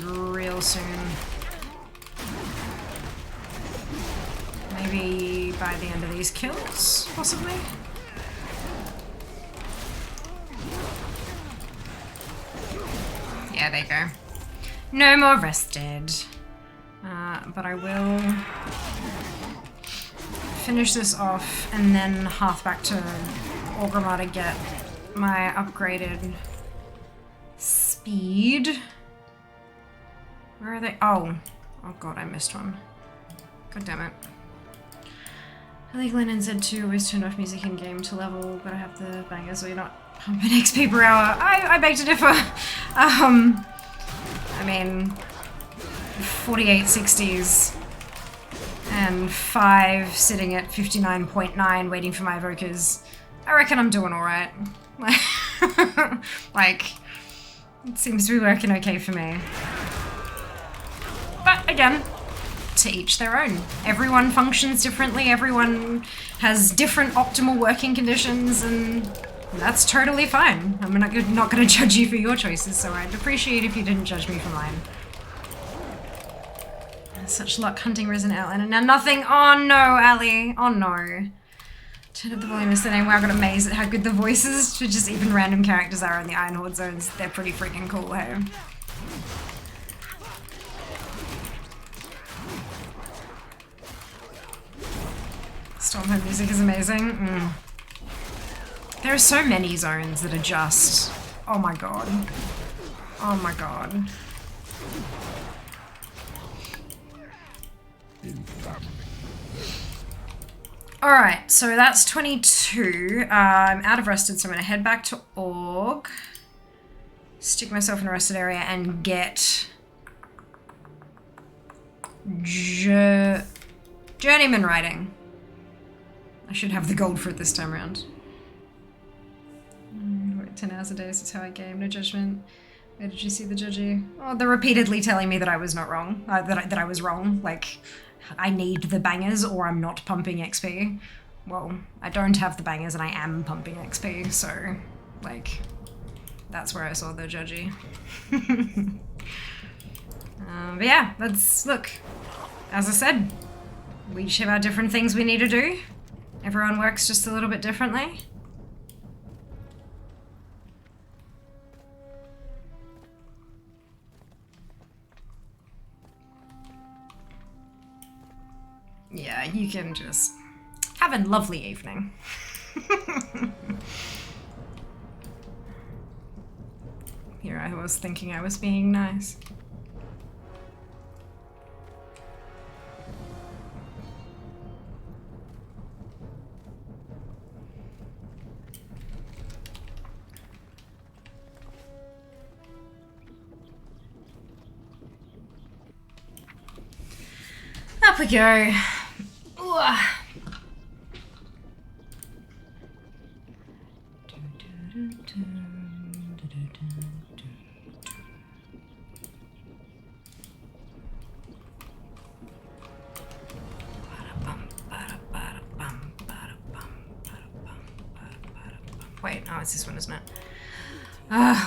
Real soon. Maybe by the end of these kills, possibly? Yeah, there you go. No more rested. But I will finish this off and then half back to Orgrimmar to get my upgraded speed. Where are they? Oh. Oh god, I missed one. God damn it. Illegal in NZ2 always turned off music in game to level, but I have the bangers so you're not pumping XP per hour. I beg to differ. I mean, 48 60s and 5 sitting at 59.9 waiting for my evokers. I reckon I'm doing alright. Like, it seems to be working okay for me. But again, to each their own. Everyone functions differently, everyone has different optimal working conditions, and that's totally fine. I'm not going to judge you for your choices, so I'd appreciate if you didn't judge me for mine. Such luck hunting Resident Alien, and now nothing. Oh no, Ali. Oh no. Turn up the volume yesterday, and wow, I got amazed at how good the voices for just even random characters are in the Iron Horde zones. They're pretty freaking cool, hey? Stormhead music is amazing. There are so many zones that are just... Oh my god. Oh my god. Alright, so that's 22. I'm out of rested, so I'm going to head back to Org. Stick myself in a rested area and get... Journeyman riding. I should have the gold for it this time around. 10 hours a day, so that's how I game. No judgment. Where did you see the judgy? Oh, they're repeatedly telling me that I was not wrong. That I was wrong. Like, I need the bangers or I'm not pumping XP. Well, I don't have the bangers and I am pumping XP, so, like, that's where I saw the judgy. But yeah, look, as I said, we each have our different things we need to do. Everyone works just a little bit differently. Yeah, you can just have a lovely evening. Here I was thinking I was being nice. Up we go. Ooh. Wait, oh, it's this one, isn't it?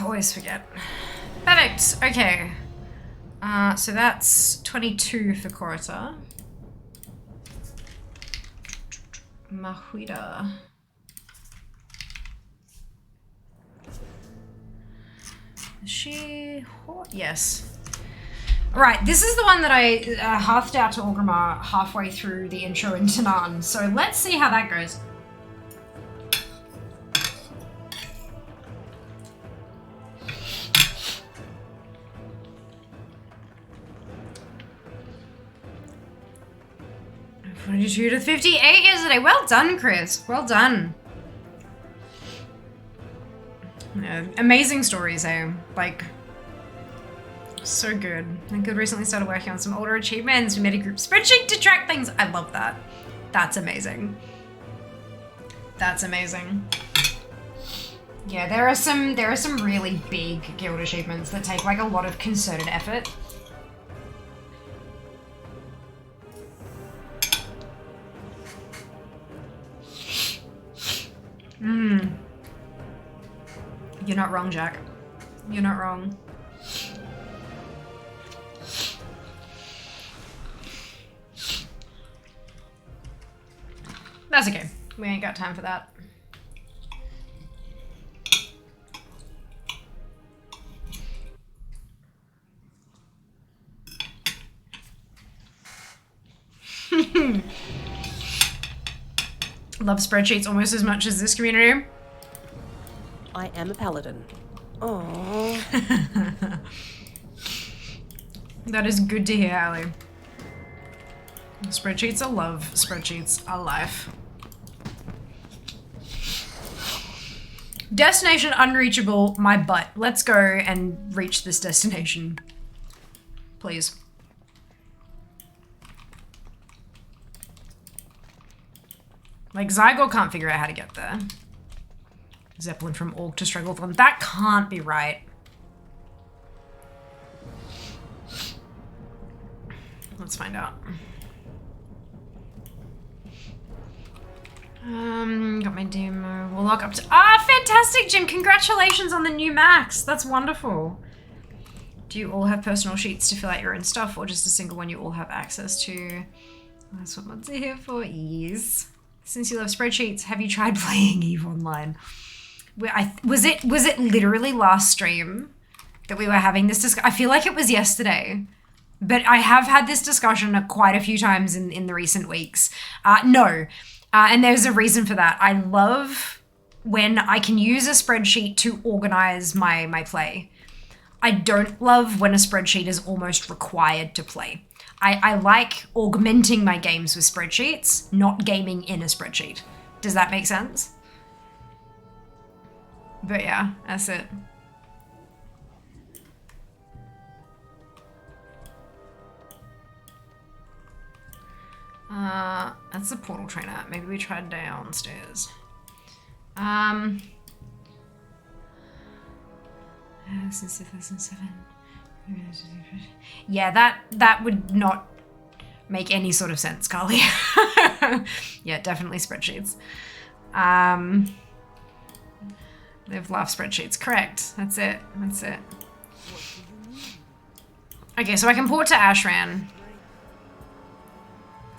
Always forget. Perfect. Okay. So that's 22 for Korata. Mahuida. Is she hot? Yes. Right, this is the one that I hearthed out to Orgrimmar halfway through the intro in Tanan. So let's see how that goes. $42 to 58 yesterday. Well done, Chris. Well done. Yeah, amazing stories, eh? Like, so good. I could recently started working on some older achievements. We made a group spreadsheet to track things. I love that. That's amazing. That's amazing. Yeah, there are some really big guild achievements that take like a lot of concerted effort. You're not wrong, Jack. You're not wrong. That's okay. We ain't got time for that. Love spreadsheets almost as much as this community. I am a paladin. Oh. That is good to hear, Ali. Spreadsheets are love. Spreadsheets are life. Destination unreachable, my butt. Let's go and reach this destination. Please. Like, Zygo can't figure out how to get there. Zeppelin from Orc to Strugglethorn. That can't be right. Let's find out. Got my demo. We'll lock up to— Ah, fantastic, Jim! Congratulations on the new Max! That's wonderful. Do you all have personal sheets to fill out your own stuff, or just a single one you all have access to? That's what mods are here for. Yes. Since you love spreadsheets, have you tried playing EVE Online? Was it literally last stream that we were having this discussion? I feel like it was yesterday. But I have had this discussion quite a few times in the recent weeks. No. And there's a reason for that. I love when I can use a spreadsheet to organize my play. I don't love when a spreadsheet is almost required to play. I like augmenting my games with spreadsheets, not gaming in a spreadsheet. Does that make sense? But yeah, that's it. That's the portal trainer. Maybe we try downstairs. Since 2007. Yeah, that would not make any sort of sense, Carly. Yeah, definitely spreadsheets. They've laughed spreadsheets. Correct. That's it. That's it. Okay, so I can port to Ashran.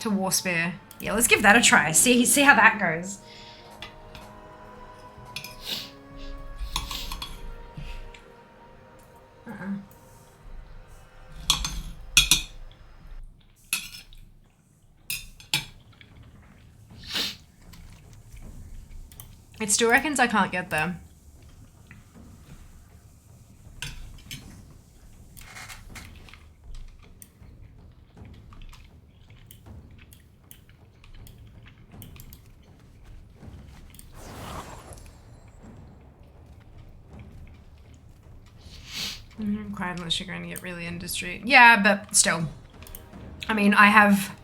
To Warspear. Yeah, let's give that a try. See how that goes. It still reckons I can't get there. Quite unless you're going to get really industry. Yeah, but still. I mean, I have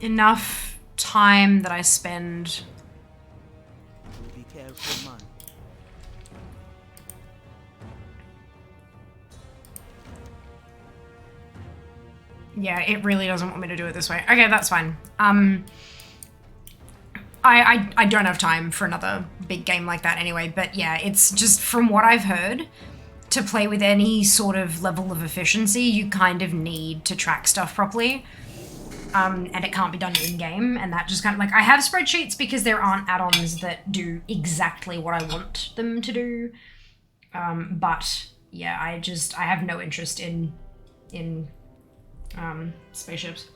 enough time that I spend. Be careful, man. Yeah, it really doesn't want me to do it this way. Okay, that's fine. I don't have time for another big game like that anyway, but yeah, it's just from what I've heard, to play with any sort of level of efficiency, you kind of need to track stuff properly. And it can't be done in-game, and that just kind of, like, I have spreadsheets because there aren't add-ons that do exactly what I want them to do. But yeah, I have no interest in spaceships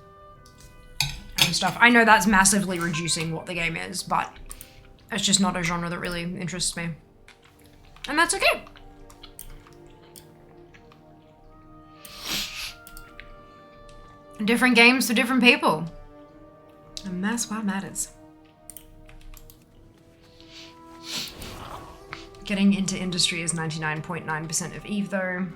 and stuff. I know that's massively reducing what the game is, but it's just not a genre that really interests me. And that's okay. Different games for different people. And that's what matters. Getting into industry is 99.9% of Eve though.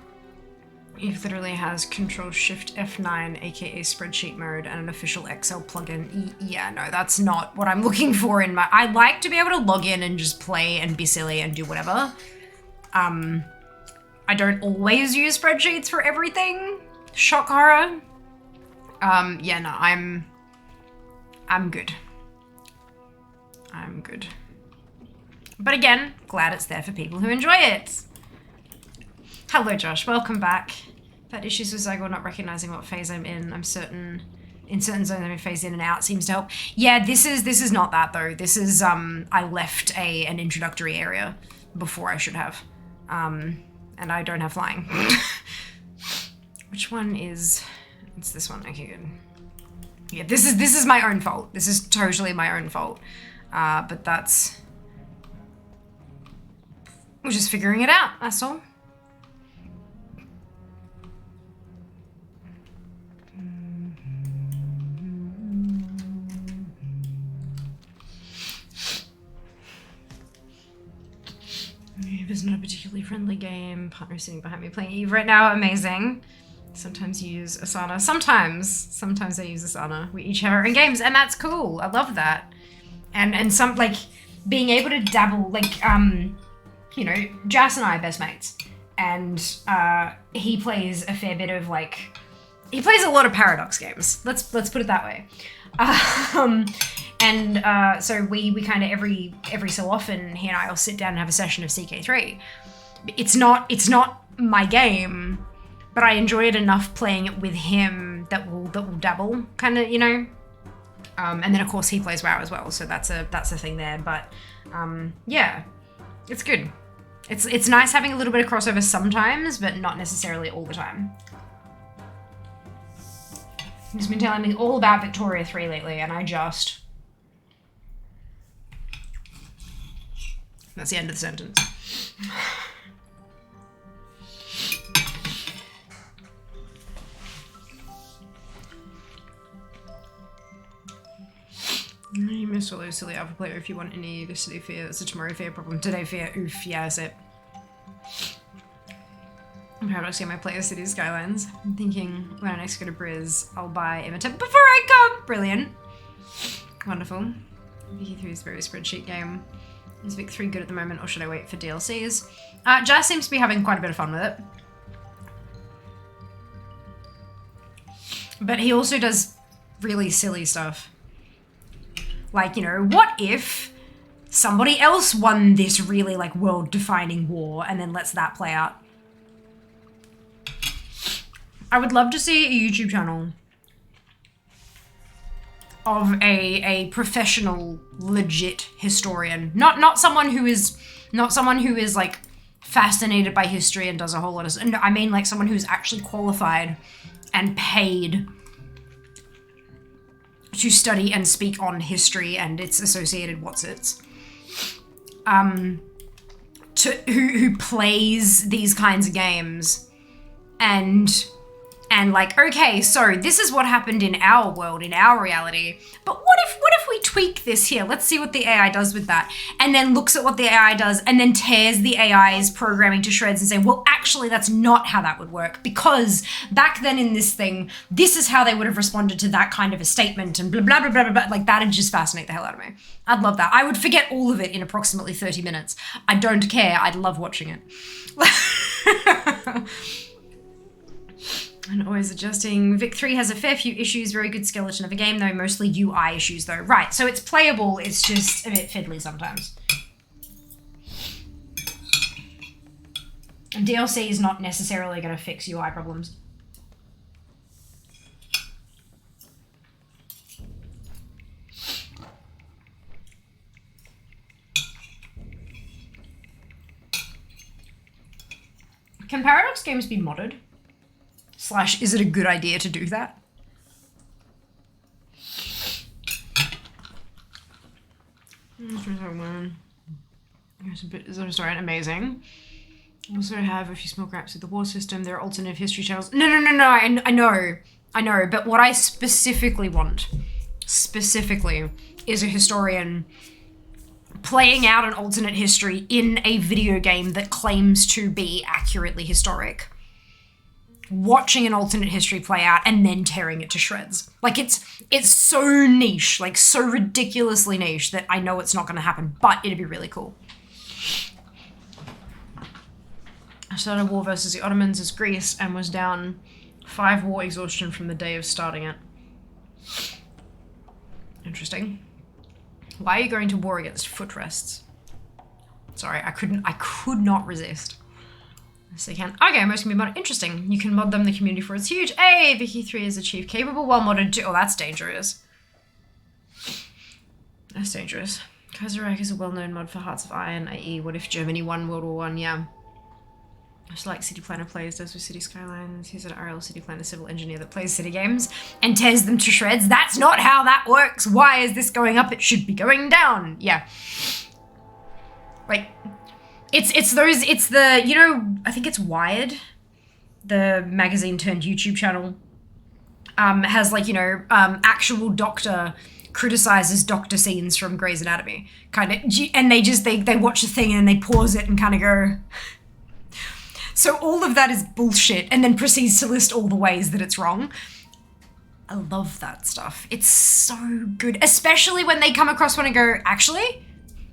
Eve literally has Control-Shift-F9, aka spreadsheet mode, and an official Excel plugin. Yeah, no, that's not what I'm looking for in my... I like to be able to log in and just play and be silly and do whatever. I don't always use spreadsheets for everything. Shock horror. Yeah, no, I'm good. I'm good. But again, glad it's there for people who enjoy it. Hello, Josh. Welcome back. I've had issues with Zygo not recognizing what phase I'm in. I'm certain in certain zones I'm phased in and out seems to help. Yeah, this is not that though. This is I left an introductory area before I should have, and I don't have flying. Which one is? It's this one. Okay, good. Yeah, this is my own fault. This is totally my own fault. But that's we're just figuring it out. That's all. Eve is not a particularly friendly game. Partner sitting behind me playing Eve right now. Amazing. Sometimes you use Asana. Sometimes I use Asana. We each have our own games, and that's cool. I love that. And some, like, being able to dabble, like, you know, Jas and I are best mates. And he plays a fair bit of, like, he plays a lot of Paradox games. Let's put it that way. So we kind of every so often, he and I will sit down and have a session of CK3. It's not my game, but I enjoy it enough playing it with him that will dabble, kind of, you know. And then of course he plays WoW as well, so that's a thing there. But yeah, it's good. It's nice having a little bit of crossover sometimes, but not necessarily all the time. He's been telling me all about Victoria 3 lately, and I just... That's the end of the sentence. You missed all those silly alpha player if you want any yesterday fear. It's a tomorrow fear problem. Today fear. Oof, yeah, that's it. I'm proud to see my player City Skylines. I'm thinking when I next go to Briz, I'll buy Imhotep before I come. Brilliant. Wonderful. Vicky 3 is a very spreadsheet game. Is Vic 3 good at the moment, or should I wait for DLCs? Jazz seems to be having quite a bit of fun with it. But he also does really silly stuff. Like, you know, what if somebody else won this really, like, world-defining war and then lets that play out? I would love to see a YouTube channel of a professional, legit historian. Not someone who is like fascinated by history and does a whole lot of... No, I mean like someone who's actually qualified and paid study and speak on history and its associated what's-its. Who plays these kinds of games and like, okay, so this is what happened in our world, in our reality, but what if we tweak this here? Let's see what the AI does with that. And then looks at what the AI does and then tears the AI's programming to shreds and say, well, actually, that's not how that would work, because back then in this thing, this is how they would have responded to that kind of a statement and blah, blah, blah, blah, blah. Like, that'd just fascinate the hell out of me. I'd love that. I would forget all of it in approximately 30 minutes. I don't care. I'd love watching it. And always adjusting. Vic 3 has a fair few issues, very good skeleton of a game though, mostly UI issues though. Right, so it's playable, it's just a bit fiddly sometimes. And DLC is not necessarily going to fix UI problems. Can Paradox games be modded? / is it a good idea to do that? Sorry, amazing. Also have a few small gripes with the war system. There are alternative history channels. No, I know, but what I specifically want, is a historian playing out an alternate history in a video game that claims to be accurately historic. Watching an alternate history play out and then tearing it to shreds. Like, it's so niche, like so ridiculously niche that I know it's not going to happen, but it'd be really cool. I started a war versus the Ottomans as Greece and was down 5 war exhaustion from the day of starting it. Interesting. Why are you going to war against footrests? Sorry, I could not resist. Yes, they can. Okay, most can be modded. Interesting. You can mod them. The community for it's huge. Hey, Vicky 3 is achieved capable while modded too. Oh, that's dangerous. That's dangerous. Kaiserreich is a well-known mod for Hearts of Iron, i.e. what if Germany won World War I? Yeah. Just like City Planner plays, does with City Skylines. He's an RL City Planner civil engineer that plays city games and tears them to shreds. That's not how that works. Why is this going up? It should be going down. Yeah. Like... It's the, you know, I think it's Wired, the magazine turned YouTube channel, has like, you know, actual doctor criticizes doctor scenes from Grey's Anatomy, kind of, and they watch a thing and they pause it and kind of go. So all of that is bullshit and then proceeds to list all the ways that it's wrong. I love that stuff. It's so good, especially when they come across one and go, actually,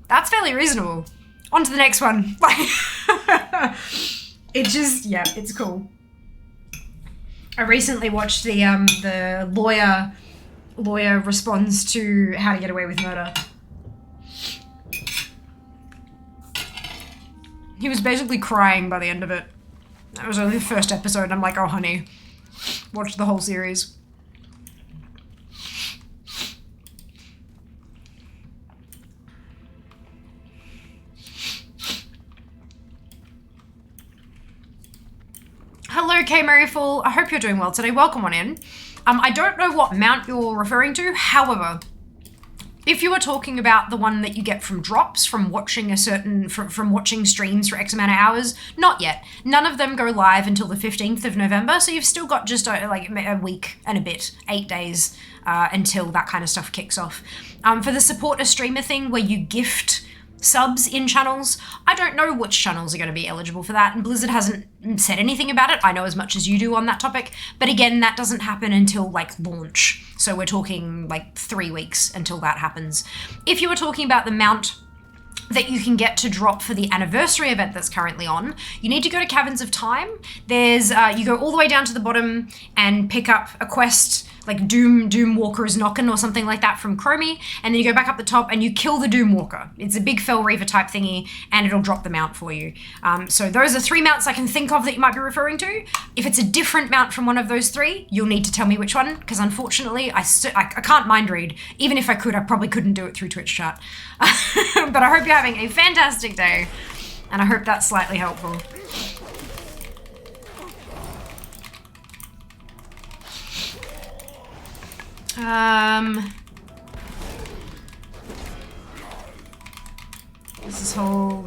that's fairly reasonable. On to the next one. It just, yeah, it's cool. I recently watched the lawyer responds to How to Get Away with Murder. He was basically crying by the end of it. That was only the first episode and I'm like, oh honey, watch the whole series. Hello, K Maryful. I hope you're doing well today. Welcome on in. I don't know what mount you're referring to. However, if you are talking about the one that you get from drops, from watching from watching streams for X amount of hours, not yet. None of them go live until the 15th of November, so you've still got just like a week and a bit, 8 days until that kind of stuff kicks off. For the support a streamer thing where you gift subs in channels, I don't know which channels are going to be eligible for that, and Blizzard hasn't said anything about it. I know as much as you do on that topic, but again, that doesn't happen until like launch, so we're talking like 3 weeks until that happens. If you were talking about the mount that you can get to drop for the anniversary event that's currently on, you need to go to Caverns of Time. There's you go all the way down to the bottom and pick up a quest like Doom Walker's Knockin' or something like that from Chromie, and then you go back up the top and you kill the Doom Walker. It's a big Fel Reaver type thingy, and it'll drop the mount for you. So those are 3 mounts I can think of that you might be referring to. If it's a different mount from one of those 3, you'll need to tell me which one, because unfortunately I can't mind read. Even if I could, I probably couldn't do it through Twitch chat. But I hope you're having a fantastic day, and I hope that's slightly helpful.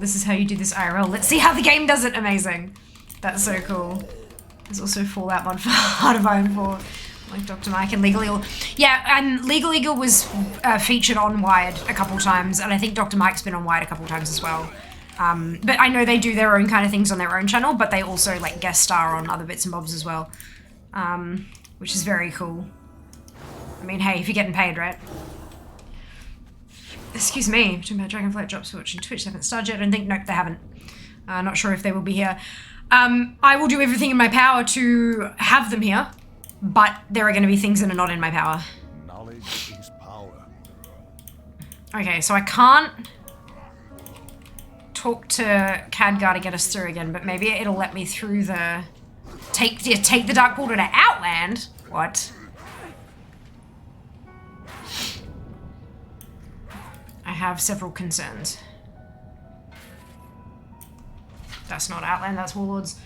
This is how you do this IRL. Let's see how the game does it. Amazing. That's so cool. There's also Fallout mod for Heart of Iron 4. Like Dr. Mike and Legal Eagle. Yeah, and Legal Eagle was featured on Wired a couple times, and I think Dr. Mike's been on Wired a couple times as well. But I know they do their own kind of things on their own channel, but they also like guest star on other bits and bobs as well. Which is very cool. I mean, hey, if you're getting paid, right? Excuse me, talking about Dragonflight drops watching Twitch. They haven't started yet. I don't think, nope, they haven't. Not sure if they will be here. I will do everything in my power to have them here, but there are going to be things that are not in my power. Knowledge is power. Okay, so I can't talk to Khadgar to get us through again, but maybe it'll let me through the... Take the Dark Portal to Outland? What? I have several concerns. That's not Outland, that's Warlords.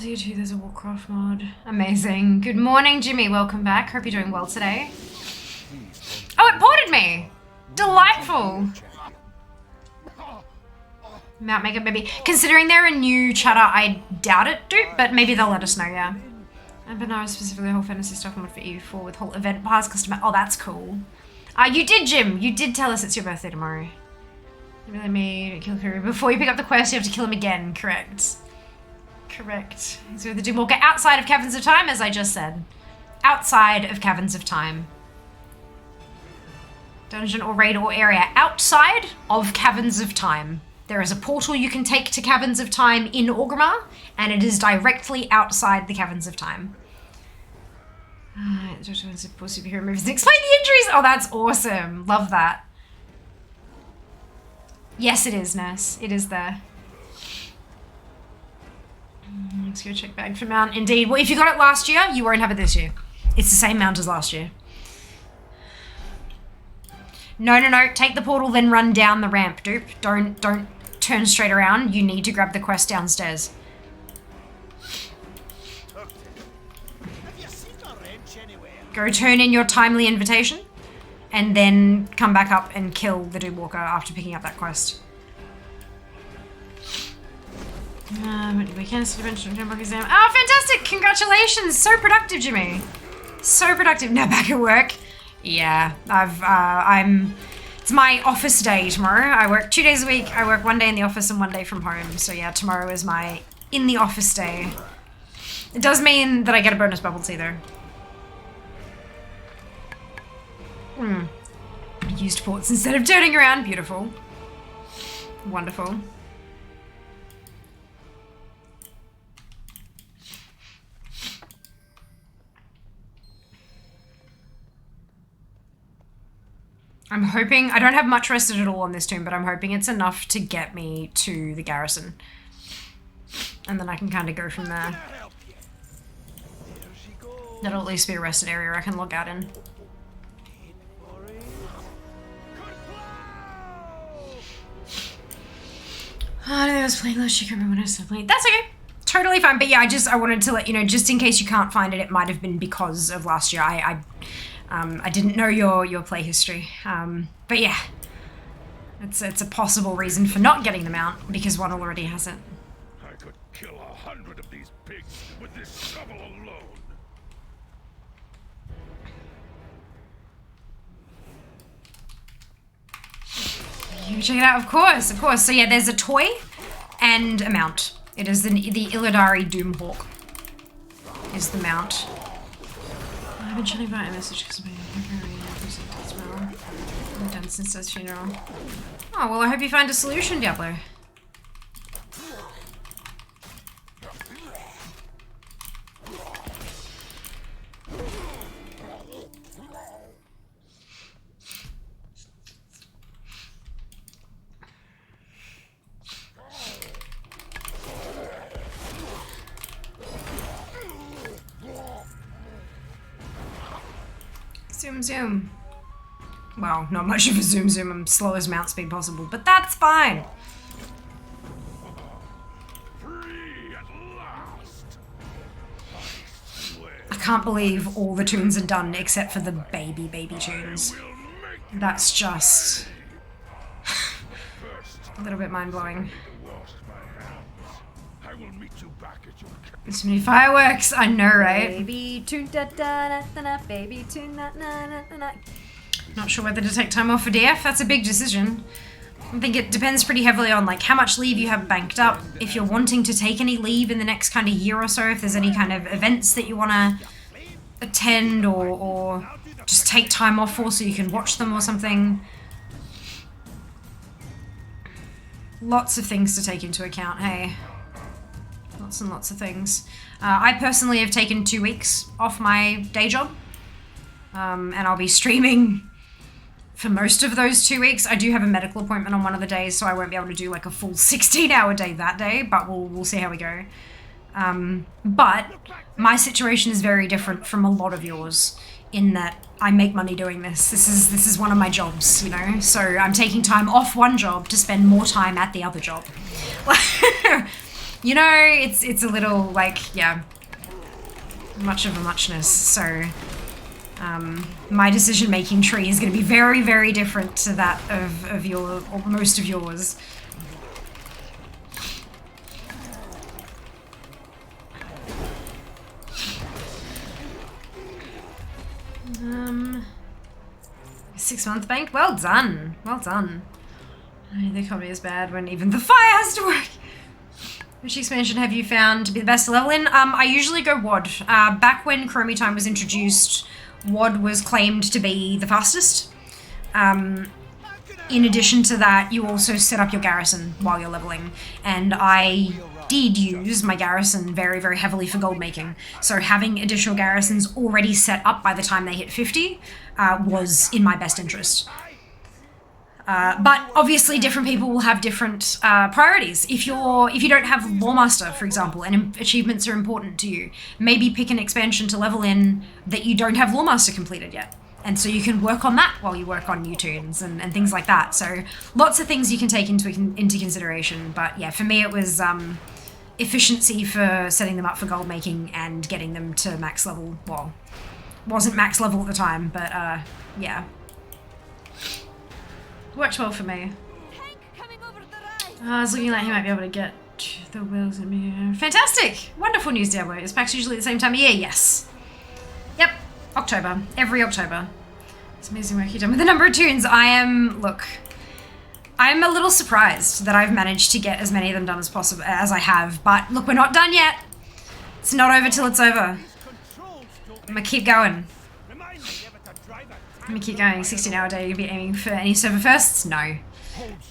Tier 2, there's a Warcraft mod. Amazing. Good morning, Jimmy. Welcome back. Hope you're doing well today. Oh, it ported me! Delightful! Mount Makeup Baby. Considering they're a new chatter, I doubt it, dude, but maybe they'll let us know, yeah. And Bernard specifically whole fantasy stuff mod for EU4 with whole event pass customer. Oh, that's cool. You did, Jim. You did tell us it's your birthday tomorrow. You really made kill Fury. Before you pick up the quest, you have to kill him again. Correct. Correct. He's with the Doomwalker outside of Caverns of Time, as I just said. Outside of Caverns of Time. Dungeon or raid or area outside of Caverns of Time. There is a portal you can take to Caverns of Time in Orgrimmar, and it is directly outside the Caverns of Time. Superhero movies and explain the injuries! Oh, that's awesome. Love that. Yes, it is, Ness. It is there. Let's go check bag for mount. Indeed. Well, if you got it last year, you won't have it this year. It's the same mount as last year. No. Take the portal, then run down the ramp, dupe. Don't turn straight around. You need to grab the quest downstairs. Go turn in your timely invitation, and then come back up and kill the Doomwalker after picking up that quest. We can still mention Doomwalker exam. Oh, fantastic! Congratulations! So productive, Jimmy. So productive. Now back at work. Yeah, it's my office day tomorrow. I work 2 days a week. I work 1 day in the office and 1 day from home. So yeah, tomorrow is my in the office day. It does mean that I get a bonus bubble tea though. Used ports instead of turning around. Beautiful. Wonderful. I'm hoping, I don't have much rested at all on this tomb, but I'm hoping it's enough to get me to the garrison. And then I can kind of go from there. That'll at least be a rested area I can log out in. I don't think I was playing last year. I remember when I started playing. That's okay. Totally fine. But yeah, I wanted to let you know, just in case you can't find it, it might have been because of last year. I didn't know your play history. But yeah, it's a possible reason for not getting them out because one already has it. I could kill 100 of these pigs with this shovel alone. You check it out, of course. So yeah, there's a toy and a mount. It is the Illidari Doomhawk is the mount. I've been chilling about a message because my library as well. I've done since his funeral. Oh, well, I hope you find a solution, Diablo. Zoom. Well, not much of a zoom. I'm slow as mount speed possible, but that's fine. Free at last. can't believe all the tunes are done except for the baby tunes. That's just a little bit mind-blowing. There's too many fireworks, I know, right? Baby tune da da da da da, baby tune na na na na na. Not sure whether to take time off for DF. That's a big decision. I think it depends pretty heavily on like how much leave you have banked up, if you're wanting to take any leave in the next kind of year or so, if there's any kind of events that you want to attend or just take time off for so you can watch them or something. Lots of things to take into account, hey. Lots and lots of things. I personally have taken 2 weeks off my day job, and I'll be streaming for most of those 2 weeks. I do have a medical appointment on one of the days, so I won't be able to do like a full 16-hour day that day, but we'll see how we go. But my situation is very different from a lot of yours in that I make money doing this. This is one of my jobs, you know? So I'm taking time off one job to spend more time at the other job. You know, it's a little like, yeah, much of a muchness, so my decision-making tree is going to be very, very different to that of your, or most of yours. Six-month bank? Well done. Well done. They can't be as bad when even the fire has to work. Which expansion have you found to be the best to level in? I usually go WOD. Back when Chromie Time was introduced, WOD was claimed to be the fastest. In addition to that, you also set up your garrison while you're leveling. And I did use my garrison very, very heavily for gold making. So having additional garrisons already set up by the time they hit 50 was in my best interest. But obviously different people will have different priorities. If you don't have Lawmaster, for example, and achievements are important to you, maybe pick an expansion to level in that you don't have Lawmaster completed yet. And so you can work on that while you work on new tunes and things like that. So lots of things you can take into consideration. But yeah, for me it was efficiency for setting them up for gold making and getting them to max level. Well, wasn't max level at the time, but yeah. Worked well for me. It's looking like he might be able to get the wheels in me. Fantastic! Wonderful news, Diablo. Is PAX usually at the same time of year? Yes. Yep. October. Every October. It's amazing work you've done with the number of tunes. I'm a little surprised that I've managed to get as many of them done as possible as I have, but look, we're not done yet. It's not over till it's over. I'm gonna keep going. I'm gonna keep going. 16-hour day. You'll be aiming for any server firsts? No.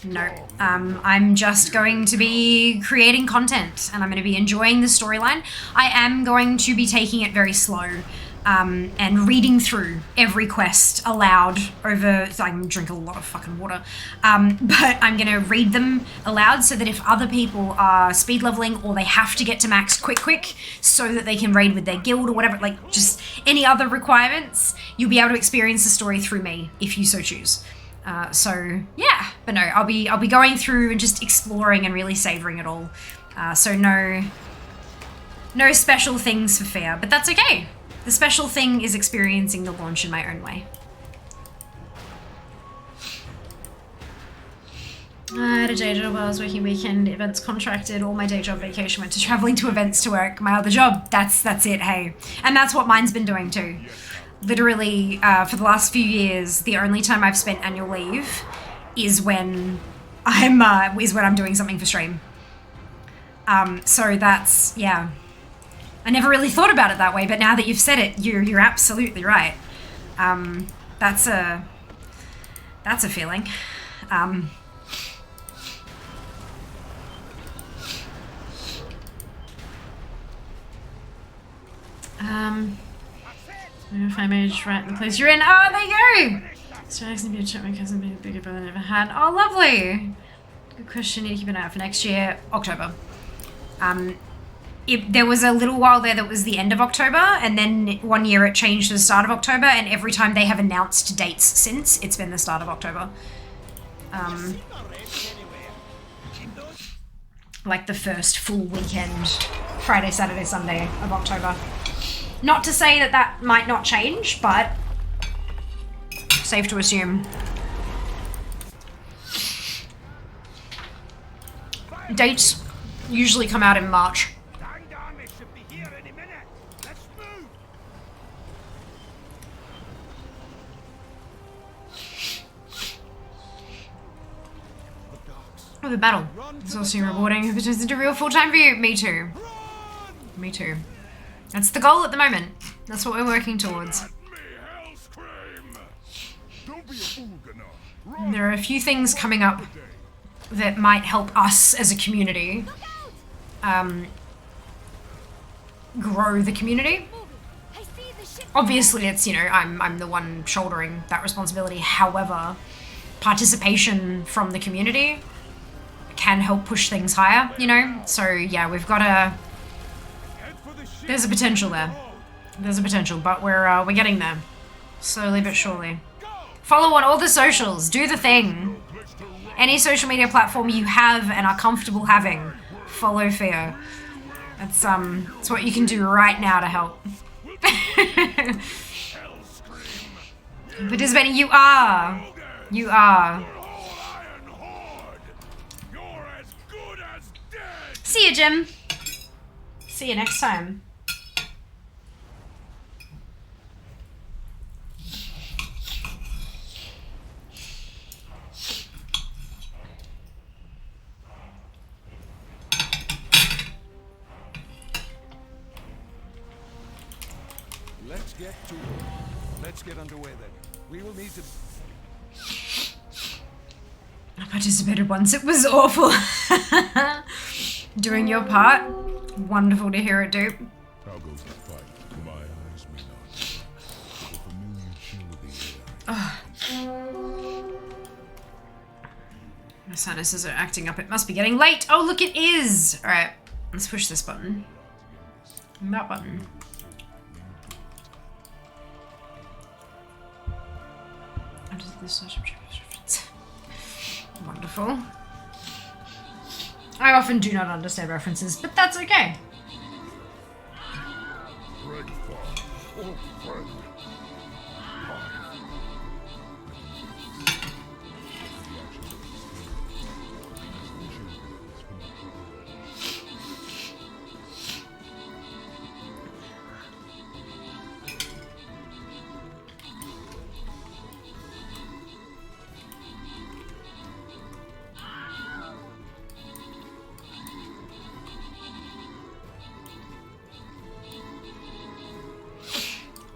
No. I'm just going to be creating content and I'm going to be enjoying the storyline. I am going to be taking it very slow and reading through every quest aloud over... So I'm drinking a lot of fucking water. But I'm going to read them aloud so that if other people are speed leveling or they have to get to max quick so that they can raid with their guild or whatever, like just any other requirements, you'll be able to experience the story through me if you so choose. So yeah, but no, I'll be going through and just exploring and really savoring it all. So no special things for fear, but that's okay. The special thing is experiencing the launch in my own way. I had a day job while I was working weekend, events contracted, all my day job vacation went to traveling to events to work my other job. That's it, hey. And that's what mine's been doing too. Literally, for the last few years, the only time I've spent annual leave is when I'm doing something for stream. So that's, yeah. I never really thought about it that way, but now that you've said it, you're absolutely right. That's a feeling. If I manage right in the place you're in. Oh, there you go! So I can be a chat my cousin being a bigger brother than I ever had. Oh, lovely! Good question. Need to keep an eye out for next year. October. There was a little while there that was the end of October, and then one year it changed to the start of October, and every time they have announced dates since, it's been the start of October. Like the first full weekend, Friday, Saturday, Sunday of October. Not to say that that might not change, but safe to assume. Dates usually come out in March. Oh, the battle. It's also rewarding if it isn't a real full-time view. Me too. Me too. That's the goal at the moment. That's what we're working towards. There are a few things coming up that might help us as a community grow the community. Obviously, it's, you know, I'm the one shouldering that responsibility. However, participation from the community can help push things higher, you know? So yeah, we've got a... There's a potential there. There's a potential, but we're getting there. Slowly but surely. Follow on all the socials. Do the thing. Any social media platform you have and are comfortable having, follow Theo. That's what you can do right now to help. Participating, you are. You are. See you, Jim. See you next time. Let's get underway then. We will need to... I participated once. It was awful. Doing your part. Wonderful to hear it, dude. How goes the fight? To my eyes, me not. The familiar chill of the air. My sinuses are acting up. It must be getting late. Oh, look, it is. All right, let's push this button. And that button. What is this reference? Wonderful. I often do not understand references, but that's okay.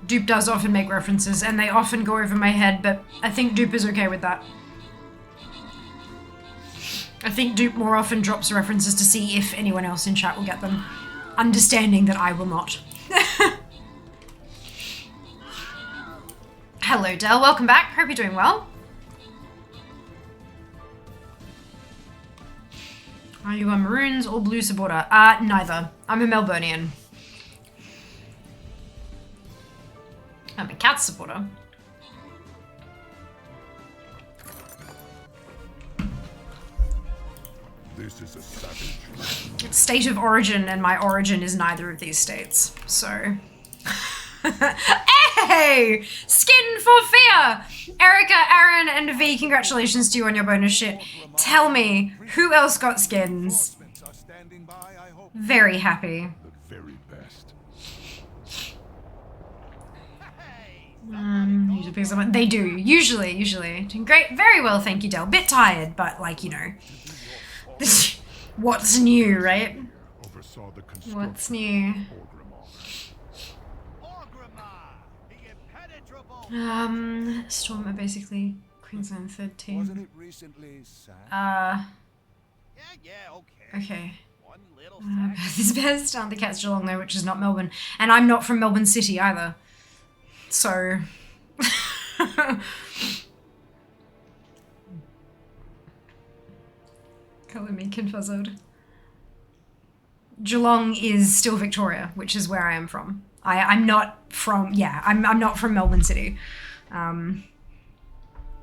Dupe does often make references, and they often go over my head, but I think Dupe is okay with that. I think Dupe more often drops references to see if anyone else in chat will get them, understanding that I will not. Hello, Del. Welcome back. Hope you're doing well. Are you a Maroons or Blue supporter? Neither. I'm a Melburnian. I'm a Cats supporter. This is a savage. It's state of origin, and my origin is neither of these states. So, hey, skin for fear. Erica, Aaron, and V, congratulations to you on your bonus shit. Tell me, who else got skins? Very happy. The very best. Usually pick someone. They do. Usually. Doing great. Very well, thank you, Del. Bit tired, but like, you know. What's new, right? What's new? Storm are basically Queensland third team. Wasn't it recently sad? Okay. Perth is best. Aren't the Cats Geelong though, which is not Melbourne. And I'm not from Melbourne City either. So... Colour me confuzzled. Geelong is still Victoria, which is where I am from. I'm not from, yeah, I'm not from Melbourne City.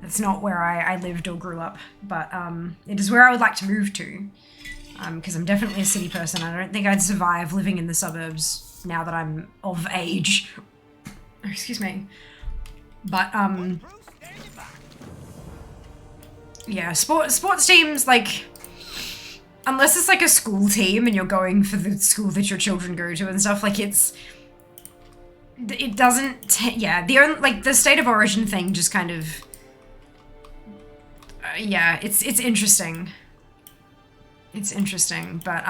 It's not where I lived or grew up, but it is where I would like to move to. Because I'm definitely a city person. I don't think I'd survive living in the suburbs. now that I'm of age. Excuse me. But, yeah, sports teams, like, unless it's like a school team and you're going for the school that your children go to and stuff, like it doesn't, yeah, the state of origin thing just kind of, yeah, it's interesting. It's interesting, but,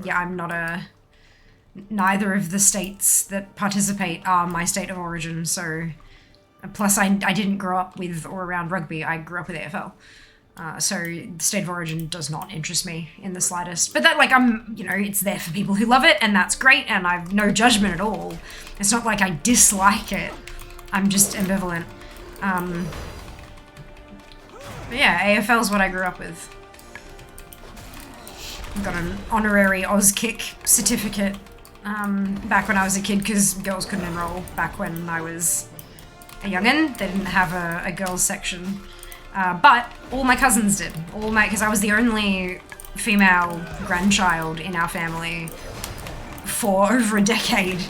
yeah, I'm not neither of the states that participate are my state of origin, so, plus I didn't grow up with or around rugby, I grew up with AFL. So the state of origin does not interest me in the slightest. But that, like, you know, it's there for people who love it, and that's great, and I've no judgment at all. It's not like I dislike it. I'm just ambivalent. But yeah, AFL is what I grew up with. I got an honorary Auskick certificate back when I was a kid, because girls couldn't enroll back when I was a youngin'. They didn't have a girls section. But all my cousins did. Because I was the only female grandchild in our family for over a decade.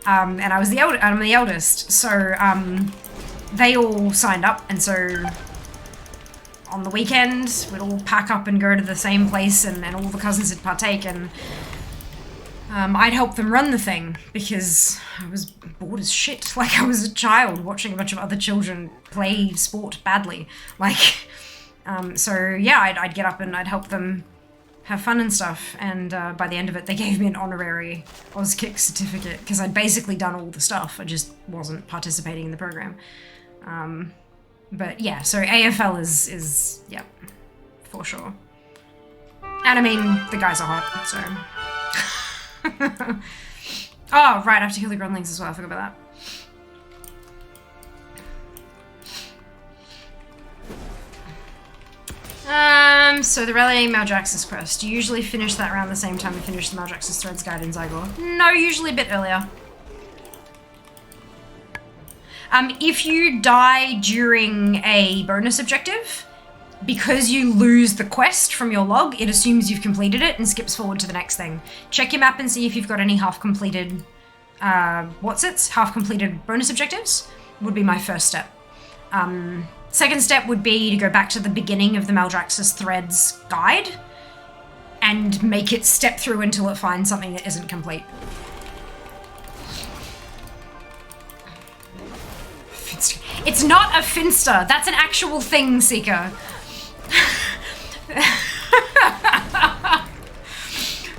And I'm the eldest. So, they all signed up, and so on the weekend, we'd all pack up and go to the same place, and all the cousins would partake, and I'd help them run the thing, because I was bored as shit. Like, I was a child watching a bunch of other children play sport badly. Like, so yeah, I'd get up and I'd help them have fun and stuff, and by the end of it, they gave me an honorary Auskick certificate, because I'd basically done all the stuff, I just wasn't participating in the program. But yeah, so AFL is yeah, for sure. And I mean, the guys are hot, so... Oh, right, I have to kill the grunlings as well, I forgot about that. So the rallying Maldraxxus quest. Do you usually finish that around the same time we finish the Maldraxxus Threads guide in Zygor? No, usually a bit earlier. If you die during a bonus objective, because you lose the quest from your log, it assumes you've completed it and skips forward to the next thing. Check your map and see if you've got any half-completed, half-completed bonus objectives, would be my first step. Second step would be to go back to the beginning of the Maldraxxus Threads guide and make it step through until it finds something that isn't complete. It's not a finster, that's an actual thing, Seeker.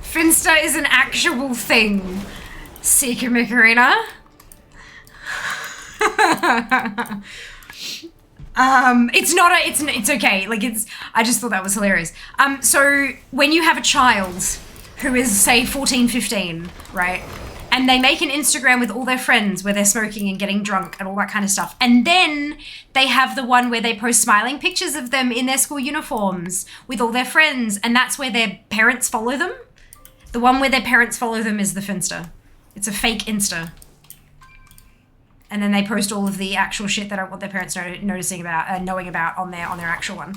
Finster is an actual thing, Seeker Mikarina. It's okay, like I just thought that was hilarious. So when you have a child who is, say, 14, 15, right? And they make an Instagram with all their friends where they're smoking and getting drunk and all that kind of stuff. And then they have the one where they post smiling pictures of them in their school uniforms with all their friends, and that's where their parents follow them. The one where their parents follow them is the Finsta. It's a fake Insta. And then they post all of the actual shit that I want their parents knowing about on their actual one.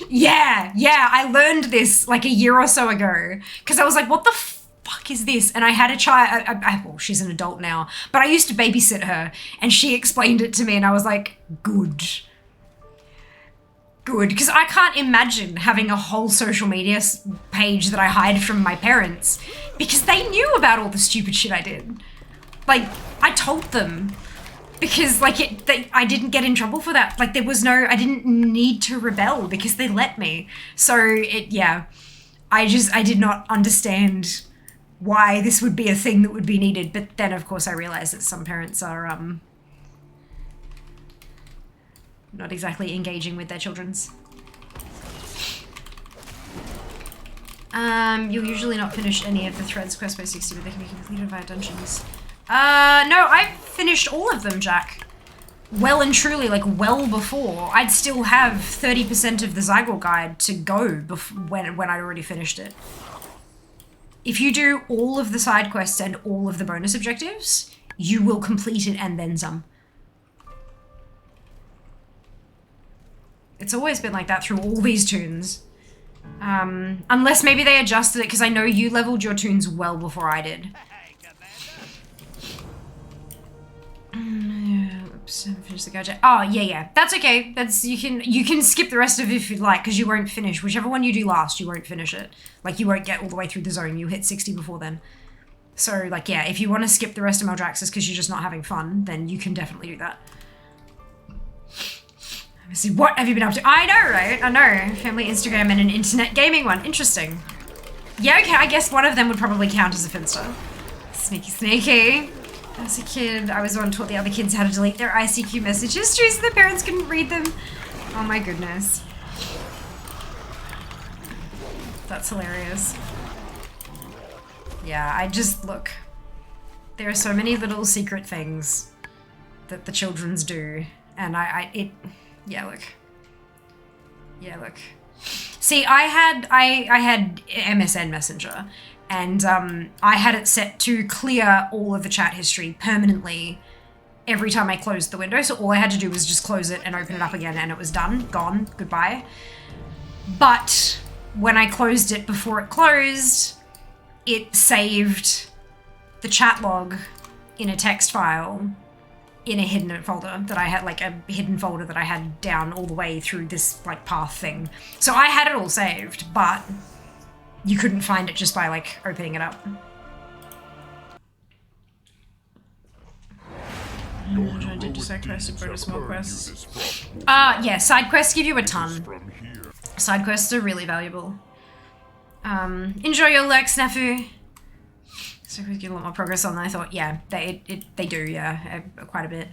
Yeah, I learned this like a year or so ago because I was like, what the fuck is this? And I had a child, well, she's an adult now, but I used to babysit her and she explained it to me and I was like, good. Because I can't imagine having a whole social media page that I hide from my parents because they knew about all the stupid shit I did. Like, I told them because like I didn't get in trouble for that. Like I didn't need to rebel because they let me. So yeah, I did not understand why this would be a thing that would be needed. But then of course I realized that some parents are not exactly engaging with their children's. You'll usually not finish any of the threads quest by 60, but they can be completed via dungeons. No, I finished all of them, Jack. Well and truly, like well before. I'd still have 30% of the Zygor guide to go when I'd already finished it. If you do all of the side quests and all of the bonus objectives, you will complete it and then some. It's always been like that through all these tunes. Unless maybe they adjusted it, because I know you leveled your tunes well before I did. Oops, finish the gadget. Oh, yeah. That's okay. You can skip the rest of it if you'd like, because you won't finish. Whichever one you do last, you won't finish it. Like, you won't get all the way through the zone. You'll hit 60 before then. So, like, yeah, if you want to skip the rest of Maldraxxus because you're just not having fun, then you can definitely do that. Let me see, what have you been up to? I know, right? I know. Family Instagram and an internet gaming one. Interesting. Yeah, okay, I guess one of them would probably count as a Finster. Sneaky, sneaky. As a kid, I was the one who taught the other kids how to delete their ICQ message histories so the parents couldn't read them. Oh my goodness. That's hilarious. Yeah, I just, look. There are so many little secret things that the children's do. And yeah, look. Yeah, look. See, I had MSN Messenger. And I had it set to clear all of the chat history permanently every time I closed the window. So all I had to do was just close it and open it up again and it was done, gone, goodbye. But when I closed it before it closed, it saved the chat log in a text file in a hidden folder that I had, like a hidden folder that I had down all the way through this like path thing. So I had it all saved, but you couldn't find it just by like opening it up. Yeah, side quests give you a ton. Side quests are really valuable. Enjoy your lurk, Snafu. So we get a lot more progress on than I thought. Yeah, they do, yeah, quite a bit.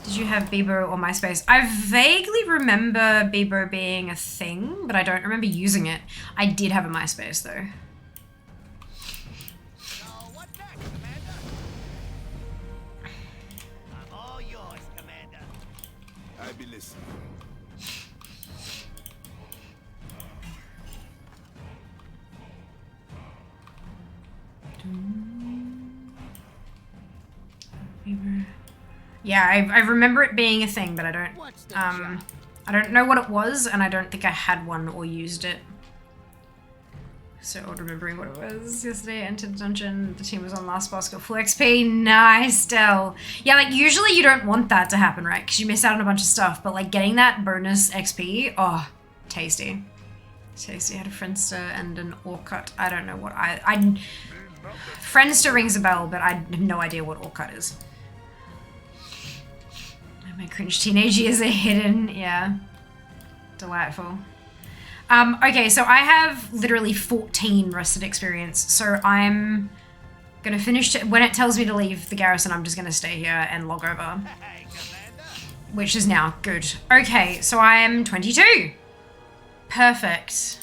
Did you have Bebo or MySpace? I vaguely remember Bebo being a thing, but I don't remember using it. I did have a MySpace though. So what's next, Commander? I'm all yours, Commander. I be listening. Yeah, I remember it being a thing, but I don't know what it was, and I don't think I had one or used it. So odd remembering what it was. Yesterday, I entered the dungeon, the team was on last boss, got full XP, nice, Del. Yeah, like, usually you don't want that to happen, right? Because you miss out on a bunch of stuff, but like, getting that bonus XP, oh, tasty. Tasty. I had a Friendster and an Orcut. I don't know what Friendster rings a bell, but I have no idea what Orcut is. My cringe teenage years are hidden. Yeah. Delightful. Okay, so I have literally 14 rested experience, so I'm gonna finish when it tells me to leave the garrison. I'm just gonna stay here and log over, which is now good. Okay, so I am 22. Perfect.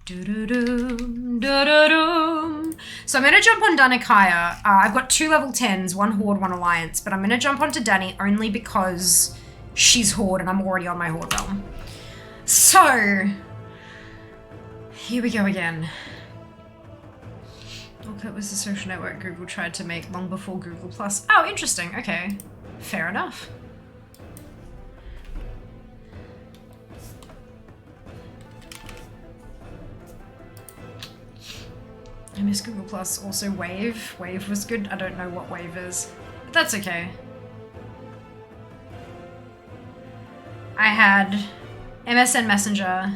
Do-do-doom, do-do-doom. So I'm going to jump on Danikaya. I've got 2 level 10s, 1 Horde, 1 Alliance, but I'm going to jump onto Dani only because she's Horde and I'm already on my Horde realm. So, here we go again. Orkut was the social network Google tried to make long before Google+. Oh, interesting. Okay. Fair enough. I miss Google+. Also Wave. Wave was good. I don't know what Wave is, but that's okay. I had MSN Messenger.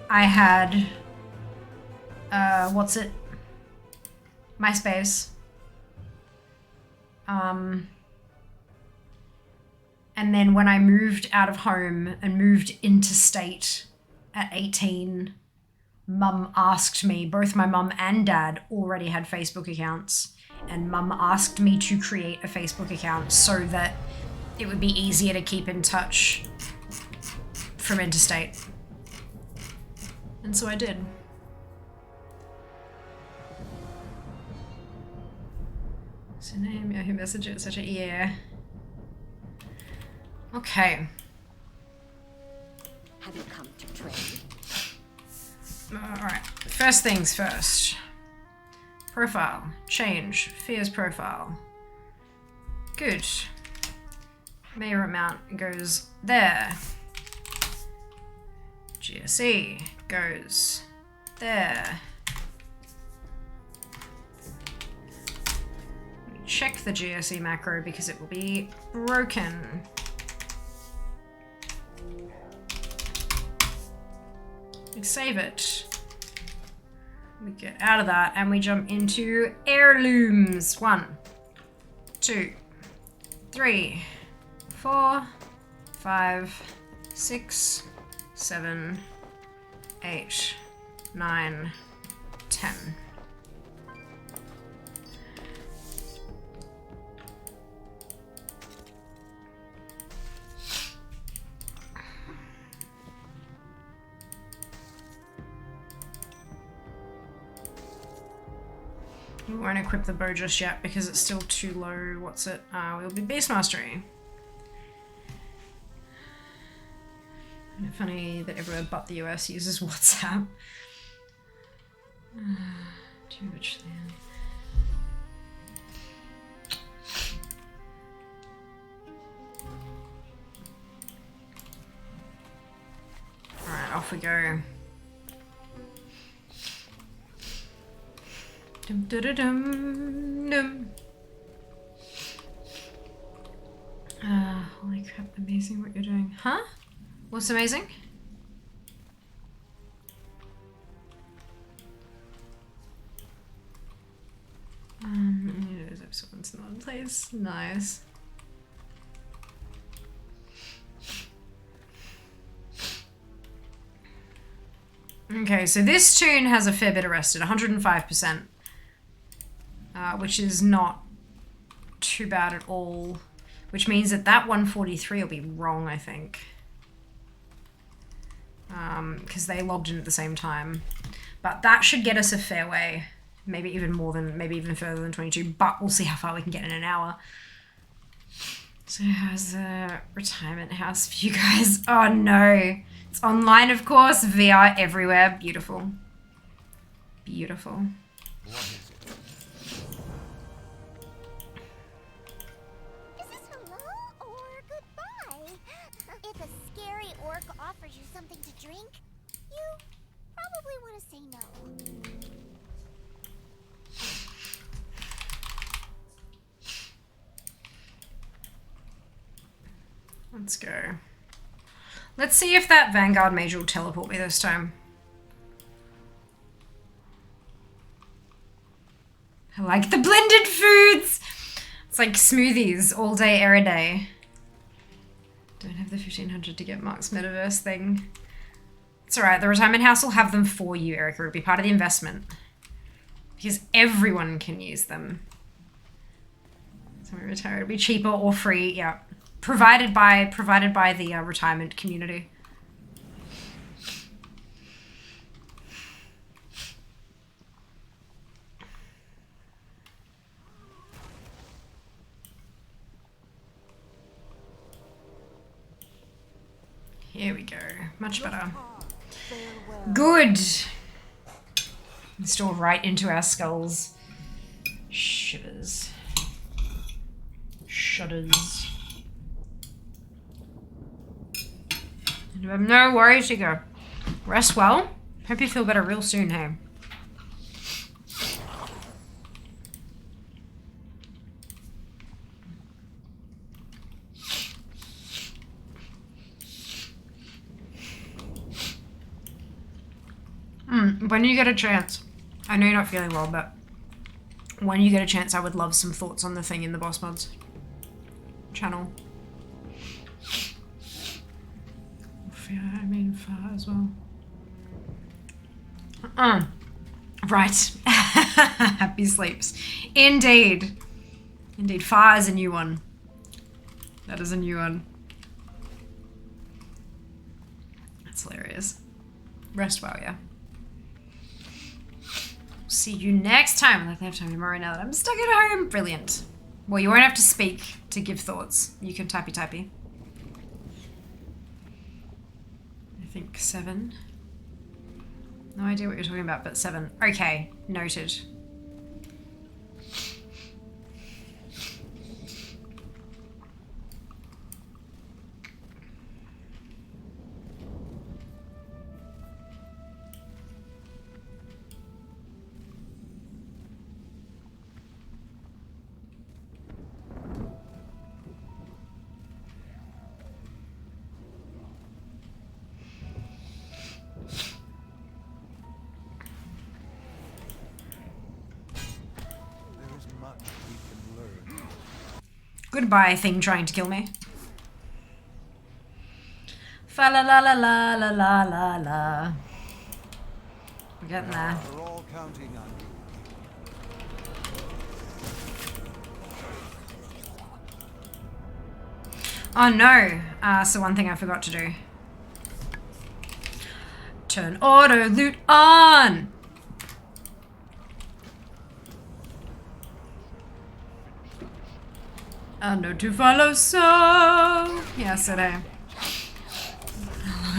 I had, what's it? MySpace. And then when I moved out of home and moved interstate at 18, Mum asked me, both my mum and dad already had Facebook accounts, and Mum asked me to create a Facebook account so that it would be easier to keep in touch from interstate. And so I did. So name, Yahoo Messenger, etc. Yeah. Okay. Have you come to trade? Alright, first things first. Profile. Change. Fear's profile. Good. Mayor amount goes there. GSE goes there. Check the GSE macro because it will be broken. We save it. We get out of that and we jump into heirlooms. 1, 2, 3, 4, 5, 6, 7, 8, 9, 10. We won't equip the bow just yet because it's still too low. What's it? We'll be Beast Mastery. Isn't it funny that everywhere but the US uses WhatsApp? Too much land. Alright, off we go. Dum dum dum dum dum. Holy crap, amazing what you're doing. Huh? What's amazing? Those episodes not in place. Nice. Okay, so this tune has a fair bit arrested, 105%. Which is not too bad at all. Which means that that 143 will be wrong, I think. Because they logged in at the same time. But that should get us a fair way. Maybe even more than, maybe even further than 22. But we'll see how far we can get in an hour. So how's the retirement house for you guys? Oh no. It's online, of course. VR everywhere. Beautiful. Beautiful. What is it? Is this hello or goodbye? If a scary orc offers you something to drink, you probably want to say no. Let's go. Let's see if that Vanguard Mage will teleport me this time. I like the blended foods! It's like smoothies all day, every day. Don't have the 1500 to get Mark's metaverse thing. It's alright, the retirement house will have them for you, Erica. It'll be part of the investment. Because everyone can use them. So when we retire, it'll be cheaper or free, yeah. Provided by the retirement community. Here we go. Much better. Good. Install right into our skulls. Shivers. Shudders. You have no worries, you go. Rest well. Hope you feel better real soon, hey? When you get a chance, I know you're not feeling well, but when you get a chance, I would love some thoughts on the thing in the Boss Mods channel. Yeah, I mean far as well. Right. Happy sleeps. Indeed. Indeed, far is a new one. That is a new one. That's hilarious. Rest well, yeah. See you next time. I have time tomorrow now that I'm stuck at home. Brilliant. Well, you won't have to speak to give thoughts. You can typey. I think 7. No idea what you're talking about, but 7. Okay, noted. Goodbye, thing trying to kill me. Fa la la la la la la la la. We're getting there. We're all counting on you. Oh no! So one thing I forgot to do. Turn auto loot on! I know to follow, so yes, it is. A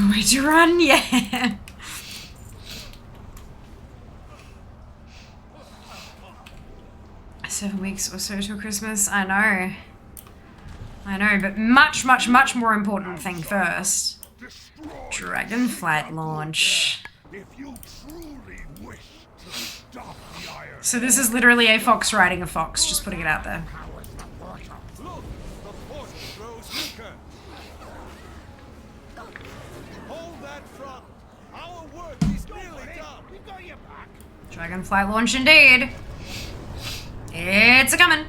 long way to run, yeah. 7 weeks or so till Christmas. I know, but much more important thing first. Dragonflight launch. So this is literally a fox riding a fox, just putting it out there. Dragonflight launch indeed. It's a coming.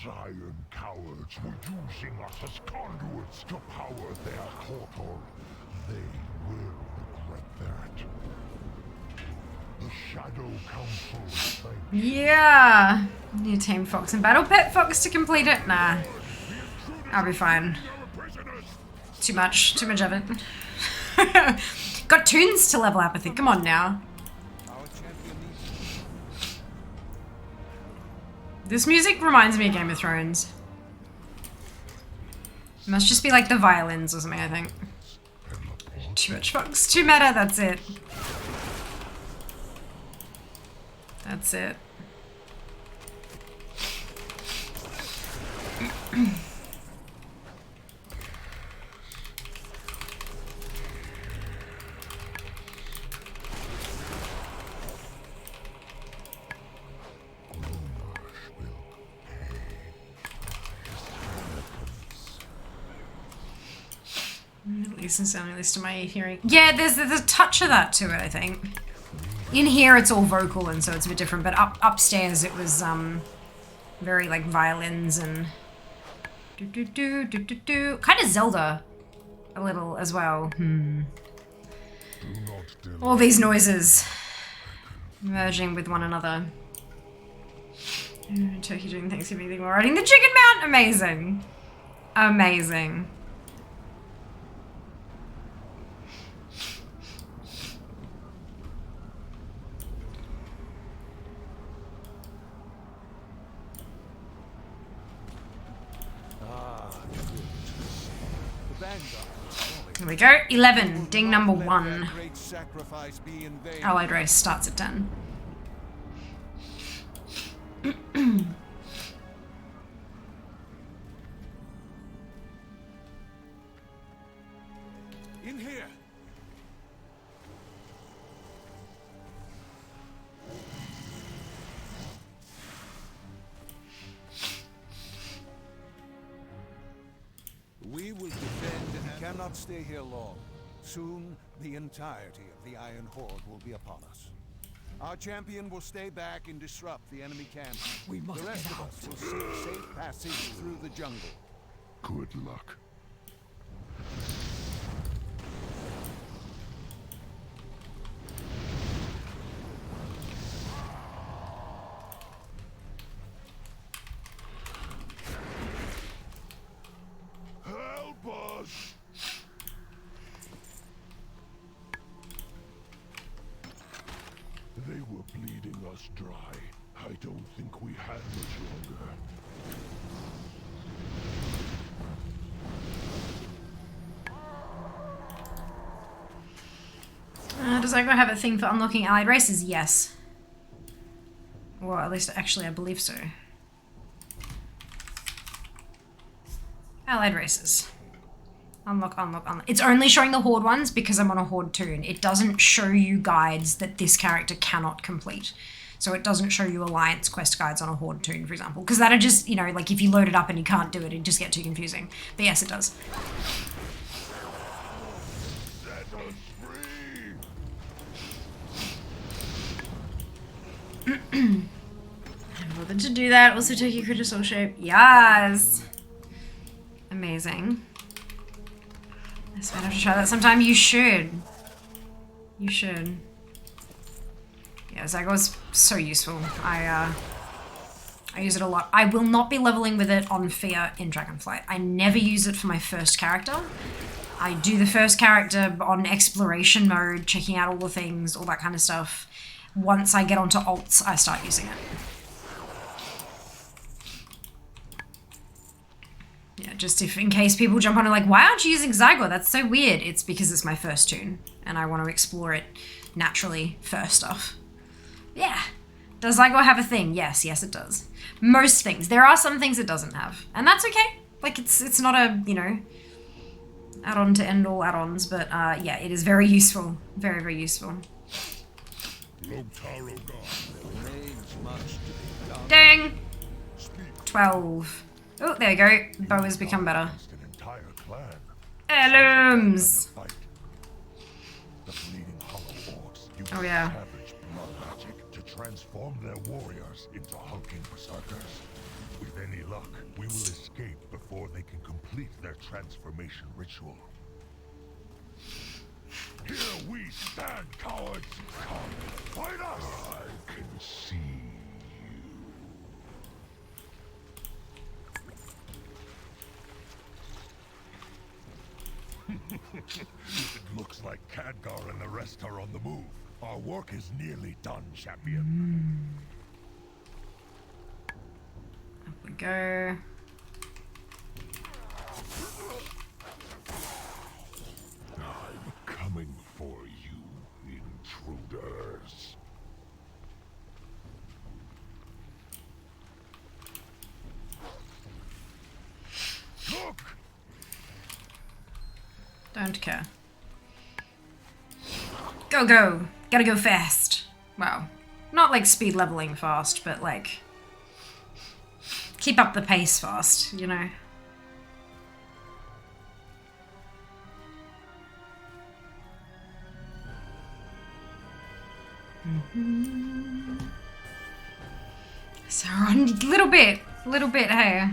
Iron cowards were using us as conduits to power their portal. They will regret that. The Shadow Council. Yeah. New Tame Fox and Battle Pet Fox to complete it? Nah. I'll be fine. Too much of it. Got tunes to level up, I think. Come on now. This music reminds me of Game of Thrones. It must just be like the violins or something, I think. Too much fox, too meta, that's it. That's it. At least in sounding, at least to my hearing. Yeah, there's a touch of that to it, I think. In here it's all vocal and so it's a bit different, but upstairs it was very like violins and kind of Zelda a little as well. All these noises merging with one another. Turkey doing Thanksgiving thing while riding the chicken mount. Amazing. Amazing. Here we go. 11. Ding number 1. Allied race starts at 10. In here. We will defend and cannot stay here long. Soon, the entirety of the Iron Horde will be upon us. Our champion will stay back and disrupt the enemy camp. We must the rest get of out. us will seek safe passage through the jungle. Good luck. Help us! They were bleeding us dry. I don't think we had much longer. Does Aggro have a thing for unlocking allied races? Yes. Or at least, actually, I believe so. Allied races. Unlock, unlock, unlock. It's only showing the Horde ones because I'm on a Horde toon. It doesn't show you guides that this character cannot complete. So it doesn't show you Alliance quest guides on a Horde toon, for example. Because that'd just, you know, like if you load it up and you can't do it, it'd just get too confusing. But yes, it does. Bothered to do that. Also take your critical shape. Yes! Amazing. I just might have to try that sometime. You should. You should. Yeah, Zagor's so useful. I use it a lot. I will not be leveling with it on Fear in Dragonflight. I never use it for my first character. I do the first character on exploration mode, checking out all the things, all that kind of stuff. Once I get onto alts, I start using it. Yeah, just if in case people jump on and like, why aren't you using Zygor? That's so weird. It's because it's my first toon, and I want to explore it naturally first off. Yeah. Does Zygor have a thing? Yes, yes it does. Most things. There are some things it doesn't have, and that's okay. Like, it's not a, you know, add-on to end all add-ons, but yeah, it is very useful. Very, very useful. Dang! 12. Oh, there you go. Bow has become better. Heirlooms! Oh yeah. To transform their warriors into hulking berserkers. With any luck, we will escape before they can complete their transformation ritual. Here we stand, cowards! Come, fight us! I can see you. It looks like Khadgar and the rest are on the move. Our work is nearly done, champion. Up we go. I'm coming for you, intruders. Look! Don't care. Go, go. Gotta go fast. Well, not like speed leveling fast, but like keep up the pace fast, you know? So a little bit, hey.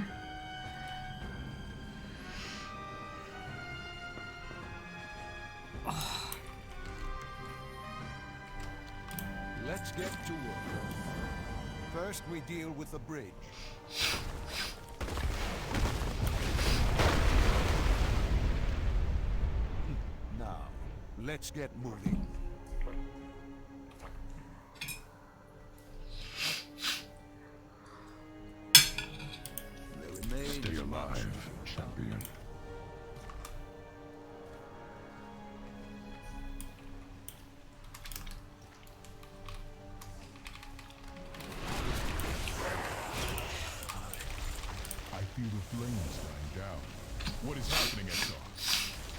Let's get to work. First, we deal with the bridge. Now, let's get moving. Stay alive, champion. The flames dying down. What is happening, Exar?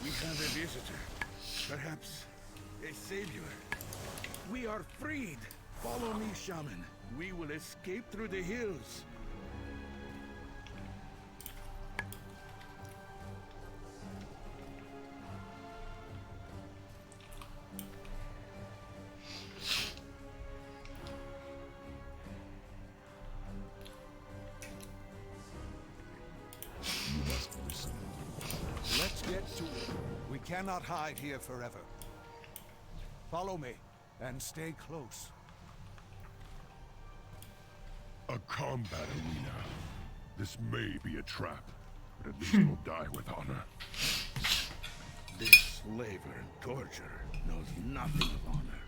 We have a visitor. Perhaps a savior. We are freed. Follow me, shaman. We will escape through the hills. Cannot hide here forever. Follow me and stay close. A combat arena. This may be a trap, but at least we'll die with honor. This slaver and torturer knows nothing of honor.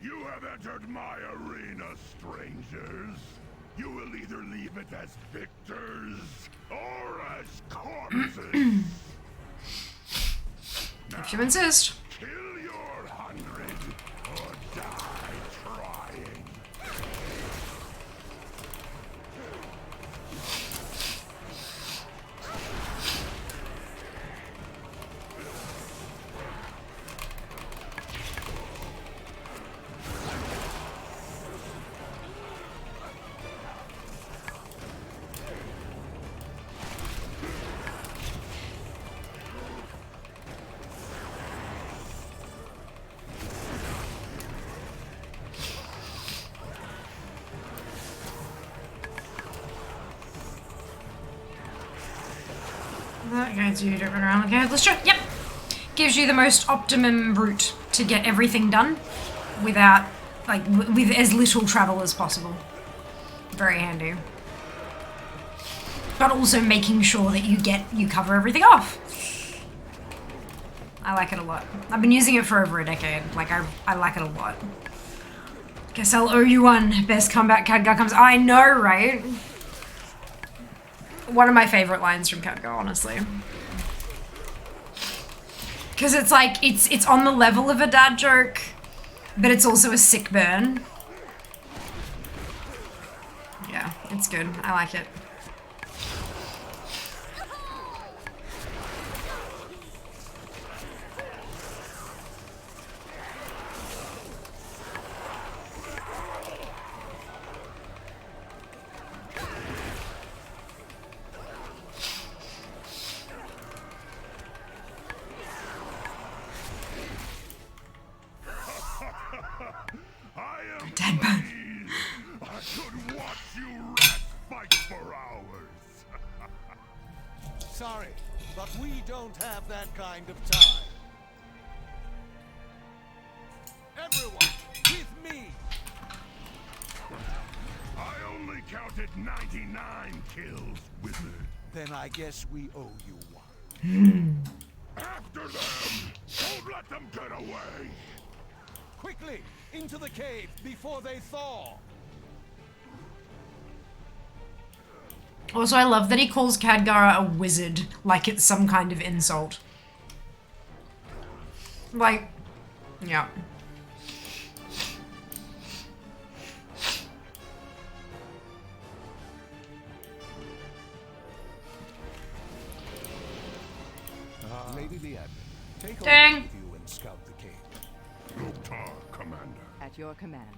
You have entered my arena, strangers. You will either leave it as victors or as corpses. If you insist. Kill your 100 or die trying. That guides you to run around like a headless chook. Yep. Gives you the most optimum route to get everything done without, like, with as little travel as possible. Very handy. But also making sure that you cover everything off. I like it a lot. I've been using it for over a decade. Like, I like it a lot. Guess I'll owe you one. Best comeback Khadgar comes. I know, right? One of my favorite lines from Khadgar, honestly. Because it's like, it's on the level of a dad joke, but it's also a sick burn. Yeah, it's good. I like it. Dead bone. I could watch you rats fight for hours. Sorry, but we don't have that kind of time. Everyone, with me! I only counted 99 kills, Wizard. Then I guess we owe you one. After them! Don't let them get away! Quickly, into the cave before they thaw! Also, I love that he calls Khadgar a wizard, like it's some kind of insult. Like, yeah. Lady Leandrin, take Dang. over with you and scout the cave. Loktar, Commander. At your command.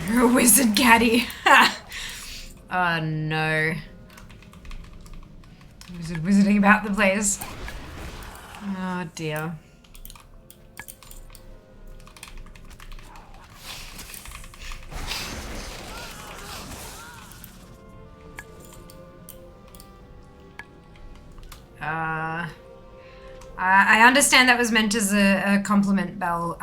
You're a wizard, Chatty. Oh no. Wizarding about the place. Oh dear. I understand that was meant as a compliment, Belle,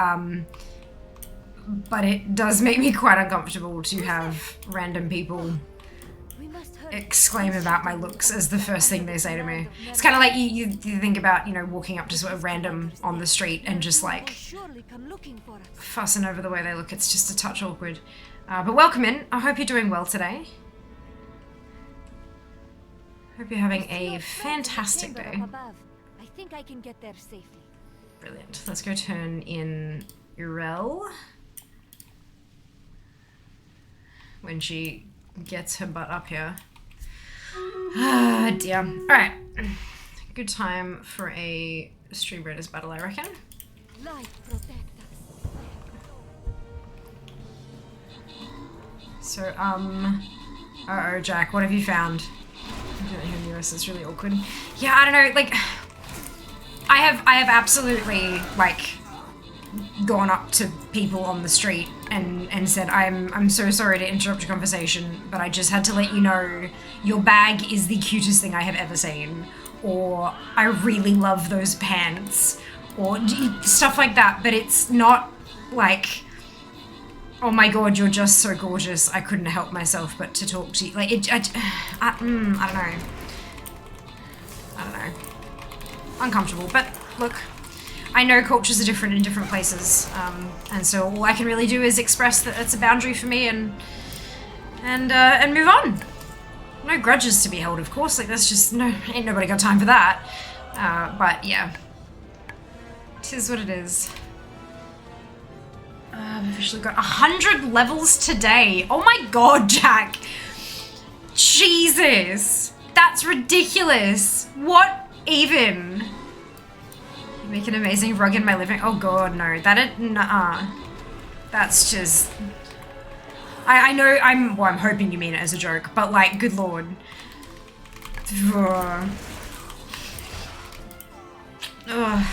but it does make me quite uncomfortable to have random people exclaim about my looks as the first thing they say to me. It's kind of like you think about, you know, walking up to sort of random on the street and just like fussing over the way they look. It's just a touch awkward. But welcome in. I hope you're doing well today. Hope you're having a fantastic day. I think I can get there safely. Brilliant. Let's go turn in Urel when she gets her butt up here. Ah, dear. Alright. Good time for a Stream Raiders battle, I reckon. Light protect us. So, uh-oh, Jack, what have you found? I don't hear the US, it's really awkward. Yeah, I don't know, like, I have absolutely, like, gone up to people on the street and said, I'm so sorry to interrupt your conversation, but I just had to let you know your bag is the cutest thing I have ever seen, or I really love those pants, or stuff like that, but it's not like, oh my god, you're just so gorgeous, I couldn't help myself but to talk to you. Like, I don't know. I don't know. Uncomfortable, but look, I know cultures are different in different places, and so all I can really do is express that it's a boundary for me and move on. No grudges to be held, of course, like that's just, no, ain't nobody got time for that. But yeah, 'tis what it is. I've officially got 100 levels today. Oh my god, Jack. Jesus. That's ridiculous. What even? You make an amazing rug in my living. Oh god, no. Nuh-uh. That's just... I know, I'm hoping you mean it as a joke, but like, good lord. Ugh.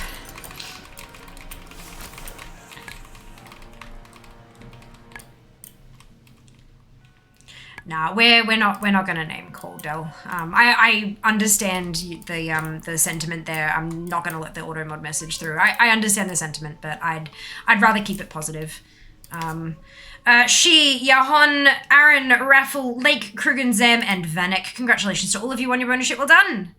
Nah, we're not gonna name Caldell. I understand the sentiment there. I'm not gonna let the auto mod message through. I understand the sentiment, but I'd rather keep it positive. She, Yahon, Aaron, Raffle, Lake, Krugen, Zem, and Vanek. Congratulations to all of you on your ownership. Well done.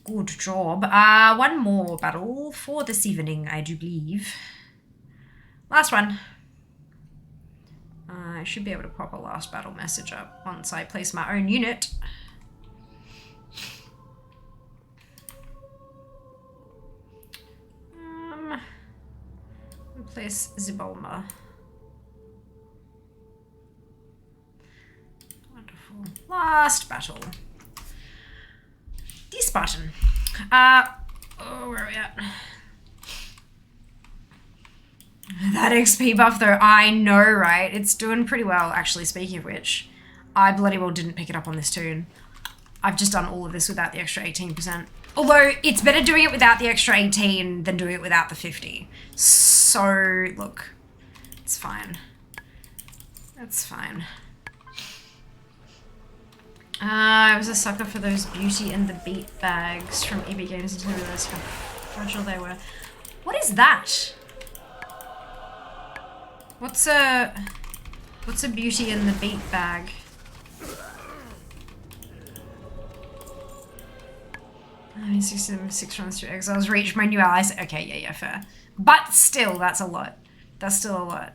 Good job. One more battle for this evening, I do believe. Last one. I should be able to pop a last battle message up once I place my own unit. Place Zibolma. Wonderful. Last battle. This button. Oh, where are we at? That XP buff though, I know, right? It's doing pretty well, actually, speaking of which. I bloody well didn't pick it up on this tune. I've just done all of this without the extra 18%. Although, it's better doing it without the extra 18 than doing it without the 50. So, look. It's fine. That's fine. I was a sucker for those Beauty and the Beat bags from EB Games until I realized how fragile they were. What is that? What's a Beauty and the Beat bag? I mean, 6 runs through exiles, reach my new allies. Okay, yeah, fair. But still, that's a lot. That's still a lot.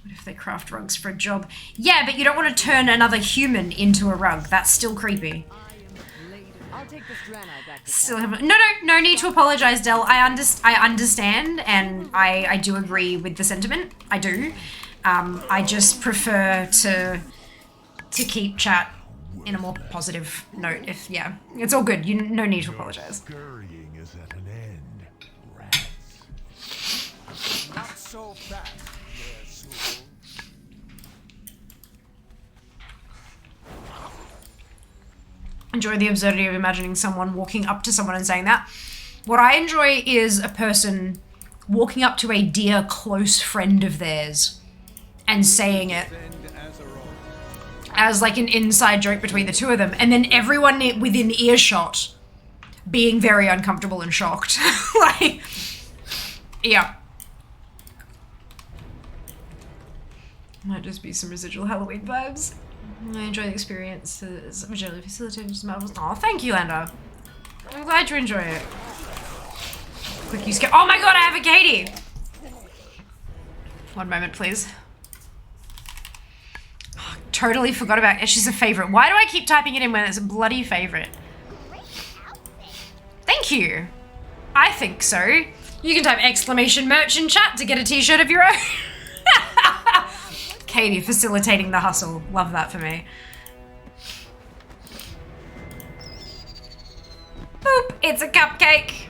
What if they craft rugs for a job? Yeah, but you don't want to turn another human into a rug. That's still creepy. Still have no need to apologize, Del. I understand, and I do agree with the sentiment. I do. I just prefer to keep chat in a more positive note. Yeah, it's all good. No need to apologize. Scurrying is at an end, rats. Not so fast, there, Sewell. Enjoy the absurdity of imagining someone walking up to someone and saying that. What I enjoy is a person walking up to a dear close friend of theirs and saying it as like an inside joke between the two of them, and then everyone within earshot being very uncomfortable and shocked. Like, yeah. Might just be some residual Halloween vibes. I enjoy the experience. It's majorly facilitated some marvels. Oh, thank you, Lander. I'm glad you enjoy it. Quick use. Oh my god, I have a Katie! One moment, please. Oh, totally forgot about it. She's a favorite. Why do I keep typing it in when it's a bloody favorite? Thank you. I think so. You can type !merch in chat to get a t-shirt of your own. Katie facilitating the hustle. Love that for me. Boop, it's a cupcake.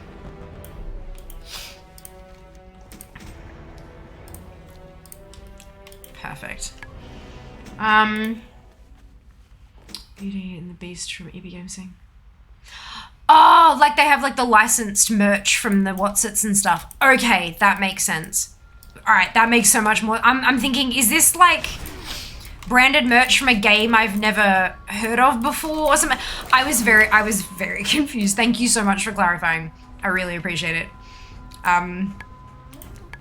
Perfect. Beauty and the Beast from EB Games thing. Oh, like they have like the licensed merch from the Whatsits and stuff. Okay, that makes sense. All right, that makes so much more. I'm thinking, is this like branded merch from a game I've never heard of before or something? I was very confused. Thank you so much for clarifying. I really appreciate it.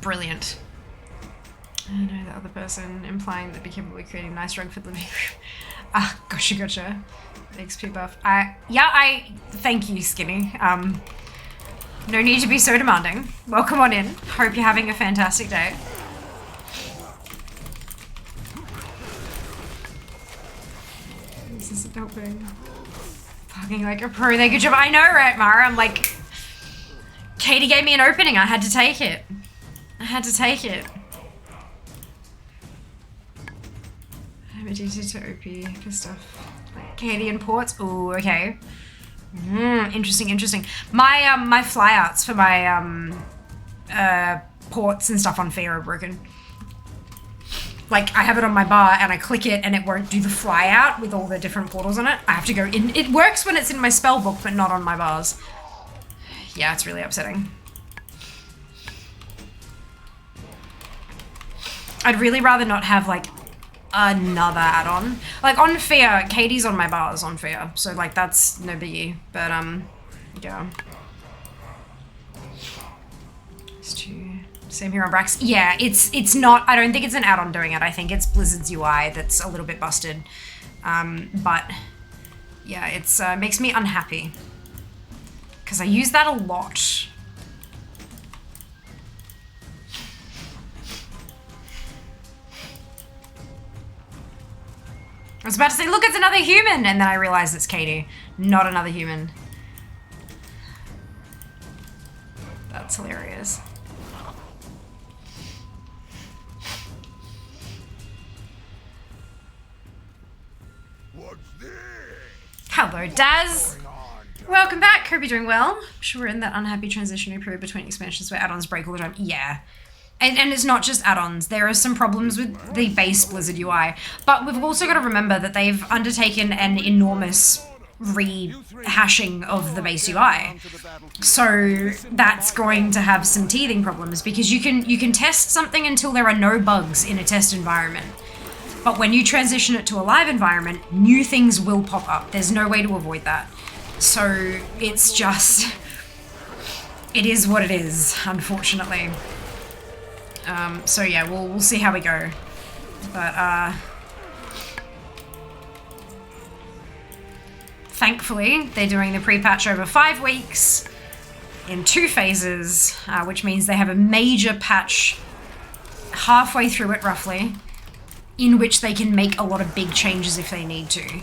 Brilliant. I know the other person implying that be capable of creating a nice rug for the living room. Ah, gotcha. XP buff. Thank you, Skinny. No need to be so demanding. Welcome on in. Hope you're having a fantastic day. This isn't helping. Fucking like a pro there. Good job. I know, right, Mara? I'm like, Katie gave me an opening. I had to take it. I'm addicted to OP for stuff. Like Katie and ports. Ooh, okay. Interesting. My flyouts for my ports and stuff on Fear are broken. Like, I have it on my bar and I click it and it won't do the flyout with all the different portals on it. I have to go in. It works when it's in my spell book, but not on my bars. Yeah, it's really upsetting. I'd really rather not have like another add-on. Like on Fear, Katie's on my bars on Fear, so like that's no biggie. But yeah. Same here on Brax. Yeah, it's not. I don't think it's an add-on doing it. I think it's Blizzard's UI that's a little bit busted. But yeah, it's makes me unhappy because I use that a lot. I was about to say, look, it's another human, and then I realized it's Katie, not another human. That's hilarious. What's this? Hello, Daz. Welcome back. Hope you're doing well. I'm sure we're in that unhappy transitionary period between expansions where add-ons break all the time. Yeah. And it's not just add-ons. There are some problems with the base Blizzard UI. But we've also got to remember that they've undertaken an enormous rehashing of the base UI. So that's going to have some teething problems because you can test something until there are no bugs in a test environment. But when you transition it to a live environment, new things will pop up. There's no way to avoid that. So it's just... it is what it is, unfortunately. So yeah, we'll see how we go. But thankfully, they're doing the pre-patch over 5 weeks in 2 phases, which means they have a major patch halfway through it, roughly, in which they can make a lot of big changes if they need to.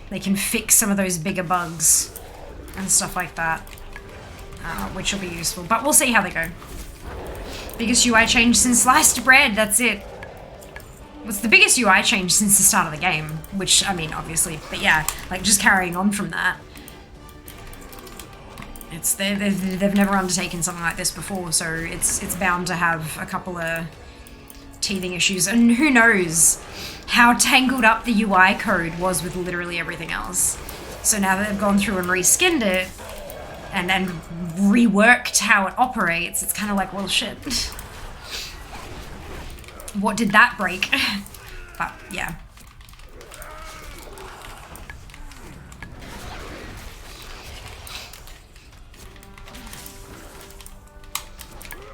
They can fix some of those bigger bugs and stuff like that. Which will be useful, but we'll see how they go. Biggest UI change since sliced bread, that's it. What's the biggest UI change since the start of the game? Which, I mean, obviously, but yeah, like just carrying on from that. It's they've never undertaken something like this before, so it's bound to have a couple of teething issues, and who knows how tangled up the UI code was with literally everything else. So now that they've gone through and reskinned it, and then reworked how it operates, it's kind of like, well, shit. What did that break? But, yeah.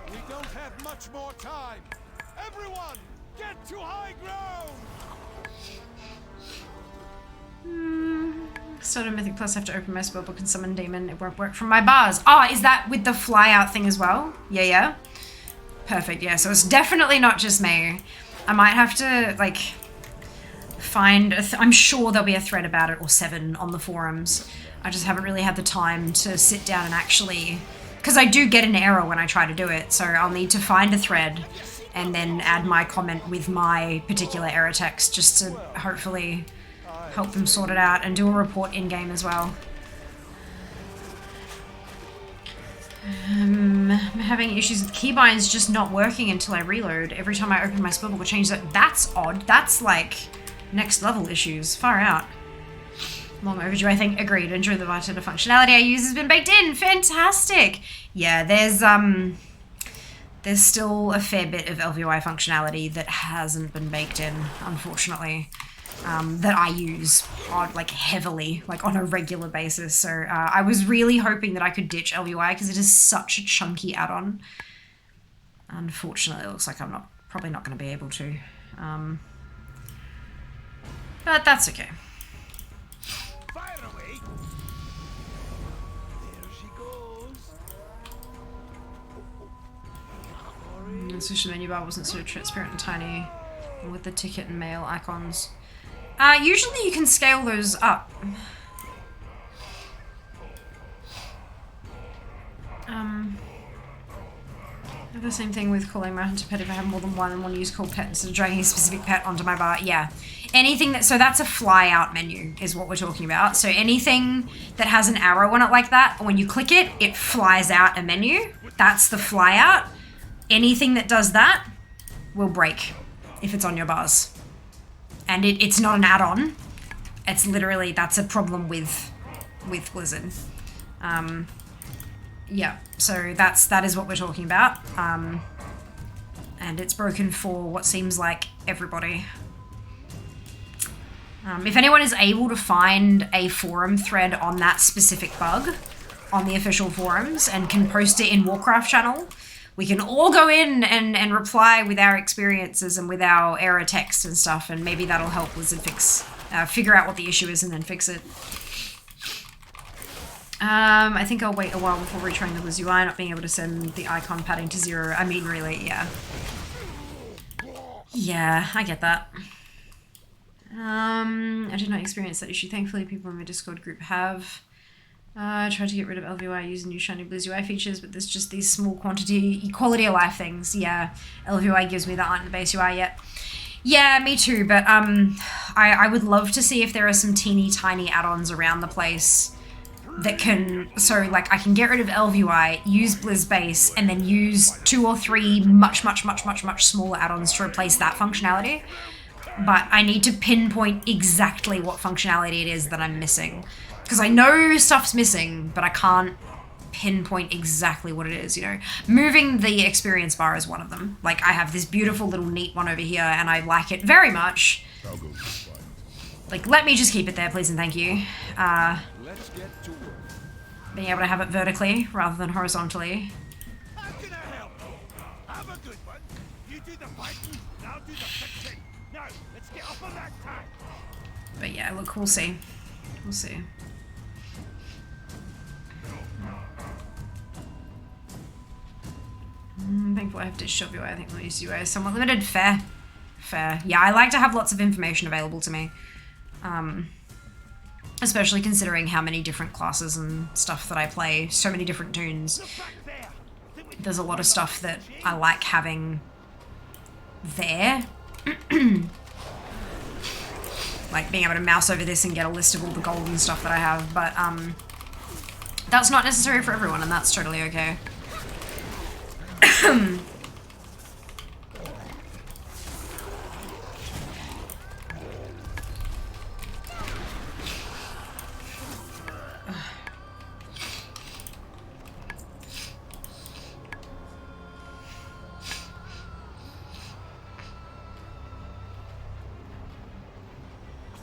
We don't have much more time. Everyone, get to high ground! Start a Mythic Plus, I have to open my spellbook and summon demon. It won't work from my bars. Oh, is that with the fly out thing as well? Yeah. Perfect, yeah. So it's definitely not just me. I might have to, like, find... I'm sure there'll be a thread about it, or 7 on the forums. I just haven't really had the time to sit down and actually... Because I do get an error when I try to do it, so I'll need to find a thread and then add my comment with my particular error text just to hopefully... help them sort it out and do a report in-game as well. I'm having issues with keybinds just not working until I reload. Every time I open my spellbook it changes it. That's odd. That's like next level issues. Far out. Long overdue, I think. Agreed. Enjoy the bartender functionality I use has been baked in. Fantastic! Yeah, there's still a fair bit of LVOI functionality that hasn't been baked in, unfortunately. That I use like heavily, like on a regular basis. So I was really hoping that I could ditch LVI because it is such a chunky add-on. Unfortunately, it looks like I'm probably not going to be able to. But that's okay. Fire away. There she goes. The switch menu bar wasn't so transparent and tiny with the ticket and mail icons. Usually you can scale those up. The same thing with calling my hunter pet if I have more than one and want to use call pet instead of dragging a specific pet onto my bar. Yeah. Anything that, so that's a fly out menu is what we're talking about. So anything that has an arrow on it like that, when you click it, it flies out a menu. That's the fly out. Anything that does that will break if it's on your bars. And it's not an add-on. It's literally, that's a problem with Blizzard. Yeah, so that is what we're talking about. and it's broken for what seems like everybody. If anyone is able to find a forum thread on that specific bug on the official forums and can post it in Warcraft channel, we can all go in and reply with our experiences and with our error text and stuff, and maybe that'll help Blizzard figure out what the issue is and then fix it. I think I'll wait a while before retrying the Blizz UI, not being able to send the icon padding to 0. I mean, really, yeah. Yeah, I get that. I did not experience that issue. Thankfully, people in my Discord group have. I tried to get rid of LVUI using new shiny Blizz UI features, but there's just these small quality of life things. Yeah, LVUI gives me that aren't in the base UI yet. Yeah, me too, but I would love to see if there are some teeny tiny add-ons around the place that can, so like I can get rid of LVUI, use Blizz base, and then use 2 or 3 much smaller add-ons to replace that functionality. But I need to pinpoint exactly what functionality it is that I'm missing. Because I know stuff's missing, but I can't pinpoint exactly what it is, you know. Moving the experience bar is one of them. Like, I have this beautiful little neat one over here, and I like it very much. Like, let me just keep it there, please and thank you. Let's get to work. Being able to have it vertically rather than horizontally. How can I help? Have a good one. You do the fighting, I'll do the fixing. Now, let's get up on that time. But yeah, look, we'll see. We'll see. Thankful I have ditched shop UI. I think my use UI is somewhat limited. Fair. Fair. Yeah, I like to have lots of information available to me. Especially considering how many different classes and stuff that I play. So many different tunes. There's a lot of stuff that I like having there. Like being able to mouse over this and get a list of all the gold and stuff that I have. But that's not necessary for everyone, and that's totally okay.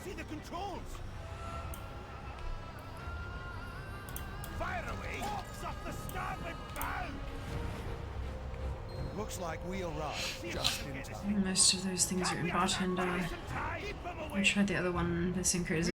See the controls. Fire away. Off the starboard bow. Looks like we arrived just in time. Most of those things are in bartender. I tried the other one, the same creators